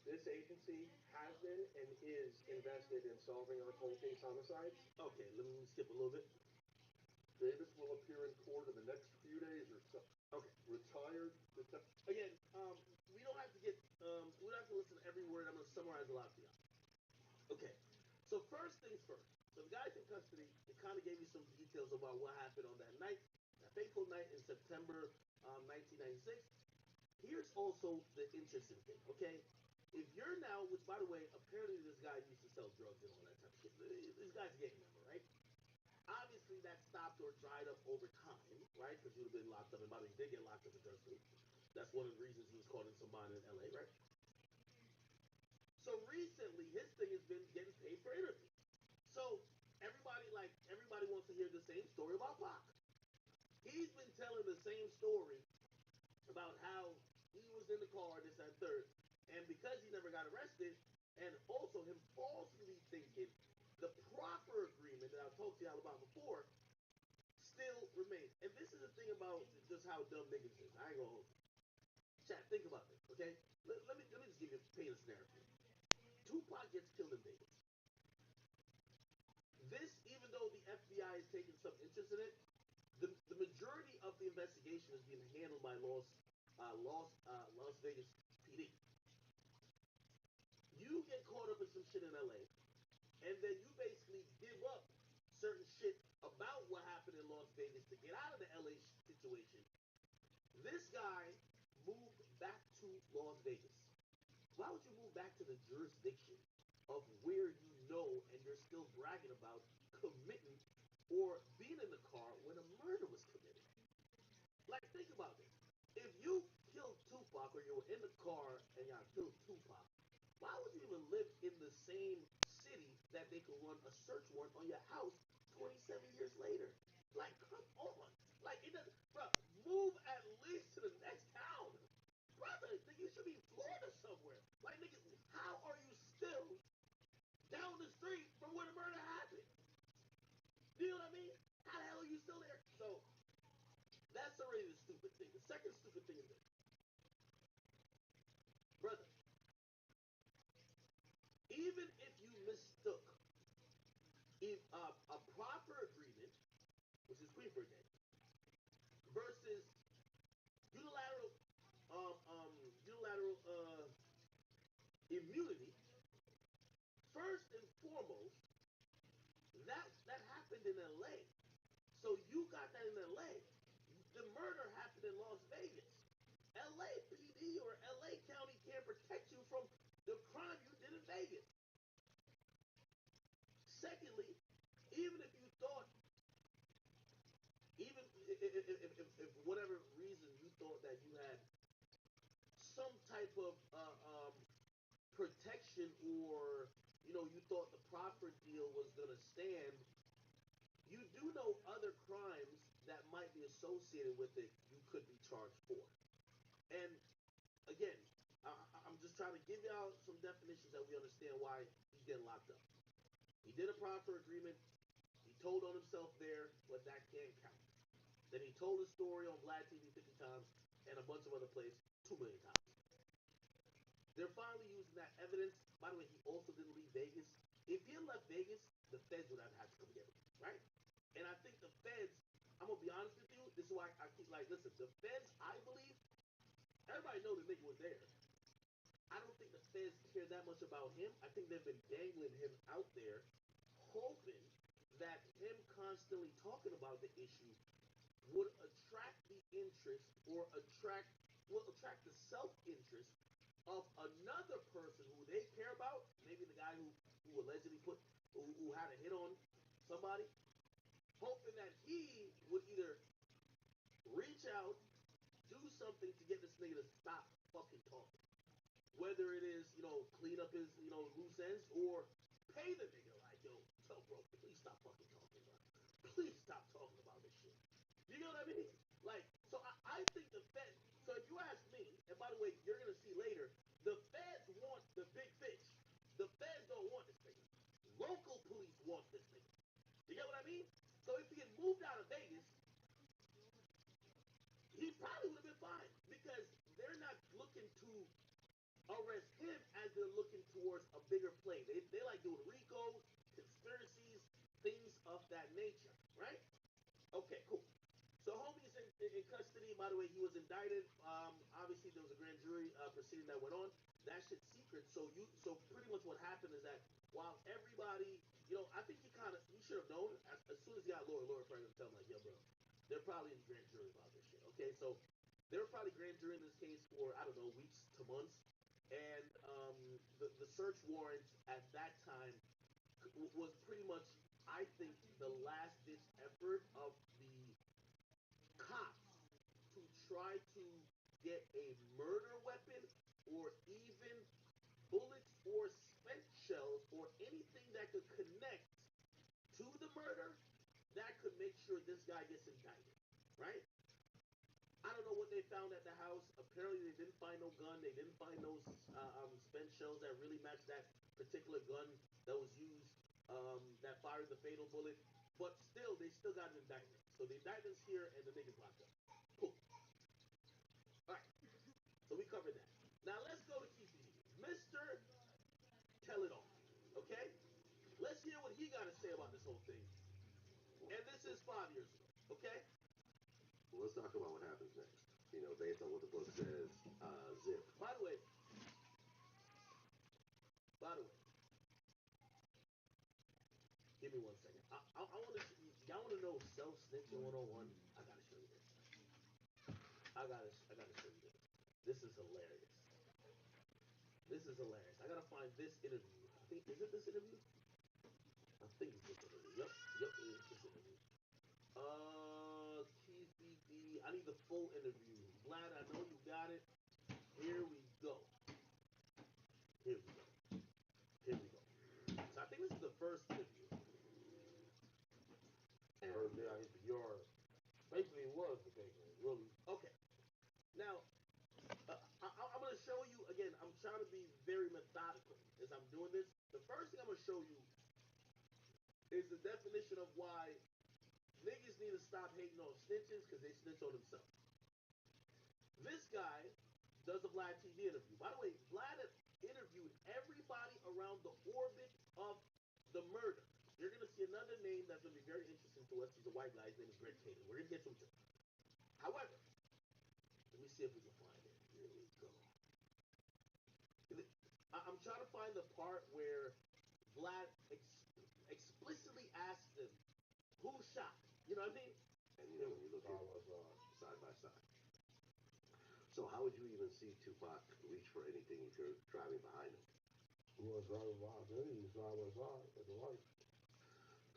This agency has been and is invested in solving our cold case homicides. Okay, let me skip a little bit. Davis will appear in court in the next few days or so. Okay, retired. Again, we don't have to get, we don't have to listen to every word. I'm going to summarize a lot for y'all. Okay, so first things first. So the guy's in custody. It kind of gave you some details about what happened on that night, that fateful night in September 1996. Here's also the interesting thing, okay? If you're now, which by the way, apparently this guy used to sell drugs and all that type of shit. This guy's a gang member, right? Obviously that stopped or dried up over time, right? Because he would have been locked up. And by the way, he did get locked up in drugs too. That's one of the reasons he was caught in some bond in LA, right? So recently, his thing has been getting paid for interviews. So everybody wants to hear the same story about Pac. He's been telling the same story about how he was in the car, this and third, and because he never got arrested, and also him falsely thinking the proper agreement that I've talked to y'all about before still remains. And this is the thing about just how dumb niggas is. I ain't gonna hold you. Chat, think about this, okay? Let me just give you paint a scenario. Tupac gets killed in Vegas. This, even though the FBI is taking some interest in it, the majority of the investigation is being handled by Las Vegas PD. You get caught up in some shit in LA, and then you basically give up certain shit about what happened in Las Vegas to get out of the LA situation. This guy moved back to Las Vegas. Why would you move back to the jurisdiction of where you know and you're still bragging about committing or being in the car when a murder was committed? Like, think about this. If you killed Tupac or you were in the car and y'all killed Tupac, why would you even live in the same city that they could run a search warrant on your house 27 years later? Like, come on. Like, it doesn't, bro, move at least to the next town. Brother, you should be in Florida somewhere. Like, nigga, how are you still down the street from where the murder happened? You know what I mean? How the hell are you still there? So, that's already the stupid thing. The second stupid thing is this. Brother, even if you mistook a proper agreement, which is Queenford Day, versus unilateral immunity. First and foremost, that happened in LA. So you got that in LA. The murder happened in Las Vegas. LAPD or LA County can't protect you from the crime you did in Vegas. Secondly, even if you thought, even if whatever reason you thought that you had some type of protection, or you thought the proffer deal was gonna stand, you do know other crimes that might be associated with it you could be charged for. And again, I'm just trying to give y'all some definitions that we understand why he's getting locked up. He did a proffer agreement. He told on himself there, but that can't count. Then he told his story on Vlad TV 50 times and a bunch of other places 2 million times. They're finally using that evidence. By the way, he also didn't leave Vegas. If he had left Vegas, the feds would have had to come get him, right? And I think the feds, I'm going to be honest with you, this is why I keep like, listen, the feds, I believe, everybody know the nigga was there. I don't think the feds care that much about him. I think they've been dangling him out there, hoping that him constantly talking about the issue would attract the interest, or attract the self-interest of another person who they care about, maybe the guy who allegedly who had a hit on somebody, hoping that he would either reach out, do something to get this nigga to stop fucking talking. Whether it is, clean up his, loose ends, or pay the nigga like, yo, bro, please stop fucking talking, bro. Please stop talking about this shit. You know what I mean? Like, so I think the feds, so if you ask me, and by the way, you're going to see later, the feds want the big fish. The feds don't want this nigga. Local police want this nigga. You get what I mean? So if he had moved out of Vegas, he probably would have been fine, because they're not looking to arrest him as they're looking towards a bigger play. They like doing RICO, conspiracies, things of that nature, right? Okay, cool. So homie's in custody. By the way, he was indicted. Obviously, there was a grand jury proceeding that went on. That shit's secret. So pretty much what happened is that while everybody, I think he should have known as soon as he got a lawyer probably gonna tell him like, yo, bro, they're probably in the grand jury about this shit. Okay, so they were probably grand jury in this case for, I don't know, weeks to months. And the search warrant at that time was pretty much, I think, the last ditch effort of the cops to try to get a murder weapon, or even bullets or spent shells or anything that could connect to the murder that could make sure this guy gets indicted, right? I don't know what they found at the house. Apparently, they didn't find no gun. They didn't find no spent shells that really matched that particular gun that was used, that fired the fatal bullet. But still, they still got an indictment. So the indictment's here, and the nigga's locked up. Cool. All right. So we covered that. Now let's go to Keith, Mr. Tell It All. Okay? Let's hear what he got to say about this whole thing. And this is 5 years ago. Okay? Well, let's talk about what happens next. Based on what the book says, Zip. By the way, give me 1 second. I want to, y'all want to know self-snitching 101? I gotta show you this. I gotta show you this. This is hilarious. I gotta find this interview. I think, is it this interview? I think it's this interview. Yep, it is this interview. Keith BD. I need the full interview. Vlad, I know you got it. Here we go. So I think this is the first interview. Your basically was the big one, really. Okay. Now, I'm going to show you, again, I'm trying to be very methodical as I'm doing this. The first thing I'm going to show you is the definition of why niggas need to stop hating on snitches, because they snitch on themselves. This guy does a Vlad TV interview. By the way, Vlad interviewed everybody around the orbit of the murder. You're going to see another name name that's going to be very interesting to us. He's a white guy. His name is Greg Taylor. We're going to get to him. However, let me see if we can find it. Here we go. I'm trying to find the part where Vlad explicitly asked him, who shot? You know what I mean? And you know, when you look at side by side. So how would you even see Tupac reach for anything if you're driving behind him? You want to drive behind him? He's side by side at the light.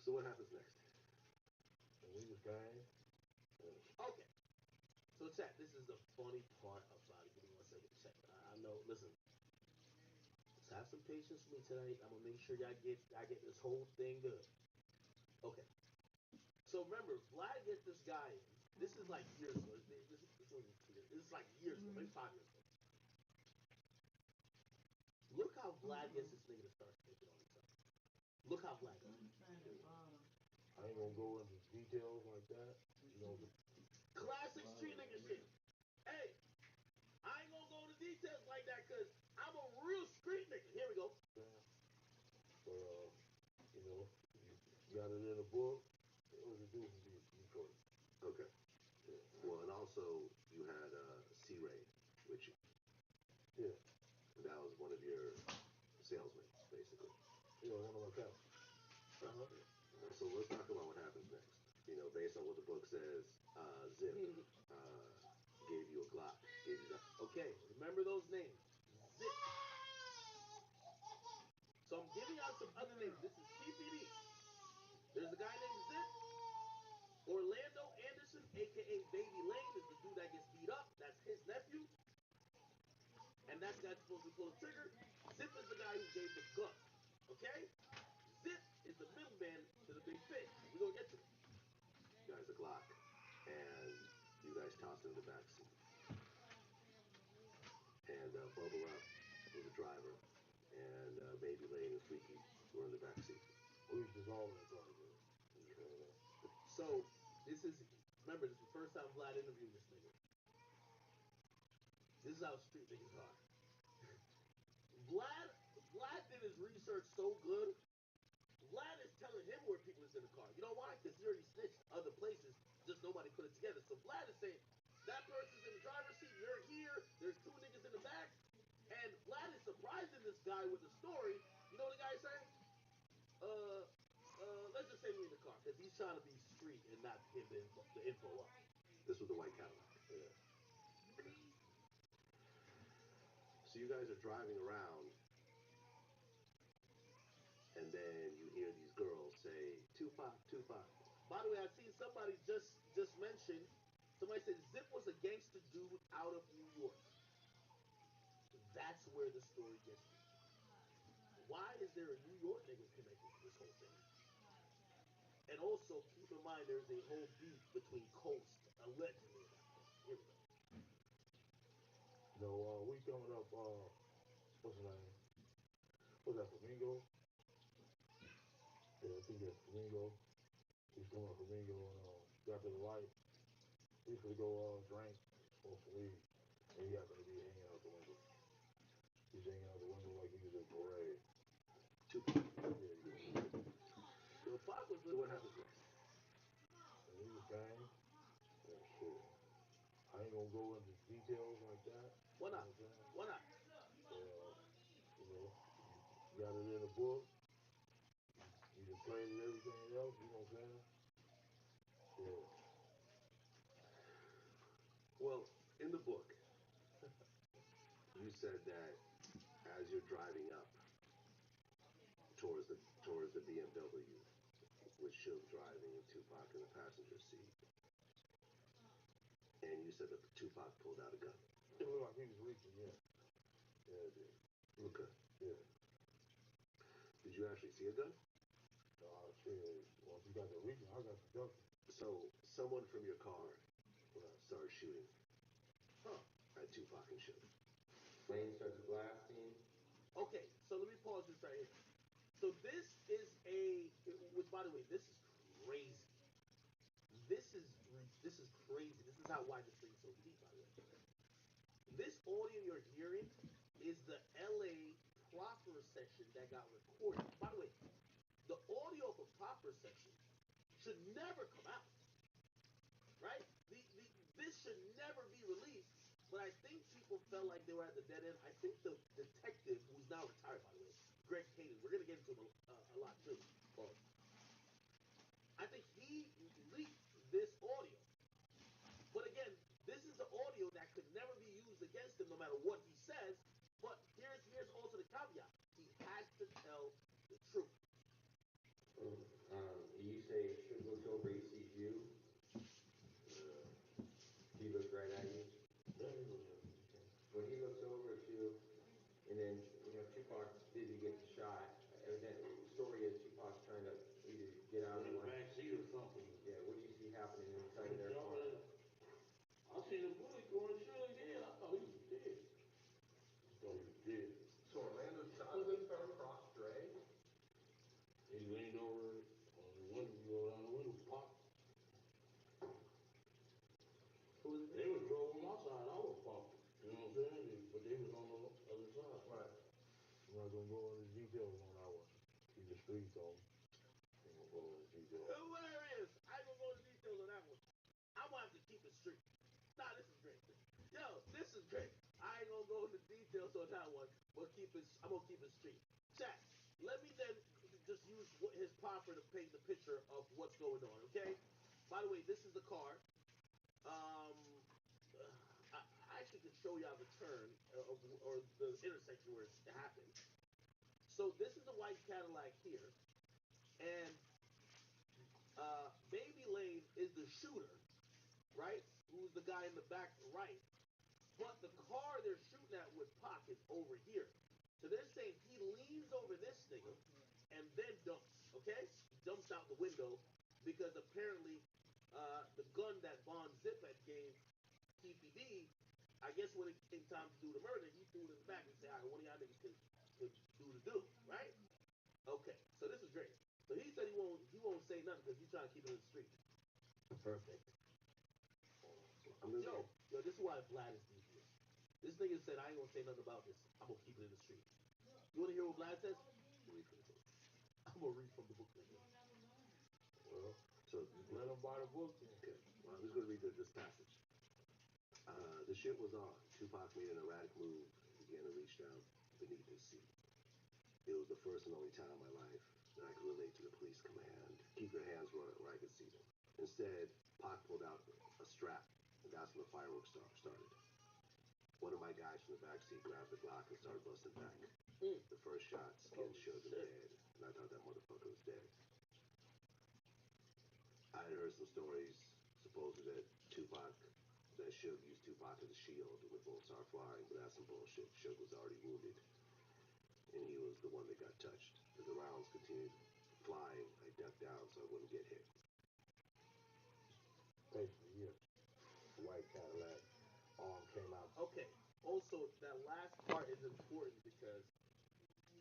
So what happens next? And we just came. Okay. So check. This is the funny part about it. Give me 1 second. Check. I know. Listen. Just have some patience with me tonight. I'm gonna make sure y'all get this whole thing good. Okay. So remember, Vlad gets this guy in. This is like years ago. This wasn't 2 years. This is like years ago, maybe 5 years ago. Look how Vlad gets this nigga to start thinking all the time. Look how Vlad does it. I ain't gonna go into details like that. You know, Classic street nigga shit. Hey, I ain't gonna go into details like that because I'm a real street nigga. Here we go. But, you know, you got it in a book. What does it do from Detroit? Okay. Yeah. Well, and also you had C-Ray, which that was one of your salesmen, basically. Yeah, one of my cats. So let's talk about what happens next. You know, based on what the book says, Zip gave you a Glock. Gave you that. Okay, remember those names. Zip. So I'm giving out some other names. This is TPD. There's a guy named Zip. Orlando Anderson, a.k.a. Baby Lane, is the dude that gets beat up. That's his nephew. And that guy's supposed to pull the trigger. Zip is the guy who gave the gun. Okay? Zip is the middleman to the big fish. We're going to get to it. Guy's a Glock. And you guys tossed in the back seat. And Bubble Up was the driver. And Baby Lane and Freaky were in the back seat. We was just all in the car. So, remember, this is the first time Vlad interviewed this nigga. This is how street niggas are. Vlad did his research so good. Vlad is telling him where people is in the car. You know why? Because he already snitched other places, just nobody put it together. So Vlad is saying, that person's in the driver's seat, you're here, there's 2 niggas in the back. And Vlad is surprising this guy with the story. You know what the guy's saying? Let's just say we in the car, because he's trying to be street and not give the info up. This was the white Cadillac. Yeah. So you guys are driving around, and then you hear these girls say, Tupac, Tupac. By the way, I seen somebody just mention, somebody said Zip was a gangster dude out of New York. That's where the story gets to. Why is there a New York nigga connected to this whole thing? And also, keep in mind, there's a whole beef between Coast, allegedly, at that point. Here we go. No, we coming up, what's the name? What's that, Flamingo? Yeah, I think that's Flamingo. He's coming up Flamingo and got to the light. He's gonna go drink, smoke some weed. And he happened to be hanging out the window. He's hanging out the window like he was at parade. Tupac. Yeah, So Pac was So what happens next? and he was gang. And shit. I ain't gonna go into details like that. Why not? Why not? You know, you got it in a book. You just played it, everything else, you know what I'm saying? Yeah. Well, in the book, you said that as you're driving up towards the BMW, with Suge driving and Tupac in the passenger seat, and you said that Tupac pulled out a gun. It looked like he was reaching, yeah. Yeah, it did. Okay. Yeah. Did you actually see a gun? Shit. Once you got the reaching, I got the ducking. So someone from your car started shooting at Tupac and Suge. Lane starts blasting. Okay, so let me pause this right here. So this is which by the way, this is crazy. This is crazy. This is why this thing is so deep, by the way. This audio you're hearing is the LA proper section that got recorded. By the way, the audio of a proper section should never be released. But I think people felt like they were at the dead end. I think the detective, who's now retired, by the way, Greg Hayden, we're gonna get into him a lot too. Pause. I think he leaked this audio. But again, this is the audio that could never be used against him, no matter what he says. But here's also the caveat: he has to tell the truth. You say Suge looks over, he sees you. He looks right at you. When he looks over at you, and then Tupac busy getting shot. Evidently, the story is Tupac's trying to either get out of the back seat or something. Yeah, what do you see happening inside of their car? I seen the bullet going Suge head. I thought he was dead. So Orlando shot him and started across Dre. He leaned over on the window, rolled down the window, popped. They was drove on my side, I was popping. You know what I'm saying? But they was on the other side. Right. I'm not gonna go into details on that one. Keep the streets on. I'm gonna go into details. Hilarious! I ain't gonna go into details on that one. I'm gonna have to keep it straight. Nah, this is great. Yo, this is great. I ain't gonna go into details on that one, but I'm gonna keep it straight. Chat, let me then just use his proffer to paint the picture of what's going on, okay? By the way, this is the car. I actually could show y'all the turn or the intersection where it happened. So this is the white Cadillac here, and Baby Lane is the shooter, right? Who's the guy in the back right? But the car they're shooting at with Pac is over here. So they're saying he leans over this nigga and then dumps, okay? He jumps out the window because apparently the gun that Von Zipek gave TPD, I guess when it came time to do the murder, he threw it in the back and said, all right, one of y'all niggas could do the do, right? Okay, so this is great. So he said he won't say nothing because he's trying to keep it in the street. Perfect. Yo, this is why Vlad is devious. This nigga said, I ain't gonna say nothing about this. I'm gonna keep it in the street. You wanna hear what Vlad says? Read from the book. I'm gonna read from the book, nigga. Well, so let him buy the book then. Okay. Well, I'm just gonna read this passage. The shit was on. Tupac made an erratic move and began to reach down beneath his seat. It was the first and only time in my life that I could relate to the police command. Keep your hands where I could see them. Instead, Pac pulled out a strap, and that's when the fireworks started. One of my guys from the backseat grabbed the Glock and started busting back. The first shot skinned Suge in the head, and I thought that motherfucker was dead. I had heard some stories, supposedly that Suge used Tupac as a shield when the bullets started flying, but that's some bullshit. Suge was already wounded, and he was the one that got touched. As the rounds continued flying, I ducked down so I wouldn't get hit. Basically, yeah. White Cadillac, arm came out. Okay. Also, that last part is important because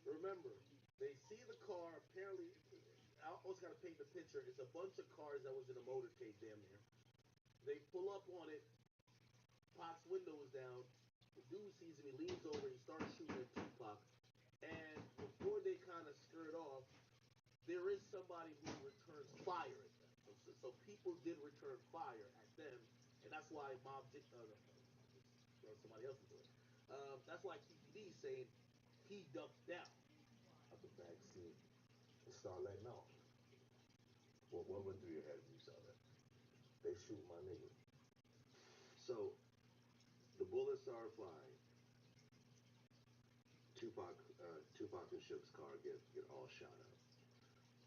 remember, they see the car. Apparently, I also got to paint the picture. It's a bunch of cars that was in a motorcade damn near. They pull up on it. Pac's window is down. The dude sees him. He leans over. He starts shooting at Tupac. And before they kind of skirt off, there is somebody who returns fire at them. So people did return fire at them, and that's why somebody else into it. That's why TPD is saying he ducked down. Out the back seat and start letting off. What went through your head when you saw that? They shoot my nigga. So, the bullets started flying. Tupac and Suge's car get all shot up.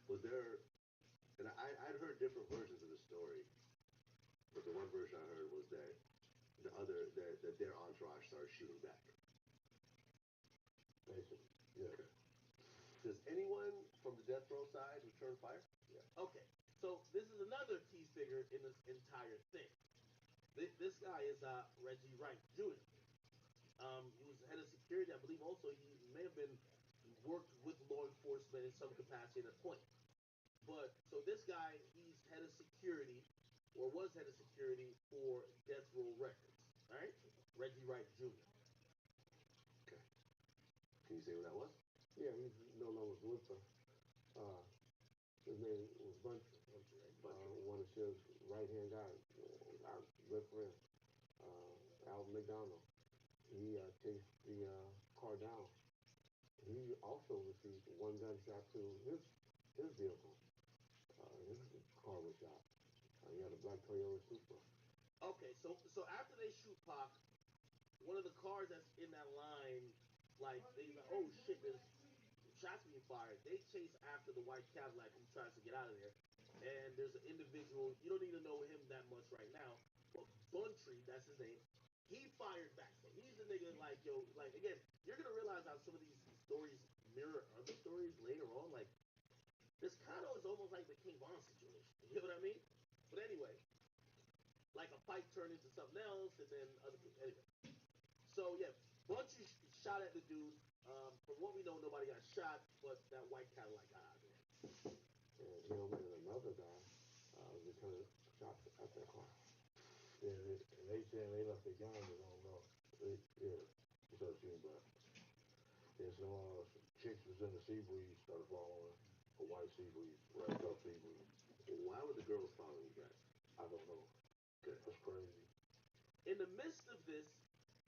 Was there, and I'd heard different versions of the story, but the one version I heard was that their entourage started shooting back. Basically, yeah. Okay. Does anyone from the death row side return fire? Yeah. Okay. So this is another key figure in this entire thing. This guy is Reggie Wright Jr. He was head of security. I believe also he may have been worked with law enforcement in some capacity at a point. But so this guy, he's head of security, or was head of security for Death Row Records. All right, Reggie Wright Jr. Okay. Can you say what that was? Yeah, he's no longer with us. His name was Buncher. Buncher. One of Suge's right-hand guys. Our good friend. out McDonald. He chased the car down. He also received one gunshot to his vehicle. His car was shot. He had a black Toyota Supra. Okay, so after they shoot Pac, one of the cars that's in that line, like they like, oh shit, there's shots being fired. They chase after the white Cadillac who tries to get out of there, and there's an individual. You don't need to know him that much right now, but Buntree, that's his name. He fired back, so he's the nigga like yo, like again, you're gonna realize how some of these stories mirror other stories later on. Like this kind of is almost like the King Von situation. You know what I mean? But anyway, like a fight turned into something else, and then other people. Anyway, so yeah, Bunchy shot at the dude. From what we know, nobody got shot, but that white Cadillac got out of there. And him and another guy returned shots at that car. Yeah, they saying they left their guns. I don't know. Yeah, 13 black. Yeah, some chicks was in the sea breeze, started following a white sea breeze, wrapped up sea breeze. Why were the girls following you guys? I don't know. Okay. That's crazy. In the midst of this,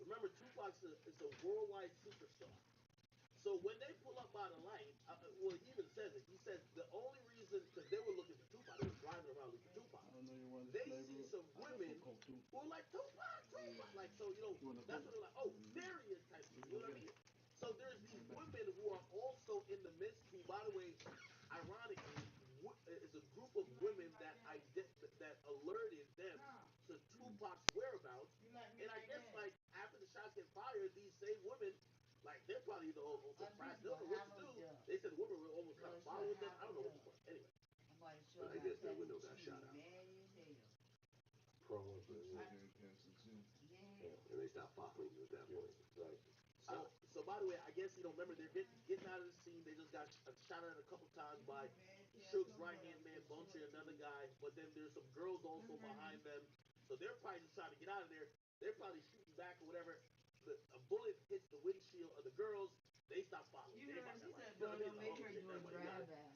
remember Tupac is a worldwide superstar. So when they pull up by the light, well, he even says it. He says the only reason, because they were looking for Tupac, they were driving around looking for Tupac. They see some women who are like, Tupac, Tupac. Like, so, that's when they're like, oh, there he is type shit. You know what I mean? So there's these women who are also in the midst, who, by the way, ironically, is a group of women that alerted them to Tupac's whereabouts. And I guess, like, after the shots get fired, these same women, like, they're probably also surprised. They don't know what to do. They said the women were almost kind of following them. I don't know what the fuck. Anyway. But I guess their window got shot out. Probably. And they stopped following you at that point. Right. So by the way, I guess remember they're getting out of the scene. They just got shot at a couple times by Suge's right hand man, Buncher, another guy. But then there's some girls also behind them. So they're probably just trying to get out of there. They're probably shooting back or whatever. A bullet hits the windshield of the girls. They stop following. You heard she said, "Boy, don't make her do a drive-by."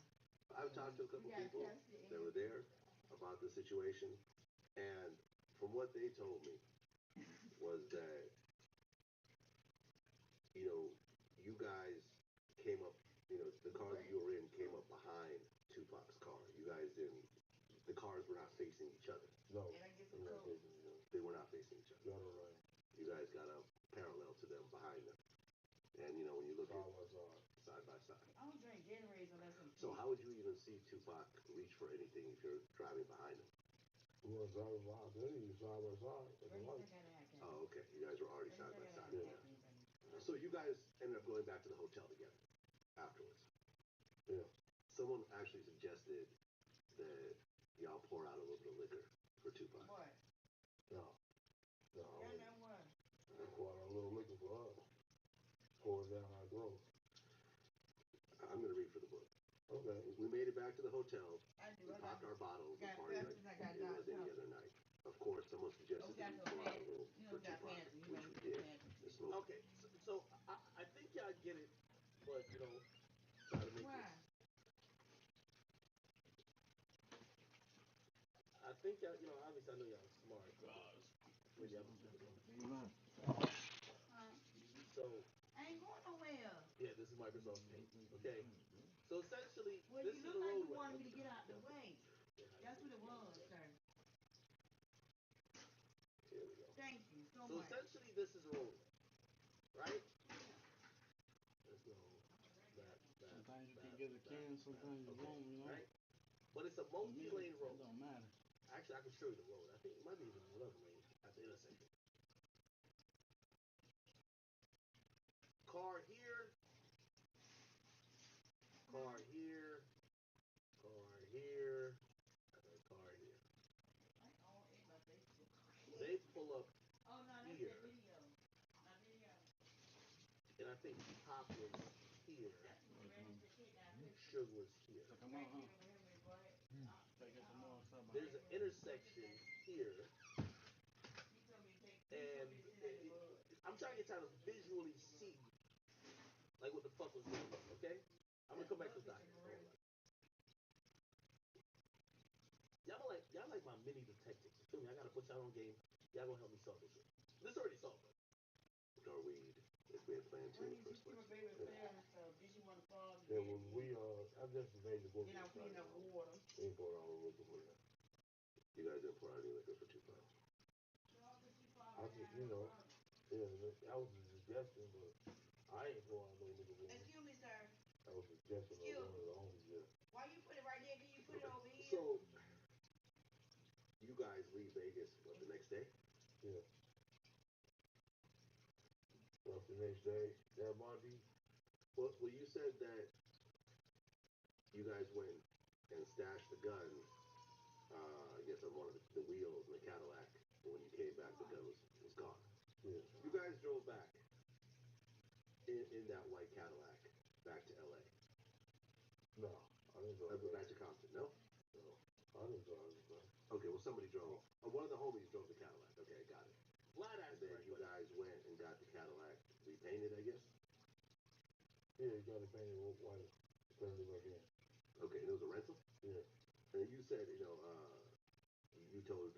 I've talked to a couple people that were there about the situation, and from what they told me was that you guys came up, the car that you were in came up behind Tupac's car. You guys didn't. The cars were not facing each other. No, they're not facing each other. They were not facing each other. Got it right. You guys got up parallel to them, behind them, and when you look side by side. I don't drink Gatorade unless I'm. So how would you even see Tupac reach for anything if you're driving behind him? We were driving behind. Then you side by side. Oh, okay. You guys were already side by side. Yeah. So you guys ended up going back to the hotel together afterwards. Yeah. Someone actually suggested that y'all pour out a little bit of liquor for Tupac. What? No. Down that one. We poured out a little liquor for us. Pour it down our throat. I'm going to read for the book. Okay. We made it back to the hotel. We popped our bottles and partied like it was any other night. Of course, someone suggested that we pour out a little for Tupac, which we did. Okay, so I think y'all get it, but try to make this. I think y'all, obviously I know y'all smart. Maybe I'm stupid. So I ain't going nowhere. yeah, this is Microsoft Paint. Okay, so essentially, well, this you is look the like roadway. You wanted me to get out the way. That's what it was, sir. Here we go. Thank you so So much. essentially, this is a roadway, right? Let's go. Sometimes you can get a can, sometimes you won't, Right? But it's a multi-lane road. It don't matter. Actually, I can show you the road. I think it might be even another lane at the intersection. Car here. Car here. Car here. And car here. They pull up here. And I think Pop was here. Suge was here. There's an intersection here. And I'm trying to visually see like what the fuck was going on, okay? I'm gonna come back to the document. Y'all like my mini detective. You feel me? I gotta put y'all on game. Y'all gonna help me solve this shit. This already solved it. Or weed, if we had planned to in the first place. Yeah, well, I just made the book. Then I put enough water. We ain't poured all the liquor for that. You guys didn't pour out any liquor for Tupac. I just, yeah, that was a suggestion, but I ain't pouring no liquor for him. Excuse me, sir. That was a suggestion of one of the homies there. Why you put it right there? Can you put it over here? So, you guys leave Vegas, what, the next day? Yeah. Well, the next day, that Monday. Well, you said that you guys went and stashed the gun, I guess on one of the wheels in the Cadillac. And when you came back, the gun was gone. Yeah. You guys drove back in that white Cadillac back to L.A. No, I didn't drive back to Compton. No? No, I didn't drive it back. Okay, well, somebody drove. One of the homies drove the Cadillac. Okay, I got it. Vlad And then you guys went and got the Cadillac repainted, I guess? Yeah, you got it painted white. Turned it back in. Okay, and it was a rental? Yeah. And you said, you told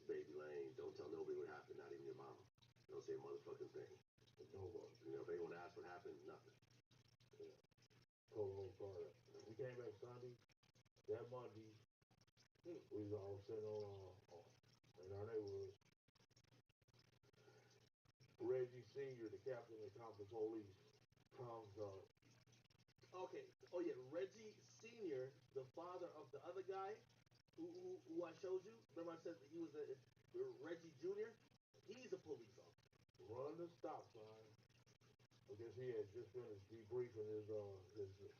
Baby Lane, don't tell nobody what happened, not even your mama. Don't say a motherfucking thing. Nobody. If anyone asks what happened, nothing. Yeah. Told the whole story. We came back Sunday. That Monday, we was all sitting on in our neighborhood. Reggie Sr., the captain of the Compton Police, comes up. Okay. Oh yeah, Reggie Sr., the father of the other guy, who I showed you. Remember I said that he was Reggie Jr. He's a police officer. Run the stop sign. I guess he had just finished debriefing his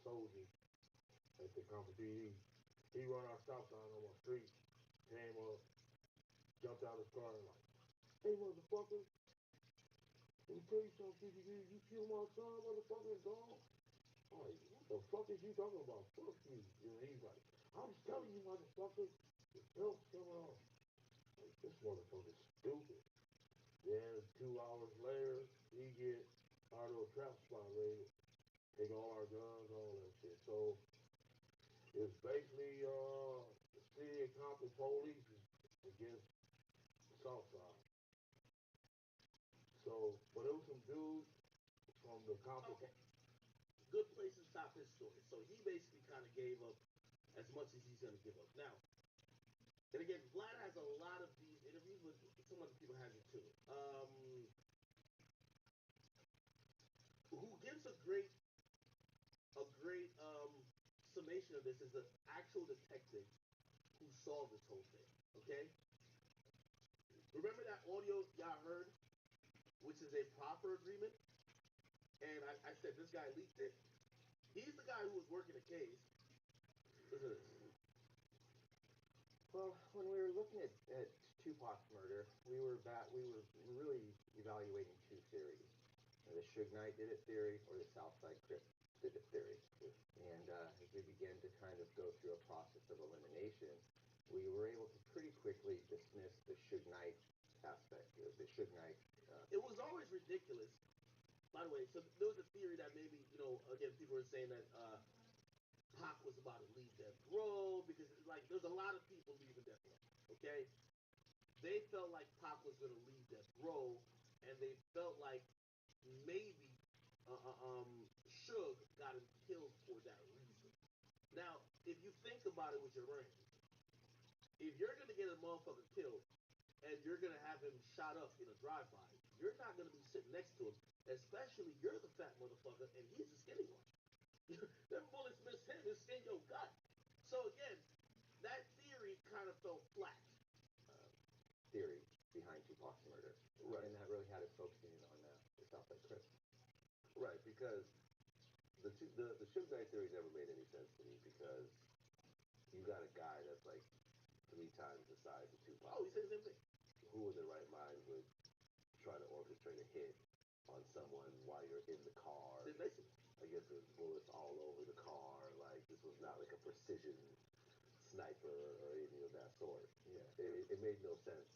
soldiers at the Compton PD. He run our stop sign on my street, came up, jumped out of his car and like, hey motherfucker, let me tell you something, you kill my son, motherfucker, is gone. I'm like, what the fuck is you talking about? Fuck you. And he's like, I'm just telling you, motherfucker, the help's coming on. Like, this motherfucker's stupid. Then 2 hours later, he get our little trap spot raided. Take all our guns, all that shit. So it's basically the city of Compton police against the South Side. So, but it was some dudes from the Compton. Okay. Good place to stop his story. So he basically kind of gave up as much as he's going to give up. Now, and again, Vlad has a lot of these interviews, but some other people has it too. Who gives a great summation of this is the actual detective who saw this whole thing. Okay. Remember that audio y'all heard, which is a proper agreement? And I said this guy leaked it. He's the guy who was working the case. Listen to this. Well, when we were looking at Tupac's murder, we were really evaluating two theories: the Suge Knight did it theory, or the Southside Crip did it theory. And as we began to kind of go through a process of elimination, we were able to pretty quickly dismiss the Suge Knight aspect. The Suge Knight. It was always ridiculous. By the way, so there was a theory that maybe, again, people were saying that Pac was about to leave Death Row because, like, there's a lot of people leaving Death Row, okay? They felt like Pac was going to leave Death Row, and they felt like maybe Suge got him killed for that reason. Now, if you think about it with your brain, if you're going to get a motherfucker killed, and you're going to have him shot up in a drive-by, you're not going to be sitting next to him, especially you're the fat motherfucker, and he's the skinny one. Them bullets missed him, it's in your gut. So again, that theory kind of fell flat. Theory behind Tupac's murder. Right. And that really had us focusing on the Southside Crip. Right, because the Suge Knight theory never made any sense to me, because you got a guy that's like 3 times the size of Tupac. Oh, he said the same thing. Who in their right mind would try to orchestrate a hit on someone while you're in the car? I guess there's bullets all over the car. Like, this was not like a precision sniper or anything of that sort. Yeah. It made no sense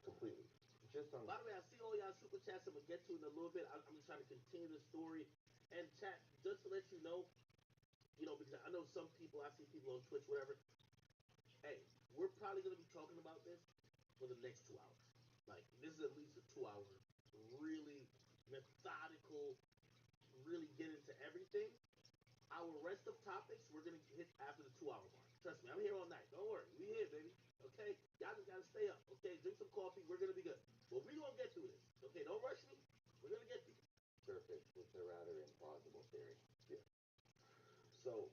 completely. By the way, I see all y'all super chats. I'm gonna get to it in a little bit. I'm just trying to continue the story. And chat, just to let you know, because I know some people, I see people on Twitch, whatever. Hey, we're probably gonna be talking about this for the next 2 hours. Like this is at least a 2 hour, really methodical, really get into everything. Our rest of topics we're gonna hit after the 2 hour mark. Trust me, I'm here all night. Don't worry, we here, baby. Okay, y'all just gotta stay up. Okay, drink some coffee. We're gonna be good. But we gonna get through this. Okay, don't rush me. We're gonna get through it. Surface with a rather implausible theory. Yeah. So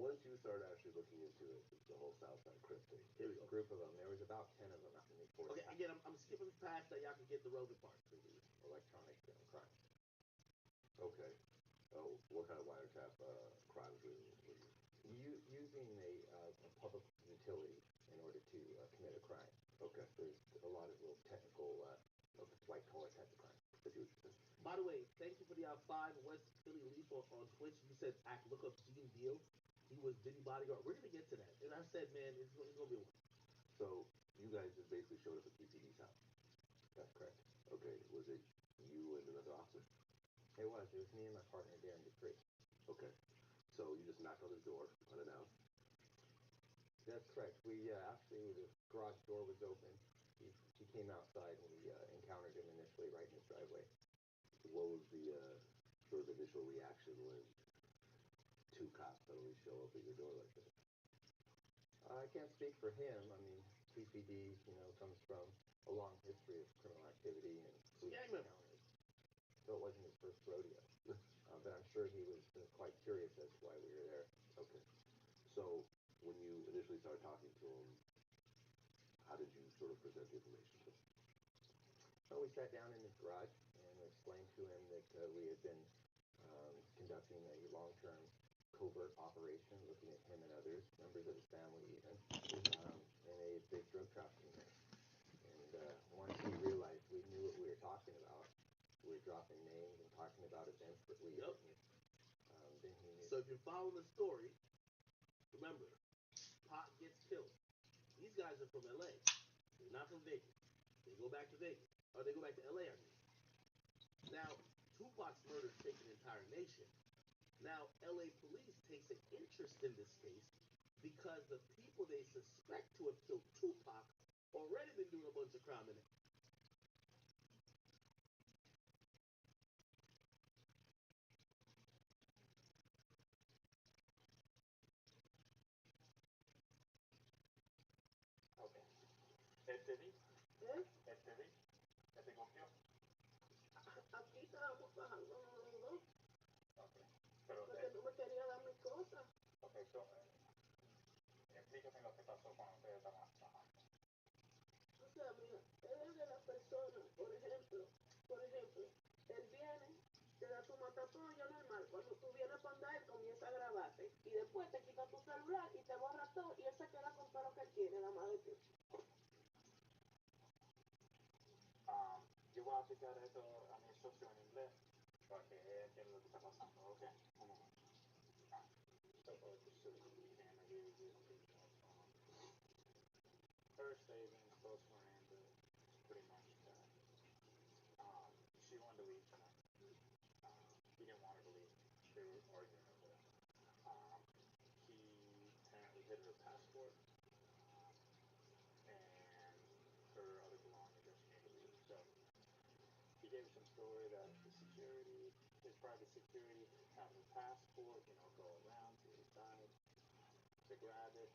once you start actually looking into it, the whole Southside Crip thing. Here we go. A group of them. There was about 10 of them out in the forest. Okay, again, I'm skipping past that. Y'all can get the relevant part. Electronic crimes. Okay. Oh, what kind of wiretap crimes were you using a public utility in order to commit a crime? Okay. There's a lot of little technical, white collar type of crime. By the way, thank you for the 5 West Philly Leaf on Twitch. You said look up Gene Deal. He was Diddy bodyguard. We're gonna get to that. And I said, man, it's gonna be a while. So you guys just basically showed up at PPD's house. That's correct. Okay. Was it you and another officer? It was. It was me and my partner Darren Dupree. Okay. So you just knocked on his door unannounced. That's correct. We actually the garage door was open. He came outside and we encountered him initially right in his driveway. What was the sort of initial reaction when 2 cops suddenly show up at your door like this? I can't speak for him. I mean, PPD, comes from a long history of criminal activity and police encounters. So it wasn't his first rodeo. But I'm sure he was quite curious as to why we were there. Okay. So when you initially started talking to him, how did you sort of present the information to him? Well, we sat down in his garage and explained to him that we had been conducting a long-term covert operation, looking at him and others, members of his family even, in a big drug trafficking ring. And once he realized we knew what we were talking about, we were dropping names and talking about events that we had witnessed. Then he knew. So if you're following the story, remember, Pac gets killed. These guys are from LA. They're not from Vegas. They go back to Vegas. Or they go back to LA, I mean. Now, Tupac's murder shaken the entire nation. Now, LA police takes an interest in this case because the people they suspect to have killed Tupac already been doing a bunch of crime in it. Aquí estábamos bajando los dos. Porque no me quería dar mi cosa. Explícame lo que pasó cuando ustedes estaban bajando. O sea, mira, él es de la persona, por ejemplo, él viene, te da tu matapollo normal. Cuando tú vienes para andar, él comienza a grabarte. Y después te quita tu celular y te borra todo. Y él se queda con todo lo que él tiene, nada más de ti. Yo voy a aplicar esto a mi socio en inglés para que él entienda lo que está pasando, ¿ok? So, Hannah gave you her statement, close friend, pretty much that she wanted to leave tonight. He didn't want her to leave. They were arguing over it. He apparently hid her passport and her other belongings that she needed to leave. So he gave some story that the security, his private security, had her passport, go around to the side to grab it.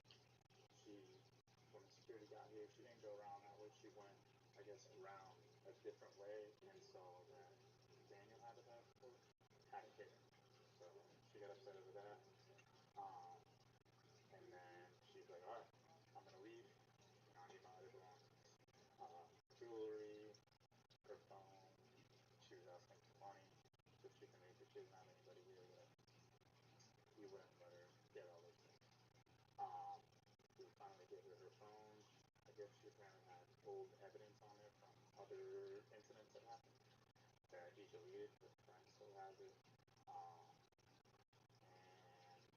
When the security got here, she didn't go around that way. She went, I guess, around a different way and saw that Daniel had the passport, had it hidden. So she got upset over that. And then she's like, all right, I'm going to leave. I need my other belongings. Jewelry, her phone. She was asking for money so she can leave because she doesn't have anybody here that he wouldn't let her get all those things. We finally gave her her phone. I guess she apparently had old evidence on there from other incidents that happened that he deleted, but the friend still has it.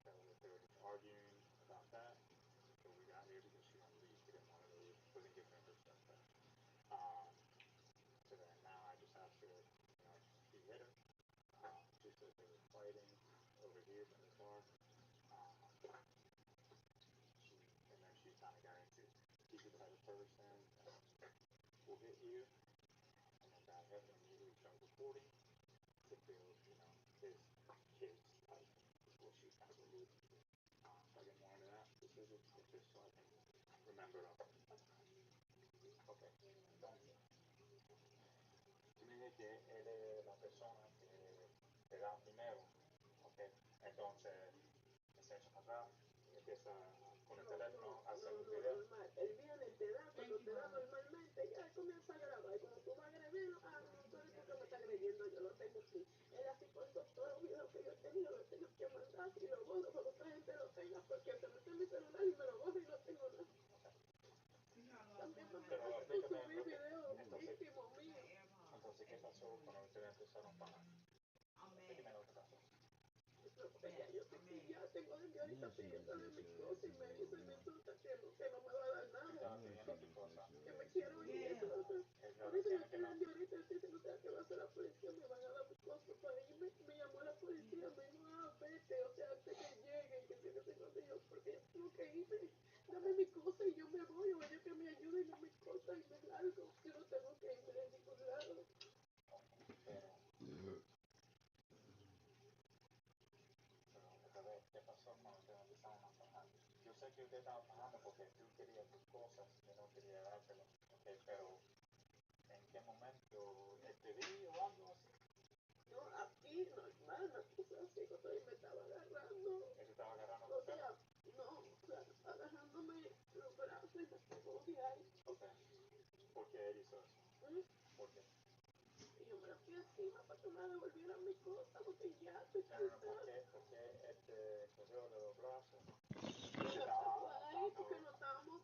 And they were just arguing about that. So we got here because she wanted to leave. He didn't want her to leave. Wasn't giving her her stuff back. So then now I just asked her, he hit her. She said they were fighting over here by the bar. And then she kind of got into, he's the type of person that will hit you have them usually start with 40 to build, his type, is what she kind of alluded to. Should I get more into that specifics, or just so I can remember it off? Ok, entonces, tú me dices que él es la persona que te da primero, ok, entonces se echa para atrás y empieza con el teléfono a hacer un video. Normal. Él viene, te da, cuando te da normalmente, ya él comienza a grabar. Y cuando tú vas a agredirlo, no, tú eres tú que me estás agrediendo, yo lo tengo aquí. Él así por eso, todos los videos que yo he tenido, lo tengo que mandar y lo borro para que otra gente lo tenga, porque se mete en mi celular y me lo borra y no tengo nada. También porque tú subí videos íntimos míos. Entonces, ¿qué pasó cuando ustedes empezaron a pagar? Explíqueme lo que pasó. Porque ya yo estoy que ya tengo desde ahorita pidiéndole mis cosas y me dice y me insulta que no me va a dar nada. Que me quiero ir, eso es lo que. Por eso yo estoy desde ahorita, yo estoy diciendo que va a hacer la policía, me van a dar mis cosas para irme. Me llamó la policía, me dijo, vete, o sea, antes que lleguen, que tiene que ser yo, porque yo tengo que irme. Dame mi cosa y yo me voy, o ellos que me ayuden a mis cosas y me largo. Yo no tengo que irme de ningún lado. ¿Qué pasó cuando ustedes empezaron a trabajar? Yo sé que ustedes estaban trabajando porque tú querías tus cosas y no quería dártelo, okay, pero ¿en qué momento te vi o algo así? No, aquí normal, me puse así, cuando él me estaba agarrando. ¿Él estaba agarrando O sea, no, o sea, agarrándome los brazos y me pegó de ahí. Ok. ¿Por qué él hizo eso? ¿Por qué? Y yo me la fui encima para que me devolvieran mi cosa, porque ya estoy cansada. ¿Por qué cogió de los brazos? Ahí, porque no estábamos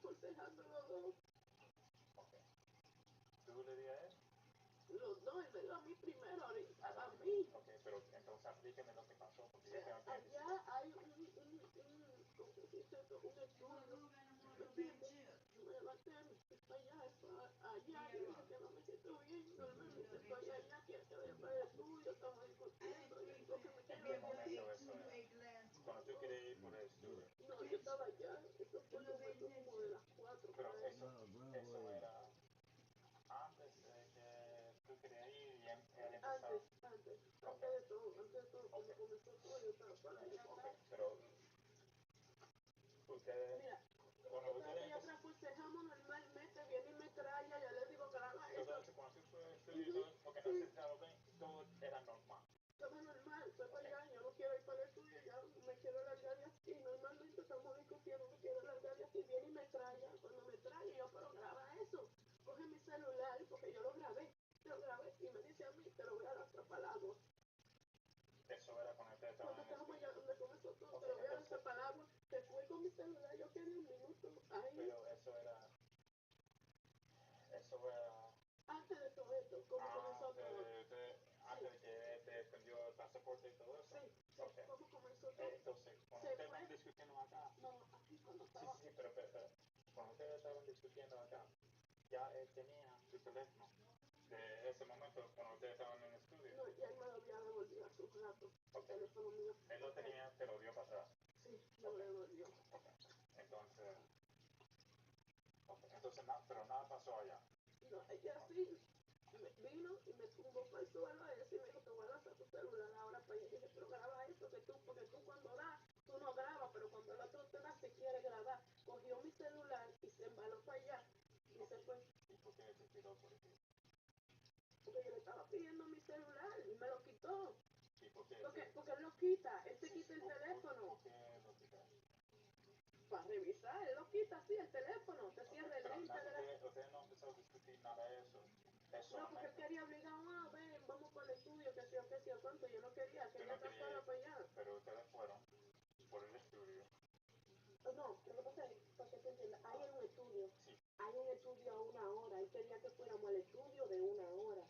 forcejando los dos. Ok. ¿Tú le di a él? Los dos, él me dio a mí primero, a mí. Ok, pero entonces explíqueme lo que pasó, porque yo tengo que allá hay ¿cómo se dice esto? Un estudio, ¿me entiendes? Yo me levanté, me fui para allá, allá, yo dije que no me siento bien, normalmente estoy allá, quiero que vaya para el estudio, estamos discutiendo, yo digo que me quiero ir de ahí. Cuando tú quieres ir por el estudio. No, yo estaba allá, eso fue como de las 4. Pero eso era antes de que tú querías ir y él empezó. Antes de todo, cuando comenzó todo, yo estaba para allá atrás. Pero ustedes, mira, cuando yo estaba allá atrás, forcejamos normalmente, viene y me trae, yo le digo, graba eso. Cuando tú fuiste al estudio, porque no se estaba bien, todo era normal. Estaba normal, fue para allá, yo no quiero ir para el estudio, ya me quiero largar de aquí, normalmente estamos discutiendo, me quiero largar de aquí, viene y me trae, cuando me trae, yo, pero graba eso, coge mi celular, porque yo lo grabé, y me dice a mí, te lo voy a lanzar para el agua. Eso era cuando ustedes estaban en el estudio. Donde comenzó todo, te lo voy a lanzar para el agua, se fue con mi celular, yo quería un minuto ahí. Pero eso era antes de todo esto, como comenzó todo. Antes de que te prendió el pasaporte y todo eso. Sí, como comenzó todo. Entonces, cuando ustedes estaban discutiendo acá. No, aquí cuando estaba. Sí, pero. Cuando ustedes estaban discutiendo acá, ya él tenía tu teléfono. De ese momento, cuando ustedes estaban en el estudio. No, ya él me lo había devolvido hace un rato. El teléfono mío. Él lo tenía, te lo dio para atrás. Sí, me lo devolvió. Entonces. Pero nada pasó allá. No, ella sí vino y me tumbó para el suelo a decir, me dijo, te voy a lanzar tu celular ahora para allá. Y dije, pero graba eso, porque tú cuando das, tú no grabas, pero cuando el otro te da, se quiere grabar. Cogió mi celular y se embaló para allá y se fue. ¿Y por qué te tiró por aquí? Porque yo le estaba pidiendo mi celular y me lo quitó. ¿Y por qué? Porque él lo quita, él se quita el teléfono. ¿Por qué lo quita? Para revisar, él lo quita así, el teléfono, te cierra el link. Ustedes no empezaron a discutir nada de eso. No, porque él quería obligar, ven, vamos para el estudio, que sí o cuánto, yo no quería estar sola para allá. Pero ustedes fueron por el estudio. No, lo que pasa es, para que tú entiendas, ahí era un estudio. Sí. Hay un estudio a 1 hora, él quería que fuéramos al estudio de 1 hora.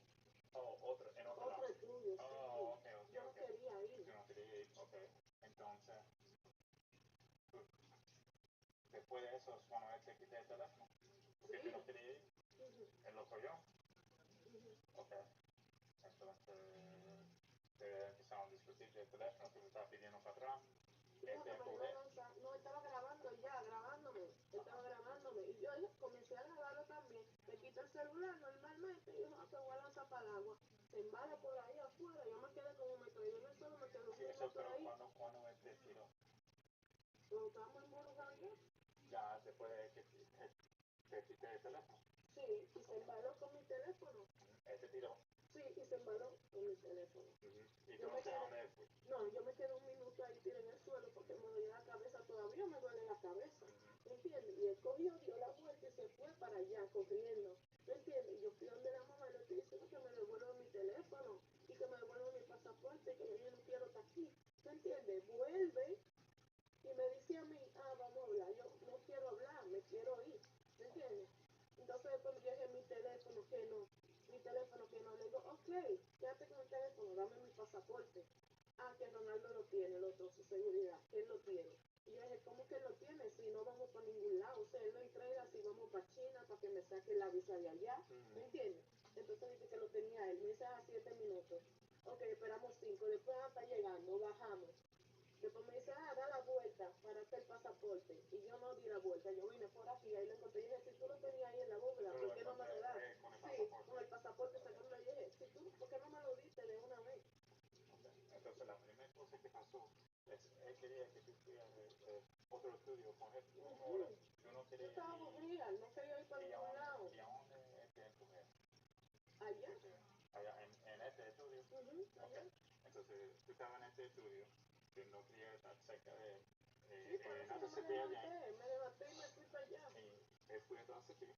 Oh, en otro lado. Estudio, sí. Okay. Yo no quería ir. Yo no quería ir, ok. Entonces, después de eso es cuando él te quité el teléfono. Porque tú no querías ir. Él lo cogió. Ok. Entonces, empezaron a discutir del teléfono, tú le estabas pidiendo para atrás. No, él estaba grabando ya, grabándome. Él estaba grabándome. Y yo comencé a grabarlo también. Me quita el celular normalmente. Y dijo, se voy a lanzar para el agua. Se embala por ahí afuera. Yo me quedé como me caí en el suelo, me quedé un minuto ahí. ¿Cuándo te tiró? Cuando estábamos embrujados ya. Ya después de que te quité el teléfono. Sí, y se embaló con mi teléfono. Te tiró. Sí, y se embaló con mi teléfono. ¿Y tú no sabes dónde fue? No, yo me quedé un minuto ahí tiré en el suelo porque me dolía la cabeza. Todavía me duele la cabeza. ¿Me entiendes? Y él cogió, dio la vuelta y se fue para allá corriendo. ¿Me entiendes? Y yo fui donde la mamá y le estoy diciendo que me devuelva mi teléfono y que me devuelva mi pasaporte, que yo no quiero estar aquí. ¿Me entiendes? Vuelve y me dice a mí, vamos a hablar. Yo no quiero hablar, me quiero ir. ¿Me entiendes? Entonces después yo dije mi teléfono que no. Mi teléfono que no. Le digo, ok, quédate con el teléfono, dame mi pasaporte. Que Ronaldo lo tiene, el otro, su seguridad, que él lo tiene. Y yo dije, ¿cómo que él lo tiene? Si no vamos para ningún lado. O sea, él lo entrega si vamos para China para que me saque la visa de allá. ¿Me entiendes? Entonces dice que lo tenía él. Me dice, 7 minutos. Ok, esperamos 5. Después, está llegando, bajamos. Después me dice, da la vuelta para hacer el pasaporte. Y yo no di la vuelta, yo vine por aquí, ahí lo encontré. Y dije, si tú lo tenías ahí en la bóveda, ¿por qué no me lo das? Sí, con el pasaporte segundo. Y dije, si tú, ¿por qué no me lo diste de una vez? Entonces la primera cosa que pasó es él quería que tú fueras otro estudio con él por 1 hora. Tú no querías. Yo estaba aburrida, no quería ir para ningún lado. ¿Y a dónde te empujé? Allá. Allá en este estudio. Allá. Entonces tú estabas en este estudio, tú no querías estar cerca de él. Sí, por eso yo me levanté y me fui para allá. Y él fue atrás de ti.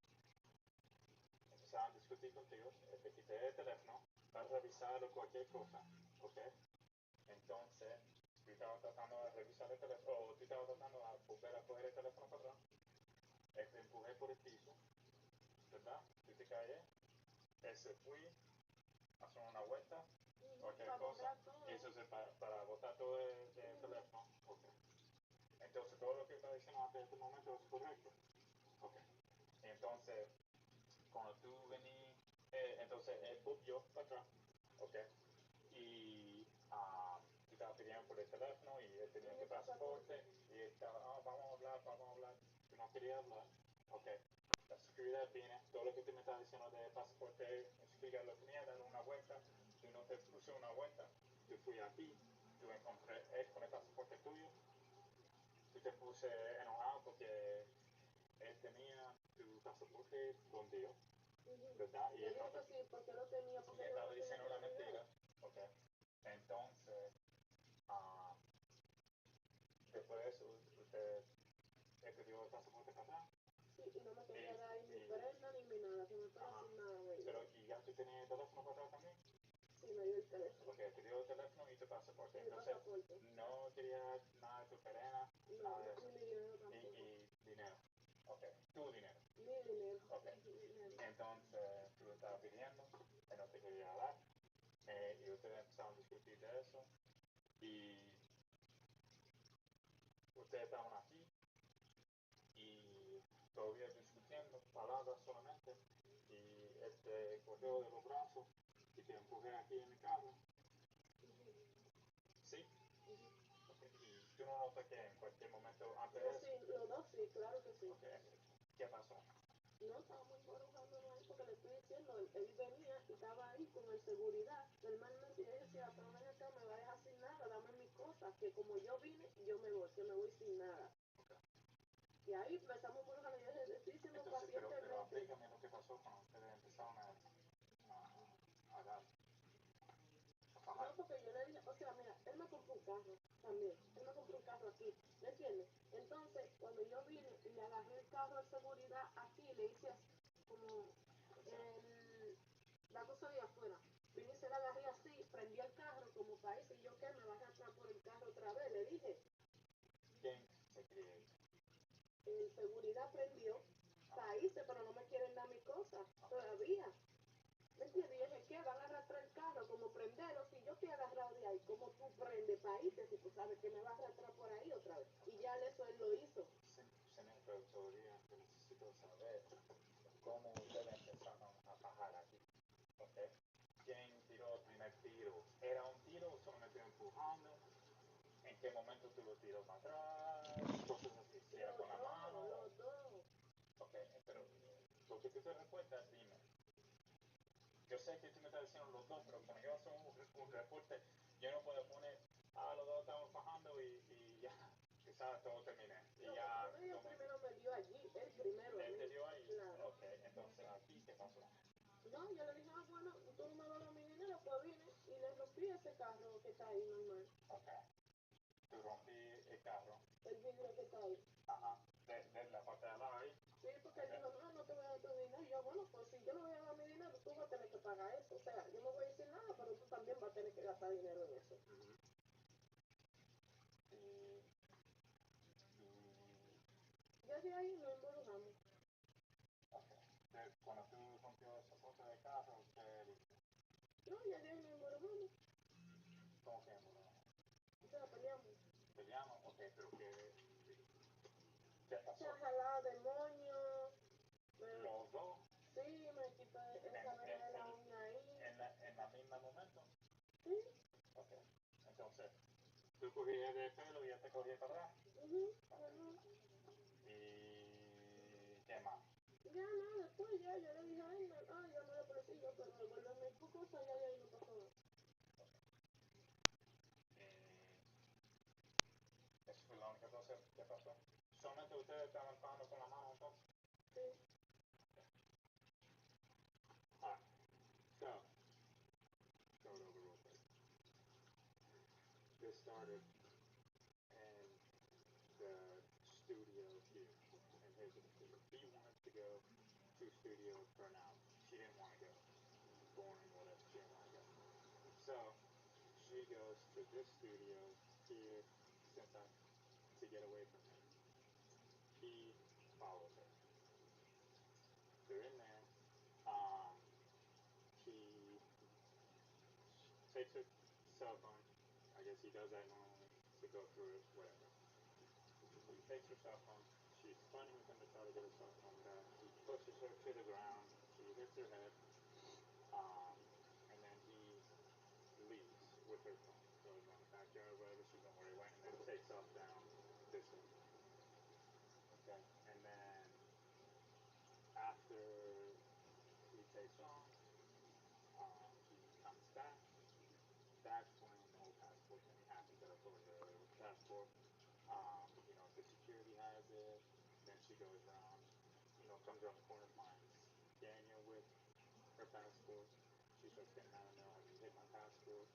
Empezaron a discutir contigo, te quité el teléfono para revisar cualquier cosa, ¿ok? Entonces, tú estabas tratando de revisar el teléfono, o tú estabas tratando de volver a coger el teléfono para atrás. Te empujé por el piso, ¿verdad? Tú te caes, él se fue, hacer una vuelta, cualquier cosa, y eso es para botar todo el teléfono, ¿ok? Entonces, todo lo que está diciendo hasta este momento es correcto, ¿ok? Entonces, cuando tú venís, entonces él volvió para atrás, ¿ok? Y tú estabas pidiendo por el teléfono y él tenía tu pasaporte y él estaba, vamos a hablar, tú no querías hablar, ¿ok? La seguridad viene, todo lo que tú me estás diciendo del pasaporte, explica lo que tenía, dar una vuelta, tú no te puse una vuelta, tú fui aquí, tú encontré él con el pasaporte tuyo, tú te puse enojado porque él tenía tu pasaporte contigo, ¿verdad? Y él no te... Sí, porque lo tenía, porque él estaba diciendo una mentira, ¿ok? Entonces, después de eso, usted te dio el pasaporte para atrás. Sí, y no me quería dar ni prenda ni nada, que me fuera sin nada de Pero, ¿y ya tú tenías el teléfono para atrás también? Sí, me dio el teléfono. Ok, te dio el teléfono y tu pasaporte. Mi Entonces, pasaporte. no quería nada de tu perena, nada de eso. Ni mi dinero tampoco. Y dinero. Ok, tu dinero. Mi dinero. Ok. Entonces, tú estabas pidiendo, él no te quería dar, y ustedes empezaron a discutir de eso, y ustedes estaban aquí, y todavía discutiendo, palabras solamente, y este corrió de los brazos y te empujé aquí en el carro. ¿Sí? Okay. Y tú no notas que en cualquier momento antes de eso... Sí, los dos sí, claro que sí. Okay. ¿Qué pasó? No, estábamos embarujándonos ahí porque le estoy diciendo, él venía y estaba ahí con el seguridad, normalmente, y yo decía, pero ven acá, me va a dejar sin nada, dame mis cosas, que como yo vine, yo me voy, que me voy sin nada. Y ahí empezamos embrujando, yo le estoy diciendo pacientemente. Pero explícame lo que pasó cuando ustedes empezaron a dar. No, porque yo le dije, o sea, mira, él me compró un carro también, él me compró un carro aquí, ¿me entiendes? Entonces, cuando yo vine y le agarré el carro de seguridad aquí, le hice así, como la cosa de afuera, vine y se la agarré así, prendí el carro como para irse, y yo, ¿qué? Me va a arrastrar por el carro otra vez, le dije. ¿Quién se cree? El seguridad prendió para irse, pero no me quieren dar mi cosa todavía. ¿Me entiendes? Y dije, ¿qué? Van a arrastrar el carro, como prenderlo. Si yo te he agarrado de ahí, ¿cómo tú prendes para irte? Si tú sabes que me va a arrastrar por ahí otra vez. Y ya eso él lo hizo. Señor, pero todavía necesito saber cómo ustedes empezaron a bajar aquí. ¿Ok? ¿Quién tiró el primer tiro? ¿Era un tiro o solamente empujando? ¿En qué momento tú lo tiró para atrás? Cosas así. ¿Si era con la mano? Los dos. Ok, pero lo que tú te recuerdas, dime. Yo sé que tú me estás diciendo los dos, pero cuando yo hago un reporte, yo no puedo poner, los dos estamos bajando y ya, quizás todo termine. Y No, ya. porque él primero me dio allí, él primero. Él te dio ahí. Claro. Ok, entonces aquí, ¿qué pasó? No, yo le dije, bueno, tú no me vas a dar mi dinero, pues vine y le rompí ese carro que está ahí normal. Ok. Tú rompí el carro. El vidrio que está ahí. Ajá. De la parte de al lado ahí. Sí, porque él dijo, no, no te voy a dar tu dinero. Y yo, bueno, pues si yo no voy a dar mi dinero, tú vas a tener que pagar eso. O sea, yo no voy a decir nada, pero tú también vas a tener que gastar dinero en eso. Ya de ahí nos embrujamos. Ok. Cuando tú rompió esa cosa de carro, ¿qué dice? No, ya de ahí nos embrujamos. ¿Cómo que embrujamos? O sea, peleamos. ¿Peleamos? Ok, pero ¿qué pasó? Se ha jalado demonios. ¿Los dos? Sí, me quitó esa vaina de la uña ahí. ¿En la misma momento? Sí. Ok. Entonces, tú cogías de pelo y ya te cogía para atrás. ¿Y qué más? Ya no, después ya le dije a él, llamé a la policía, pero devuélveme tu cosa, ya de ahí no pasó nada. Eso fue la única cosa que pasó. ¿Solamente ustedes estaban pagando con la mano entonces? Sí. Alright, so, go it over real quick. This started in the studio here, in his studio. He wanted to go to studio for an hour. She didn't want to go. Boring, whatever. She didn't want to go. So, she goes to this studio here, to get away from him. He follows her. They're in there. He takes her cell phone. I guess he does that normally to go through it, whatever. He takes her cell phone. She's fighting with him to try to get her cell phone back. He pushes her to the ground. She hits her head. And then he leaves with her phone. Goes around the backyard, wherever she's on where he went, and then takes off down this way. Okay. And then after he takes off, he comes back. That's when the whole passport thing happens that I told you earlier with the passport. The security has it. Then she goes around, comes around the corner, finds Daniel with her passport. She starts getting mad at him, like, you hit my passport.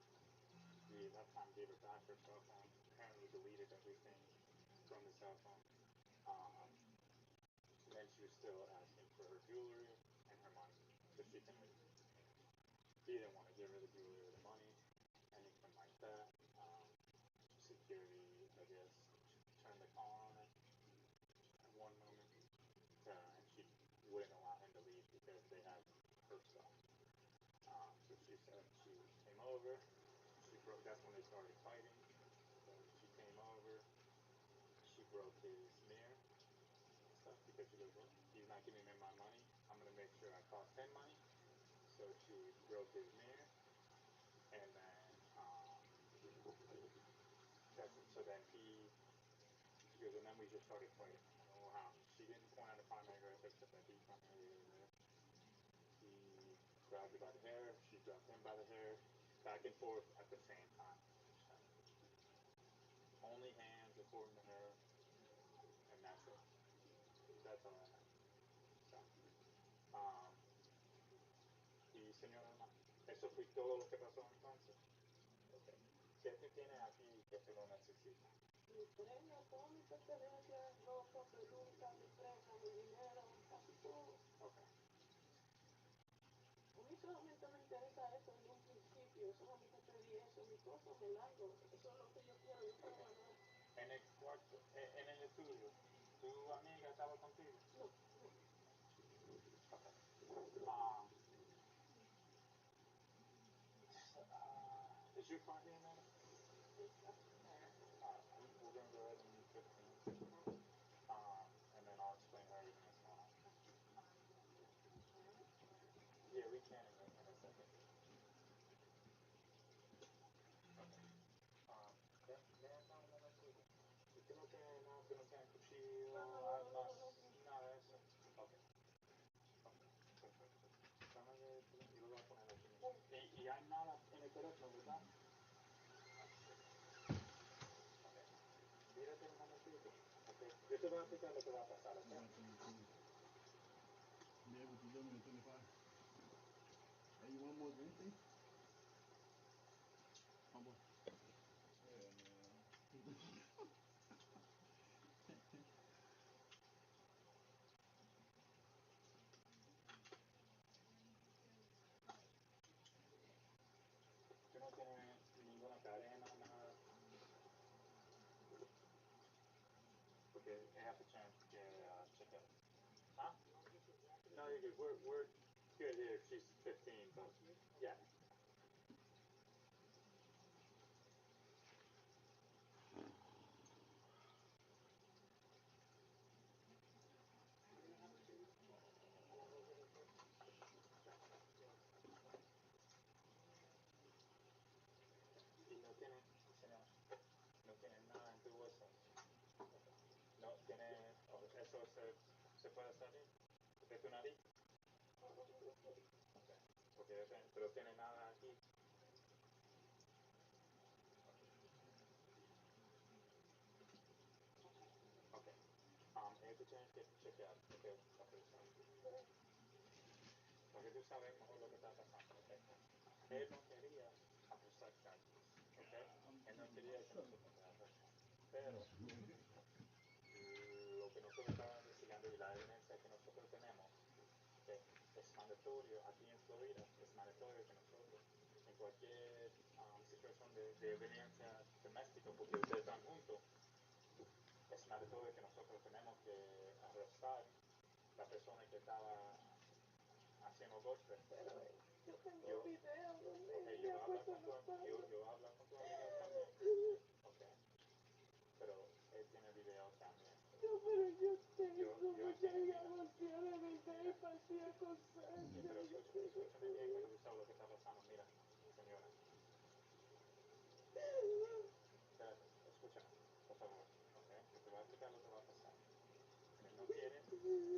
He, at that time, gave her back her cell phone. Apparently deleted everything from the cell phone. Then she was still asking for her jewelry and her money so she can leave. He didn't want to give her the jewelry or the money, anything like that. Security, I guess, turned the car on her at one moment, and she wouldn't allow him to leave because they had her stuff. So she said she came over. That's when they started fighting. So she came over. She broke his mirror and stuff because she goes, well, he's not giving me my money. I'm gonna make sure I cost him money. So she broke his mirror, and then so then she goes, and then we just started fighting. I don't know how. She didn't point out a primary aggressor, except that he primary aggressor. He grabbed her by the hair. She grabbed him by the hair, back and forth at the same time. Only hands, according to her, and that's it. That's all I have. So, y señora, eso fue todo lo que pasó entonces. Okay. ¿Qué te tiene aquí que tú no necesitas? Mi premio, todas mis pertenencias, ropa, peluca, mi premio, mi dinero, casi todo. Okay. A mí solamente me interesa eso en un principio, solamente pedí eso, mi cosa me largo, eso es lo que yo quiero, yo quiero ganar. En el cuarto, en el estudio, ¿tu amiga estaba contigo? No. Okay. Is your car here, man? It's up there. We're going to go ahead and use 15. And then I'll explain her everything that's going on. Yeah, we can in a second. Okay. Ven acá un momentito. ¿Y tú no tienes cuchillo, armas, nada de eso? Ok. Perfecto. Dame yo lo voy a poner Y hay nada en el teléfono, ¿verdad? Mírate un momentito. Okay. Yo te voy a explicar lo que va a pasar, ¿ok? Be able to do me in 25. Hey, you want more drink, please? Humble. Yeah, man. Tú no tienes ninguna cadena, nada. Porque I have a chance to check it. Huh? No, you're good. We're good here. She's 15, but yeah. Y no tiene, señor, no tiene nada en tu bolsa. No tiene, eso se puede salir de tu nariz. Okay. Porque pero tiene nada aquí. Okay. Te tienes que chequear, okay, para que tú sabes. Para que tú sabes mejor lo que está pasando, okay. Él no quería acusar cargos, okay. Él no quería que nosotros le arrestáramos. Pero lo que nosotros estábamos investigando y la evidencia que nosotros tenemos, okay, es mandatorio aquí en Florida, es mandatorio que nosotros en cualquier situación de violencia doméstica, porque ustedes están juntos, es mandatorio que nosotros tenemos que arrestar la persona que estaba haciendo golpes. Pero yo tengo video donde ella yo puesto los palos. yo voy a hablar con tu amiga también. Okay. Pero él tiene video también. No, pero yo tengo Yo mucha entiendo, ella golpeó de verdad y partía con sangre. pero escúchame bien, para que tú sabes lo que está pasando. Mira, señora. Espérate, escúchame, por favor. Okay. Yo te voy a explicar lo que va a pasar.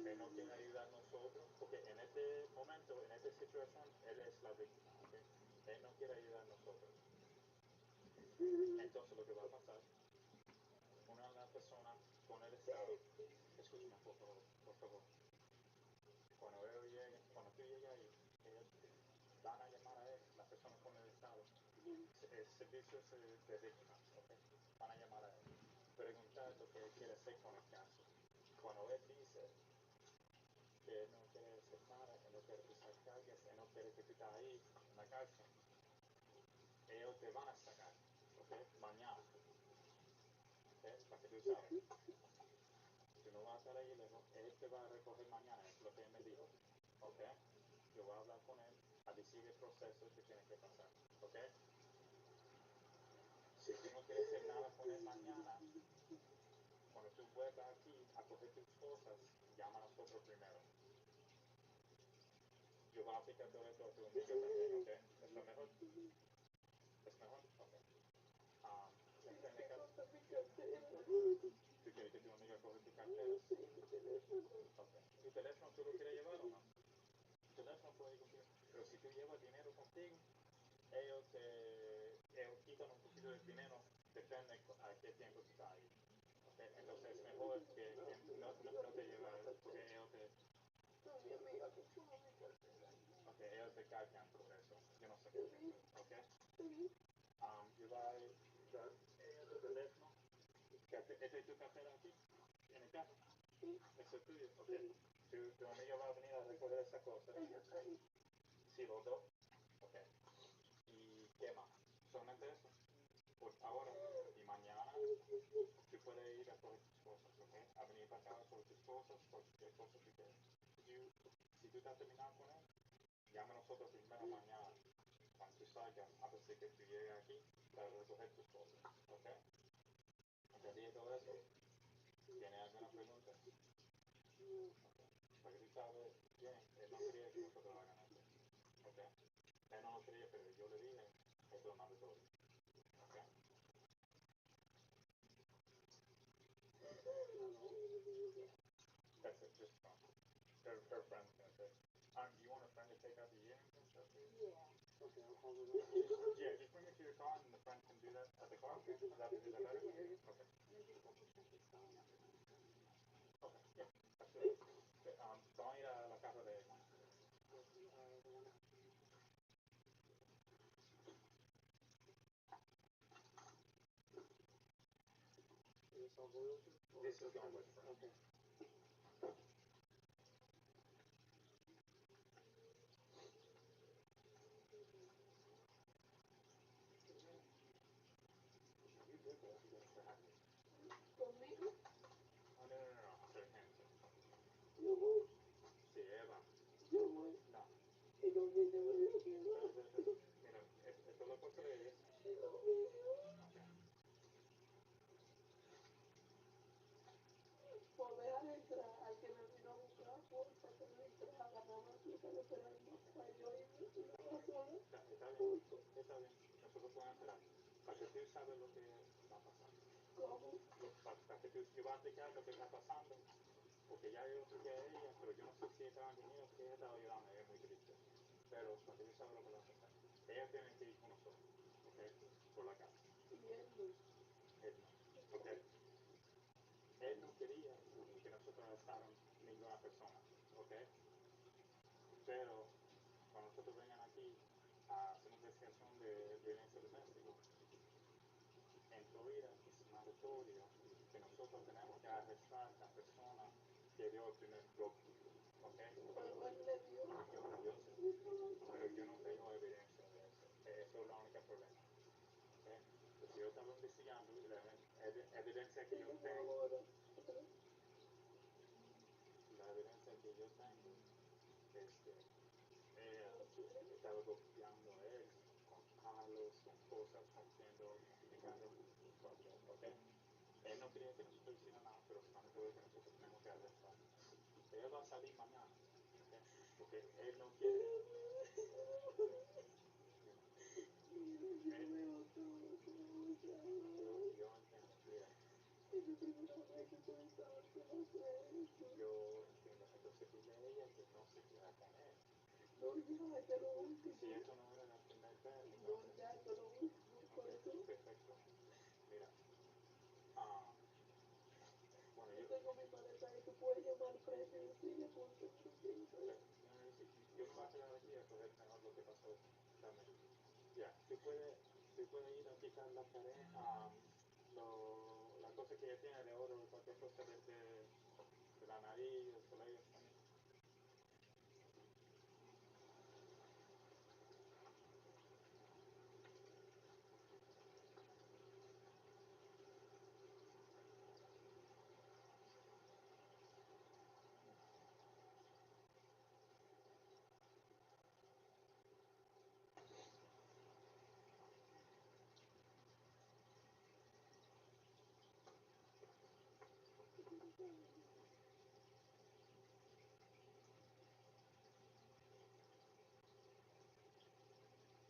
Él no quiere ayudar a nosotros, porque en este momento, en esta situación, él es la víctima, ¿okay? Él no quiere ayudar a nosotros. Entonces lo que va a pasar, una de las personas con el Estado, escúchame por favor. Cuando tú llegues ahí, ellos van a llamar a él, las personas con el Estado, servicios de víctimas, ¿okay? Van a llamar a él, preguntar lo que él quiere hacer con el caso. Cuando él dice que él no quiere hacer nada, él no quiere pisar cargas, él no quiere que tú estés ahí en la cárcel, ellos te van a sacar, ¿ok? Mañana, ¿ok? Para que tú sabes. Tú no vas a estar ahí lejos, él te va a recoger mañana, es lo que él me dijo, ¿ok? Yo voy a hablar con él a decir el proceso que tiene que pasar, ¿ok? Si tú no quieres hacer nada con él mañana, cuando tú vuelvas aquí a coger tus cosas, llama a nosotros primero. Yo voy a aplicar todo esto a tu amiga también, ¿ok? ¿Es lo mejor? ¿Es mejor? Ok. ¿Está en el caso? ¿Tú quieres que tu amiga coge tu cartera? Sí, mi teléfono. Ok. ¿Tu teléfono tú lo quieres llevar o no? Tu teléfono puede ir contigo. Pero si tú llevas dinero contigo, ellos quitan un poquito de dinero, depende a qué tiempo tú estás ahí. Okay. Entonces es mejor que no te lleves, porque ellos te... No, mi amiga que chuma mi cartera. Ok, ellos te cargan por eso. Yo no sé por qué. Ok. Yo voy a dar tu teléfono. ¿Este es tu cartera aquí? ¿En el carro? Sí. ¿Eso es tuyo? Ok. Tu amiga va a venir a recoger esa cosa. Sí, los dos. Ok. ¿Y qué más? ¿Solamente eso? Por ahora y mañana tú puedes ir a coger tus cosas, ¿ok? A venir para acá a coger tus cosas, cualquier cosa que quieras. Si tú estás terminado con él, llama a nosotros primero mañana. Cuando tú salgas, a ver que tú llegues aquí para recoger tus cosas, ¿ok? ¿Entendí todo eso? ¿Tienes alguna pregunta? Okay. Para que tú sabes bien, él no quería que nosotros hagan esto, ¿ok? Él no lo quería, pero yo le dije, esto es mandatorio, ¿ok? That's it, just her friend's gonna say. Do you want a friend to take out the earrings and stuff? Yeah. Okay, I'll call it up. Yeah, just bring it to your car, and the friend can do that at the car. Okay. Is that better? Okay. Okay. Yeah. Absolutely. Vamos a ir a la casa de. This is going with friend. Okay. You did that against the habit. ¿Conmigo? Oh, no. After him. Yo voy. Sí, Eva. Yo voy. No. ¿Y con quién yo me voy a quedar? Mira, esto es la cosa de ella. Okay. Por dejar entrar al que me vino a buscar, porfa, que me distraja, nada más que estaba esperando para yo irme y me va sola. Está bien, está bien. Nosotros podemos esperar. Para que tú sabes lo que va pasando. ¿Cómo? Para que tú, yo voy a explicar lo que está pasando. Porque ya yo expliqué a ella, pero yo no sé si estaba entendiendo porque ella estaba llorando, ella es muy triste. Pero para que tú sabes lo que va a pasar. Ella tiene que ir con nosotros, ¿ok? Por la casa. ¿Y él no? Él no, ¿ok? Él no quería que nosotros arrestaran ninguna persona, ¿ok? Pero cuando nosotros vengan aquí a hacer una investigación de violencia doméstica, en Florida es mandatorio que nosotros tenemos que arrestar a la persona que dio el primer golpe, ¿ok? Pero él le dio. Yo sé, pero yo no tengo evidencia de eso. Eso es el único problema, ¿ok? Entonces yo estaba investigando y la evidencia que yo tengo, es que ella estaba golpeando a él con palos, con cosas, rompiendo, picando, ¿ok? Él no quería que nosotros hiciéramos nada, pero es mandatorio que nosotros tenemos que arrestar. Él va a salir mañana, ¿ok? Porque él no quiere. Yo veo todo como yo entiendo, mira. Es mi primera vez que estoy tanto, no sé eso. Yo entiendo, entonces dile a ella que no se queda con él. No, ya, esto es lo último. Si esto no era la primera vez, entonces. No, ya, esto es lo último, por eso. Perfecto. Mira, bueno, yo tengo mi maleta ahí, tú puedes llamar al frente y decirle, ponte un ratito. Yo me voy a quedar aquí a coger mejor lo que pasó también. Ya, tú puedes ir a quitar la cadena, la cosa que ella tiene de oro, cualquier cosa de la nariz, del colegio también.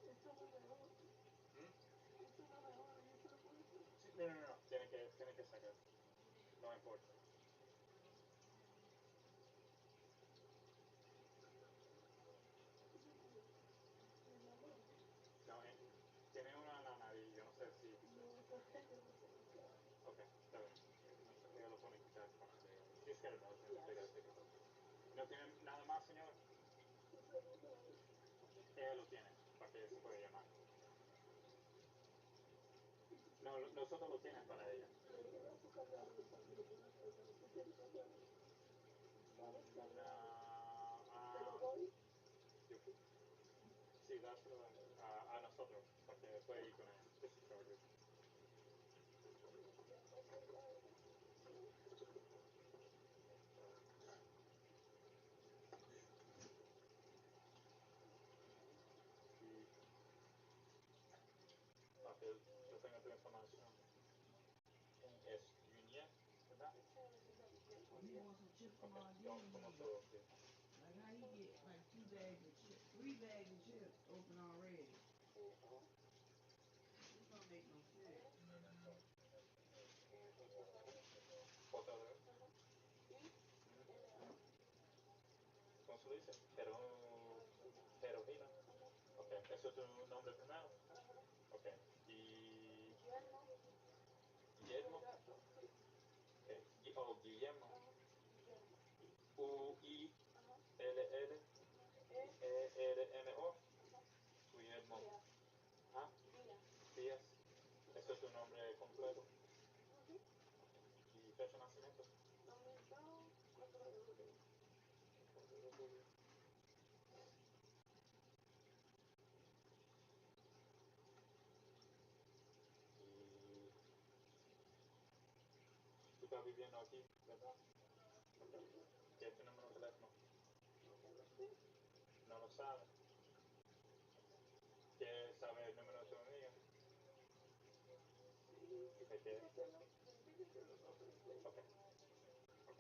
Esto no me va. Esto no me va, yo se lo puesto. Sí, no. Tiene que sacar. No importa. No, tiene uno en la nariz, yo no sé si. No, esa yo no sé qué. Ok, está bien. No sé, ella lo pone quitar con el dedo. Just get it out, ¿No tiene nada más, señora? Ella lo tiene, para que se pueda llamar. No, nosotros lo tienen para ella. Yo, sí, dáselo a nosotros, para que pueda ir con ella. This is Charger. Y, ok, yo tengo tu información. Es Junior, ¿verdad? He wants some chips from our Yo game. como todo, sí. Like how he get like 2 bags of chips, 3 bags of chips open already. This don't make no sense. ¿Otra vez? ¿Cómo se dice? Heroína. Ok. ¿Eso es tu nombre primero? Ok. ¿Y Guillermo? Oh, Guillermo. U-I-L-L-E-R-M-O. Guillermo. ¿Ah? Díaz. ¿Eso es tu nombre completo? ¿Y fecha de nacimiento? 4 de julio. 4 de julio. Y tú estás viviendo aquí, ¿verdad? Okay. ¿Qué es tu número de teléfono? No lo sabes. ¿Quieres saber el número de tu amiga? ¿De qué? Ok. Ok.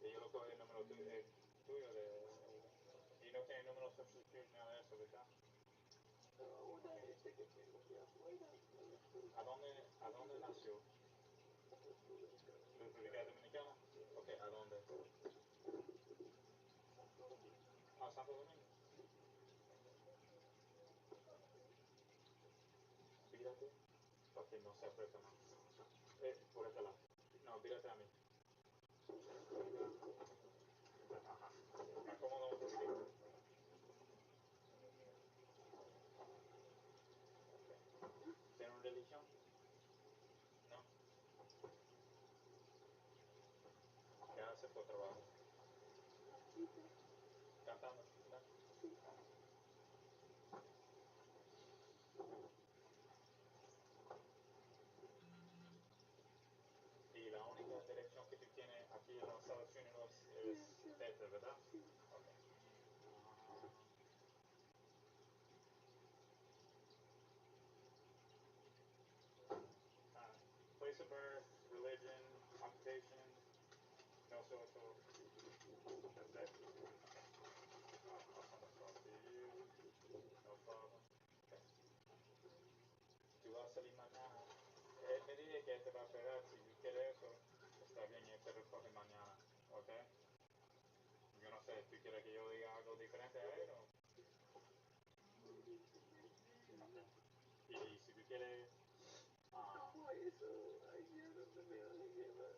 Y yo lo cojo el número tuyo de... Y no tiene número social security, nada de eso, ¿verdad? No, una gente que tengo aquí afuera. ¿A dónde nació? República Dominicana. Ok, ¿a dónde? A Santo Domingo. Vírate. Ok, no se aprieta más. Por este lado. No, vírate a mí. Ajá. Acómodo un poquitito. ¿Tiene una religión? No. ¿Qué hace por trabajo? Cantando. ¿No? Y la única dirección que tú tienes aquí en los Estados Unidos es esta, ¿verdad? Ok. Place of birth, religion, occupation, no social. That's it. I'll send this off to you. No problem. Okay. Tú vas a salir mañana. Él me dice que te va a esperar. Si tú quieres eso, está bien, él te recoge mañana. ¿Ok? Yo no sé, ¿tú quieres que yo diga algo diferente a él o...? Okay. Y si tú quieres... ¿Cómo eso? Ay, Dios, ¿dónde me van a llevar?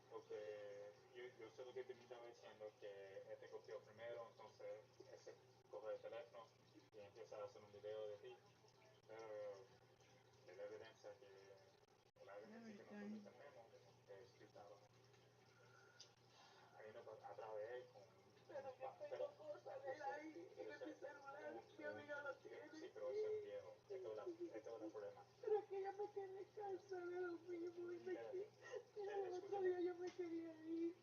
Porque yo sé lo que te me estaba diciendo, que él te copió primero, entonces ese coge el teléfono y empieza a hacer un video de ti. Pero la evidencia que nosotros tenemos es que estaba ahí atrás de él con... Pero yo tengo cosas de él ahí en mi celular, mi amiga lo tiene. Sí, pero ese es viejo, esto es el problema. Pero es que yo me quedé cansada de lo mismo y me quedé... El otro día yo me quería ir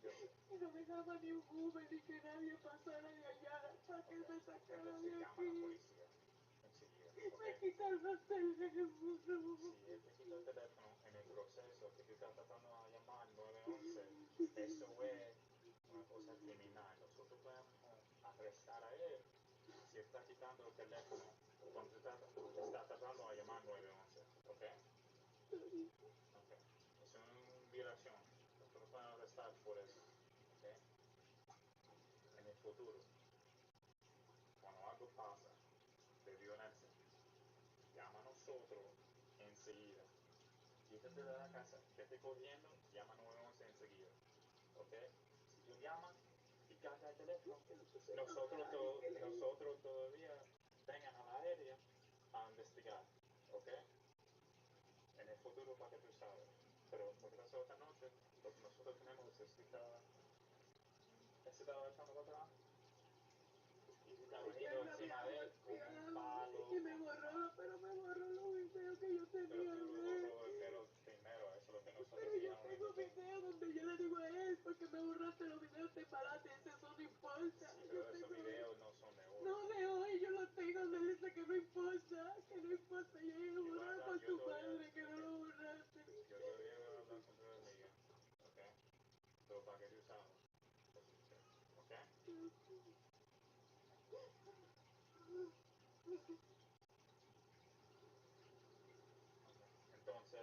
y no dejaba ni un Uber ni que nadie pasara de allá para que él me sacara de aquí. Enseguida. Okay. Me quitaron el teléfono. Si él te quita el teléfono en el proceso que tú estás tratando de llamar 911, eso es una cosa criminal. Nosotros podemos arrestar a él si está quitando el teléfono cuando está tratando de llamar 911. ¿Ok? Ok. Es una violación. Nosotros podemos arrestar por eso. ¿Ok? En el futuro, cuando algo pasa de violencia, llama a nosotros enseguida. Quítate de la casa, vete corriendo, llama 911 enseguida. ¿Ok? Si tú llamas y carga el teléfono, nosotros todavía vengan a la área a investigar. ¿Ok? En el futuro para que tú sabes. Pero lo que pasó esta noche, lo que nosotros tenemos es que estaba echando para atrás. Y tú estabas yendo encima de él con un palo. Y me borró, pero me borró los videos que yo tenía. Pero tú lo borró el pelo primero, eso es lo que nosotros pero yo tengo videos donde yo le digo a él, porque me borraste los videos de parate, eso no importa. Sí, pero esos videos no son de hoy. No de hoy, yo los tengo donde dice que no importa, yo he borrado con tu padre, que no lo borraste. Yo todavía voy a hablar con tu amiga, ¿ok? Pero para que tú sabes, ¿ok? Entonces,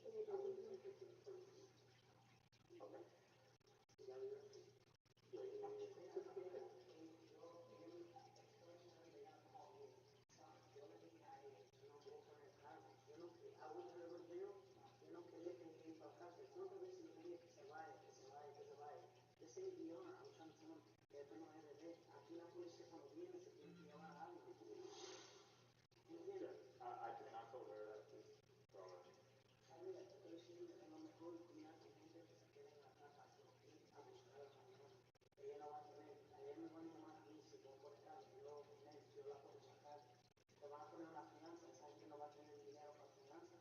tengo otro vídeo. Yo no quería que ir para casa. ¿Cuántas veces yo le dije que se vaya, que se vaya, que se vaya? This ain't VR. I'm trying to tell him que esto no es bebé. Aquí la policía cuando viene se tiene que llevar algo. ¿Me entiendes? And I told her that too. So, Mira, te estoy diciendo, es lo mejor cuidar con gente que se quede en la casa a buscarla mañana. Ella no va a tener, ella me van a llamar a mí si voy por el carro. Yo la puedo sacar. Te van a poner una fianza. Esa gente no va a tener dinero para fianza.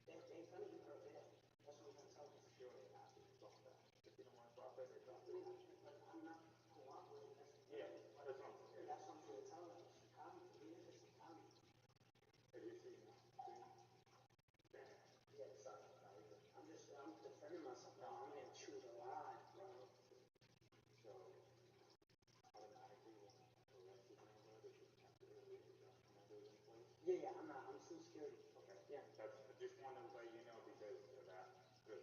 They're gonna give her a bid. That's what I'm gonna tell them. she already asked me about that. If you don't want to drop it, they drop it. But I'm not cooperating. Yeah, that's what I'm saying. That's what I'm gonna tell them. She come. Dile que she come. Have you seen now? Damn. Yeah, sorry. I'm defending myself. No, I'm getting chewed alive, bro. So, automatically, when arrest is made, bro, they just have to have arrest measures in place. Yeah, I'm still scared. Okay. Yeah. That's, I just want to let you know because of that. Because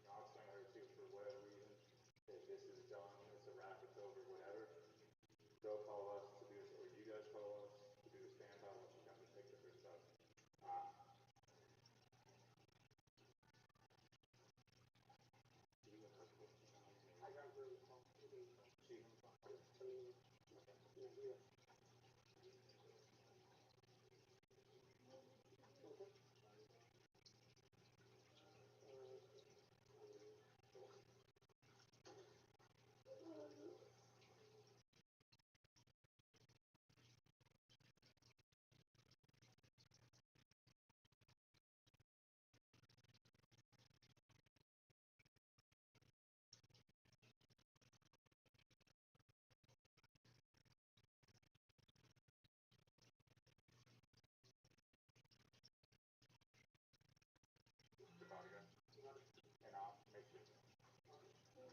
I'll explain to her too, for whatever reason, if this is done, it's a wrap, it's over, whatever, they'll call us to do, or you guys call us to do a standby while she comes and picks up her stuff. I got her on the phone. She's on the phone? Yeah, telling me. Yeah. Okay. The bodyguard. And I'll make sure.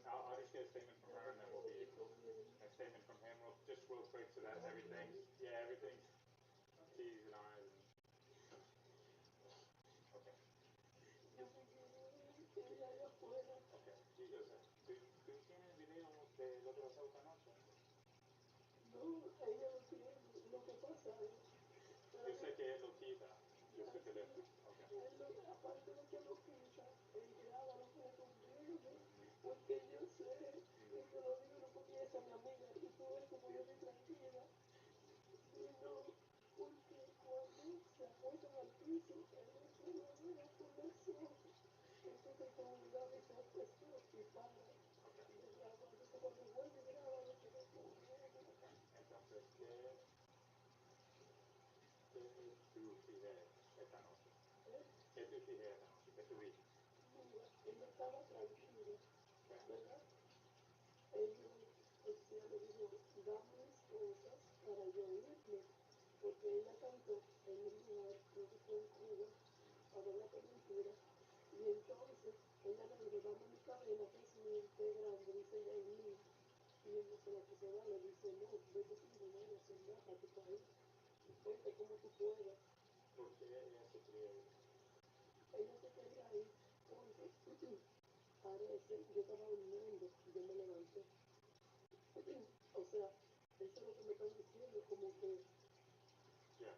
I'll just get a statement from her and then we'll be, a statement from him just real quick so that everything's, everything's T's and I's and, okay. Okay, o sea, ¿tú tienes video de lo que pasó esta noche? No, ella lo tiene. Lo que pasa es. Yo sé que él lo quita de su teléfono. Okay. Aparte de que lo quita, él graba lo que le conviene. Porque yo sé, y te lo digo no porque esa es mi amiga, y tú ves como yo estoy tranquila, sino porque cuando se acuestan al piso, él no quiere ver por los ojos. Entonces como un Gaby se acuestó y para de grabar. Entonces cuando vuelve y graba lo que le conviene. Entonces, ¿qué tú fijé esta noche? ¿Qué tú fijé esta noche? ¿Qué tú viste? Mira, ella estaba tranquila, ¿verdad? Ellos, o sea, le dijo, dame mis cosas para yo irme, porque ella cantó en un lugar, creo que fue en Cuba, para no hablarte mentira, y entonces ella le dijo, dame mi cadena, que es mi té grande, dice ella, y mí, y él no se la quiso dar, le dice, no, vete sin dinero, sin nada, para tu país, vete como tú puedas. ¿Por qué ella se quería ir? Ella se quería ir porque parece, yo estaba durmiendo, yo me levanté. O sea, eso es lo que me están diciendo, como que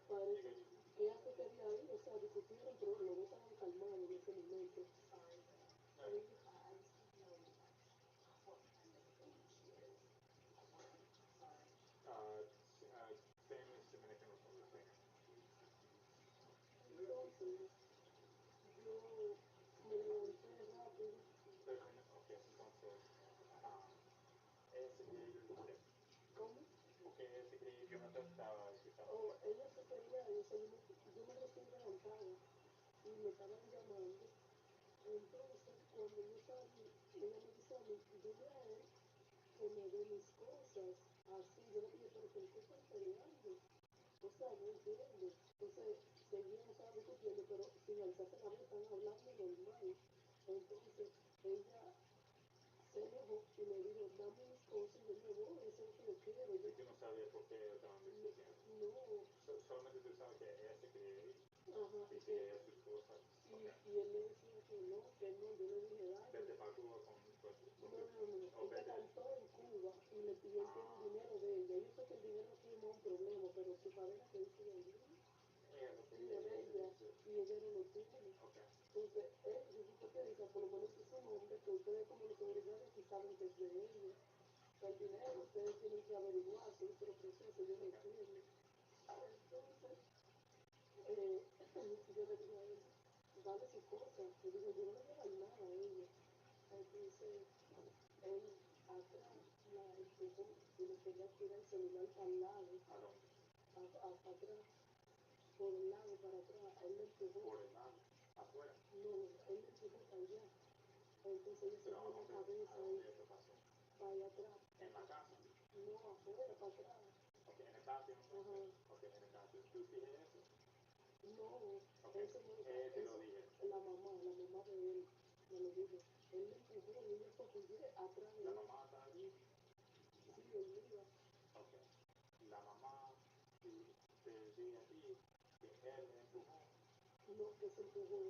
parece que ella se quería ir, o sea, discutieron, pero los dos estaban calmados en ese momento. Same as Dominican Republic, same. Entonces, yo me levanté rápido. Okay, entonces, ella se quería ir por qué? ¿Cómo? Porque ella se quería ir, yo no te estaba escuchando. Oh, ella se quería ir, o sea, yo me recién levantada y me estaban llamando. Entonces, cuando yo salí, ella me dice a mí, dile a él que me dé mis cosas. Así, yo le dije, pero ¿por qué están peleando? O sea, no entiendo. Entonces, seguían, o sea, discutiendo, pero sin alzarse la voz, están hablando normal. Entonces, ella se enojó y me dijo, dame mis cosas y yo me voy, eso es lo que yo quiero. Y tú no sabías por qué estaban discutiendo. No. Solamente tú sabes que ella se quería ir. Ajá. Y quería sus cosas. Y yo le dije a él, dale su cosa. Le digo, yo no le voy a dar nada a ella. Entonces, él atrás la empujó y le quería tirar el celular para el lado. ¿A dónde? Para atrás, por el lado, para atrás. Él le empujó. ¿Por el lado? ¿Afuera? No, él le empujó para allá. Entonces ella se dio la cabeza ¿A dónde eso pasó? para allá atrás. ¿En la casa? No, afuera, para atrás. Ok, en el patio. Ajá. Ok, en el patio. ¿Tú dije eso? No, Okay. eso no Te lo dije. La mamá de él me lo dijo. Él le empujó y ella fue atrás de ¿La él. mamá está allí? Sí, dormida. Ok. La mamá te dije a ti que él empujó. No, que se empujó.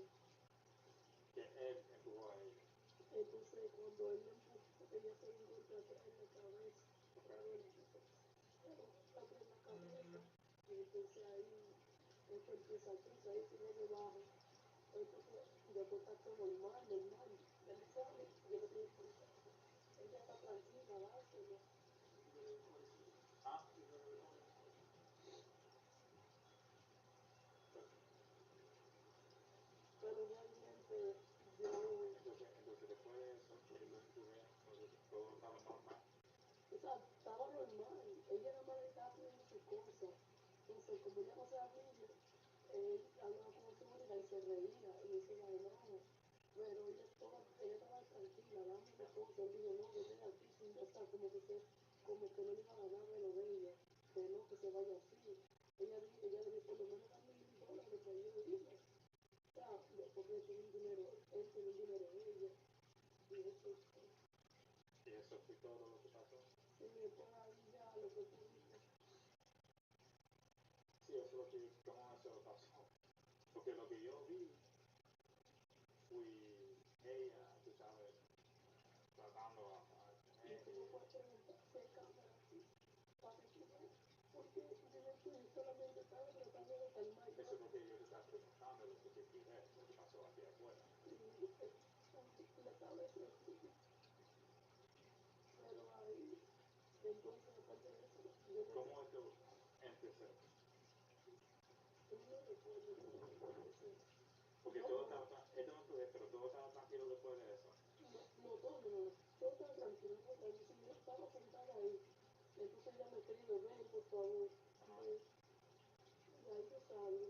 Que él empujó a ella. Entonces, cuando él le empujó, ella se dio un golpe atrás en la cabeza. Atrás en la cabeza. Y entonces ahí es que empieza el piso, ahí se ve debajo. Entonces, después está todo normal. Él sale, yo le dije, ella está tranquila, dáselo. ¿Ah? Pero realmente yo... Entonces después de eso, que lo empujé, todo estaba normal. O sea, estaba normal. Ella nada más le estaba pidiendo su cosa. Entonces, como ella no sabía, él hablaba con seguridad y se reía y eso era nada. Pero ella estaba tranquila, dando la cosa. Él dijo, no, dejen aquí, o sea, como que no le iba a dar nada de lo de ella, que no, que se vaya así. Ella le dijo, por lo menos dame $1,000 para yo irme. O sea, porque él tenía un dinero de ella. Y eso fue. ¿Y eso fue todo lo que pasó? Sí, después ahí ya lo que tú dices. Sí, eso es lo que, ¿cómo eso pasó? Porque lo que yo vi fui ella, tú sabes, tratando a Y tú no puedes preguntar si hay cámara aquí, para que tú veas. Porque dime tú, yo solamente estaba tratando de calmar. Eso es lo que yo te estaba preguntando, lo que tú ves, lo que pasó aquí afuera. Sí, la cabeza así. Pero ahí, entonces, aparte de eso, yo le ¿Cómo esto empezó? no recuerdo cómo empecé. Porque todo estaba, pero todo estaba tranquilo después de eso. Todo estaba tranquilo, porque si yo estaba sentada ahí, entonces ella me escribe, ven, por favor, ven. Y ahí yo salgo,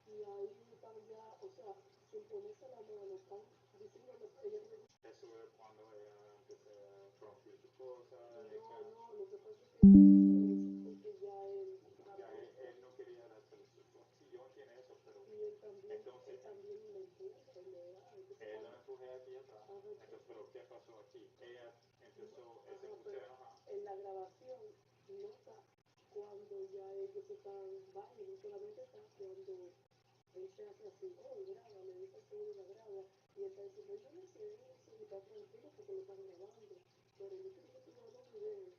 y ahí están ya, o sea, sin ponerse la mano, están diciéndole, ella dice, Eso es cuando ella empezó a romper su cosa. no, lo que pasa es que ella eso porque ya él no quería darse su cosa. Sí, yo entiendo eso, pero y él también le empuja y le da. Entonces, él lo empujé aquí atrás. Entonces, pero ¿qué pasó aquí? Ella empezó, se puso enojada. En la grabación nota cuando ya ellos están bailando, solamente está cuando él se hace así, oh, graba, le dice al seguridad, graba, y él está diciendo, yo no sé, y está tranquilo porque lo están grabando, pero yo quiero que tú veas los videos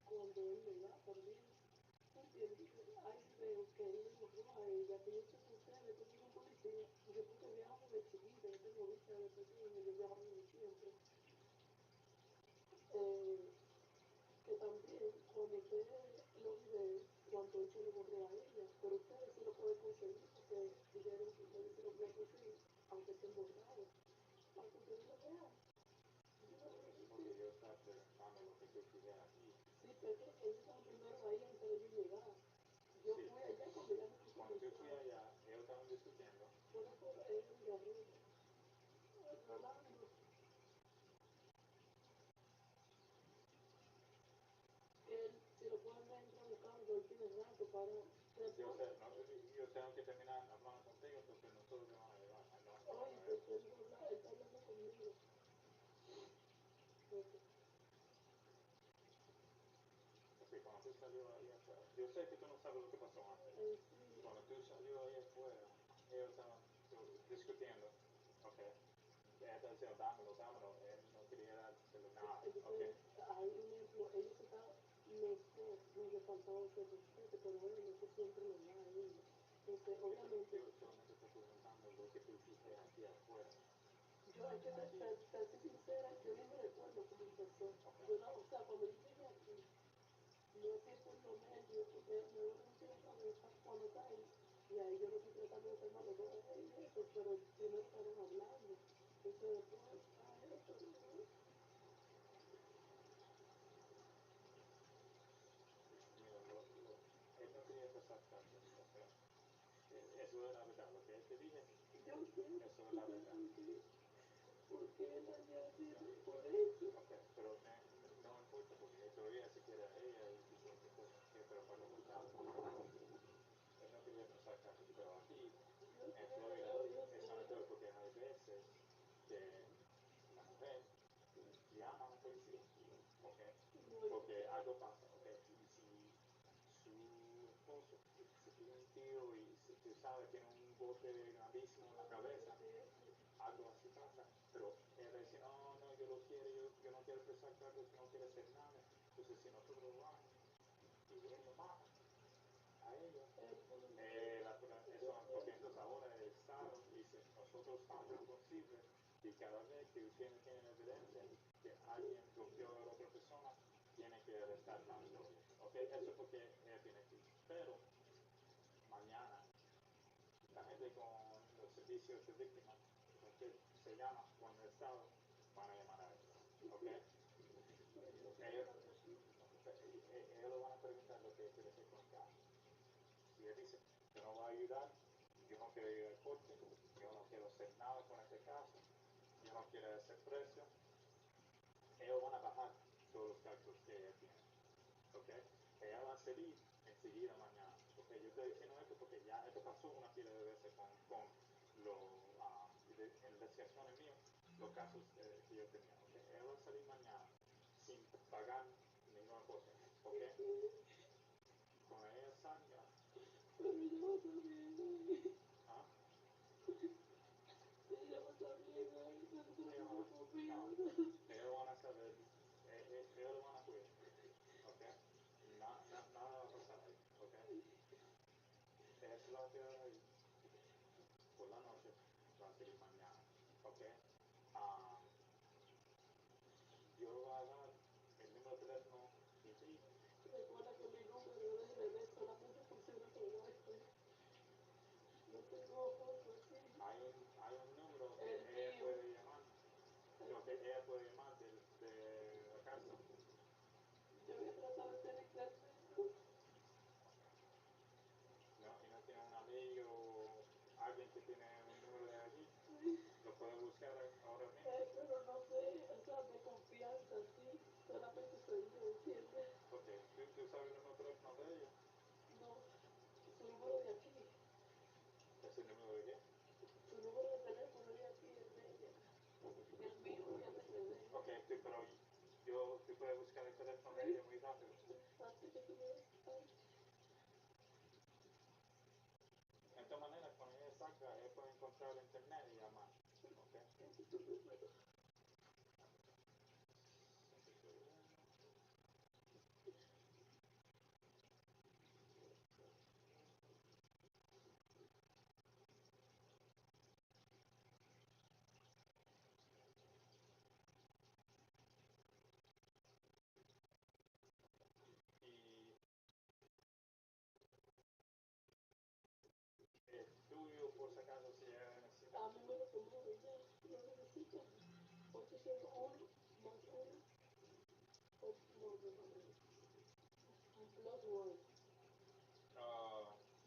cuando él le da también, ¿entiendes? Hay videos que él le dijo a ella, que yo sé que ustedes, que son policías, yo porque viajo de chiquita, yo tengo visa de pequeño, yo viajo desde siempre, que también cuando usted lo vive, cuando él se lo borró a ella, pero ustedes sí lo pueden conseguir, porque dijeron que ustedes sí lo pueden conseguir, aunque estén borrados, para que ustedes lo vean. Eso es lo que yo estaba preguntando, lo que yo fijé aquí. Sí, pero es que ellos estaban primero ahí antes de yo llegar. Yo fui allá cuando ya me Cuando yo fui allá, ellos estaban discutiendo. Fuera por él, Garrido, Rolando. Que él, si lo pueden ver, entra buscando, él tiene rato para... Yo sé, no, yo tengo que terminar hablando contigo, entonces nosotros te van a llevar. Oye, que él está hablando conmigo. Porque cuando tú salió ahí afuera, yo sé que tú no sabes lo que pasó antes. Sí. Cuando tú salió ahí afuera, ellos estaban discutiendo, ok. Ella está diciendo, dámelo, él no quería dárselo nada, Entonces, hay un ejemplo, ellos estaban, los dos no le faltaban ese respeto, pero él, eso siempre le da a ella. Entonces, obviamente... Yo solamente estoy preguntando lo que tú fijé aquí afuera. Yo, es que te soy sincera, yo ni me recuerdo cómo empezó. Yo no, o sea, cuando yo llegué aquí, no es que por los nervios, porque me duele mucho la cabeza cuando está ahí, y ahí yo lo estoy tratando de calmar. Mira, él no quería empezar tarde, ¿ok? Eso es la verdad, lo que él te dije, eso es la verdad. Porque él allá tiene por eso. Ok, pero no importa porque él todavía se quiere a ella y todas estas cosas, ¿ok? Pero para comenzar, él no quería empezar tarde, pero aquí en Florida eso no es todo porque hay veces que la mujer llama a la policía, ¿ok? Porque algo pasa, ¿ok? Y si su esposo se tira un tiro y tú sabes, tiene un golpe grandísimo en la cabeza, algo así pasa, pero él dice, no, no, yo lo quiero, yo no quiero empezar tarde, yo no quiero hacer nada. Entonces si nosotros vamos y él lo mata a ella, eso, porque entonces ahora el Estado dice, nosotros estamos responsables y cada vez que usted tiene evidencia que alguien golpeó a la otra persona, tiene que arrestar la historia. ¿Ok? Eso es porque ella tiene aquí. Pero mañana, la gente con los servicios de víctimas, ¿ok? Se llama con el Estado, van a llamar a ellos. ¿Ok? Ellos le van a preguntar lo que quiere hacer con el caso. Si él dice, yo no voy a ayudar, yo no quiero ir al corte, yo no quiero hacer nada con este caso, yo no quiero hacer precio, ellos van a bajar todos los cargos que ella tiene. ¿Ok? Ella va a salir enseguida mañana. ¿Ok? Yo estoy diciendo esto porque ya esto pasó una pila de veces con las investigaciones mías, los casos que yo tenía. ¿Ok? Ella va a salir mañana sin pagar ninguna cosa. ¿Ok? Cuando ella salga. Pero ella va a estar bien ahí. ¿Ah? Ella va a estar bien ahí, no te preocupes. Ellos van a saber, ellos lo van a cuidar. ¿Ok? Nada va a pasar ahí. ¿Ok? Ella se va a quedar ahí por la noche, va a salir mañana. ¿Ok? Yo voy a dar el número de teléfono de ti. Recuerda que mi número de RD solamente funciona con Wi-Fi. No tengo otro así. Hay un número que ella puede llamar. Lo que ella puede llamar de la casa. Yo voy a tratar de tener internet, ¿no? No, y no tiene un amigo o alguien que tiene un número de allí. Lo puede buscar ahora mismo. Pero no sé, o sea, de confianza, sí. Solamente soy yo, ¿entiendes? Ok, ¿tú sabes el número de teléfono de ella? No, su número de aquí. ¿Es el número de qué? Su número de teléfono de aquí, el de ella. El mío es el de RD. Ok, pero tú puedes buscar el teléfono de ella muy rápido. Antes que tú me des. De esta manera, cuando ella salga, ella puede encontrar el internet y llamar. Ok. Ese es tu número. Y el tuyo, por si acaso, si ella necesita. A mí me lo tomaron ya. Lo necesitan. 801 más 1. No. Plus 1.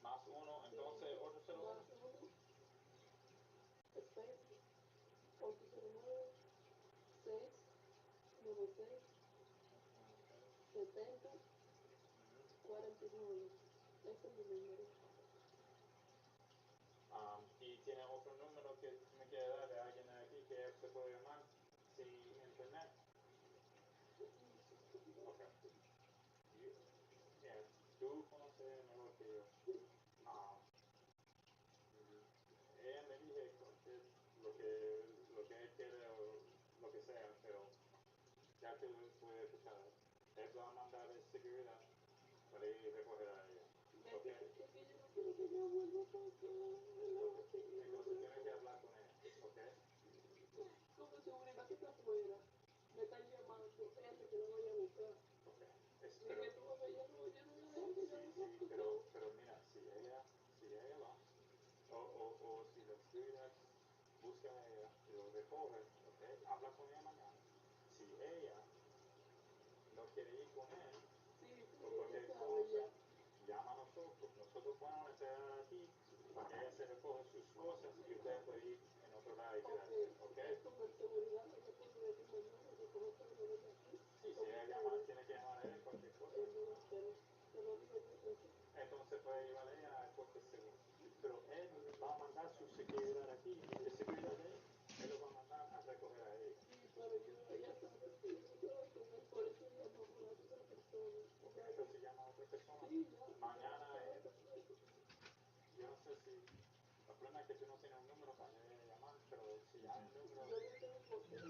Más uno, entonces 801. Más 1. Space. 809. 696. 70. 49. Ese es mi número. Y tiene otro número que tú me quieres dar de alguien aquí que se puede llamar sin internet. Ok. Tú conoces mejor que yo. Ella me dije lo que él quiere o lo que sea, pero ya tú puedes escuchar. Él va a mandar el seguridad para ir a recoger a ella. ¿Ok? Es que yo no quiero que ella vuelva para acá. Entonces tienes que hablar con ella. ¿Ok? Como seguridad que está afuera. Me están llamando. Él que la vaya a buscar. Ok. Dime tú, porque yo no voy a dejar que ella venga para acá. Pero mira, si ella va, o si la seguridad busca a ella, lo recoges, ¿ok? Habla con ella mañana. Si ella no quiere ir con él, por cualquier cosa, llama a nosotros. Nosotros podemos esperar aquí para que ella se recoja sus cosas y usted puede ir en otro lado y quedarse, ¿ok? Con seguridad, ella puede decir mañana que coge todo lo de aquí. Sí, si ella llama, tiene que llamar a él cualquier cosa. Te lo digo yo que sí. Entonces puede llevar a ella al puerto seguro. Pero él va a mandar su seguridad aquí, de seguridad de él. Él lo va a mandar a recoger a ella. Sí, pero ella sabe que yo no estaba con él, por eso llamó por la otra persona. Ok, entonces llama a otra persona. Sí, ya. Mañana, yo no sé si... El problema es que tú no tienes un número para llamar, pero si hay un número... Yo le tengo, ella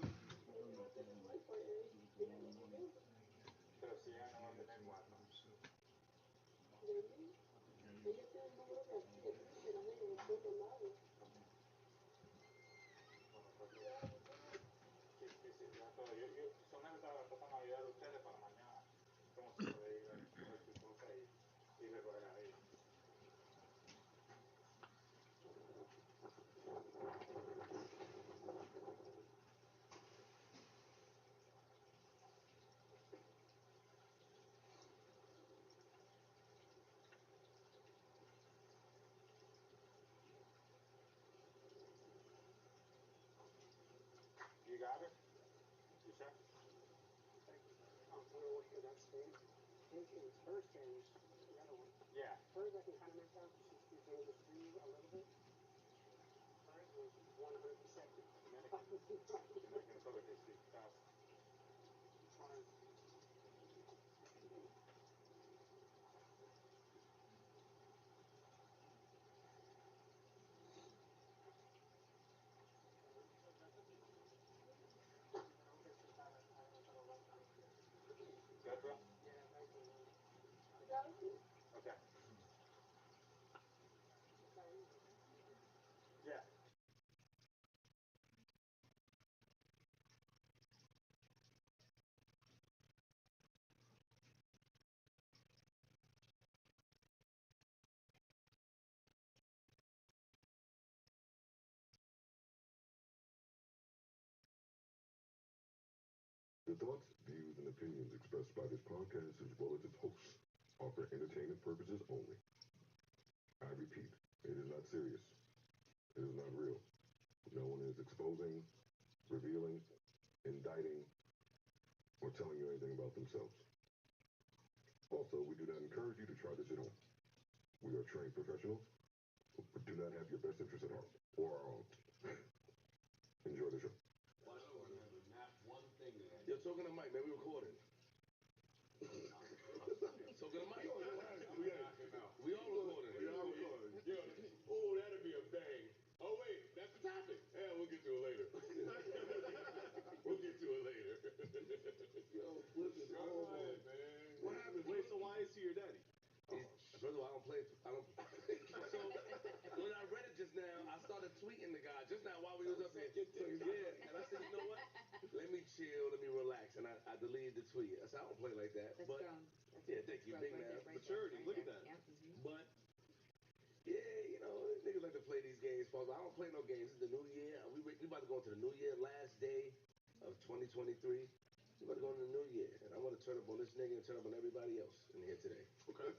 va a tener wifi ahí. Ella no me llama. Pero si ella no va a tener wifi. De mí. Ella tiene el número de aquí, de internet, en todos lados. Bueno, sí, ya todo. Yo solamente estaba tratando de ayudar a ustedes para mañana. Cómo se puede ir a coger sus cosas y recoger a ella. You got it? You sure? Thank you. I'm gonna work through that stage. I think it was her stage, the other one. Yeah. Hers I can kind of make out because she's able to see a little bit. Hers was 100%. Dominican Republic is the fast. As far as Good, bro? yeah, thank you, man. Okay. Yeah. The thoughts, views, and opinions expressed by this podcast, as well as its hosts, are for entertainment purposes only. I repeat, it is not serious. It is not real. No one is exposing, revealing, indicting, or telling you anything about themselves. Also, we do not encourage you to try this at home. We are trained professionals, but do not have your best interest at heart, or our own. Enjoy the show. Yo, talking to Mike, man, we recording. Talking to Mike. We all recording. We are recording. Yo, oh, that'd be a bang. Oh, wait, that's the topic. Yeah, we'll get to it later. We'll get to it later. Yo, listen, Go ahead, man. What happened? Wait, so why is he your daddy? First of all, I don't play. So when I read it just now, I started tweeting the guy just now while we was up here. Yeah, and I said, you know what? Let me chill, let me relax, and I deleted the tweet. I said I don't play like that. That's but strong. yeah, thank you, big man. Maturity, look at that. Yeah. Mm-hmm. But yeah, you know, niggas like to play these games. I don't play no games. It's the new year. We about to go into the new year, last day of 2023. We about to go into the new year, and I want to turn up on this nigga and turn up on everybody else in here today. Okay.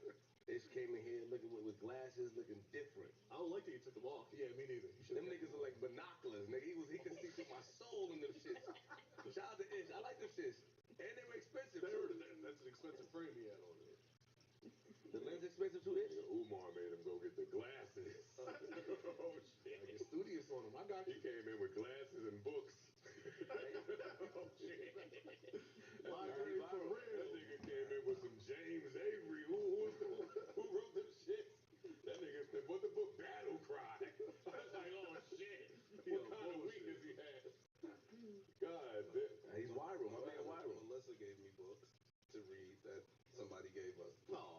Ish came in here looking with glasses, looking different. I don't like that you took them off. Yeah, me neither. Them niggas are like binoculars, nigga. He could see through my soul in them shits. Shout out to Ish. I like them shits. And they were expensive, too. That's an expensive frame he had on there. The lens expensive too, Ish? Nigga, Umar made him go get the glasses. Oh, shit. I get studious on him. I got He you. came in with glasses and books. Oh, shit. Library for real. That nigga came in with some James Avery. Who wrote them shits? That nigga what the book Battle Cry. I was like, oh shit. What kind of week does he have? God damn. He's viral. My man viral. Melissa gave me books to read that somebody gave us. Aw.